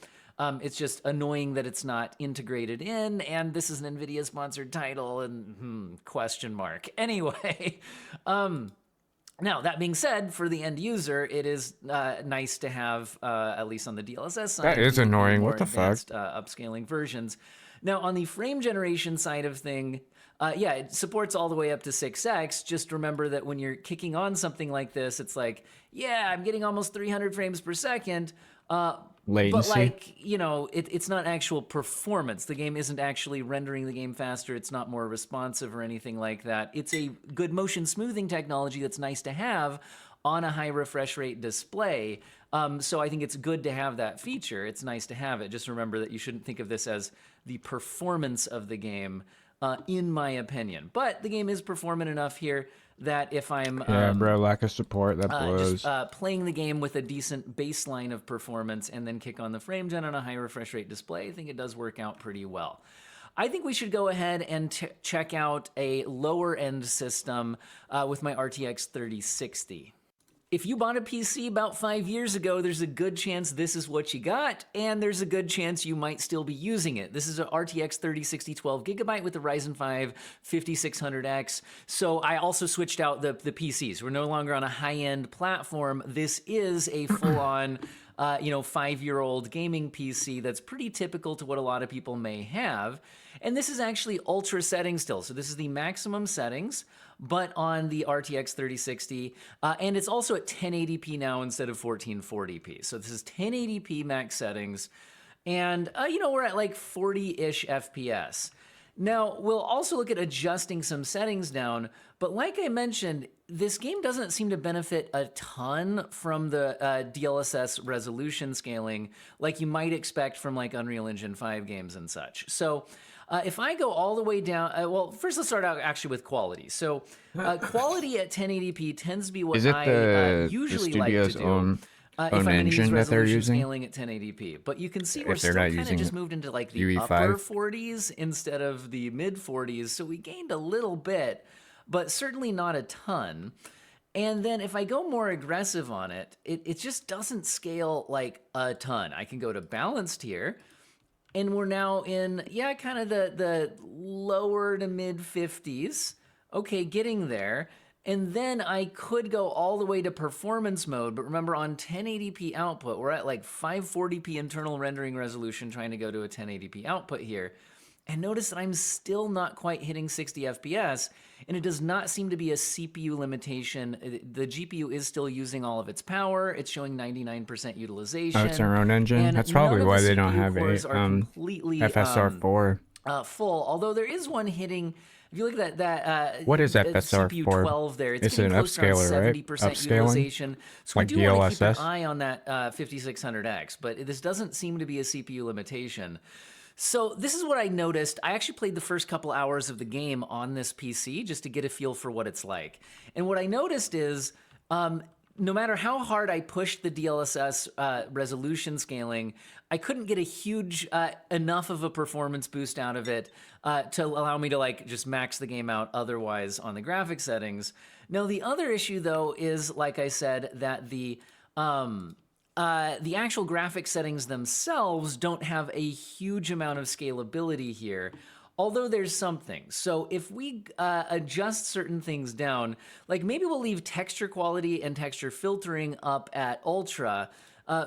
It's just annoying that it's not integrated in, and this is an NVIDIA sponsored title, and question mark. Anyway, now that being said, for the end user, it is nice to have, at least on the DLSS side, That is the annoying. more What the fuck? advanced, upscaling versions. Now, on the frame generation side of thing, yeah, it supports all the way up to 6x. Just remember that when you're kicking on something like this, it's like, yeah, I'm getting almost 300 frames per second. Latency. But like, it's not actual performance. The game isn't actually rendering the game faster. It's not more responsive or anything like that. It's a good motion smoothing technology that's nice to have on a high refresh rate display. So I think it's good to have that feature. It's nice to have it. Just remember that you shouldn't think of this as the performance of the game, in my opinion. But the game is performant enough here that if I'm yeah, bro, lack of support, that blows. just playing the game with a decent baseline of performance and then kick on the frame gen on a high refresh rate display, I think it does work out pretty well. I think we should go ahead and check out a lower end system with my RTX 3060. If you bought a PC about 5 years ago, there's a good chance this is what you got, and there's a good chance you might still be using it. This is a RTX 3060 12GB with the Ryzen 5 5600X. So I also switched out the PCs. We're no longer on a high-end platform. This is a full-on 5-year-old gaming PC that's pretty typical to what a lot of people may have. And this is actually ultra settings still. So this is the maximum settings, but on the RTX 3060. And it's also at 1080p now instead of 1440p. So this is 1080p max settings. And, we're at like 40-ish FPS. Now, we'll also look at adjusting some settings down, but like I mentioned, this game doesn't seem to benefit a ton from the DLSS resolution scaling like you might expect from like Unreal Engine 5 games and such. So if I go all the way down, well, first let's start out actually with quality. So quality at 1080p tends to be what I usually like to do. If I'm going to use resolution scaling at 1080p. But you can see we're still kind of just moved into like the upper 40s instead of the mid 40s. So we gained a little bit, but certainly not a ton. And then if I go more aggressive on it, it just doesn't scale like a ton. I can go to balanced here. And we're now in, yeah, kind of the lower to mid 50s. Okay, getting there. And then I could go all the way to performance mode, but remember on 1080p output, we're at like 540p internal rendering resolution trying to go to a 1080p output here. And notice that I'm still not quite hitting 60 FPS, and it does not seem to be a CPU limitation. The GPU is still using all of its power. It's showing 99% utilization. Oh, it's their own engine? That's probably why they don't have a FSR4. Full, although there is one hitting... If you look at that what is FSR CPU for? 12 there, it's an close to upscaler, 70% right? utilization. So like we do want to keep DLSS? an eye on that 5600X, but this doesn't seem to be a CPU limitation. So this is what I noticed. I actually played the first couple hours of the game on this PC just to get a feel for what it's like. And what I noticed is no matter how hard I pushed the DLSS resolution scaling, I couldn't get a huge enough of a performance boost out of it to allow me to like just max the game out otherwise on the graphic settings. Now the other issue though is, like I said, that the actual graphic settings themselves don't have a huge amount of scalability here. Although there's something. So if we adjust certain things down, like maybe we'll leave texture quality and texture filtering up at ultra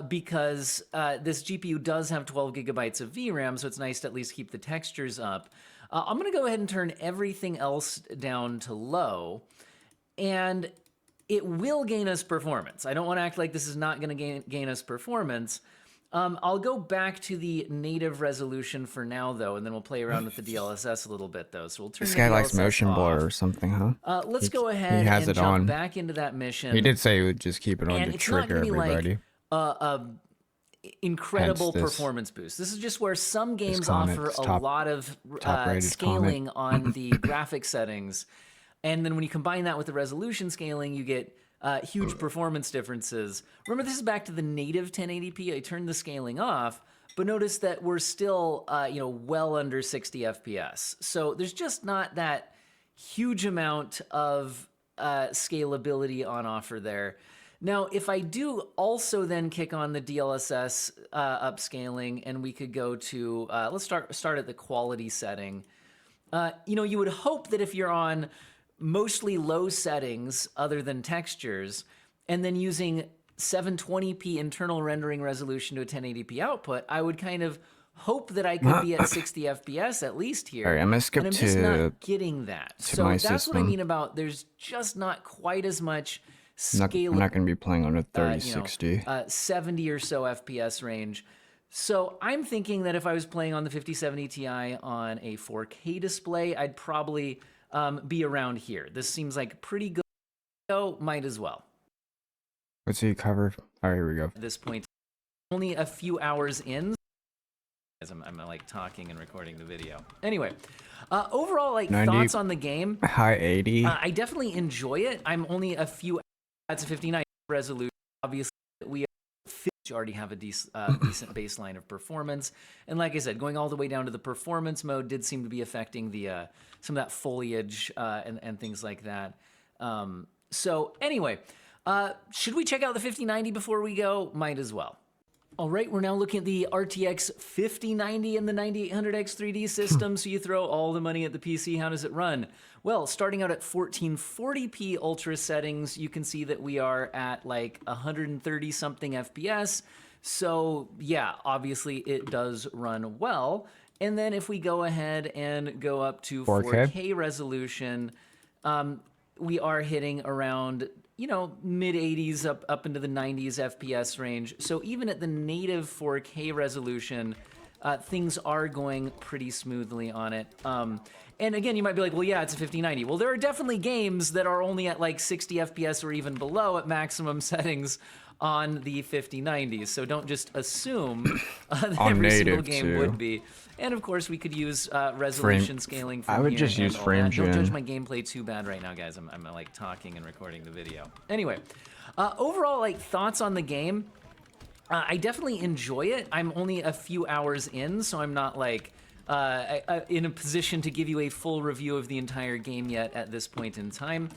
because this GPU does have 12 gigabytes of VRAM, so it's nice to at least keep the textures up. I'm gonna go ahead and turn everything else down to low, and it will gain us performance. I don't wanna act like this is not gonna gain us performance. I'll go back to the native resolution for now, though, and then we'll play around with the DLSS a little bit, though. So we'll turn This the guy DLSS likes motion off. blur or something, huh? Let's go ahead and jump back into that mission. He did say he would just keep it on and to it's not trigger gonna be everybody. Like incredible Hence this performance boost. This is just where some games comment, offer it's a lot of scaling on the graphic settings. And then when you combine that with the resolution scaling, you get huge performance differences. Remember, this is back to the native 1080p. I turned the scaling off, but notice that we're still, well under 60 FPS. So there's just not that huge amount of scalability on offer there. Now, if I do also then kick on the DLSS upscaling, and we could go to, let's start at the quality setting. You would hope that if you're on mostly low settings other than textures, and then using 720p internal rendering resolution to a 1080p output, I would kind of hope that I could be at 60 FPS at least here. All right, I'm gonna skip and I'm just to not getting that. So my that's what I system. mean about there's just not quite as much I'm not going to be playing on a 3060. 70 or so FPS range. So I'm thinking that if I was playing on the 5070 Ti on a 4K display, I'd probably be around here. This seems like pretty good. So might as well. Let's see, covered. All right, here we go. At this point, only a few hours in. As I'm like talking and recording the video. Anyway, overall, like 90, thoughts on the game. High 80. I definitely enjoy it. I'm only a few. That's a 59 resolution. Obviously, we already have a decent baseline of performance. And like I said, going all the way down to the performance mode did seem to be affecting the some of that foliage and things like that. So anyway, should we check out the 5090 before we go? Might as well. All right, we're now looking at the RTX 5090 and the 9800X 3D system. So you throw all the money at the PC, how does it run? Well, starting out at 1440p ultra settings, you can see that we are at like 130 something FPS. So yeah, obviously it does run well. And then if we go ahead and go up to 4K resolution, we are hitting around mid 80s up into the 90s FPS range. So even at the native 4K resolution, things are going pretty smoothly on it. And again, you might be like, well, yeah, it's a 5090. Well, there are definitely games that are only at like 60 FPS or even below at maximum settings on the 5090s. So don't just assume that On every single native, game too. would be. And of course, we could use resolution scaling from I would here just and use all frame that. Don't judge gen. my gameplay too bad right now, guys. I'm like talking and recording the video. Anyway, overall, like thoughts on the game. I definitely enjoy it. I'm only a few hours in, so I'm not like in a position to give you a full review of the entire game yet at this point in time.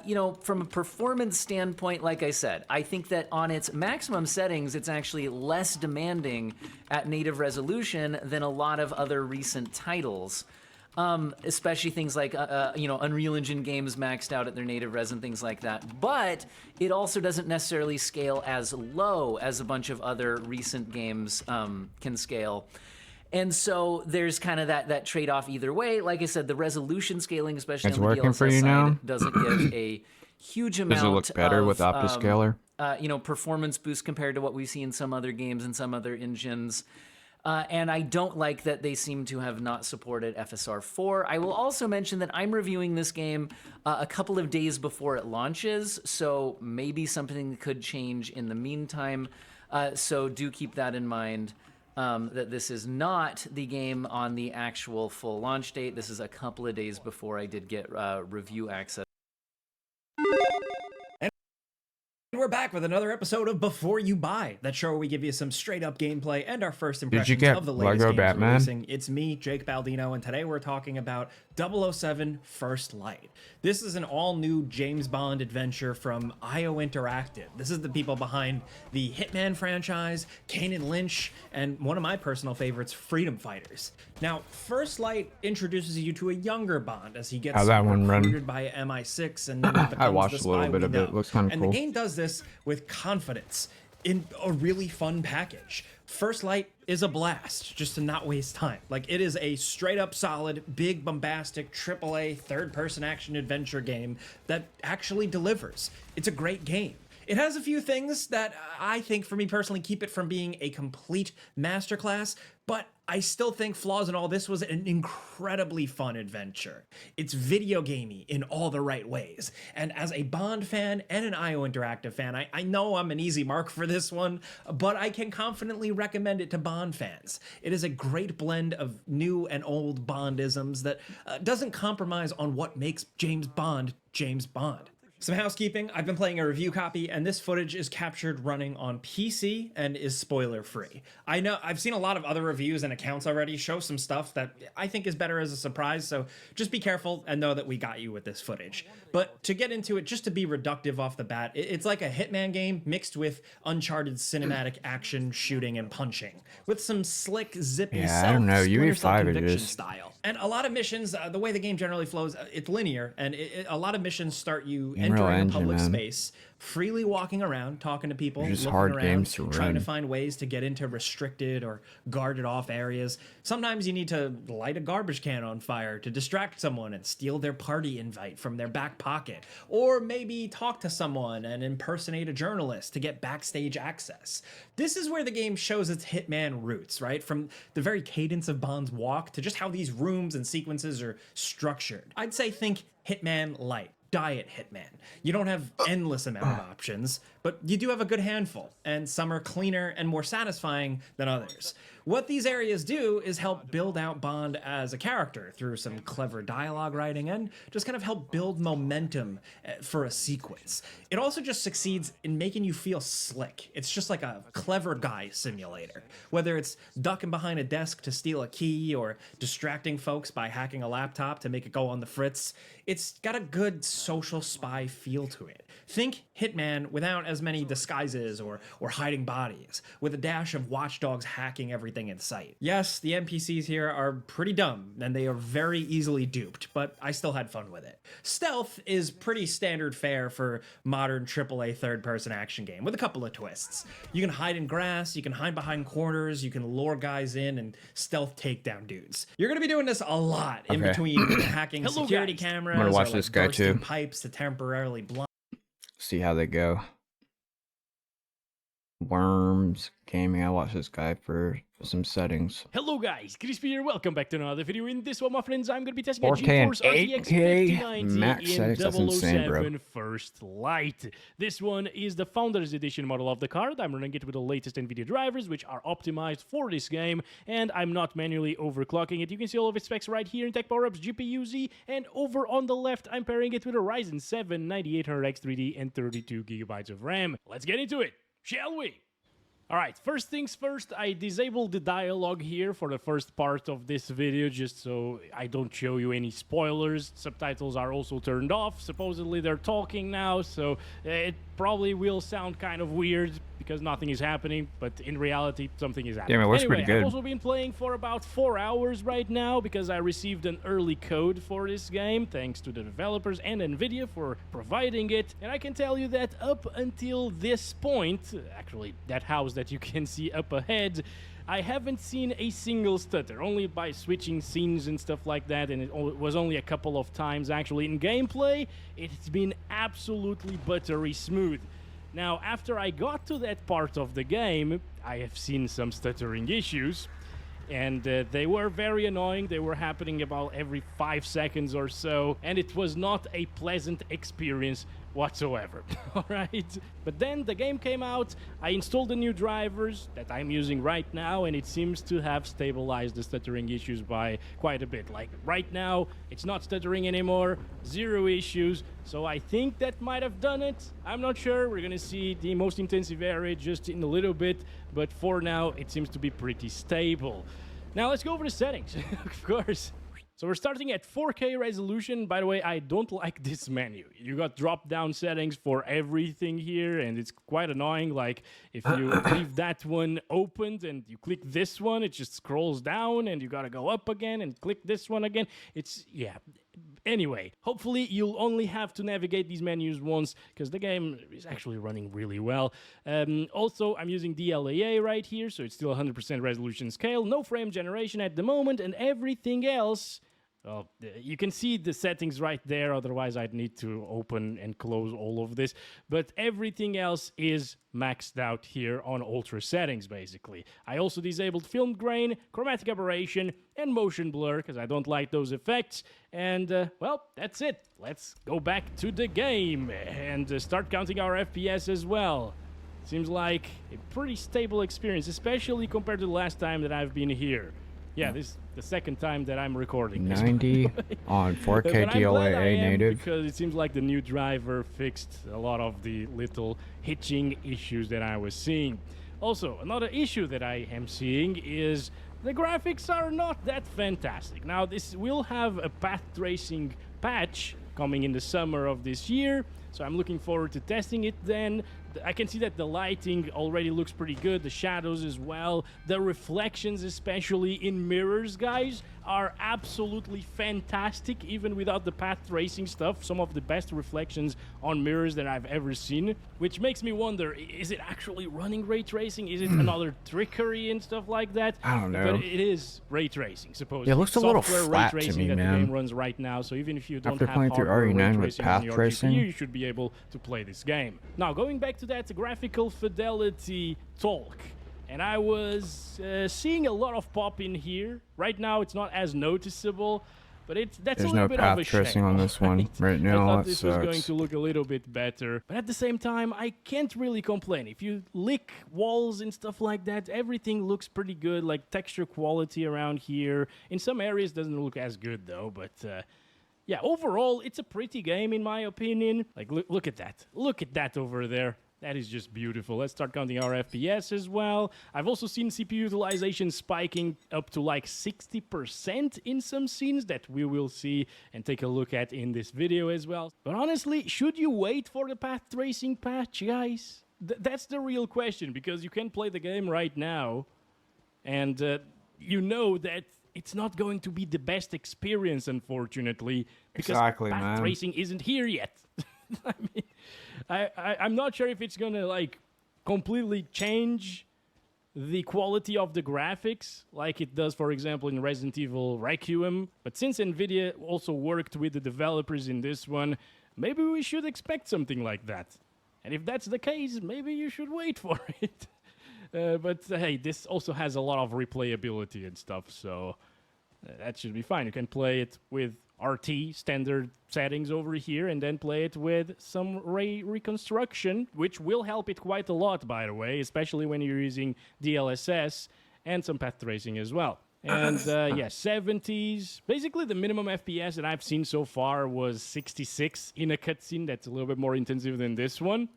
You know, from a performance standpoint, like I said, I think that on its maximum settings, it's actually less demanding at native resolution than a lot of other recent titles. Especially things like, you know, Unreal Engine games maxed out at their native res and things like that. But it also doesn't necessarily scale as low as a bunch of other recent games can scale. And so there's kind of that trade-off either way. Like I said, the resolution scaling, especially It's on the working DLSS for you side, now? doesn't give a huge amount Does it look better with of, Optiscaler? you know, performance boost compared to what we see in some other games and some other engines. And I don't like that they seem to have not supported FSR 4. I will also mention that I'm reviewing this game a couple of days before it launches, so maybe something could change in the meantime. So do keep that in mind, that this is not the game on the actual full launch date. This is a couple of days before I did get review access. And we're back with another episode of Before You Buy, that show where we give you some straight up gameplay and our first impressions get of the latest Lego games Batman? releasing. It's me, Jake Baldino, and today we're talking about 007 First Light. This is an all-new James Bond adventure from IO Interactive. This is the people behind the Hitman franchise, Kane and Lynch, and one of my personal favorites, Freedom Fighters. Now, First Light introduces you to a younger Bond as he gets How's that one run? recruited by MI6 and then becomes I watched the a little spy bit we of it. know. It looks kinda And cool. the game does this with confidence in a really fun package. First Light is a blast, just to not waste time. Like, it is a straight up solid, big, bombastic, AAA, third person action adventure game that actually delivers. It's a great game. It has a few things that I think, for me personally, keep it from being a complete masterclass, but I still think, flaws and all, this was an incredibly fun adventure. It's video gamey in all the right ways. And as a Bond fan and an IO Interactive fan, I know I'm an easy mark for this one, but I can confidently recommend it to Bond fans. It is a great blend of new and old Bondisms that doesn't compromise on what makes James Bond James Bond. Some housekeeping. I've been playing a review copy, and this footage is captured running on PC and is spoiler free. I know I've seen a lot of other reviews and accounts already show some stuff that I think is better as a surprise, so just be careful and know that we got you with this footage. But to get into it, just to be reductive off the bat, it's like a Hitman game mixed with Uncharted cinematic action, shooting, and punching, with some slick, zippy, Yeah, I don't know. Splinter Cell UE5 it conviction is. style. And a lot of missions, the way the game generally flows, it's linear, and a lot of missions start you Unreal entering a Engine, public man. space, freely walking around, talking to people, They're just looking hard around, games to trying to run. find ways to get into restricted or guarded off areas. Sometimes you need to light a garbage can on fire to distract someone and steal their party invite from their back pocket, or maybe talk to someone and impersonate a journalist to get backstage access. This is where the game shows its Hitman roots, right? From the very cadence of Bond's walk to just how these rooms and sequences are structured. I'd say think Hitman Light. Diet Hitman. You don't have endless amount of options, but you do have a good handful, and some are cleaner and more satisfying than others. What these areas do is help build out Bond as a character through some clever dialogue writing and just kind of help build momentum for a sequence. It also just succeeds in making you feel slick. It's just like a clever guy simulator. Whether it's ducking behind a desk to steal a key or distracting folks by hacking a laptop to make it go on the fritz, it's got a good social spy feel to it. Think Hitman without as many disguises or hiding bodies, with a dash of watchdogs hacking everything in sight. Yes, the NPCs here are pretty dumb, and they are very easily duped, but I still had fun with it. Stealth is pretty standard fare for modern AAA third-person action game, with a couple of twists. You can hide in grass, you can hide behind corners, you can lure guys in and stealth takedown dudes. You're gonna be doing this a lot in Okay. between hacking Hello, security guys. cameras, I'm gonna watch or this like guy bursting too. pipes to temporarily blind. See how they go. Worms Gaming. I watched this guy for some settings. Hello guys, Crispy here, welcome back to another video. In this one, my friends, I'm going to be testing a 4K and GeForce RTX 8K 5090 max in settings. That's insane, bro. 007 First Light. This one is the Founders Edition model of the card. I'm running it with the latest NVIDIA drivers, which are optimized for this game, and I'm not manually overclocking it. You can see all of its specs right here in Tech Power-Ups GPU-Z, and over on the left, I'm pairing it with a Ryzen 7 9800X 3D and 32GB of RAM. Let's get into it, shall we? Alright, first things first, I disabled the dialogue here for the first part of this video just so I don't show you any spoilers. Subtitles are also turned off. Supposedly they're talking now, so it probably will sound kind of weird because nothing is happening, but in reality, something is happening. Damn, it works anyway, pretty good. I've also been playing for about 4 hours right now because I received an early code for this game, thanks to the developers and NVIDIA for providing it. And I can tell you that up until this point, actually, that house that you can see up ahead, I haven't seen a single stutter, only by switching scenes and stuff like that, and it was only a couple of times actually. In gameplay, it's been absolutely buttery smooth. Now, after I got to that part of the game, I have seen some stuttering issues, and they were very annoying. They were happening about every 5 seconds or so, and it was not a pleasant experience whatsoever. Alright? But then the game came out, I installed the new drivers that I'm using right now, and it seems to have stabilized the stuttering issues by quite a bit. Like, right now, it's not stuttering anymore, 0 issues, so I think that might have done it. I'm not sure, we're gonna see the most intensive area just in a little bit, but for now, it seems to be pretty stable. Now, let's go over the settings, of course. So we're starting at 4K resolution. By the way, I don't like this menu. You got drop-down settings for everything here, and it's quite annoying. Like, if you leave that one opened and you click this one, it just scrolls down, and you gotta go up again and click this one again. It's, yeah. Anyway, hopefully you'll only have to navigate these menus once, because the game is actually running really well. Also, I'm using DLAA right here, so it's still 100% resolution scale. No frame generation at the moment, and everything else... Well, you can see the settings right there, otherwise I'd need to open and close all of this. But everything else is maxed out here on ultra settings, basically. I also disabled film grain, chromatic aberration, and motion blur, because I don't like those effects. And, well, that's it. Let's go back to the game and start counting our FPS as well. Seems like a pretty stable experience, especially compared to the last time that I've been here. Yeah, this is the second time that I'm recording this. 90 on 4K DLAA native. Because it seems like the new driver fixed a lot of the little hitching issues that I was seeing. Also, another issue that I am seeing is the graphics are not that fantastic. Now, this will have a path tracing patch coming in the summer of this year, so I'm looking forward to testing it then. I can see that the lighting already looks pretty good, the shadows as well, the reflections, especially in mirrors, guys, are absolutely fantastic, even without the path tracing stuff. Some of the best reflections on mirrors that I've ever seen, which makes me wonder, is it actually running ray tracing? Is it another trickery and stuff like that? I don't know. But it is ray tracing, supposedly. Yeah, it looks a little Software flat ray to tracing me, that man. the game runs right now, so even if you don't After have playing through hardware ray RE9 with tracing path on your tracing? GPU, you should be able to play this game. Now, going back to that graphical fidelity talk, and I was seeing a lot of pop in here. Right now, it's not as noticeable, but that's There's a little no bit path of a tracing shame, on this one right I now. thought That this was going sucks. to look a little bit better, but at the same time, I can't really complain. If you lick walls and stuff like that, everything looks pretty good. Like texture quality around here, in some areas doesn't look as good though, but. Yeah, overall, it's a pretty game in my opinion. Like, look at that. Look at that over there. That is just beautiful. Let's start counting our FPS as well. I've also seen CPU utilization spiking up to like 60% in some scenes that we will see and take a look at in this video as well. But honestly, should you wait for the path tracing patch, guys? That's the real question, because you can play the game right now and you know that it's not going to be the best experience, unfortunately, because Exactly, path man. tracing isn't here yet. I mean, I'm not sure if it's gonna like completely change the quality of the graphics like it does, for example, in Resident Evil Requiem. But since NVIDIA also worked with the developers in this one, maybe we should expect something like that. And if that's the case, maybe you should wait for it. But hey, this also has a lot of replayability and stuff, so that should be fine. You can play it with RT standard settings over here and then play it with some ray reconstruction, which will help it quite a lot, by the way, especially when you're using DLSS and some path tracing as well. And yeah, 70s. Basically, the minimum FPS that I've seen so far was 66 in a cutscene. That's a little bit more intensive than this one.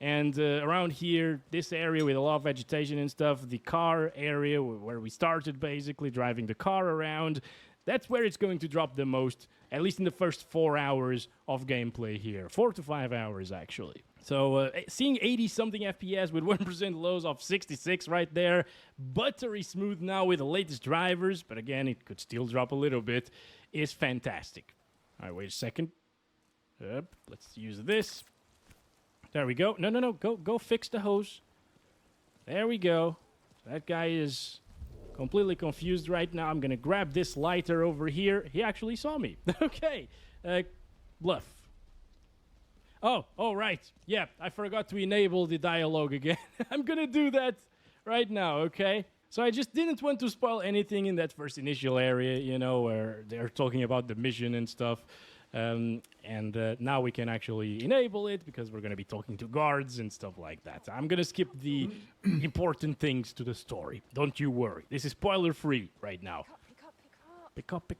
And around here, this area with a lot of vegetation and stuff, the car area where we started basically driving the car around, that's where it's going to drop the most, at least in the first 4 hours of gameplay here. 4 to 5 hours, actually. So seeing 80-something FPS with 1% lows of 66 right there, buttery smooth now with the latest drivers, but again, it could still drop a little bit, is fantastic. All right, wait a second. Let's use this. There we go. No. Go fix the hose. There we go. That guy is completely confused right now. I'm going to grab this lighter over here. He actually saw me. Okay. Bluff. Oh, right. Yeah, I forgot to enable the dialogue again. I'm going to do that right now, okay? So I just didn't want to spoil anything in that first initial area, you know, where they're talking about the mission and stuff. Now we can actually enable it because we're going to be talking to guards and stuff like that. I'm going to skip the important things to the story. Don't you worry. This is spoiler-free right now. Pick up.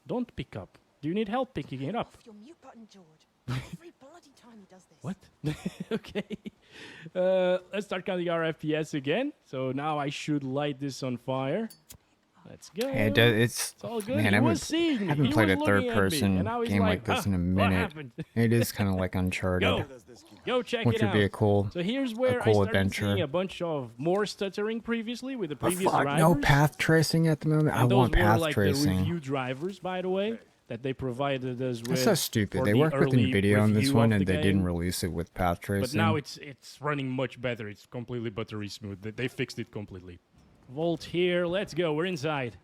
Don't pick up. Do you need help picking it up? Your mute button, George. Every bloody time he does this. What? Okay. Let's start counting our FPS again. So now I should light this on fire. Let's go. Yeah, it's all good. Man, I haven't played a third-person game like this in a minute. It is kind of like Uncharted. Go check which it would out. be a cool, so here's where cool I started adventure. seeing a bunch of more stuttering previously with the previous Fuck, drivers. no path tracing at the moment. And I those want were path like tracing. the review drivers, by the way, that they provided us with. That's so stupid. for They the worked with early NVIDIA on this review one of and the they didn't game. release it with path tracing. But now it's running much better. It's completely buttery smooth. They fixed it completely. Volt here. Let's go. We're inside.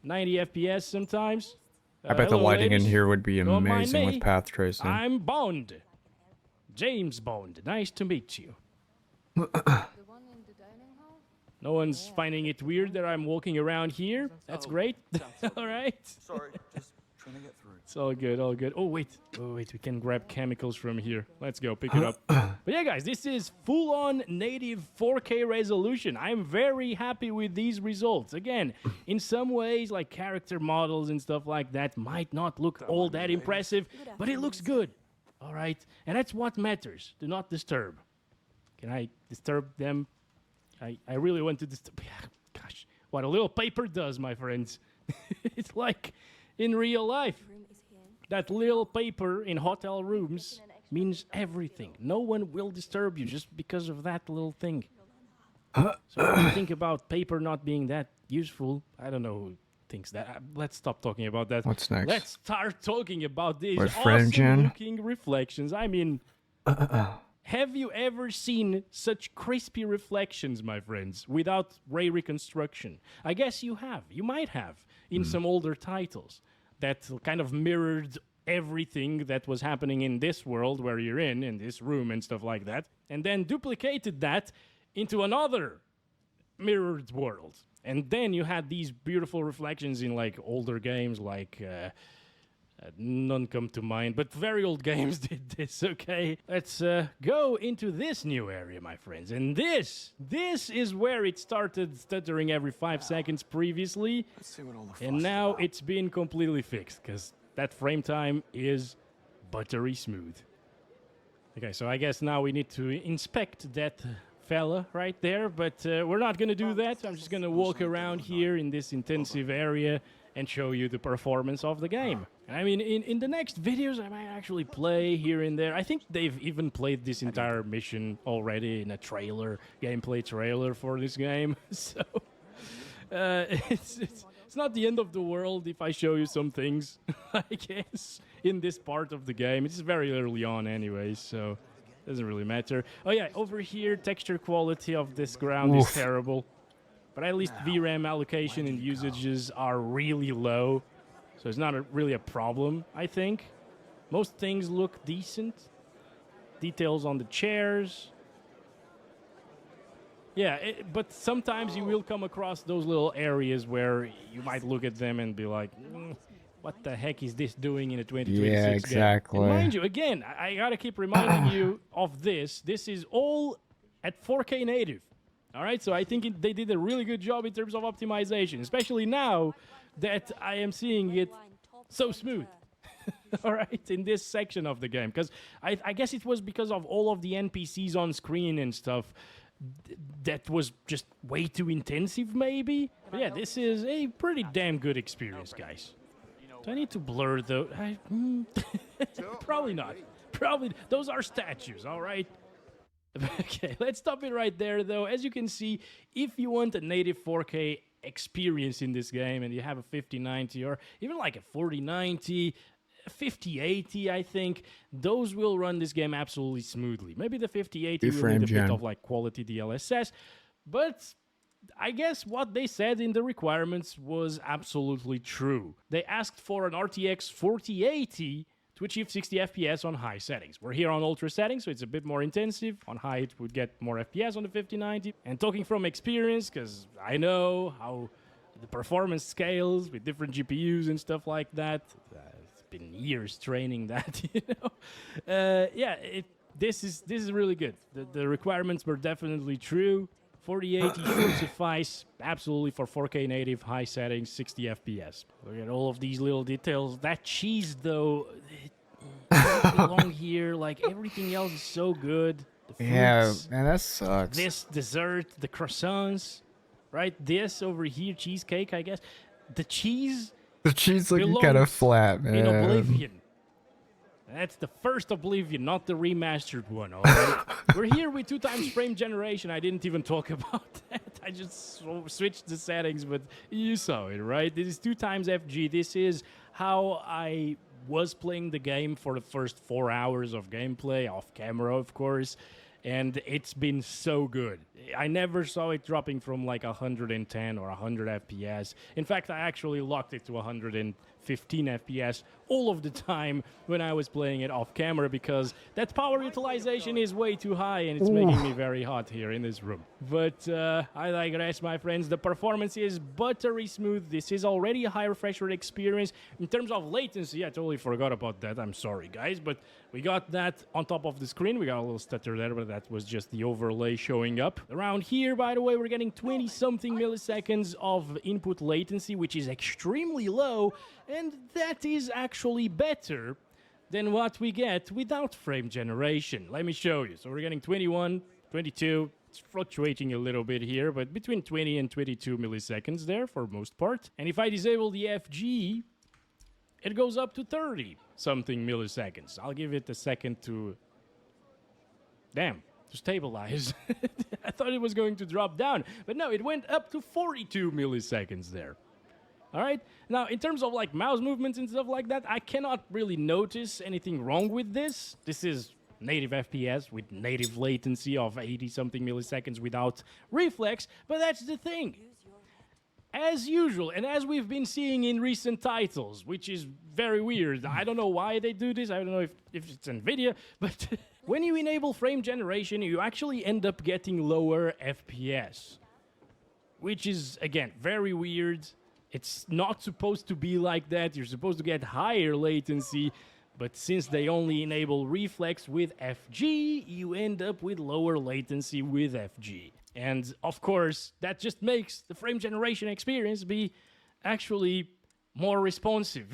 90 FPS sometimes. I bet the hello, lighting ladies. in here would be Don't mind amazing me. with path tracing. I'm Bond. James Bond. Nice to meet you. No one's finding it weird that I'm walking around here. That's great. All right. Sorry, just trying to get through. It's all good, all good. Oh, wait. We can grab chemicals from here. Let's go, pick it up. But yeah, guys, this is full-on native 4K resolution. I'm very happy with these results. Again, in some ways, like character models and stuff like that might not look all that impressive, but it looks good. All right? And that's what matters. Do not disturb. Can I disturb them? I really want to disturb... Gosh, what a little paper does, my friends. It's like in real life. That little paper in hotel rooms means everything. No one will disturb you just because of that little thing. So when you think about paper not being that useful, I don't know who thinks that. Let's stop talking about that. What's next? Let's start talking about these What, Frengen? awesome-looking reflections. I mean, have you ever seen such crispy reflections, my friends, without ray reconstruction? I guess you have. You might have in some older titles that kind of mirrored everything that was happening in this world where you're in this room and stuff like that, and then duplicated that into another mirrored world. And then you had these beautiful reflections in like older games like none come to mind, but very old games did this, okay? Let's go into this new area, my friends. And this is where it started stuttering every 5 seconds previously. Let's see what all the And now it's been completely fixed, because that frame time is buttery smooth. Okay, so I guess now we need to inspect that fella right there, but we're not going to do that. I'm just going to walk around here in this intensive area and show you the performance of the game. I mean, in the next videos, I might actually play here and there. I think they've even played this entire mission already in a trailer, gameplay trailer for this game. So it's not the end of the world if I show you some things, I guess, in this part of the game. It's very early on anyway, so it doesn't really matter. Oh yeah, over here, texture quality of this ground is terrible. But at least VRAM allocation and usages are really low, so it's not really a problem, I think. Most things look decent. details on the chairs. Yeah, but sometimes you will come across those little areas where you might look at them and be like, what the heck is this doing in a 2026 Yeah, exactly. game? And mind you, again, I gotta keep reminding you of this. This is all at 4K native. All right, so I think they did a really good job in terms of optimization, especially now that I am seeing it so smooth. All right, in this section of the game, because I guess it was because of all of the NPCs on screen and stuff that was just way too intensive, maybe. But yeah, this is a pretty damn good experience, guys. Do I need to blur though? Probably not. Probably those are statues. All right. Okay, let's stop it right there, though. As you can see, if you want a native 4K experience in this game and you have a 5090 or even like a 4090, 5080, I think, those will run this game absolutely smoothly. Maybe the 5080 will need a bit of like quality DLSS, but I guess what they said in the requirements was absolutely true. They asked for an RTX 4080 to achieve 60 FPS on high settings. We're here on ultra settings, so it's a bit more intensive. On high, it would get more FPS on the 5090. And talking from experience, because I know how the performance scales with different GPUs and stuff like that. It's been years training that, you know. This is really good. The requirements were definitely true. 4080 should suffice absolutely for 4K native, high settings, 60 FPS. Look at all of these little details. That cheese, though, it doesn't belong here. Like, everything else is so good. The fruits, yeah, man, that sucks. this dessert, the croissants, right? This over here, cheesecake, I guess. The cheese looking kind of flat, man. in Oblivion. That's the first Oblivion, not the remastered one, all right? We're here with 2x frame generation. I didn't even talk about that. I just switched the settings, but you saw it, right? This is 2x FG. This is how I was playing the game for the first 4 hours of gameplay, off camera, of course, and it's been so good. I never saw it dropping from like 110 or 100 FPS. In fact, I actually locked it to 115 FPS all of the time when I was playing it off camera because that power utilization is way too high and it's making me very hot here in this room. But I digress, my friends. The performance is buttery smooth. This is already a high refresh rate experience. In terms of latency, I totally forgot about that. I'm sorry, guys, but we got that on top of the screen. We got a little stutter there, but that was just the overlay showing up. Around here, by the way, we're getting 20-something milliseconds of input latency, which is extremely low, and that is actually better than what we get without frame generation. Let me show you. So we're getting 21, 22. It's fluctuating a little bit here, but between 20 and 22 milliseconds there for most part. And if I disable the FG, it goes up to 30-something milliseconds. I'll give it a second to... Damn. To stabilize. I thought it was going to drop down, but no, it went up to 42 milliseconds there. All right. Now, in terms of like mouse movements and stuff like that, I cannot really notice anything wrong with this. This is native FPS with native latency of 80-something milliseconds without reflex, but that's the thing. As usual, and as we've been seeing in recent titles, which is very weird. I don't know why they do this. I don't know if it's NVIDIA, but when you enable frame generation, you actually end up getting lower FPS, which is, again, very weird. It's not supposed to be like that. You're supposed to get higher latency, but since they only enable reflex with FG, you end up with lower latency with FG. And, of course, that just makes the frame generation experience be actually more responsive.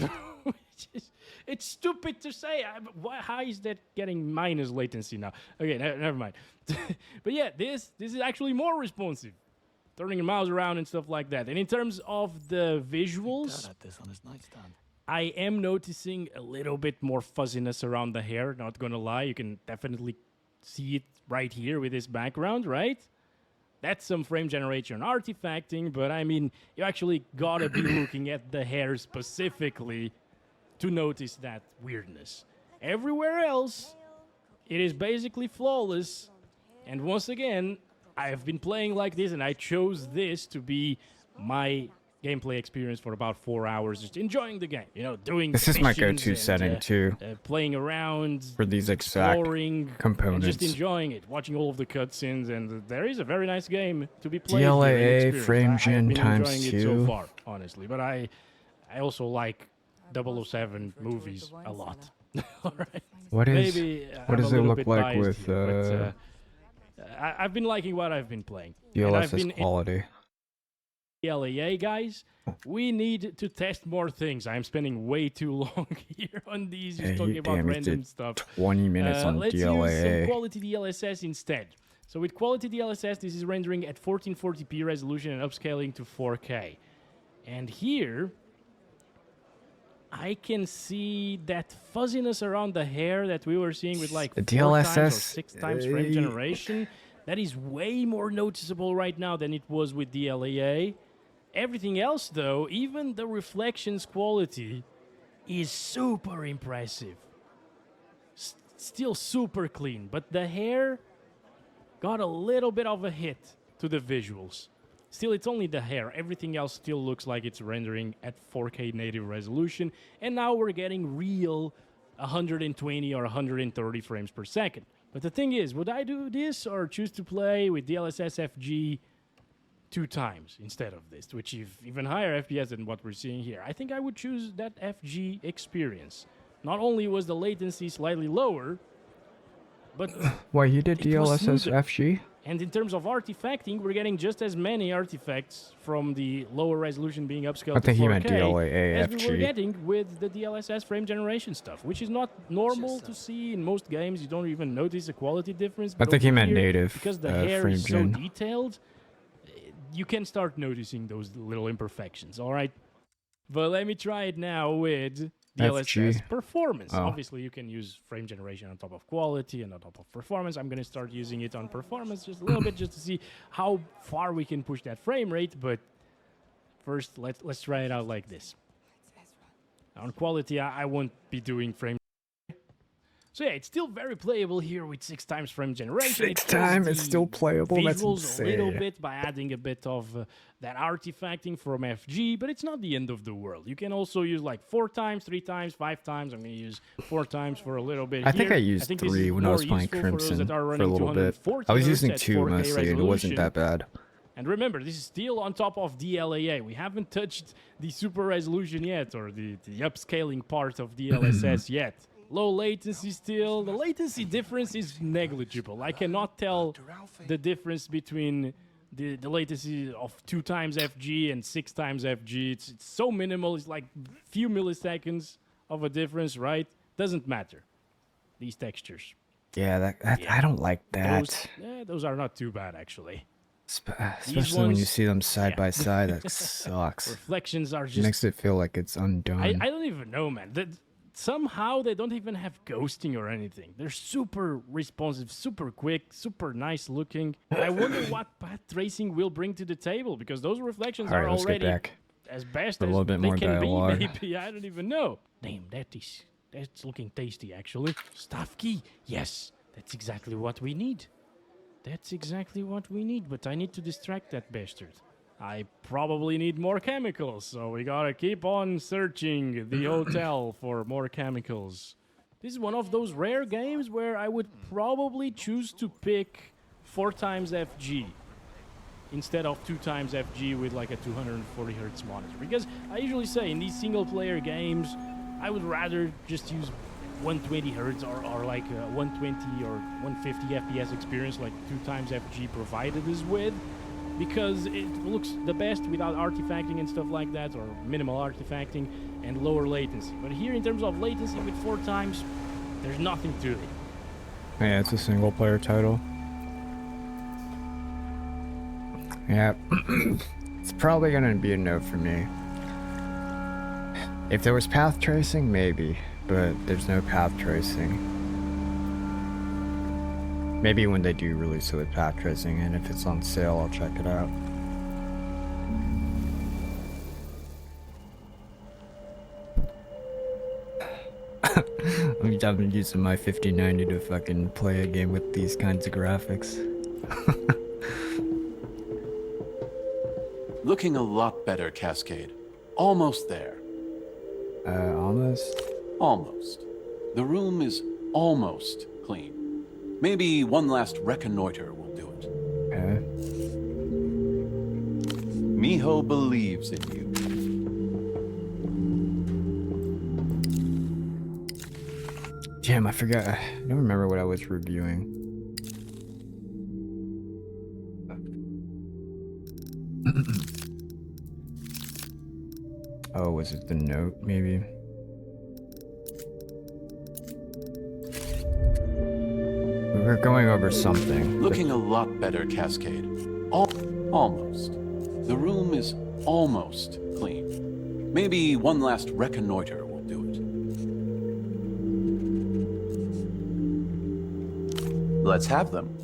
It's stupid to say. How is that getting minus latency now? Okay, never mind. But yeah, this is actually more responsive. Turning your mouse around and stuff like that. And in terms of the visuals, I am noticing a little bit more fuzziness around the hair, not gonna lie. You can definitely see it right here with this background, right? That's some frame generation artifacting, but I mean, you actually gotta be looking at the hair specifically to notice that weirdness. Everywhere else, it is basically flawless. And once again, I have been playing like this, and I chose this to be my gameplay experience for about 4 hours, just enjoying the game, you know, doing This is my missions go-to and, setting too playing around for these exact exploring, and components. just enjoying it, watching all of the cutscenes, and there is a very nice game to be played here DLAA and frame experienced. gen I've been times enjoying it so 2. far, honestly, but I also like 007 movies a lot. All right. What is? Maybe What I'm does a it little look bit like biased with here, but, I've been liking what I've been playing. And I've DLSS been quality? LAA guys, we need to test more things. I'm spending way too long here on these, just Yeah, talking you about damn, you random did stuff. 20 minutes on let's use DLAA. some quality DLSS instead. So with quality DLSS, this is rendering at 1440p resolution and upscaling to 4K. And here, I can see that fuzziness around the hair that we were seeing with like The 4 times or DLSS, 6 times frame generation. That is way more noticeable right now than it was with DLAA. Everything else, though, even the reflections quality, is super impressive. Still super clean, but the hair got a little bit of a hit to the visuals. Still, it's only the hair. Everything else still looks like it's rendering at 4K native resolution, and now we're getting real 120 or 130 frames per second. But the thing is, would I do this or choose to play with DLSS FG 2 times instead of this, which is even higher FPS than what we're seeing here? I think I would choose that FG experience. Not only was the latency slightly lower, but Why you did it was DLSS smoother. FG? And in terms of artifacting, we're getting just as many artifacts from the lower resolution being upscaled I think to 4K he meant DLAA as we were FG. getting with the DLSS frame generation stuff, which is not normal to see in most games. You don't even notice a quality difference. I but think he over meant here, native, because the hair frame is so gen. detailed, you can start noticing those little imperfections. All right, but let me try it now with DLSS FG. performance. Oh. Obviously, you can use frame generation on top of quality and on top of performance. I'm going to start using it on performance just a little bit, just to see how far we can push that frame rate. But first, let's try it out like this. On quality, I won't be doing frame. So yeah, it's still very playable here with 6 times frame generation. 6 It kills times, it's the still playable. That's visuals a little insane. bit by adding a bit of that artifacting from FG, but it's not the end of the world. You can also use like 4 times, 3 times, 5 times. I'm going to use 4 times for a little bit. I think here. I used think this 3 is when I was more playing useful for those Crimson that are for a running little bit. 240 I was hertz using at 2 4K mostly, and it wasn't that bad. And remember, this is still on top of DLAA. We haven't touched the super resolution yet, or the upscaling part of DLSS yet. Low latency still. The latency difference is negligible. I cannot tell the difference between the latency of 2 times FG and 6 times FG. It's so minimal. It's like few milliseconds of a difference, right? Doesn't matter. These textures. Yeah, I don't like that. Those are not too bad, actually. Especially when you see them side by side, that sucks. Reflections are It just... makes it feel like it's undone. I don't even know, man. Somehow they don't even have ghosting or anything. They're super responsive, super quick, super nice looking. I wonder what path tracing will bring to the table, because those reflections Alright, are let's get already back as best for a as little bit they more can dialogue. be. Maybe I don't even know. Damn, that's looking tasty actually. Staff key, yes, that's exactly what we need. That's exactly what we need. But I need to distract that bastard. I probably need more chemicals, so we gotta keep on searching the hotel for more chemicals. This is one of those rare games where I would probably choose to pick 4 times FG instead of 2 times FG with like a 240 hertz monitor. Because I usually say in these single player games, I would rather just use 120 hertz or like a 120 or 150 FPS experience like 2 times FG provided us with, because it looks the best without artifacting and stuff like that, or minimal artifacting and lower latency. But here in terms of latency with 4 times, there's nothing to it. Yeah, it's a single player title. Yeah, it's probably gonna be a no for me. If there was path tracing, maybe, but there's no path tracing. Maybe when they do release it with path tracing, and if it's on sale, I'll check it out. I've been using my 5090 to fucking play a game with these kinds of graphics. Look Looking a lot better, Cascade. Almost there. Almost? Almost. The room is almost clean. Maybe one last reconnoiter will do it. Okay. Miho believes in you. Damn, I forgot. I don't remember what I was reviewing. Oh, was it the note, maybe? We were going over something. Looking a lot better, Cascade. Almost. The room is almost clean. Maybe one last reconnoiter will do it. Let's have them.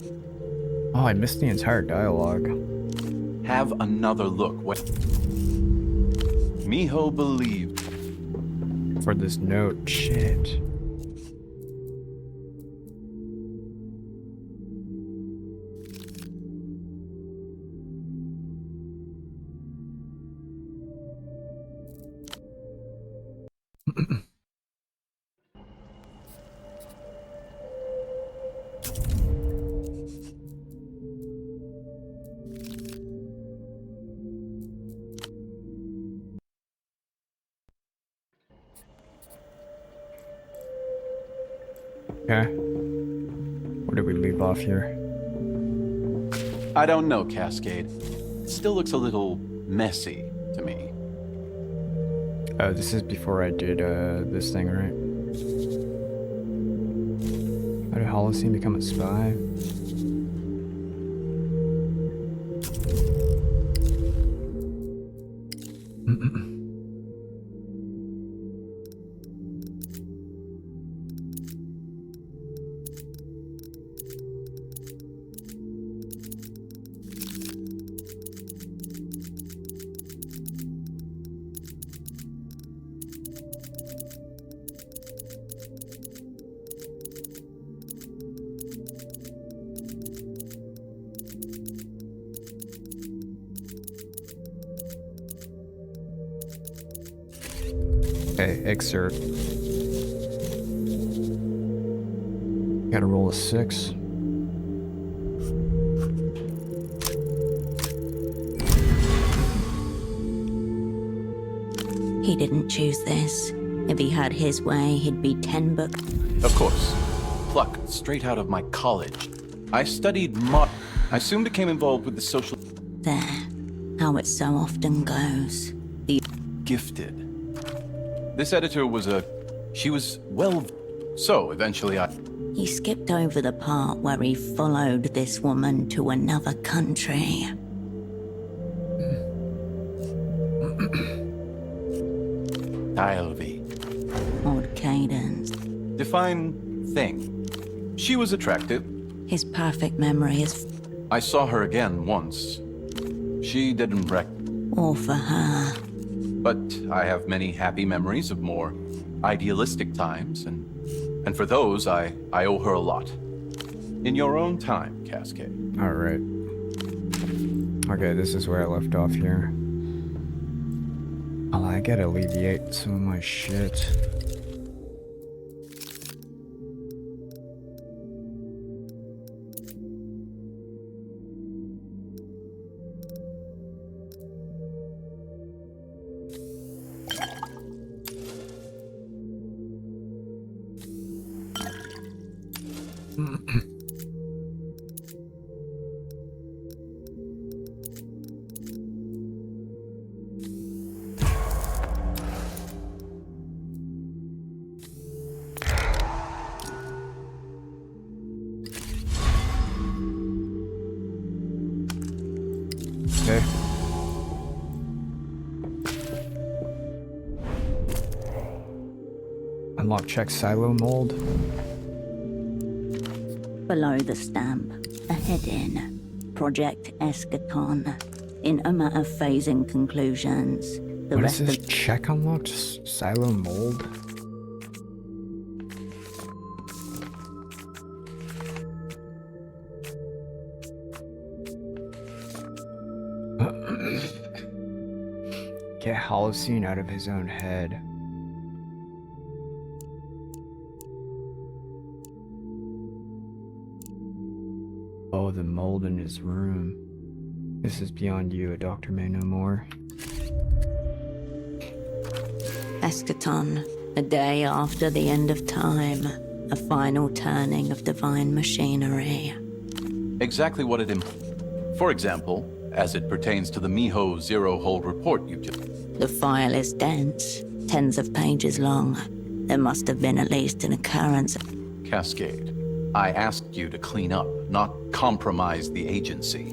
Oh, I missed the entire dialogue. Have another look. What? Miho believed. For this note, shit. Okay. Where did we leave off here? I don't know, Cascade. It still looks a little messy to me. Oh, this is before I did this thing, right? How did Holocene become a spy? Okay, excerpt. Gotta roll a 6. He didn't choose this. If he had his way, he'd be 10 books. Of course. Plucked straight out of my college. I studied I soon became involved with the social... There. How it so often goes. The Gifted. This editor was she was well... So, eventually He skipped over the part where he followed this woman to another country. Ivy. Odd cadence. Define thing. She was attractive. His perfect memory is... I saw her again once. She didn't wreck... Or for her. But I have many happy memories of more idealistic times, and for those, I owe her a lot. In your own time, Cascade. Alright. Okay, this is where I left off here. Oh, I gotta alleviate some of my shit. Okay. Unlock check silo mold. Below the stamp, a heading. Project Eschaton. In a matter of phasing conclusions. The What rest is this? of Check unlocked silo mold? Get Holocene out of his own head. Oh, the mold in his room. This is beyond you, a doctor may know more. Eschaton, a day after the end of time, a final turning of divine machinery. Exactly what it implies. For example, as it pertains to the Miho Zero-Hold report you just... The file is dense, tens of pages long. There must have been at least an occurrence. Cascade. I asked you to clean up, not compromise the agency.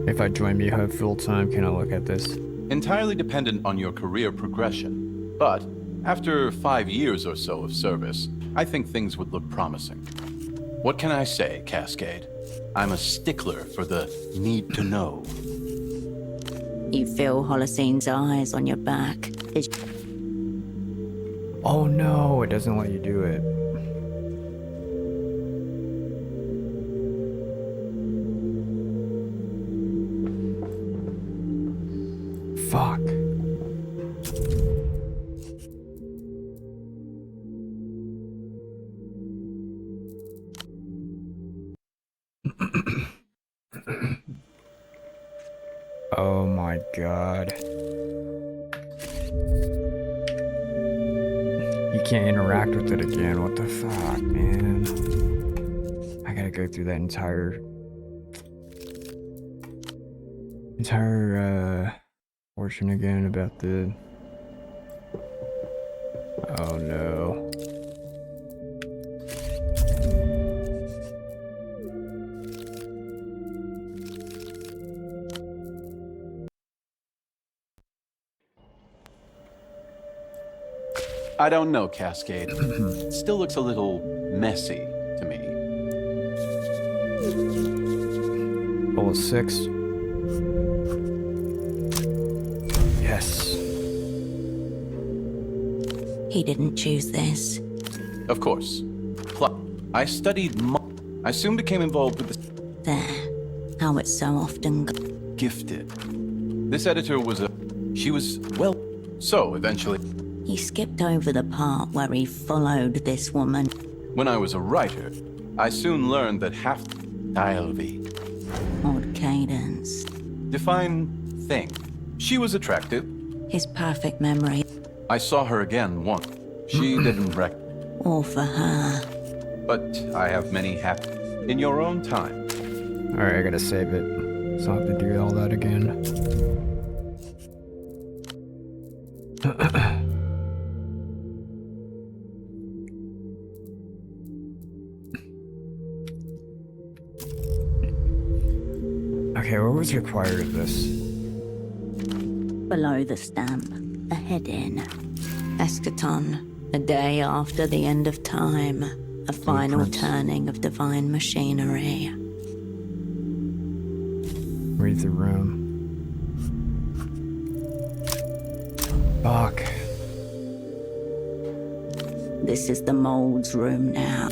If I join Miho full-time, can I look at this? Entirely dependent on your career progression. But after 5 years or so of service, I think things would look promising. What can I say, Cascade? I'm a stickler for the need to know. You feel Holocene's eyes on your back. Oh no, it doesn't let you do it. Fuck. Oh my god. You can't interact with it again. What the fuck, man? I gotta go through that entire portion again about the... Oh no. I don't know, Cascade. It still looks a little messy to me. Bullet 6. Yes. He didn't choose this. Of course. I studied I soon became involved with the... There. How it's so often... Gifted. This editor was a... She was, well... So, eventually... He skipped over the part where he followed this woman. When I was a writer, I soon learned that half... Dialv. Odd cadence. Define thing. She was attractive. His perfect memory. I saw her again once. She didn't wreck... All for her. But I have many happy... In your own time. Alright, I gotta save it. So I have to do all that again. Okay, what was required of this? Below the stamp, a heading. Eschaton, a day after the end of time, a final turning of divine machinery. Read the room. Fuck. This is the mold's room now.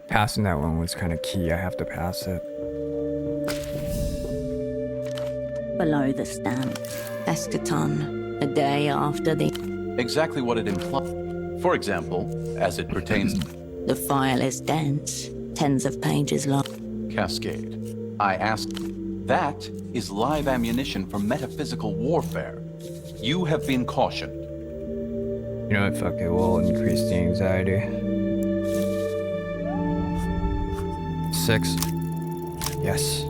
Passing that one was kind of key. I have to pass it. Below the stamp, Eschaton, a day after the... Exactly what it implies. For example, as it pertains... The file is dense, tens of pages long. Cascade. I asked... That is live ammunition for metaphysical warfare. You have been cautioned. You know what? Fuck it. Will increase the anxiety. 6. Yes.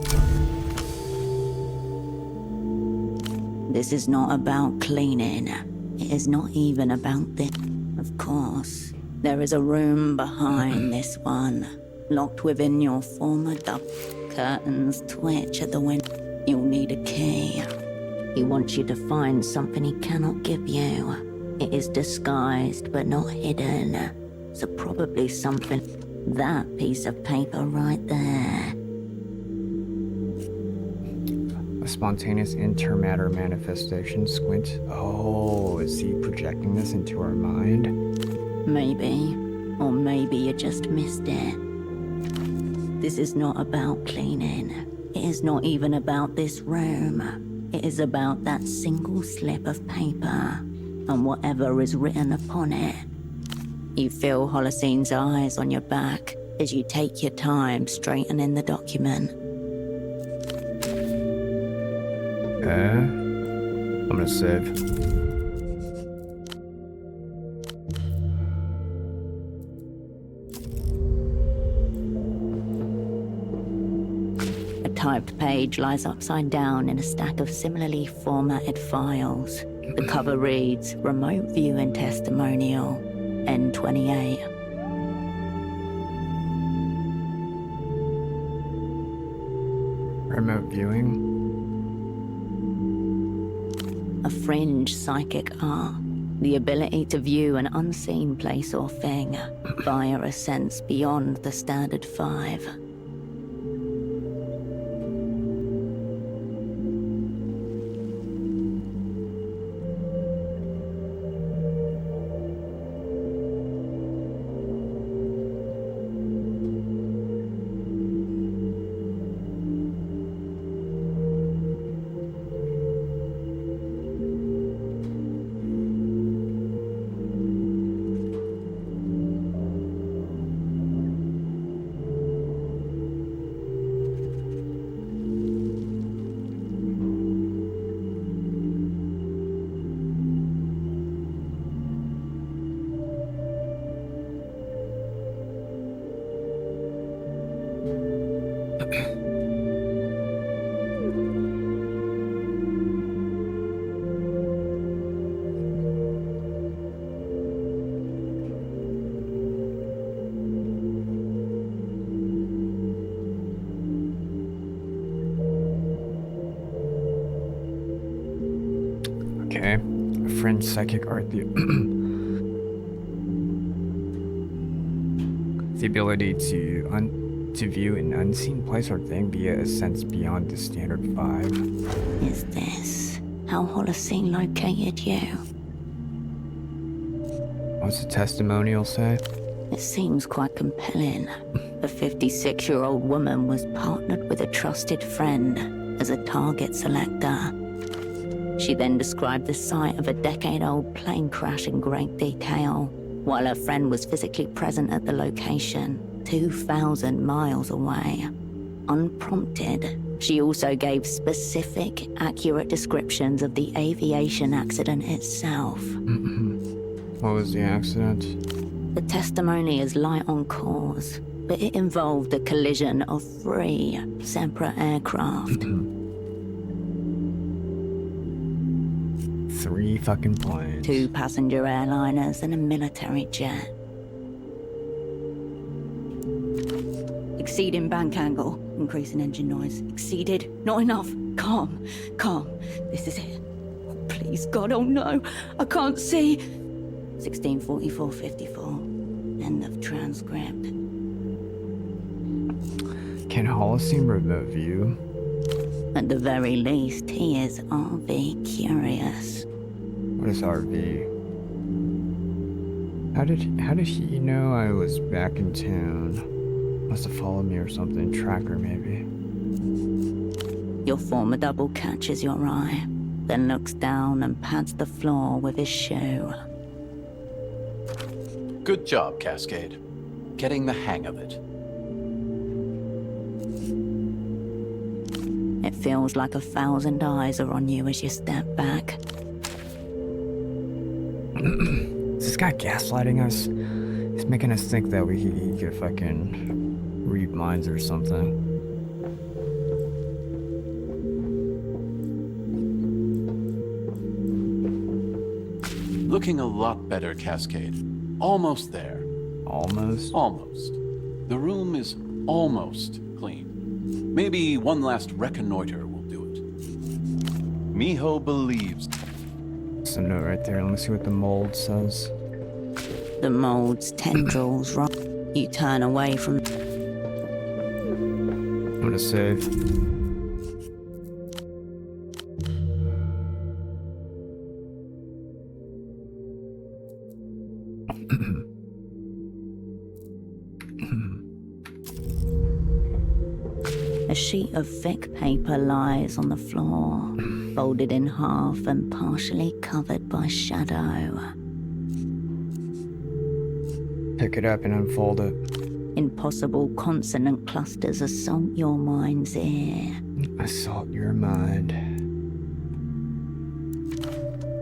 This is not about cleaning. It is not even about this. Of course, there is a room behind this one, locked within your former dub. Curtains twitch at the window. You'll need a key. He wants you to find something he cannot give you. It is disguised but not hidden. So probably something... That piece of paper right there. A spontaneous intermatter manifestation. Squint. Oh, is he projecting this into our mind? Maybe. Or maybe you just missed it. This is not about cleaning. It is not even about this room. It is about that single slip of paper and whatever is written upon it. You feel Holocene's eyes on your back as you take your time straightening the document. I'm gonna save. A typed page lies upside down in a stack of similarly formatted files. The cover reads, Remote Viewing Testimonial, N28. Remote viewing? A fringe psychic art. The ability to view an unseen place or thing via a sense beyond the standard 5. Okay. A fringe psychic art. The ability to view an unseen place or thing via a sense beyond the standard 5. Is this how Holocene located you? What's the testimonial say? It seems quite compelling. The 56-year-old woman was partnered with a trusted friend as a target selector. She then described the site of a decade-old plane crash in great detail, while her friend was physically present at the location, 2,000 miles away. Unprompted, she also gave specific, accurate descriptions of the aviation accident itself. What was the accident? The testimony is light on cause, but it involved the collision of 3 separate aircraft. 3 fucking planes. 2 passenger airliners and a military jet. Exceeding bank angle, increasing engine noise. Exceeded, not enough. Calm, calm. This is it. Oh, please, God, oh no, I can't see. 1644.54. End of transcript. Can Holocene remote view? At the very least, he is RV curious. What is RV? How did he know I was back in town? Must have followed me or something. Tracker, maybe. Your former double catches your eye, then looks down and pats the floor with his shoe. Good job, Cascade. Getting the hang of it. It feels like 1,000 eyes are on you as you step back. Is this guy gaslighting us? He's making us think that he could fucking read minds or something. Looking a lot better, Cascade. Almost there. Almost? Almost. The room is almost clean. Maybe one last reconnoiter will do it. Miho believes. There's a note right there. Let me see what the mold says. The mold's tendrils run. You turn away from. I'm gonna save. A sheet of thick paper lies on the floor, folded in half and partially covered by shadow. Pick it up and unfold it. Impossible consonant clusters assault your mind's ear. Assault your mind.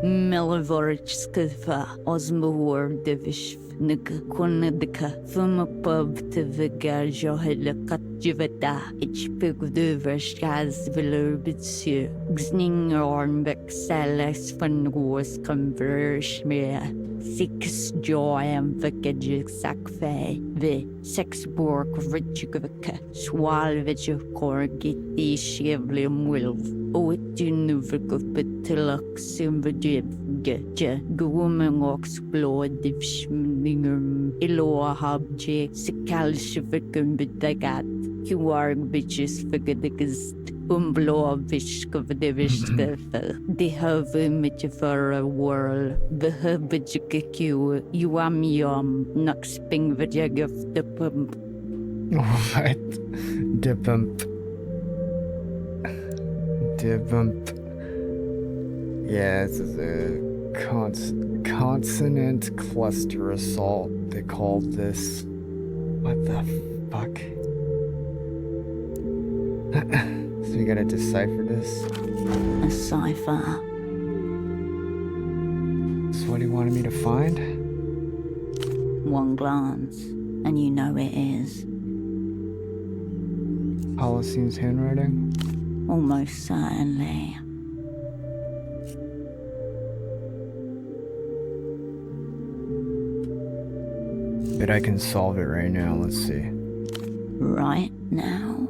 Melivorchskva osmowordivish nikakonadika fumapubtivigajohilakatjivata ichpigduverskazvilurbitsu gzningarnvexeles fanwas convershmea six joyam vikajisakfe vi sexborg richigvika swalvijukorgiti shivlim wilv Oetunuvigopetillak Simvajivga Guumangoxplodivshmingum Iloahabje Sikalshivikum Bidagat Huarg bitches Figadikist Umbloavishkavdivishkafa Dehavimitifer world Behavijikiku Yuamium Nuxping Vajagaf the pump. What? The pump. Yeah, this is a consonant cluster assault. They called this. What the fuck? So we gotta decipher this. A cipher. That's what he wanted me to find? One glance, and you know it is. Holocene's handwriting? Almost certainly. But I can solve it right now, let's see. Right now?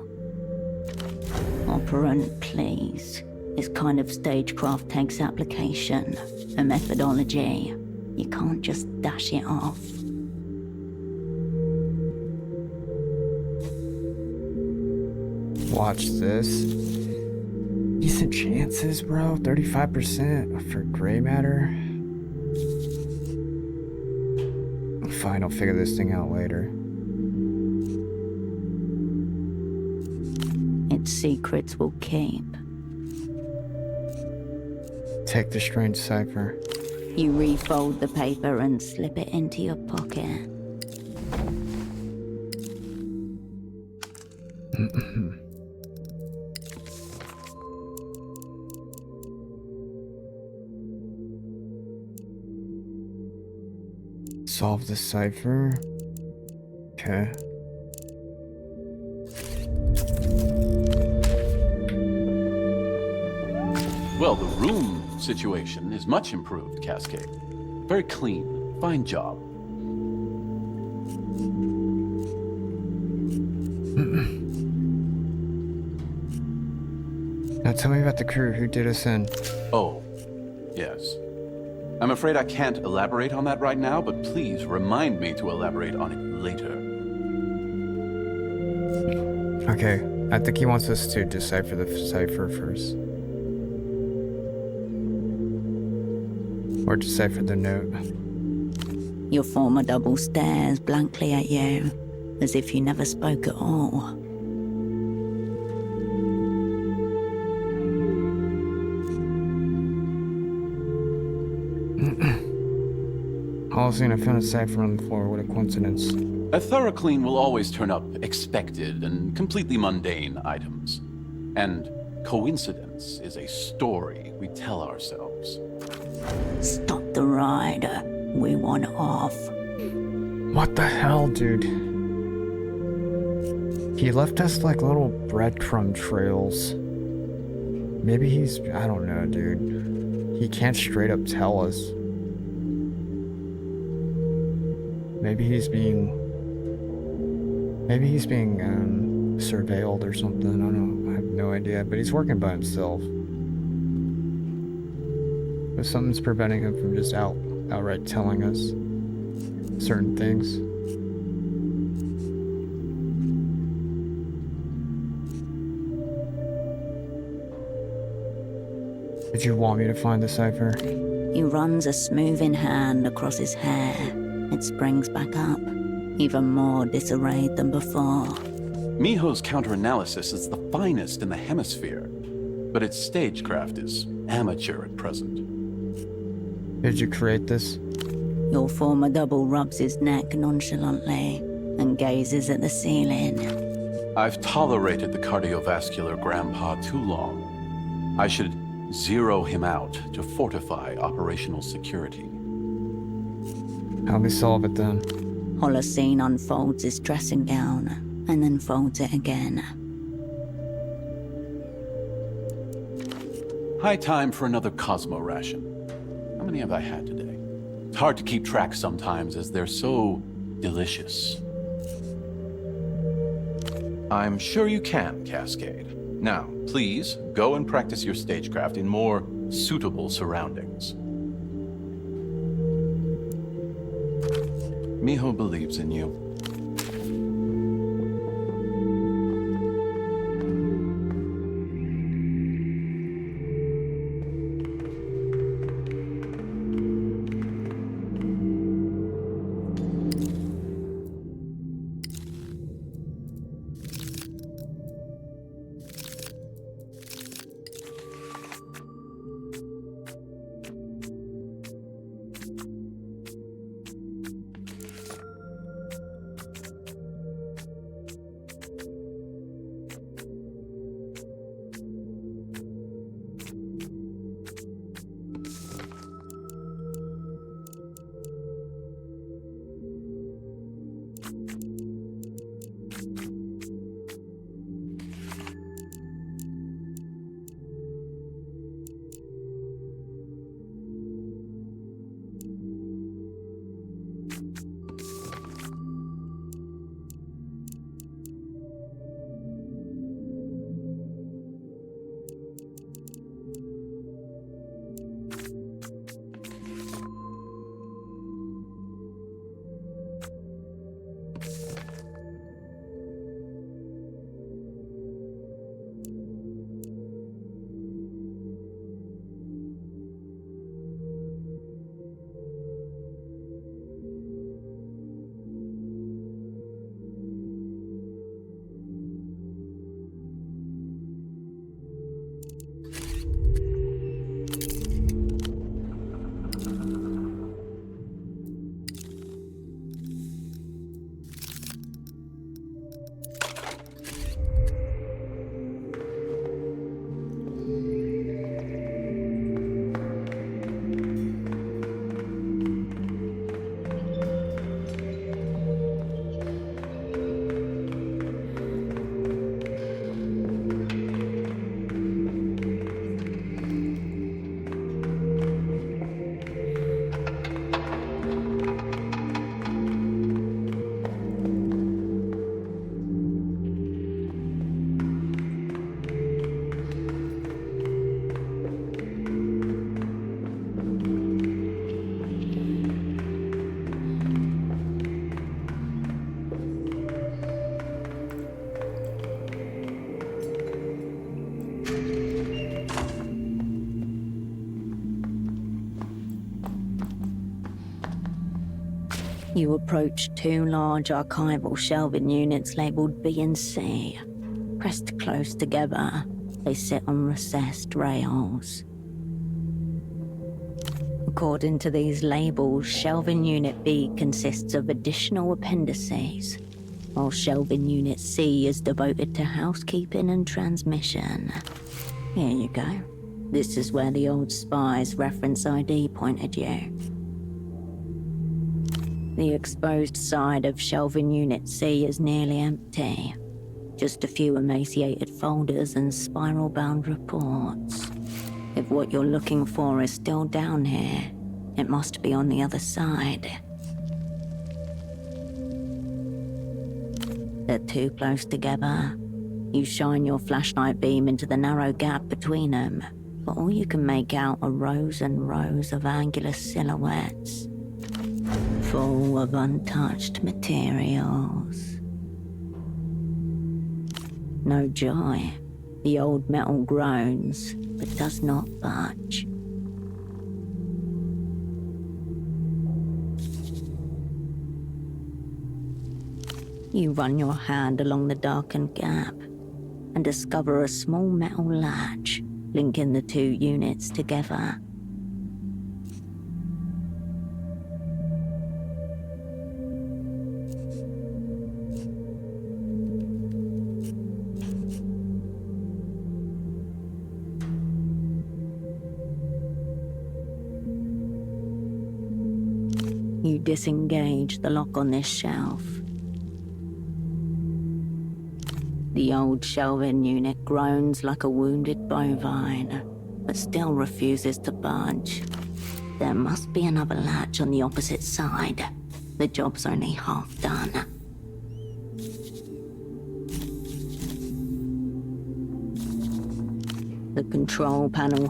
Operant, please. This kind of stagecraft takes application, a methodology. You can't just dash it off. Watch this. Decent chances, bro. 35% for gray matter. Fine, I'll figure this thing out later. Its secrets will keep. Take the strange cipher. You refold the paper and slip it into your pocket. Solve the cipher. Okay. Well, the room situation is much improved, Cascade. Very clean. Fine job. Now tell me about the crew. Who did us in? Oh, yes. I'm afraid I can't elaborate on that right now, but please remind me to elaborate on it later. Okay, I think he wants us to decipher the cipher first. Or decipher the note. Your former double stares blankly at you, as if you never spoke at all. Holocene, I found a cipher on the floor. What a coincidence. A thorough clean will always turn up expected and completely mundane items. And coincidence is a story we tell ourselves. Stop the ride. We want off. What the hell, dude? He left us like little breadcrumb trails. Maybe he's... I don't know, dude. He can't straight up tell us. Maybe he's being surveilled or something. I don't know. I have no idea. But he's working by himself. But something's preventing him from just outright telling us certain things. Did you want me to find the cipher? He runs a smoothing hand across his hair. it springs back up, even more disarrayed than before. Miho's counter-analysis is the finest in the hemisphere, but its stagecraft is amateur at present. Did you create this? Your former double rubs his neck nonchalantly and gazes at the ceiling. I've tolerated the cardiovascular grandpa too long. I should zero him out to fortify operational security. How we solve it then? Holocene unfolds his dressing gown and then folds it again. High time for another Cosmo ration. How many have I had today? It's hard to keep track sometimes as they're so delicious. I'm sure you can, Cascade. Now, please, go and practice your stagecraft in more suitable surroundings. Miho believes in you. You approach two large archival shelving units labeled B and C. Pressed close together, they sit on recessed rails. According to these labels, Shelving Unit B consists of additional appendices, while Shelving Unit C is devoted to housekeeping and transmission. Here you go. This is where the old Spies reference ID pointed you. The exposed side of Shelving Unit C is nearly empty. Just a few emaciated folders and spiral-bound reports. If what you're looking for is still down here, it must be on the other side. They're too close together. You shine your flashlight beam into the narrow gap between them, but all you can make out are rows and rows of angular silhouettes, full of untouched materials. No joy. The old metal groans, but does not budge. You run your hand along the darkened gap and discover a small metal latch linking the two units together. You disengage the lock on this shelf. The old shelving unit groans like a wounded bovine, but still refuses to budge. There must be another latch on the opposite side. The job's only half done. The control panel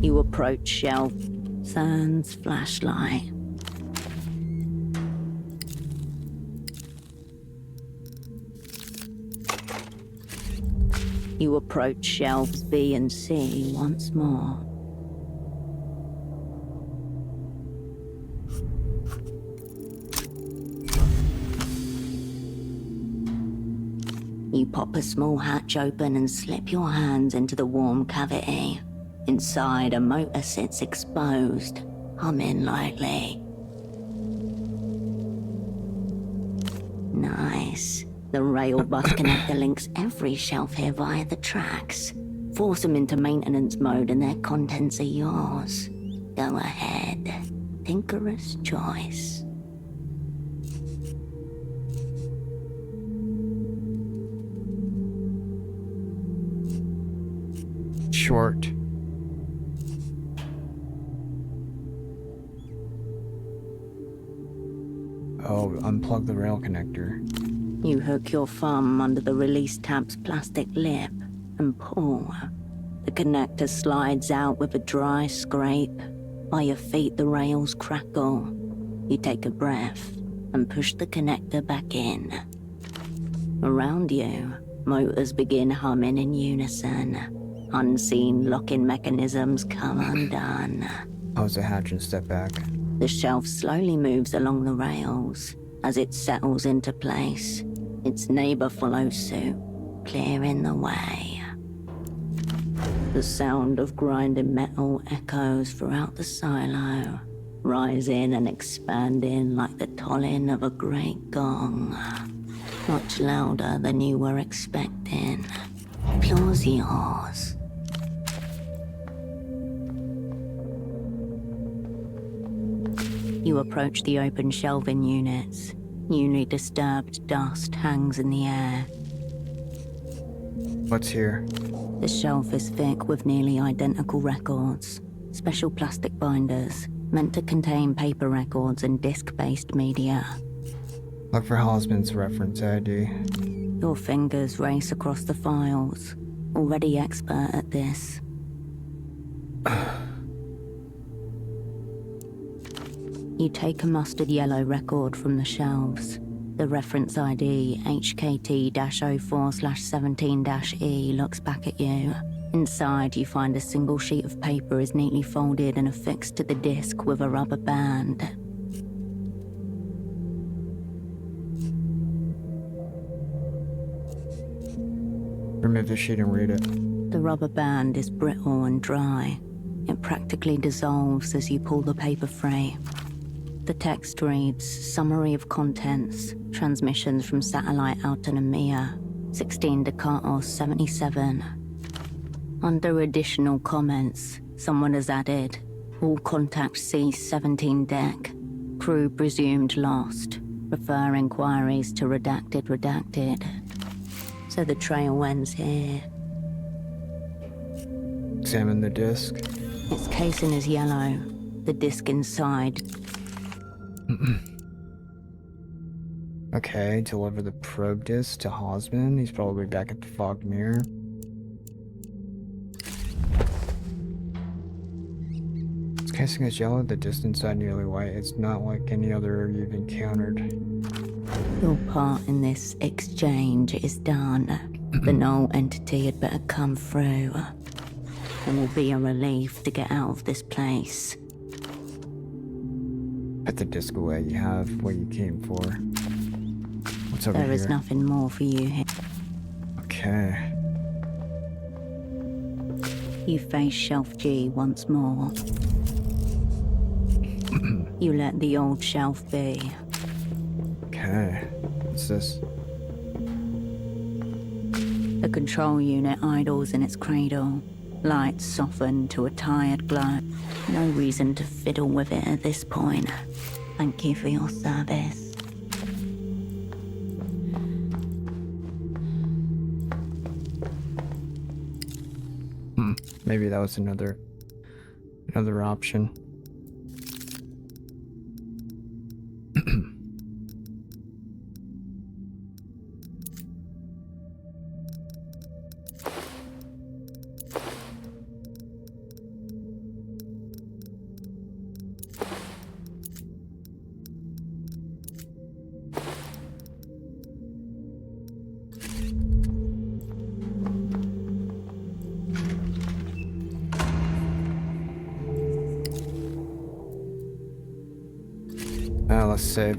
You approach shelf, sans flashlight. You approach shelves B and C once more. You pop a small hatch open and slip your hands into the warm cavity. Inside, a motor sits exposed, humming lightly. Nice. The rail bus connector links every shelf here via the tracks. Force them into maintenance mode and their contents are yours. Go ahead. Tinkerer's choice. Short. Oh, unplug the rail connector. You hook your thumb under the release tab's plastic lip and pull. The connector slides out with a dry scrape. By your feet, the rails crackle. You take a breath and push the connector back in. Around you, motors begin humming in unison. Unseen locking mechanisms come undone. Close the hatch and step back. The shelf slowly moves along the rails. As it settles into place, its neighbor follows suit, clearing the way. The sound of grinding metal echoes throughout the silo, rising and expanding like the tolling of a great gong. Much louder than you were expecting. Applause yours. You approach the open shelving units. Newly disturbed dust hangs in the air. What's here? The shelf is thick with nearly identical records. Special plastic binders, meant to contain paper records and disc-based media. Look for Hosman's reference ID. Your fingers race across the files. Already expert at this. You take a mustard yellow record from the shelves. The reference ID, HKT-04/17-E, looks back at you. Inside, you find a single sheet of paper is neatly folded and affixed to the disc with a rubber band. Remove the sheet and read it. The rubber band is brittle and dry. It practically dissolves as you pull the paper free. The text reads, Summary of Contents, Transmissions from Satellite Autonomia, 16 Decatos 77. Under additional comments, someone has added, all contact C-17 deck, crew presumed lost, refer inquiries to redacted. So the trail ends here. Examine the disc. Its casing is yellow, the disc inside. Okay, deliver the probe disc to Hosman. He's probably back at the fog mirror. Its casing is yellow, the disc inside nearly white. It's not like any other you've encountered. Your part in this exchange is done. The null entity had better come through. It will be a relief to get out of this place. Put the disc away. You have what you came for. What's over here? There is nothing more for you here. Okay. You face Shelf G once more. You let the old shelf be. Okay. What's this? The control unit idles in its cradle. Lights soften to a tired glow. No reason to fiddle with it at this point. Thank you for your service. Maybe that was another option. Let's save.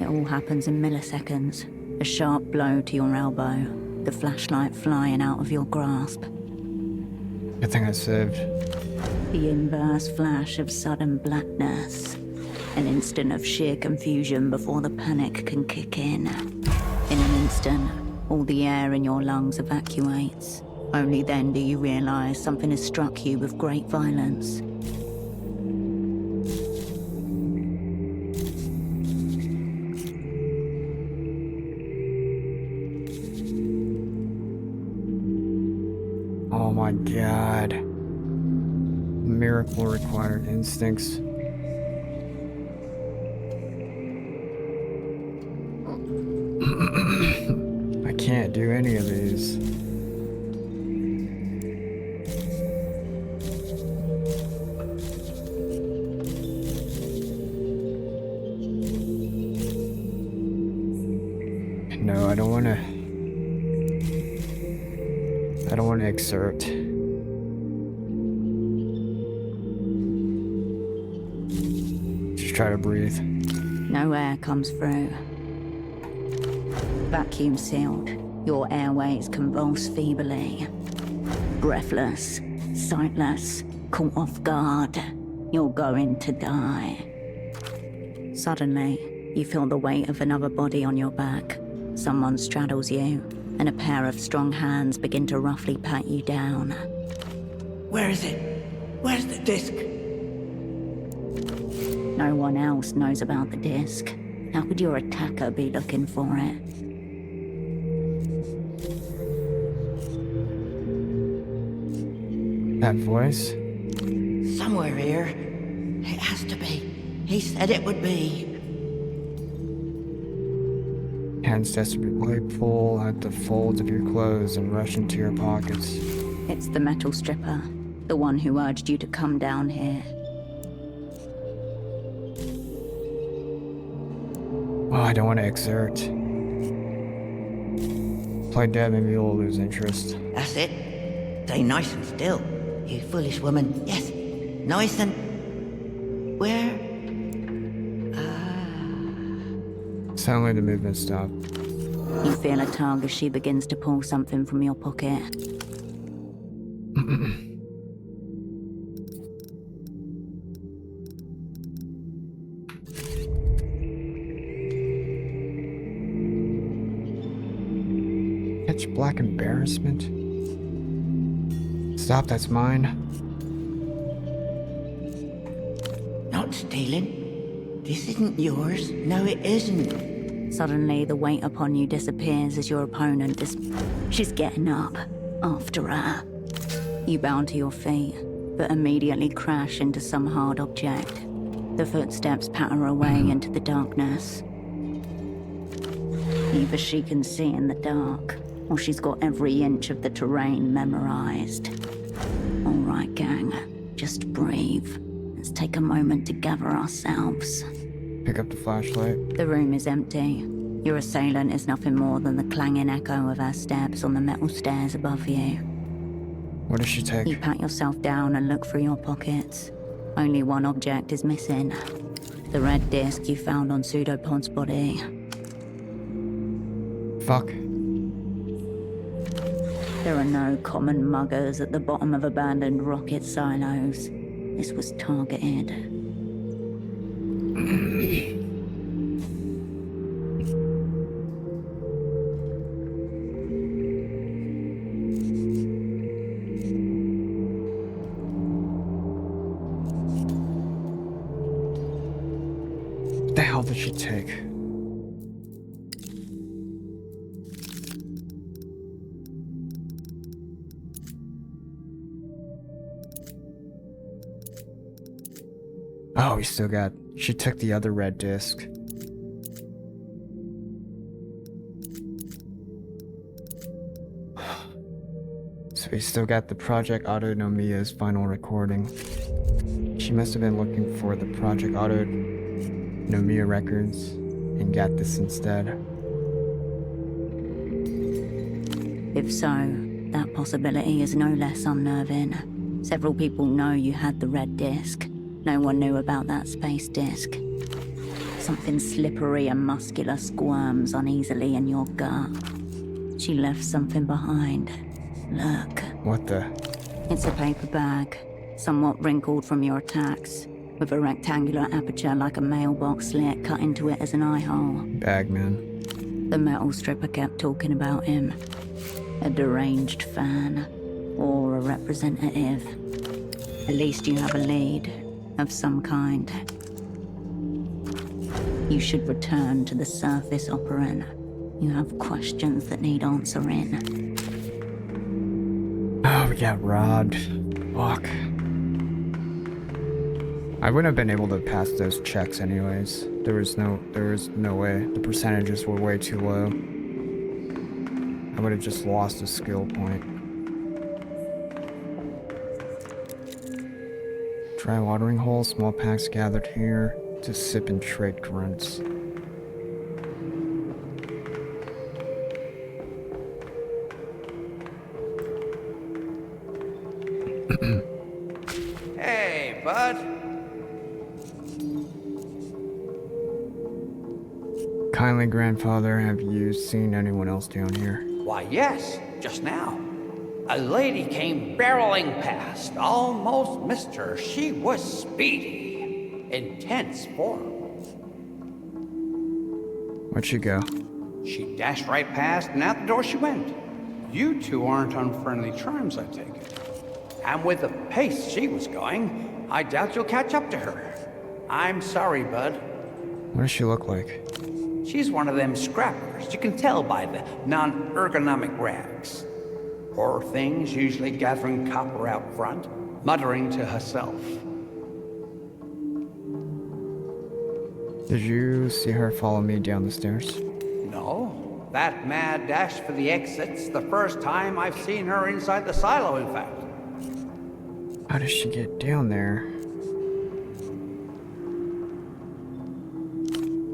It all happens in milliseconds. A sharp blow to your elbow. The flashlight flying out of your grasp. Good thing I saved. The inverse flash of sudden blackness. An instant of sheer confusion before the panic can kick in. In an instant, all the air in your lungs evacuates. Only then do you realize something has struck you with great violence. Oh my god. Miracle required instincts. I can't do any of these. No, I don't want to exert. Just try to breathe. No air comes through. Vacuum sealed. Your airways convulse feebly. Breathless, sightless, caught off guard. You're going to die. Suddenly, you feel the weight of another body on your back. Someone straddles you, and a pair of strong hands begin to roughly pat you down. Where is it? Where's the disc? No one else knows about the disc. How could your attacker be looking for it? That voice? Somewhere here. It has to be. He said it would be. Hands desperately pull at the folds of your clothes and rush into your pockets. It's the metal stripper, the one who urged you to come down here. Oh, I don't want to exert. Play dead, maybe you'll lose interest. That's it. Stay nice and still, you foolish woman. Yes, nice and... Where? Suddenly the movement stopped. You feel a tug as she begins to pull something from your pocket. Pitch black embarrassment. Stop, that's mine. Not stealing. This isn't yours. No, it isn't. Suddenly, the weight upon you disappears as your opponent is... She's getting up. After her. You bound to your feet, but immediately crash into some hard object. The footsteps patter away into the darkness. Either she can see in the dark, or she's got every inch of the terrain memorized. All right, gang. Just breathe. Let's take a moment to gather ourselves. Pick up the flashlight. The room is empty. Your assailant is nothing more than the clanging echo of her steps on the metal stairs above you. What does she take? You pat yourself down and look through your pockets. Only one object is missing. The red disc you found on Pseudopod's body. Fuck. There are no common muggers at the bottom of abandoned rocket silos. This was targeted. What the hell did she take? Oh, we still got... She took the other red disc. So we still got the Project Autonomia's final recording. She must have been looking for the Project Autonomia records and got this instead. If so, that possibility is no less unnerving. Several people know you had the red disc. No one knew about that space disc. Something slippery and muscular squirms uneasily in your gut. She left something behind. Look. What the? It's a paper bag, somewhat wrinkled from your attacks, with a rectangular aperture like a mailbox slit cut into it as an eye hole. Bagman. The metal stripper kept talking about him. A deranged fan, or a representative. At least you have a lead. Of some kind. You should return to the surface, operant. You have questions that need answering. Oh, we got robbed. Fuck. I wouldn't have been able to pass those checks anyways. There was no way. The percentages were way too low. I would have just lost a skill point. Dry watering hole, small packs gathered here to sip and trade grunts. Hey, bud. Kindly, grandfather, have you seen anyone else down here? Why, yes, just now. A lady came barreling past, almost missed her. She was speedy, intense form. Where'd she go? She dashed right past, and out the door she went. You two aren't on friendly terms, I take it. And with the pace she was going, I doubt you'll catch up to her. I'm sorry, bud. What does she look like? She's one of them scrappers. You can tell by the non-ergonomic rags. Poor things, usually gathering copper out front, muttering to herself. Did you see her follow me down the stairs? No, that mad dash for the exit's the first time I've seen her inside the silo, in fact. How does she get down there?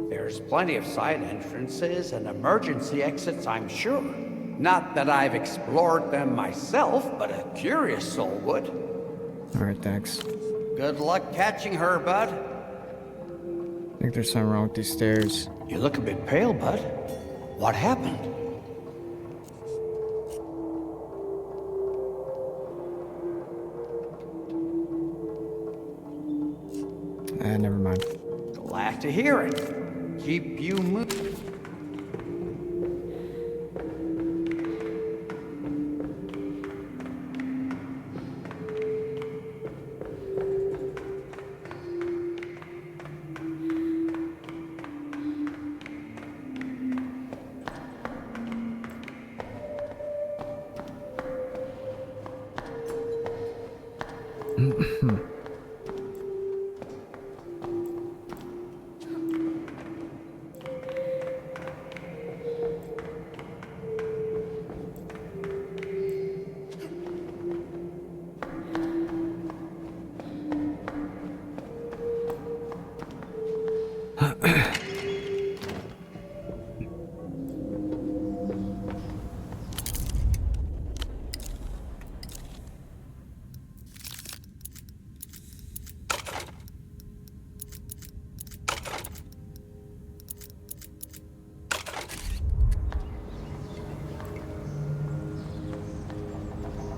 There's plenty of side entrances and emergency exits, I'm sure. Not that I've explored them myself, but a curious soul would. Alright, thanks. Good luck catching her, bud. I think there's something wrong with these stairs. You look a bit pale, bud. What happened? Never mind. Glad to hear it. Keep you moving.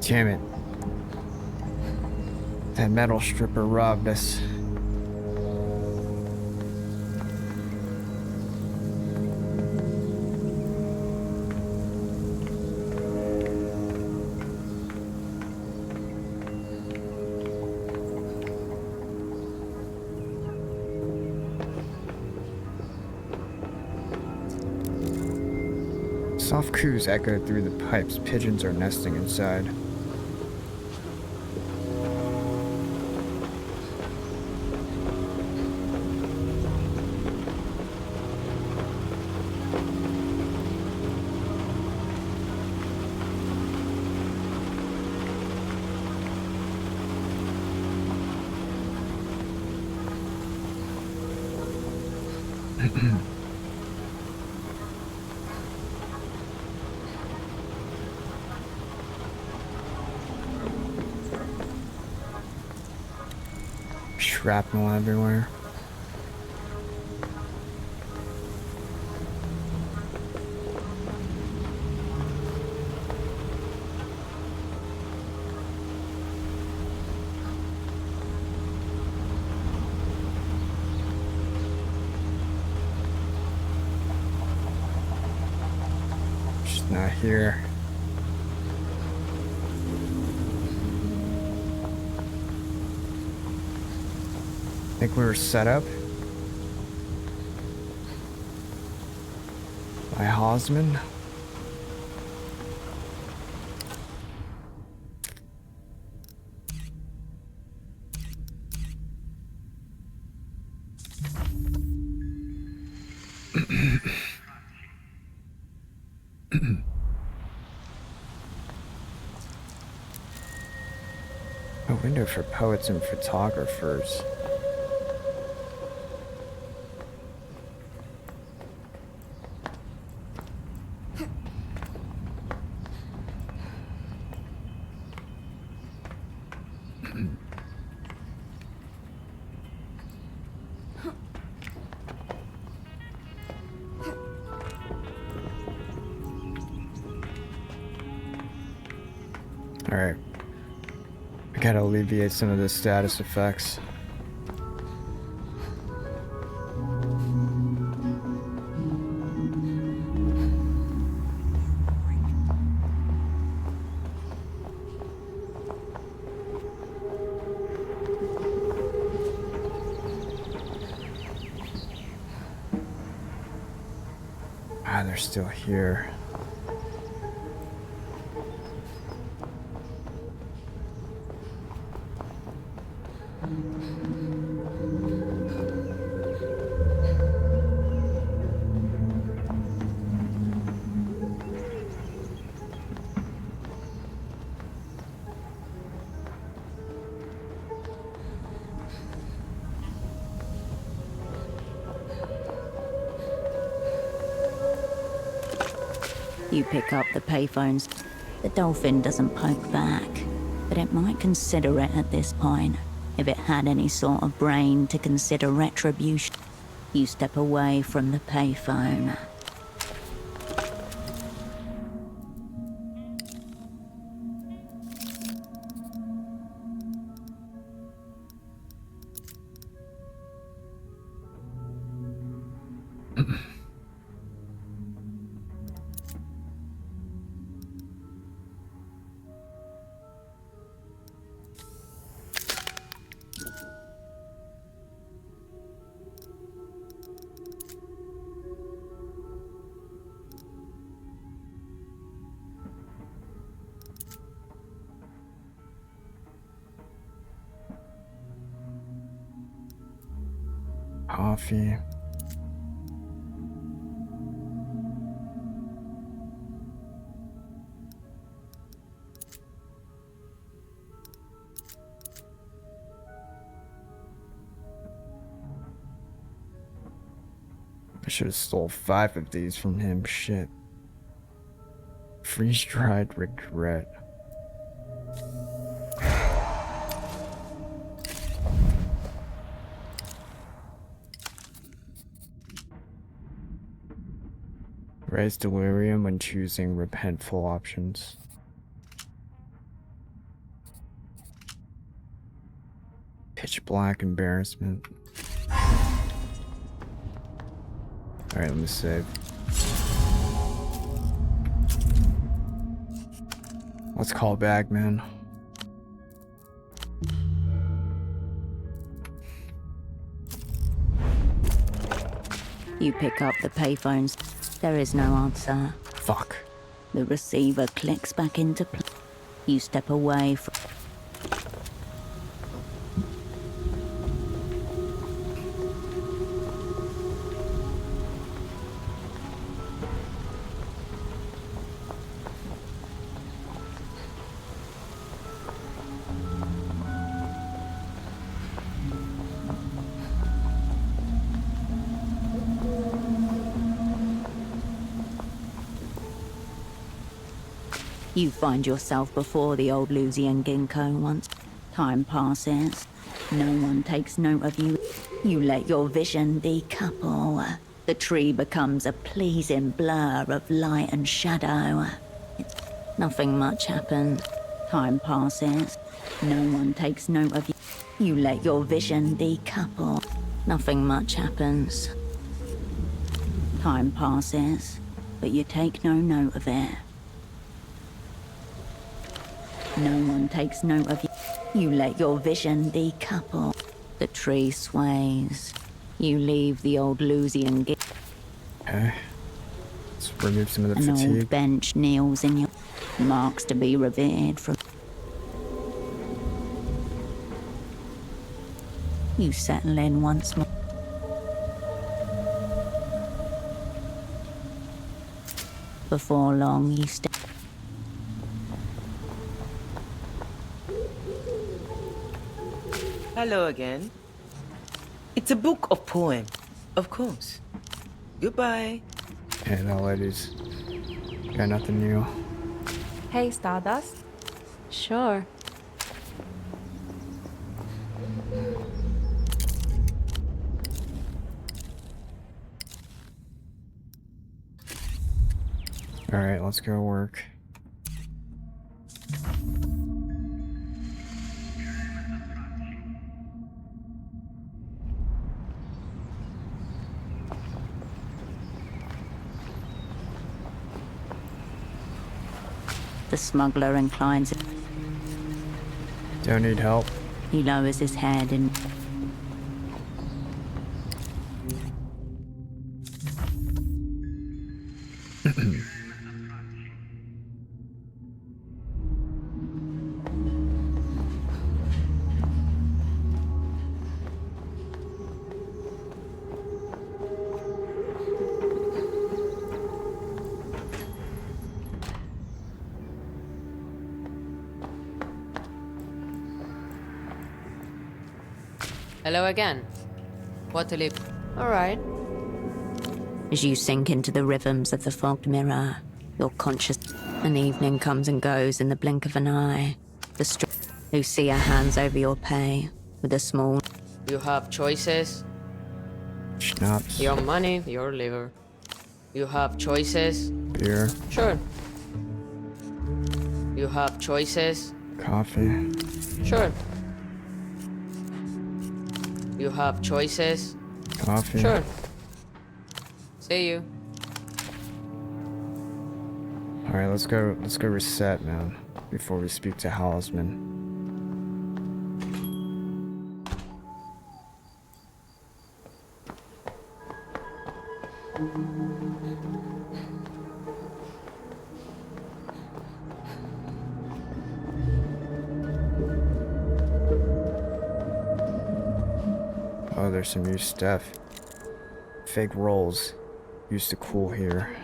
Damn it. That metal stripper robbed us. Soft coos echo through the pipes. Pigeons are nesting inside. Shrapnel everywhere. She's not here. Think we were set up by Hosman. A window for poets and photographers. Alright. I gotta alleviate some of the status effects. Ah, they're still here. You pick up the payphones. The dolphin doesn't poke back, but it might consider it at this point. If it had any sort of brain to consider retribution. You step away from the payphone. coffee. I should have stole 5 of these from him. Shit. Freeze-dried regret. Raise delirium when choosing repentful options. Pitch black embarrassment. Alright, let me save. Let's call back, man. You pick up the payphones. There is no answer. Fuck. The receiver clicks back into place. You step away from... You find yourself before the old Lusian ginkgo once. Time passes. No one takes note of you. You let your vision decouple. The tree becomes a pleasing blur of light and shadow. Nothing much happened. Time passes. No one takes note of you. You let your vision decouple. Nothing much happens. Time passes, but you take no note of it. No one takes note of you. You let your vision decouple. The tree sways. You leave the old Lusian gate. Okay. Let's remove some of the An fatigue. old bench kneels in your... Marks to be revered from... You settle in once more. Before long, you step... Hello again. It's a book of poems, of course. Goodbye. Hey, now ladies. Got nothing new. Hey, Stardust. Sure. Alright, let's go work. The smuggler inclines. Don't need help. He lowers his head and... Hello again. What to leave? All right. As you sink into the rhythms of the fogged mirror, your conscious... An evening comes and goes in the blink of an eye. Lucia hands over your pay with a small... You have choices. Schnapps. Your money, your liver. You have choices. Beer. Sure. You have choices. Coffee. Sure. You have choices. Coffee. Sure. See you. Alright, let's go reset, man. Before we speak to Halisman. Oh, there's some new stuff. fake rolls used to cool here.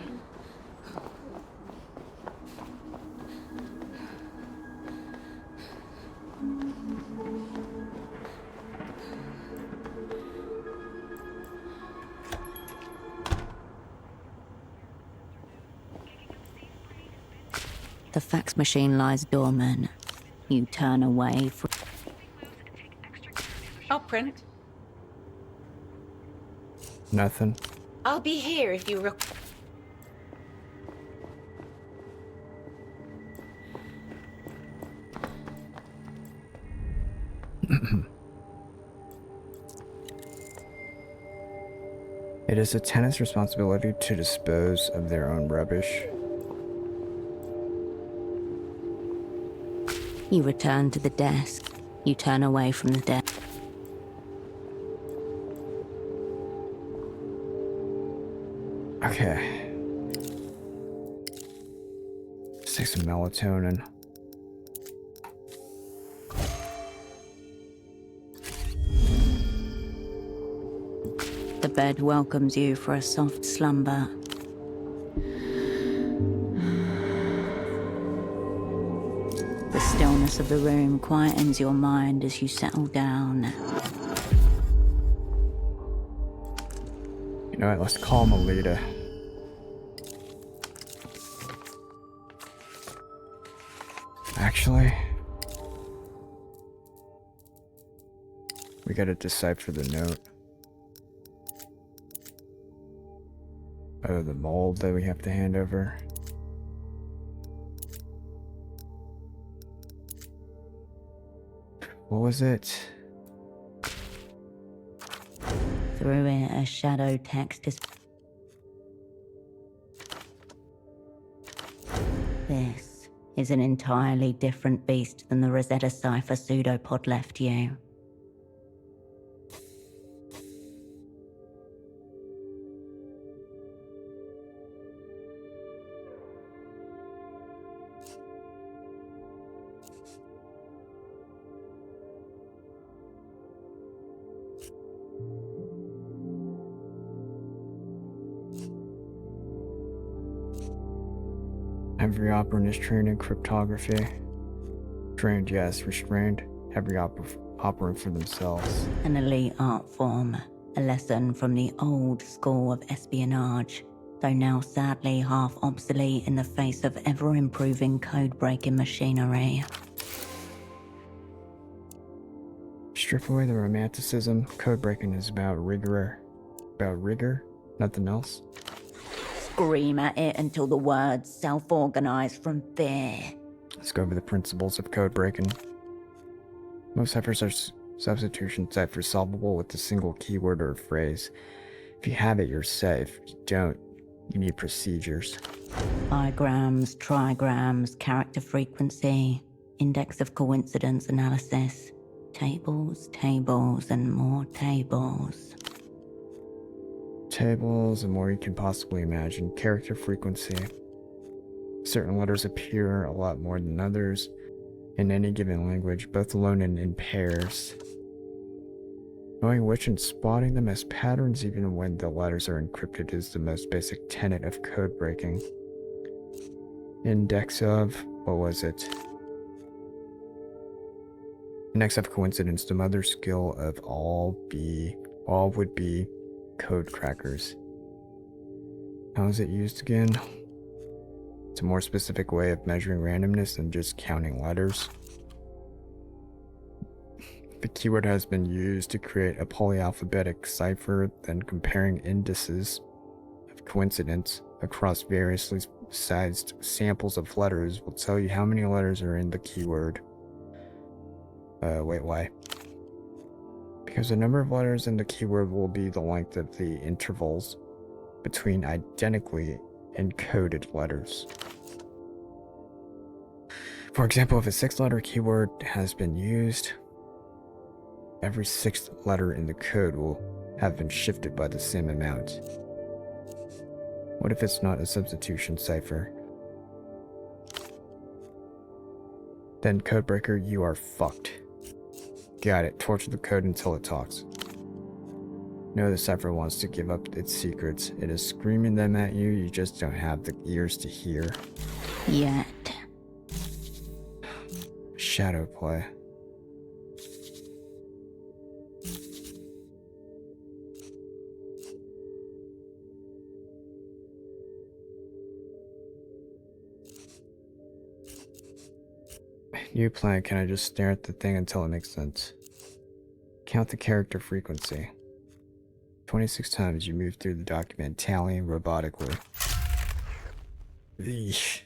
The fax machine lies dormant. You turn away from... I'll print. Nothing. I'll be here if you It is a tenant's responsibility to dispose of their own rubbish. You return to the desk. You turn away from the desk. Okay. Let's take some melatonin. The bed welcomes you for a soft slumber. The stillness of the room quietens your mind as you settle down. You know what, let's call Melita. Actually, we gotta decipher the note. Oh, the mold that we have to hand over. What was it? Through it, a shadow text is... This is an entirely different beast than the Rosetta Cipher pseudopod left you. Every operand is trained in cryptography. Trained, yes. Restrained. Every operand for themselves. An elite art form, a lesson from the old school of espionage, though now sadly half obsolete in the face of ever-improving code-breaking machinery. Strip away the romanticism. Code breaking is about rigor. Nothing else. Scream at it until the words self-organize from fear. Let's go over the principles of code breaking. Most ciphers are substitution ciphers solvable with a single keyword or phrase. If you have it, you're safe. If you don't, you need procedures. Bigrams, trigrams, character frequency, index of coincidence analysis, tables, and more tables. Tables and more you can possibly imagine. Character frequency. Certain letters appear a lot more than others in any given language, both alone and in pairs. Knowing which and spotting them as patterns even when the letters are encrypted is the most basic tenet of code breaking. Index of... what was it? Index of coincidence, the mother skill of all would be code crackers. How is it used again? It's a more specific way of measuring randomness than just counting letters. The keyword has been used to create a polyalphabetic cipher, then comparing indices of coincidence across variously sized samples of letters will tell you how many letters are in the keyword. Wait, why? Because the number of letters in the keyword will be the length of the intervals between identically encoded letters. For example, if a 6-letter keyword has been used, every 6th letter in the code will have been shifted by the same amount. What if it's not a substitution cipher? Then, codebreaker, you are fucked. Got it. Torture the code until it talks. No, the cipher wants to give up its secrets. It is screaming them at you, you just don't have the ears to hear. Yet. Shadow play. New plan, can I just stare at the thing until it makes sense? Count the character frequency. 26 times you move through the document, tallying robotically. Eesh.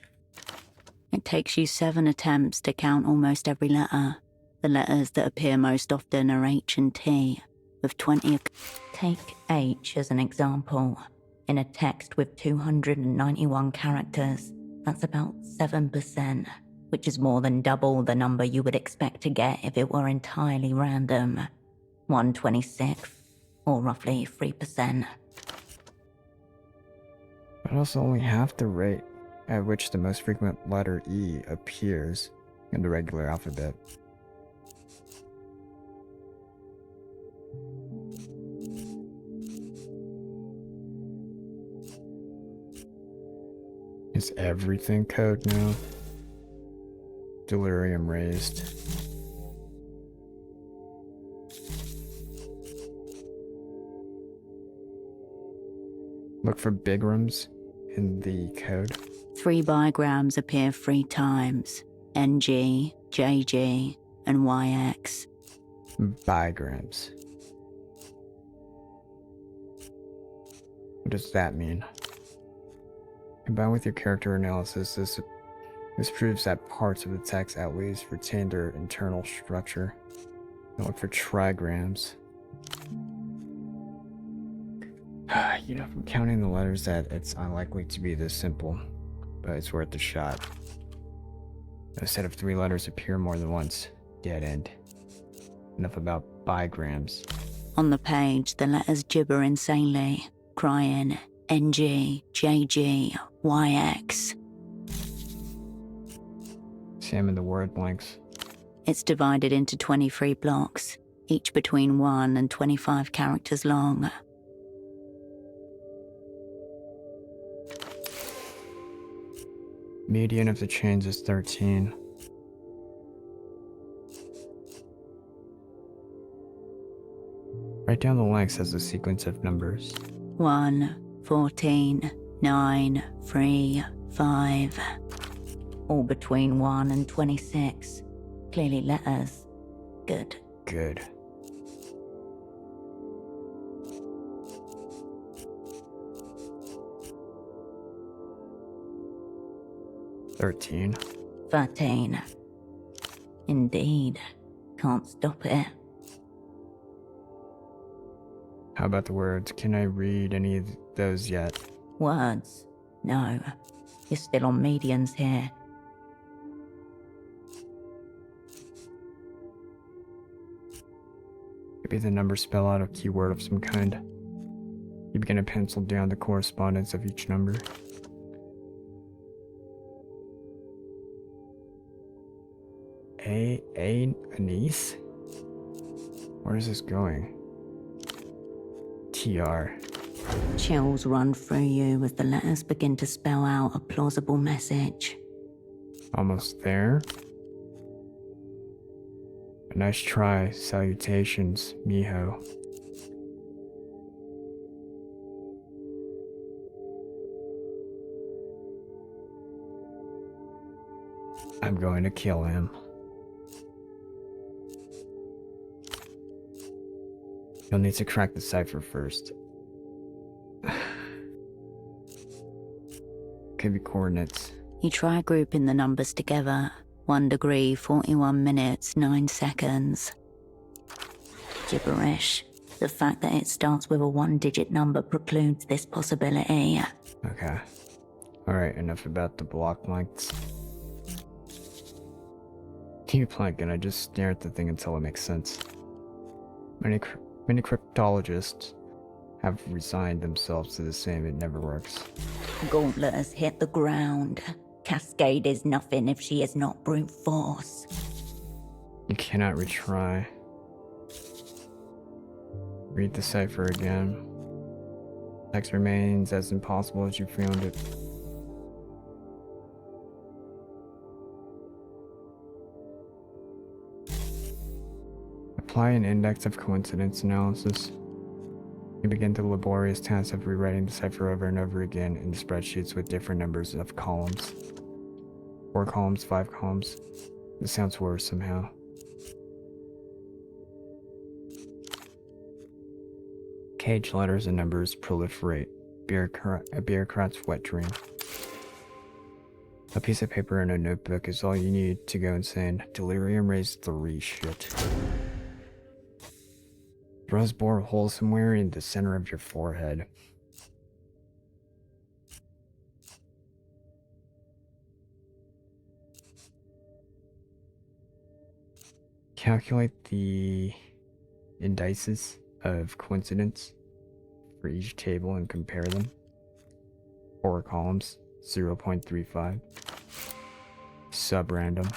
It takes you 7 attempts to count almost every letter. The letters that appear most often are H and T, with 20. Take H as an example. In a text with 291 characters, that's about 7%, which is more than double the number you would expect to get if it were entirely random. 1/26, or roughly 3%. But also only half the rate at which the most frequent letter E appears in the regular alphabet. Is everything code now? Delirium raised. Look for bigrams in the code. 3 bigrams appear 3 times. NG, JG, and YX. Bigrams. What does that mean? Combined with your character analysis, this proves that parts of the text at least retain their internal structure. Now look for trigrams. You know, from counting the letters that it's unlikely to be this simple, but it's worth a shot. A set of 3 letters appear more than once. Dead end. Enough about bigrams. On the page, the letters gibber insanely, crying NG, JG, YX. Examine the word blanks. It's divided into 23 blocks, each between 1 and 25 characters long. Median of the chains is 13. Write down the lengths as a sequence of numbers. 1, 14, 9, 3, 5. All between 1 and 26. Clearly letters. Good. Good. $13. 13. Indeed. Can't stop it. How about the words? Can I read any of those yet? Words? No. You're still on medians here. Maybe the numbers spell out a keyword of some kind. You begin to pencil down the correspondence of each number. Anise? Where is this going? TR. Chills run through you as the letters begin to spell out a plausible message. Almost there. A nice try. Salutations, mijo. I'm going to kill him. You'll need to crack the cipher first. Could be coordinates. You try grouping the numbers together. 1 degree, 41 minutes, 9 seconds. Gibberish. The fact that it starts with a 1-digit number precludes this possibility. Okay. Alright, enough about the block lengths. Keep planking, I just stare at the thing until it makes sense. Many cryptologists have resigned themselves to the same, it never works. Gauntlet has hit the ground. Cascade is nothing if she is not brute force. You cannot retry. Read the cipher again. Text remains as impossible as you found it. Apply an index of coincidence analysis. You begin the laborious task of rewriting the cipher over and over again in spreadsheets with different numbers of columns. 4 columns, 5 columns. This sounds worse somehow. Cage letters and numbers proliferate. A bureaucrat's wet dream. A piece of paper and a notebook is all you need to go insane. Delirium raised 3 shit. Rose bore a hole somewhere in the center of your forehead. Calculate the indices of coincidence for each table and compare them. 4 columns, 0.35. Sub-random.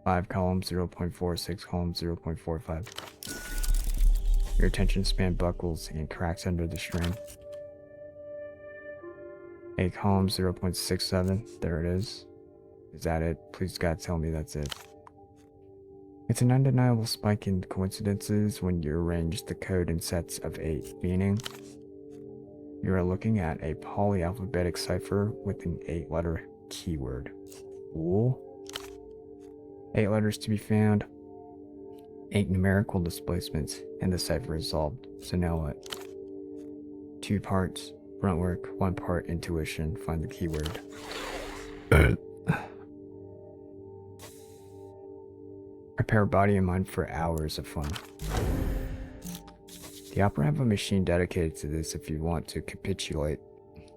5 columns, 0.4. 6 columns, 0.45. Your attention span buckles and cracks under the strain. 8 columns, 0.67. There it is. Is that it? Please God tell me that's it. It's an undeniable spike in coincidences when you arrange the code in sets of 8, meaning you are looking at a polyalphabetic cipher with an 8-letter keyword. Cool. 8 letters to be found, 8 numerical displacements, and the cipher is solved. So now what? 2 parts, grunt work, 1 part intuition, find the keyword. Prepare body and mind for hours of fun. The opera have a machine dedicated to this if you want to capitulate.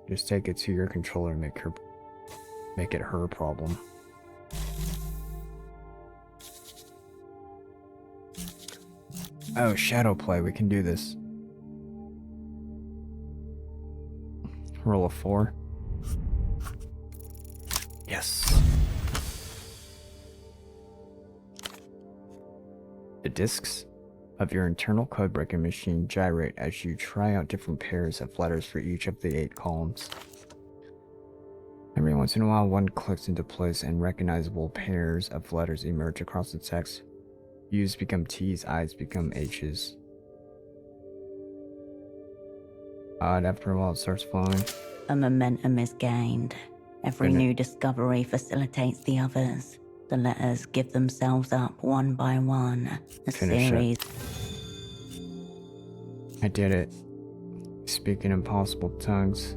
Just take it to your controller and make it her problem. Oh, shadow play, we can do this. Roll a 4. Yes. The discs of your internal codebreaking machine gyrate as you try out different pairs of letters for each of the 8 columns. Every once in a while, one clicks into place and recognizable pairs of letters emerge across the text. U's become T's, I's become H's. After a while, it starts flowing. A momentum is gained. Every new discovery facilitates the others. The letters give themselves up one by one. A series. I did it. Speaking impossible tongues.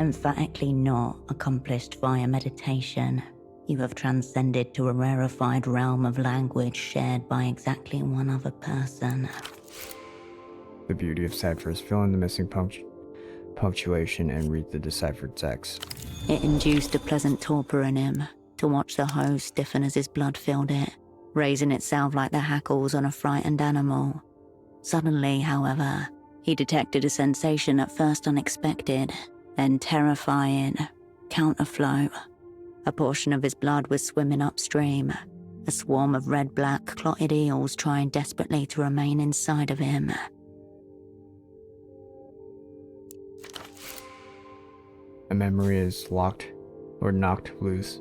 Emphatically not accomplished via meditation. You have transcended to a rarefied realm of language shared by exactly one other person. The beauty of ciphers: fill in the missing punctuation and read the deciphered text. It induced a pleasant torpor in him to watch the hose stiffen as his blood filled it, raising itself like the hackles on a frightened animal. Suddenly, however, he detected a sensation at first unexpected, then terrifying. Counterflow. A portion of his blood was swimming upstream, a swarm of red-black clotted eels trying desperately to remain inside of him. A memory is locked or knocked loose.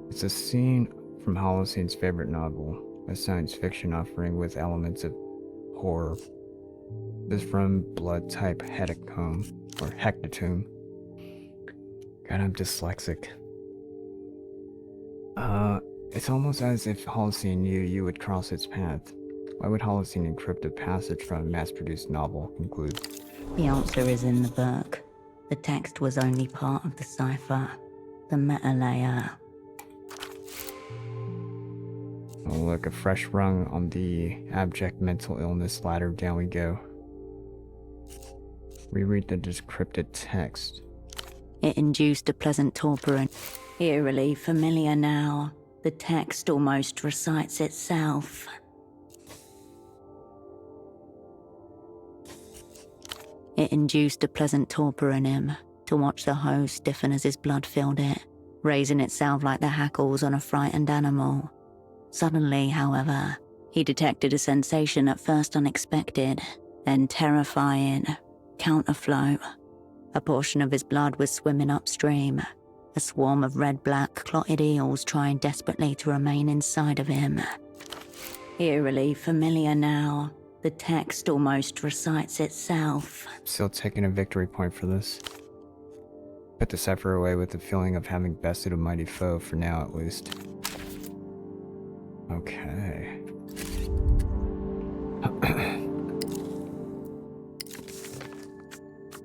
It's a scene from Holoclene's favorite novel, a science fiction offering with elements of horror. This is from Blood Type Hecatome, or Hecatome. God, I'm dyslexic. It's almost as if Holocene knew you would cross its path. Why would Holocene encrypt a passage from a mass-produced novel? Conclude. The answer is in the book. The text was only part of the cipher. The meta layer. Oh look, a fresh rung on the abject mental illness ladder. Down we go. Reread the decrypted text. It induced a pleasant torpor and eerily familiar now. The text almost recites itself. It induced a pleasant torpor in him to watch the hose stiffen as his blood filled it, raising itself like the hackles on a frightened animal. Suddenly, however, he detected a sensation at first unexpected, then terrifying. Counterflow. A portion of his blood was swimming upstream. A swarm of red-black clotted eels trying desperately to remain inside of him. Eerily familiar now. The text almost recites itself. Still taking a victory point for this. Put the cipher away with the feeling of having bested a mighty foe, for now at least. Okay.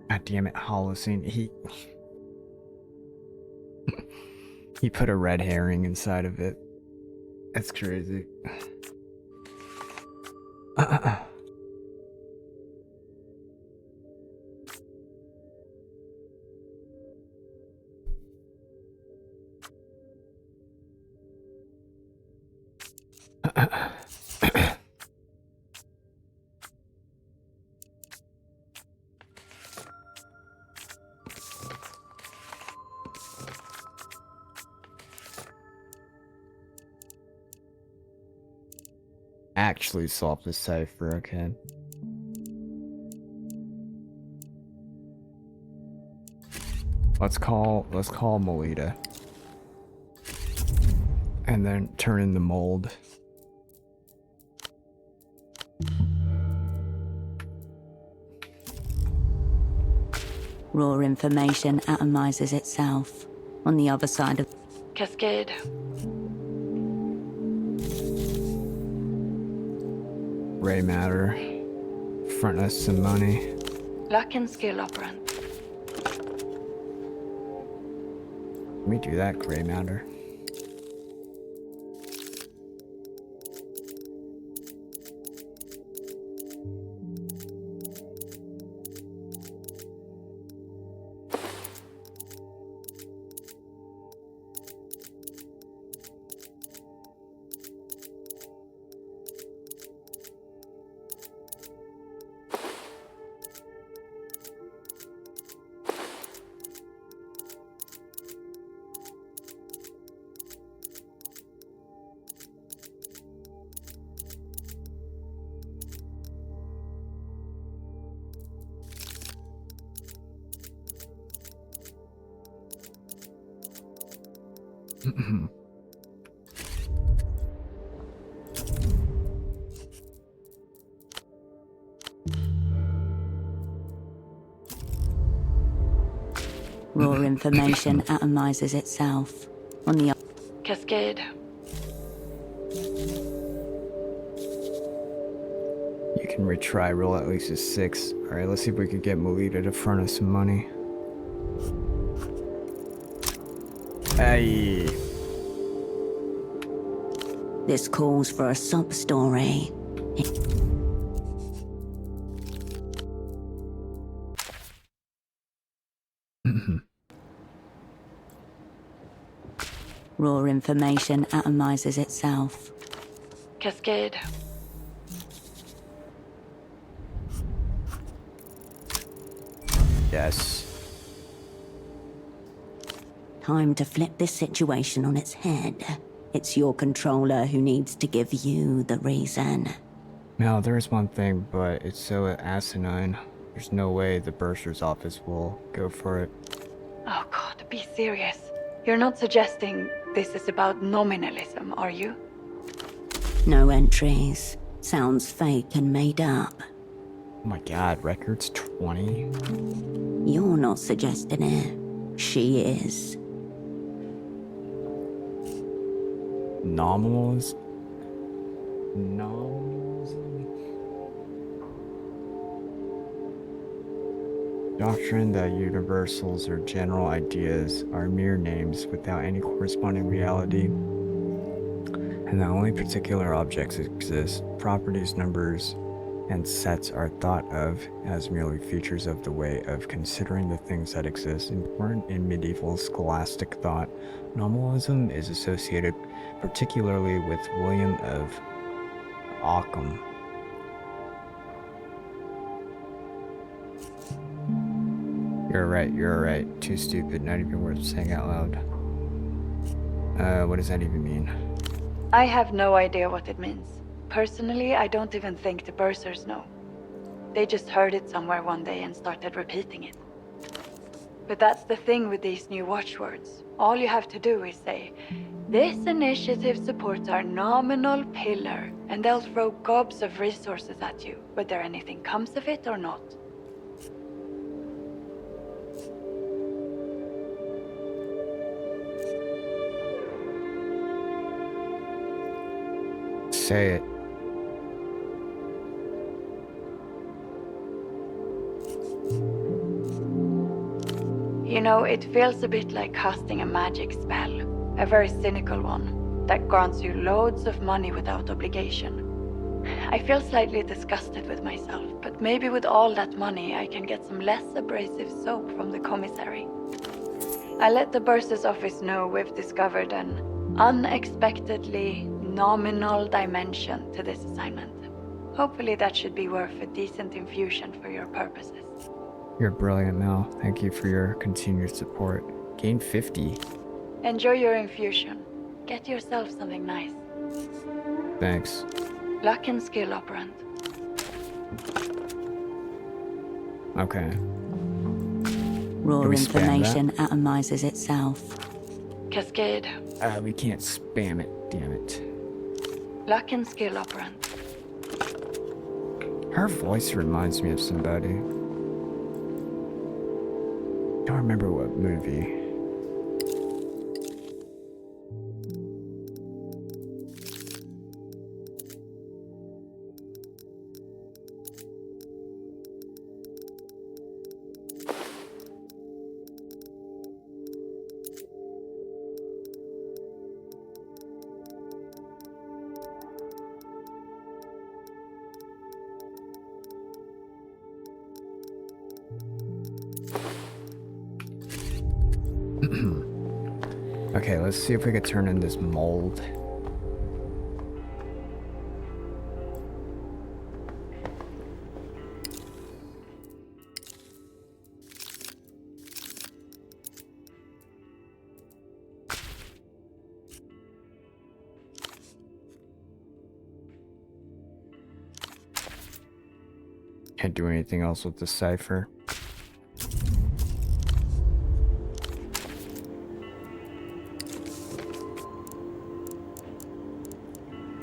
God damn it, Holocene. He put a red herring inside of it. That's crazy. Actually solve the cipher, okay. Let's call Melita. And then turn in the mold. Raw information atomizes itself. On the other side of Cascade. Gray matter. Front us some money. Luck and skill operant. Let me do that, gray matter. raw information atomizes itself. On the Cascade. You can retry, roll at least a 6. Alright, let's see if we could get Melita to front us some money. Hey. This calls for a sub-story. Raw information atomizes itself. Cascade. Yes. Time to flip this situation on its head. It's your controller who needs to give you the reason. Now, there's one thing, but it's so asinine. There's no way the bursar's office will go for it. Oh god, be serious. You're not suggesting this is about nominalism, are you? No entries. Sounds fake and made up. Oh my god, records 20? You're not suggesting it. She is. Nominalism? Doctrine that universals or general ideas are mere names without any corresponding reality, and that only particular objects exist. Properties, numbers, and sets are thought of as merely features of the way of considering the things that exist. Important in medieval scholastic thought, nominalism is associated particularly with William of Ockham. You're right. Too stupid, not even worth saying out loud. What does that even mean? I have no idea what it means. Personally, I don't even think the bursars know. They just heard it somewhere one day and started repeating it. But that's the thing with these new watchwords. All you have to do is say, "This initiative supports our nominal pillar," and they'll throw gobs of resources at you, whether anything comes of it or not. Say it. You know, it feels a bit like casting a magic spell. A very cynical one, that grants you loads of money without obligation. I feel slightly disgusted with myself, but maybe with all that money I can get some less abrasive soap from the commissary. I let the bursar's office know we've discovered an unexpectedly nominal dimension to this assignment. Hopefully that should be worth a decent infusion for your purposes. You're brilliant, Mel. Thank you for your continued support. Gain 50. Enjoy your infusion. Get yourself something nice. Thanks. Luck and skill, operant. Okay. Raw Do we spam that? information atomizes itself. Cascade. We can't spam it, damn it. Luck and skill, operant. Her voice reminds me of somebody. Don't remember what movie. Okay, let's see if we can turn in this mold. Can't do anything else with the cipher.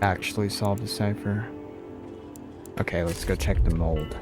Actually solve the cipher. Okay, let's go check the mold.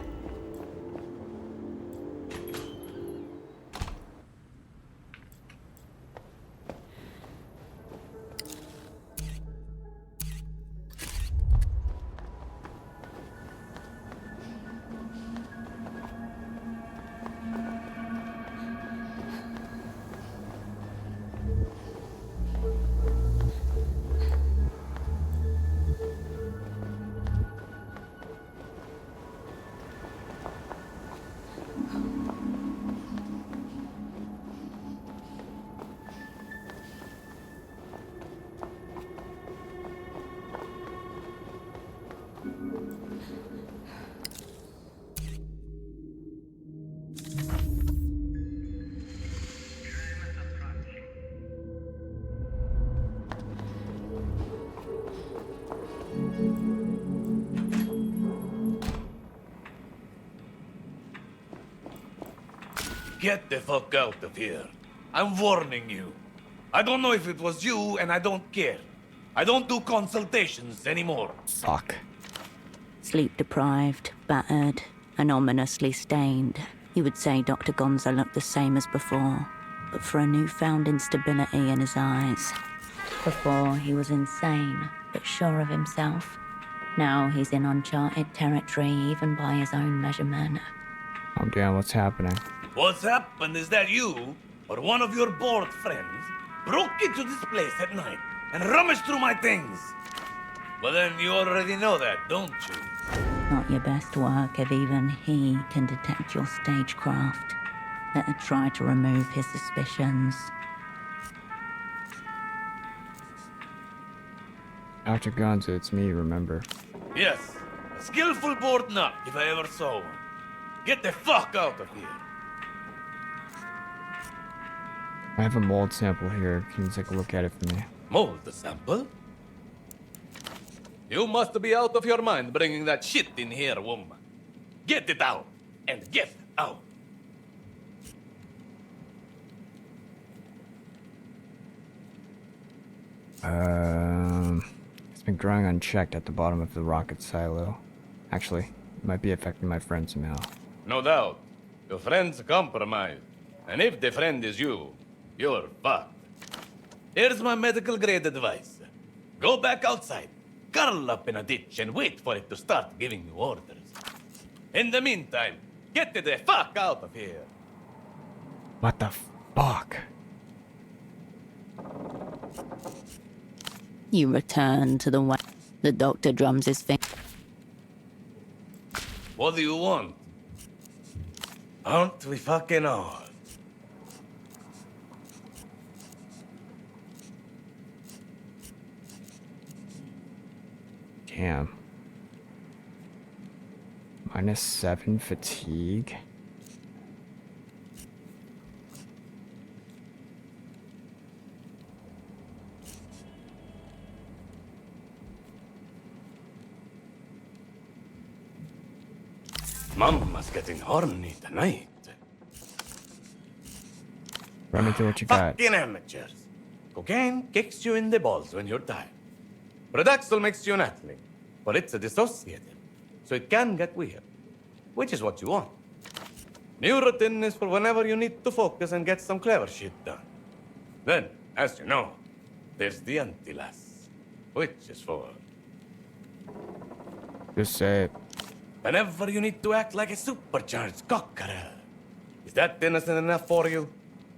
Get the fuck out of here. I'm warning you. I don't know if it was you, and I don't care. I don't do consultations anymore. Fuck. Sleep deprived, battered, and ominously stained. You would say Dr. Gonzo looked the same as before, but for a newfound instability in his eyes. Before, he was insane, but sure of himself. Now he's in uncharted territory, even by his own measurement. Oh damn, what's happening? What's happened is that you, or one of your bored friends, broke into this place at night and rummaged through my things. But then you already know that, don't you? Not your best work if even he can detect your stagecraft. Better try to remove his suspicions. Dr. Gonzo, it's me, remember? Yes, a skillful bored nut if I ever saw one. Get the fuck out of here. I have a mold sample here. Can you take a look at it for me? Mold the sample? You must be out of your mind bringing that shit in here, woman. Get it out, and get out. It's been growing unchecked at the bottom of the rocket silo. Actually, it might be affecting my friend somehow. No doubt. Your friend's compromised. And if the friend is you, you're fucked. Here's my medical grade advice. Go back outside, curl up in a ditch, and wait for it to start giving you orders. In the meantime, get the fuck out of here. What the fuck? You return to the way. The doctor drums his finger. What do you want? Aren't we fucking odd? Damn. -7 fatigue. Mama's getting horny tonight. Run me through what you got. Fucking amateurs. Cocaine kicks you in the balls when you're tired. Prodaxil makes you an athlete, but it's a dissociative, so it can get weird, which is what you want. Neurotin is for whenever you need to focus and get some clever shit done. Then, as you know, there's the antilas, which is for... Just say it. whenever you need to act like a supercharged cockerel. Is that innocent enough for you?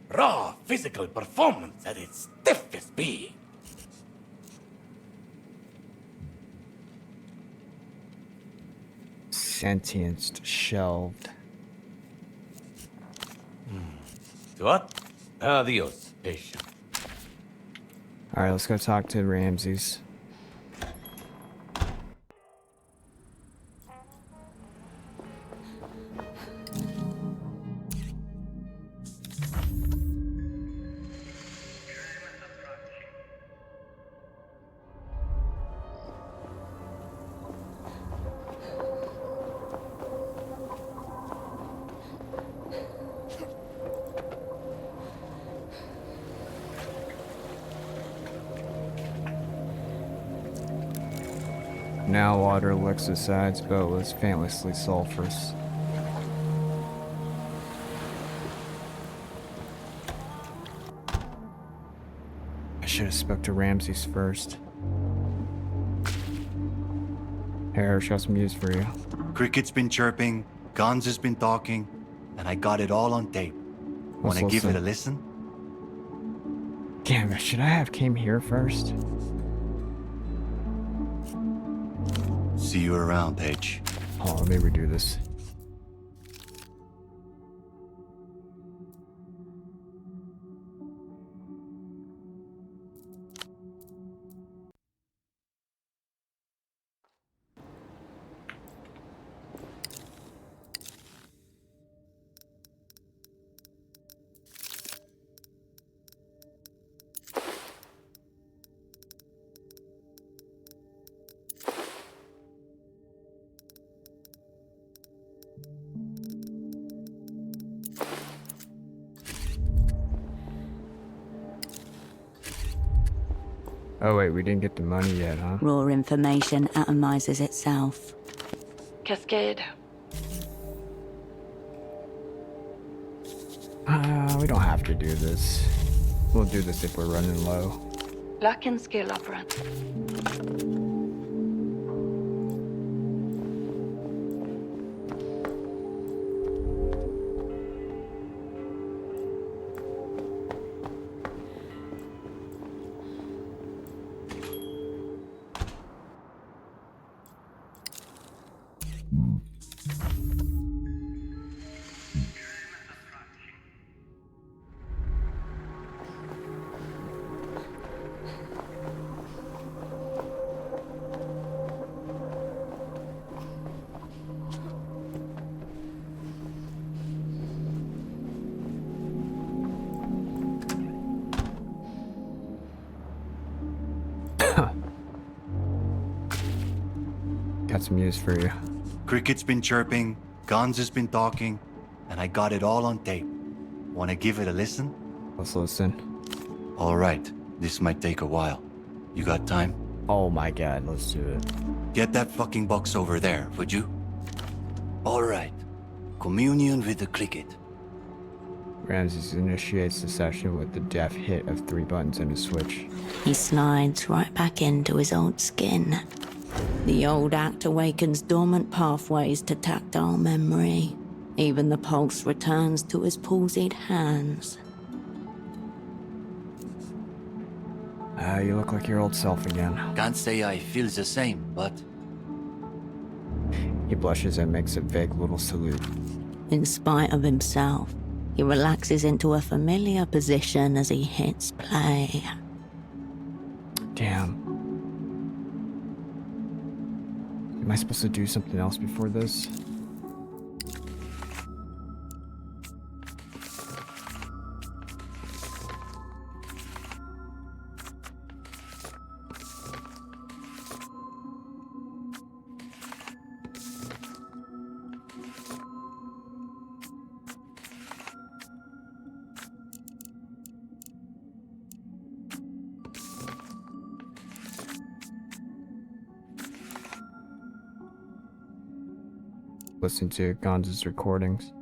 Raw physical performance at its stiffest peak. Sentienced shelved. What? Adios, patient. Alright, let's go talk to Ramses. Now water looks the sides, but was famously sulfurous. I should have spoke to Ramses first. Here, got some news for you. Cricket's been chirping, Guns has been talking, and I got it all on tape. Let's Wanna give it a listen. listen? Damn it, should I have came here first? See you around, H. Oh, let me redo this. Oh wait, we didn't get the money yet, huh? Raw information atomizes itself. Cascade. We don't have to do this. We'll do this if we're running low. Luck and skill, operant. Got some news for you. Cricket's been chirping, Guns has been talking, and I got it all on tape. Wanna give it a listen? Let's listen. All right, this might take a while. You got time? Oh my god, let's do it. Get that fucking box over there, would you? All right. Communion with the cricket. Ramses initiates the session with the deft hit of 3 buttons and a switch. He slides right back into his old skin. The old act awakens dormant pathways to tactile memory. Even the pulse returns to his palsied hands. You look like your old self again. Can't say I feel the same, but... He blushes and makes a vague little salute. In spite of himself, he relaxes into a familiar position as he hits play. Damn. Am I supposed to do something else before this? Listen to Gonz's recordings.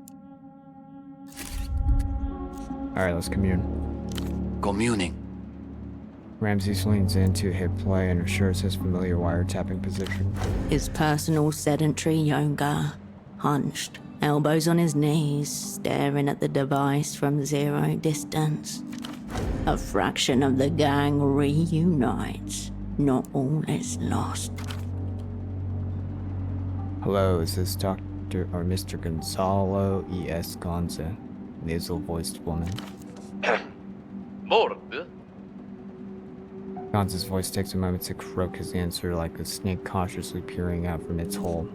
Alright, let's commune. Communing. Ramses leans in to hit play and assures his familiar wiretapping position. His personal sedentary yoga, hunched, elbows on his knees, staring at the device from zero distance. A fraction of the gang reunites. Not all is lost. Hello, is this Dr. or Mr. Gonzalo E.S. Gonza? Nasal-voiced woman. Bored? Gonza's voice takes a moment to croak his answer like a snake cautiously peering out from its hole.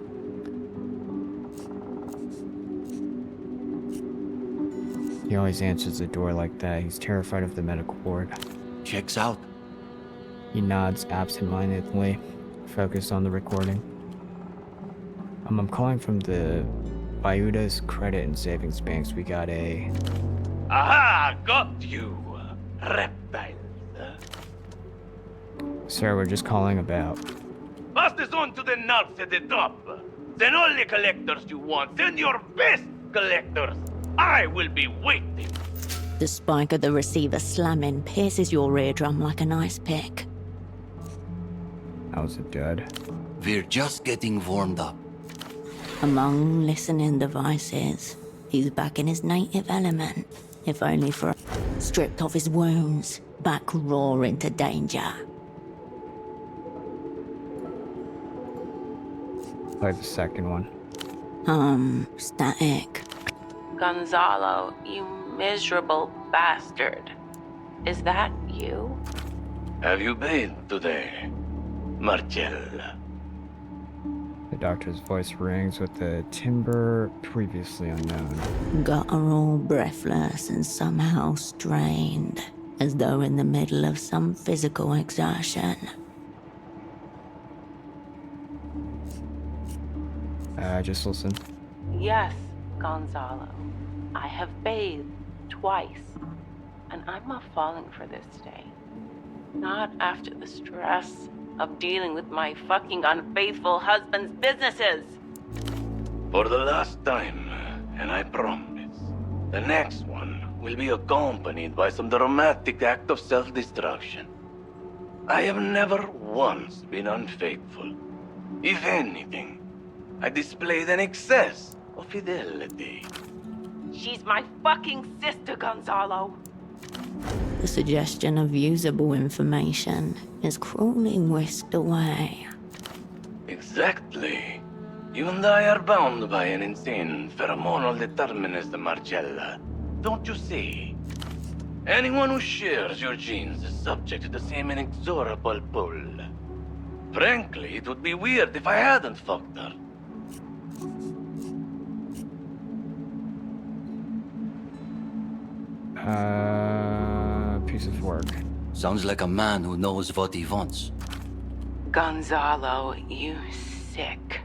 He always answers the door like that. He's terrified of the medical ward. Checks out. He nods absent-mindedly, focused on the recording. I'm calling from the Bayuda's Credit and Savings Banks. We got a... Aha! Got you! Reptiles. Sir, we're just calling about... Pass this on to the nuts at the top. Send all the collectors you want. Send your best collectors. I will be waiting. The spike of the receiver slamming pierces your eardrum like an ice pick. That was a dud. We're just getting warmed up. Among listening devices, he's back in his native element, if only for stripped off his wounds, back raw into danger. Play the second one. Static. Gonzalo, you miserable bastard. Is that you? Have you bathed today, Marcella? The doctor's voice rings with a timbre previously unknown. Guttural, breathless, and somehow strained, as though in the middle of some physical exertion. Just listen. Yes, Gonzalo. I have bathed twice, and I'm not falling for this today. Not after the stress of dealing with my fucking unfaithful husband's businesses. For the last time, and I promise, the next one will be accompanied by some dramatic act of self-destruction. I have never once been unfaithful. If anything, I displayed an excess of fidelity. She's my fucking sister, Gonzalo. The suggestion of usable information is cruelly whisked away. Exactly. You and I are bound by an insane pheromonal determinism, Marcella. Don't you see? Anyone who shares your genes is subject to the same inexorable pull. Frankly, it would be weird if I hadn't fucked her. Piece of work. Sounds like a man who knows what he wants. Gonzalo, you sick,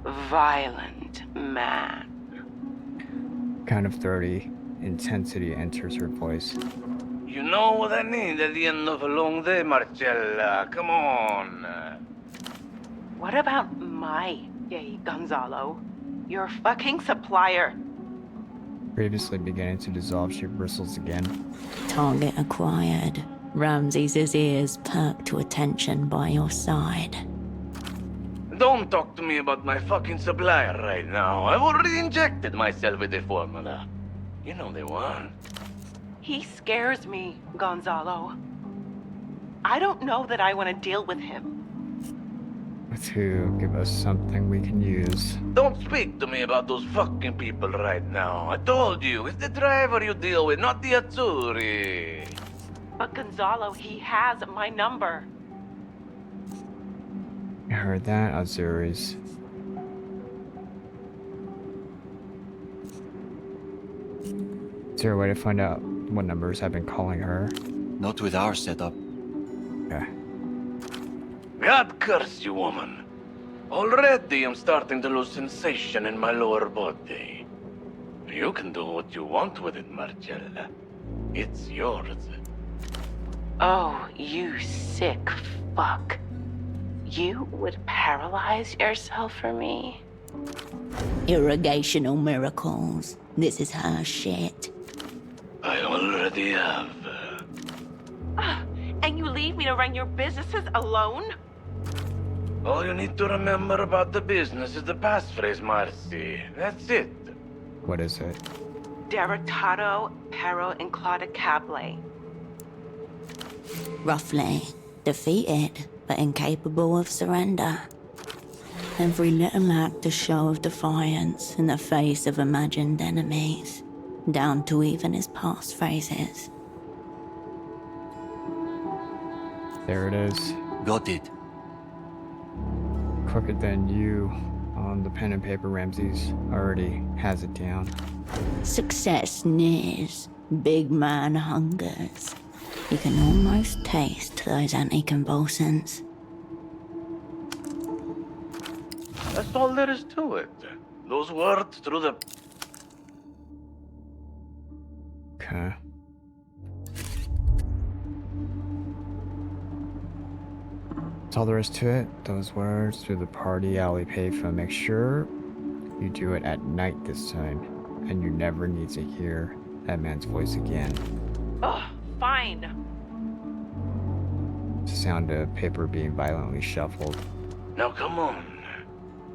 violent man. Count of 30. Intensity enters her voice. You know what I need at the end of a long day, Marcella. Come on. What about my day, Gonzalo? Your fucking supplier. Previously beginning to dissolve, she bristles again. Target acquired. Ramses' ears perk to attention by your side. Don't talk to me about my fucking supplier right now. I've already injected myself with the formula. You know the one. He scares me, Gonzalo. I don't know that I want to deal with him. With who? Give us something we can use. Don't speak to me about those fucking people right now. I told you, it's the driver you deal with, not the Azzurri. But Gonzalo, he has my number. I heard that, Azzurri's. Is there a way to find out what numbers have been calling her? Not with our setup. Okay. God curse you, woman. Already I'm starting to lose sensation in my lower body. You can do what you want with it, Marcella. It's yours. Oh, you sick fuck. You would paralyze yourself for me? Irrigational miracles. This is her shit. I already have. And you leave me to run your businesses alone? All you need to remember about the business is the passphrase, Marcy. That's it. What is it? Derrotado, pero inclaudicable. Roughly, defeated, but incapable of surrender. Every little act a show of defiance in the face of imagined enemies, down to even his past phrases. There it is. Got it. Quicker than you on the pen and paper. Ramses already has it down. Success nears, big man hungers. You can almost taste those anticonvulsants. That's all there is to it. Those words through the... Okay. That's all there is to it. Those words through the party alley payphone. Make sure you do it at night this time, and you never need to hear that man's voice again. Ugh, fine. Sound of paper being violently shuffled. Now come on.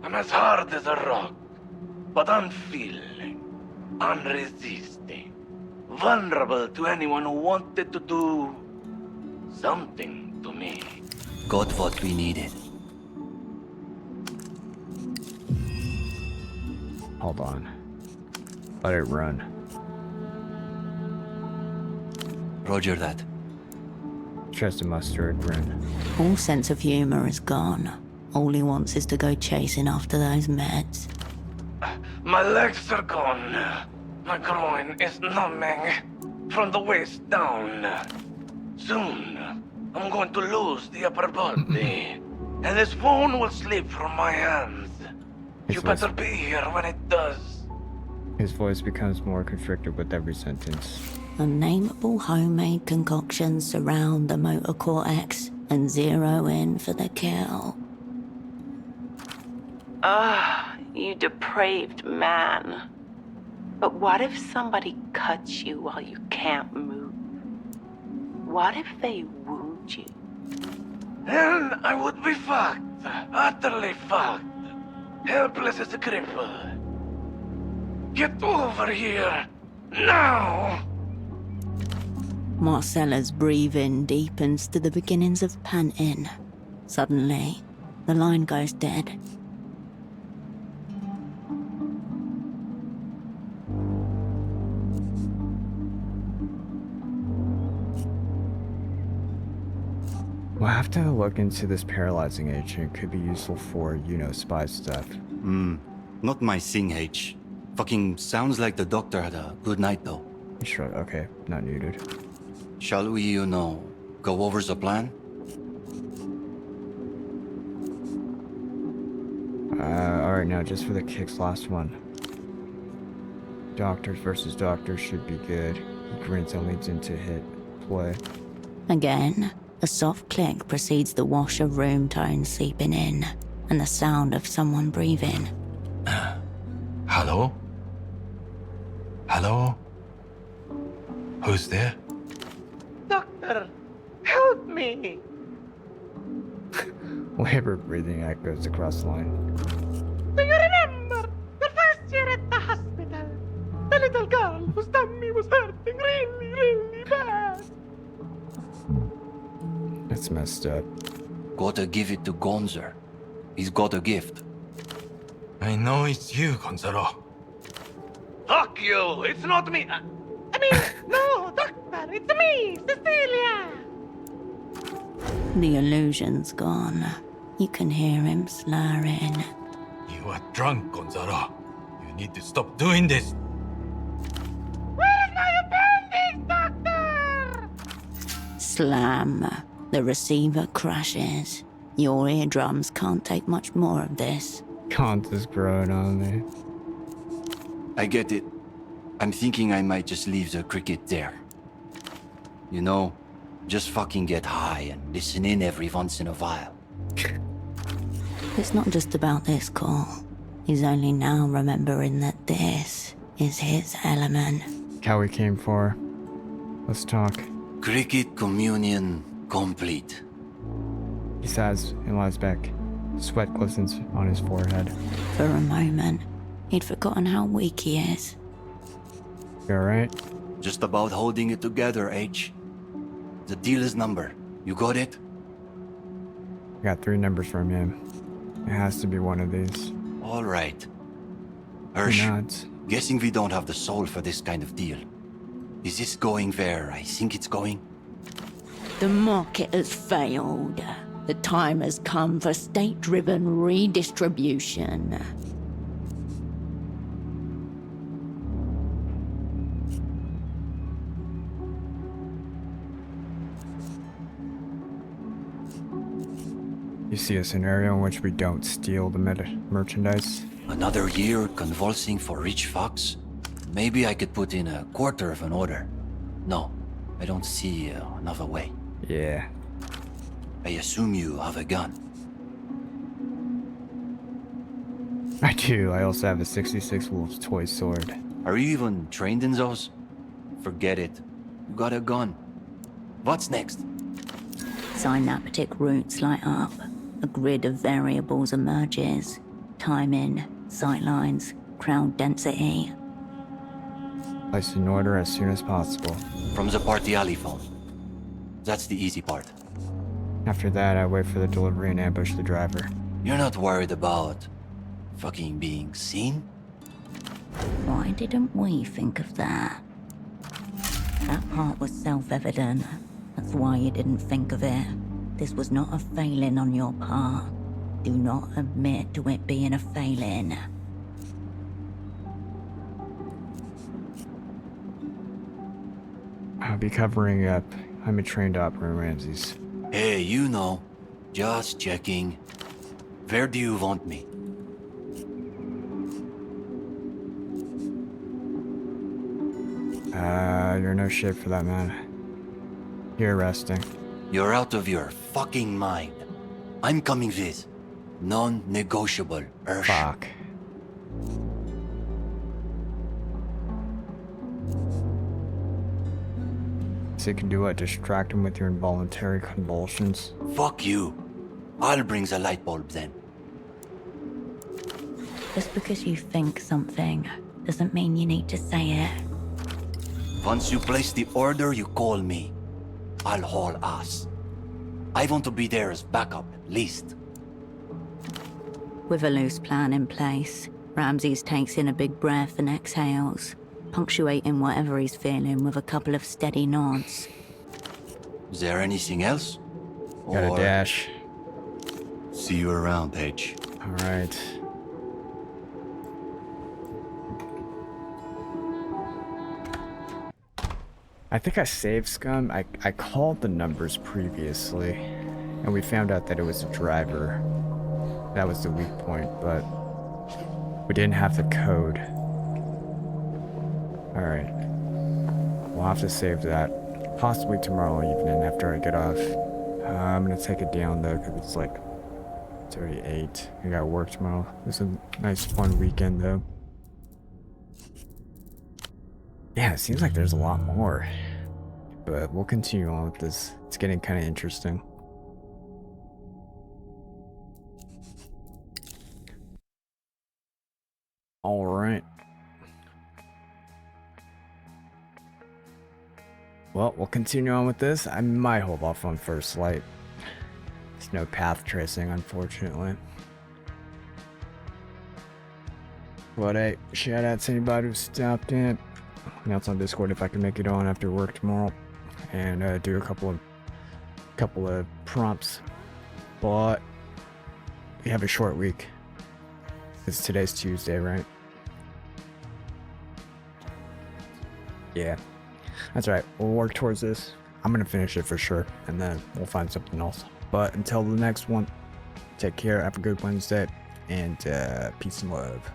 I'm as hard as a rock, but unfeeling, unresisting, vulnerable to anyone who wanted to do something to me. Got what we needed. Hold on. Let it run. Roger that. Tries to muster a grin. All sense of humor is gone. All he wants is to go chasing after those meds. My legs are gone. My groin is numbing from the waist down. Soon, I'm going to lose the upper body, and this phone will slip from my hands. You better be here when it does. His voice becomes more constricted with every sentence. Unnameable homemade concoctions surround the motor cortex and zero in for the kill. You depraved man. But what if somebody cuts you while you can't move? What if they wound you? Then I would be fucked. Utterly fucked. Helpless as a cripple. Get over here. Now! Marcella's breathing deepens to the beginnings of panting. Suddenly, the line goes dead. We'll have to look into this paralyzing agent. Could be useful for, Spies stuff. Not my thing, H. Fucking sounds like the doctor had a good night, though. Sure, okay, not needed. Shall we, go over the plan? Alright, now just for the kicks, last one. Doctors versus doctors should be good. He grins and leads into hit play. Again, a soft click precedes the wash of room tones seeping in, and the sound of someone breathing. Hello? Hello? Who's there? Doctor, help me! Labor breathing echoes across the line. Do you remember the first year at the hospital? The little girl whose tummy was hurting really, really bad. That's messed up. Gotta give it to Gonzer. He's got a gift. I know it's you, Gonzalo. Fuck you! It's not me! I mean, no, Doctor, it's me, Cecilia! The illusion's gone. You can hear him slurring. You are drunk, Gonzalo. You need to stop doing this. Where's my appendix, Doctor? Slam. The receiver crashes. Your eardrums can't take much more of this. Kant is growing on me. I get it. I'm thinking I might just leave the cricket there. You know, just fucking get high and listen in every once in a while. It's not just about this call. He's only now remembering that this is his element. How we came for. Let's talk. Cricket communion complete. He sighs and lies back. Sweat glistens on his forehead. For a moment, he'd forgotten how weak he is. You alright? Just about holding it together, H. The dealer's number. You got it? I got 3 numbers from him. It has to be one of these. All right. Hirsch, nods. guessing we don't have the soul for this kind of deal. Is this going where I think it's going? The market has failed. The time has come for state-driven redistribution. You see a scenario in which we don't steal the merchandise? Another year convulsing for rich fox? Maybe I could put in a quarter of an order. No, I don't see another way. Yeah. I assume you have a gun. I do. I also have a 66 Wolf's toy sword. Are you even trained in those? Forget it. You got a gun. What's next? Synaptic roots light up. A grid of variables emerges. Timing, sightlines, crowd density. Place an order as soon as possible. From the party alley phone. That's the easy part. After that, I wait for the delivery and ambush the driver. You're not worried about fucking being seen? Why didn't we think of that? That part was self-evident. That's why you didn't think of it. This was not a failing on your part. Do not admit to it being a failing. I'll be covering up. I'm a trained operator, Ramses. Hey, you know. Just checking. Where do you want me? You're no shape for that, man. You're resting. You're out of your fucking mind. I'm coming with. Non-negotiable, Hirsch. Fuck. So you can do what? Distract him with your involuntary convulsions? Fuck you. I'll bring the light bulb then. Just because you think something doesn't mean you need to say it. Once you place the order, you call me. I'll haul ass. I want to be there as backup, at least. With a loose plan in place, Ramses takes in a big breath and exhales, punctuating whatever he's feeling with a couple of steady nods. Is there anything else? Got a dash. See you around, H. Alright. I think I saved Scum. I called the numbers previously, and we found out that it was a driver. That was the weak point, but we didn't have the code. Alright. We'll have to save that. Possibly tomorrow evening after I get off. I'm gonna take it down though, because it's like 38. I gotta work tomorrow. It's a nice fun weekend though. Yeah, it seems like there's a lot more. But we'll continue on with this. It's getting kind of interesting. Alright. Well, we'll continue on with this. I might hold off on First Light. There's no path tracing, unfortunately. But hey, shout out to anybody who stopped in. Announce on Discord if I can make it on after work tomorrow. And do a couple of prompts. But we have a short week. It's today's Tuesday, right? Yeah. That's right. We'll work towards this. I'm gonna finish it for sure, and then we'll find something else. But until the next one, take care. Have a good Wednesday, and peace and love.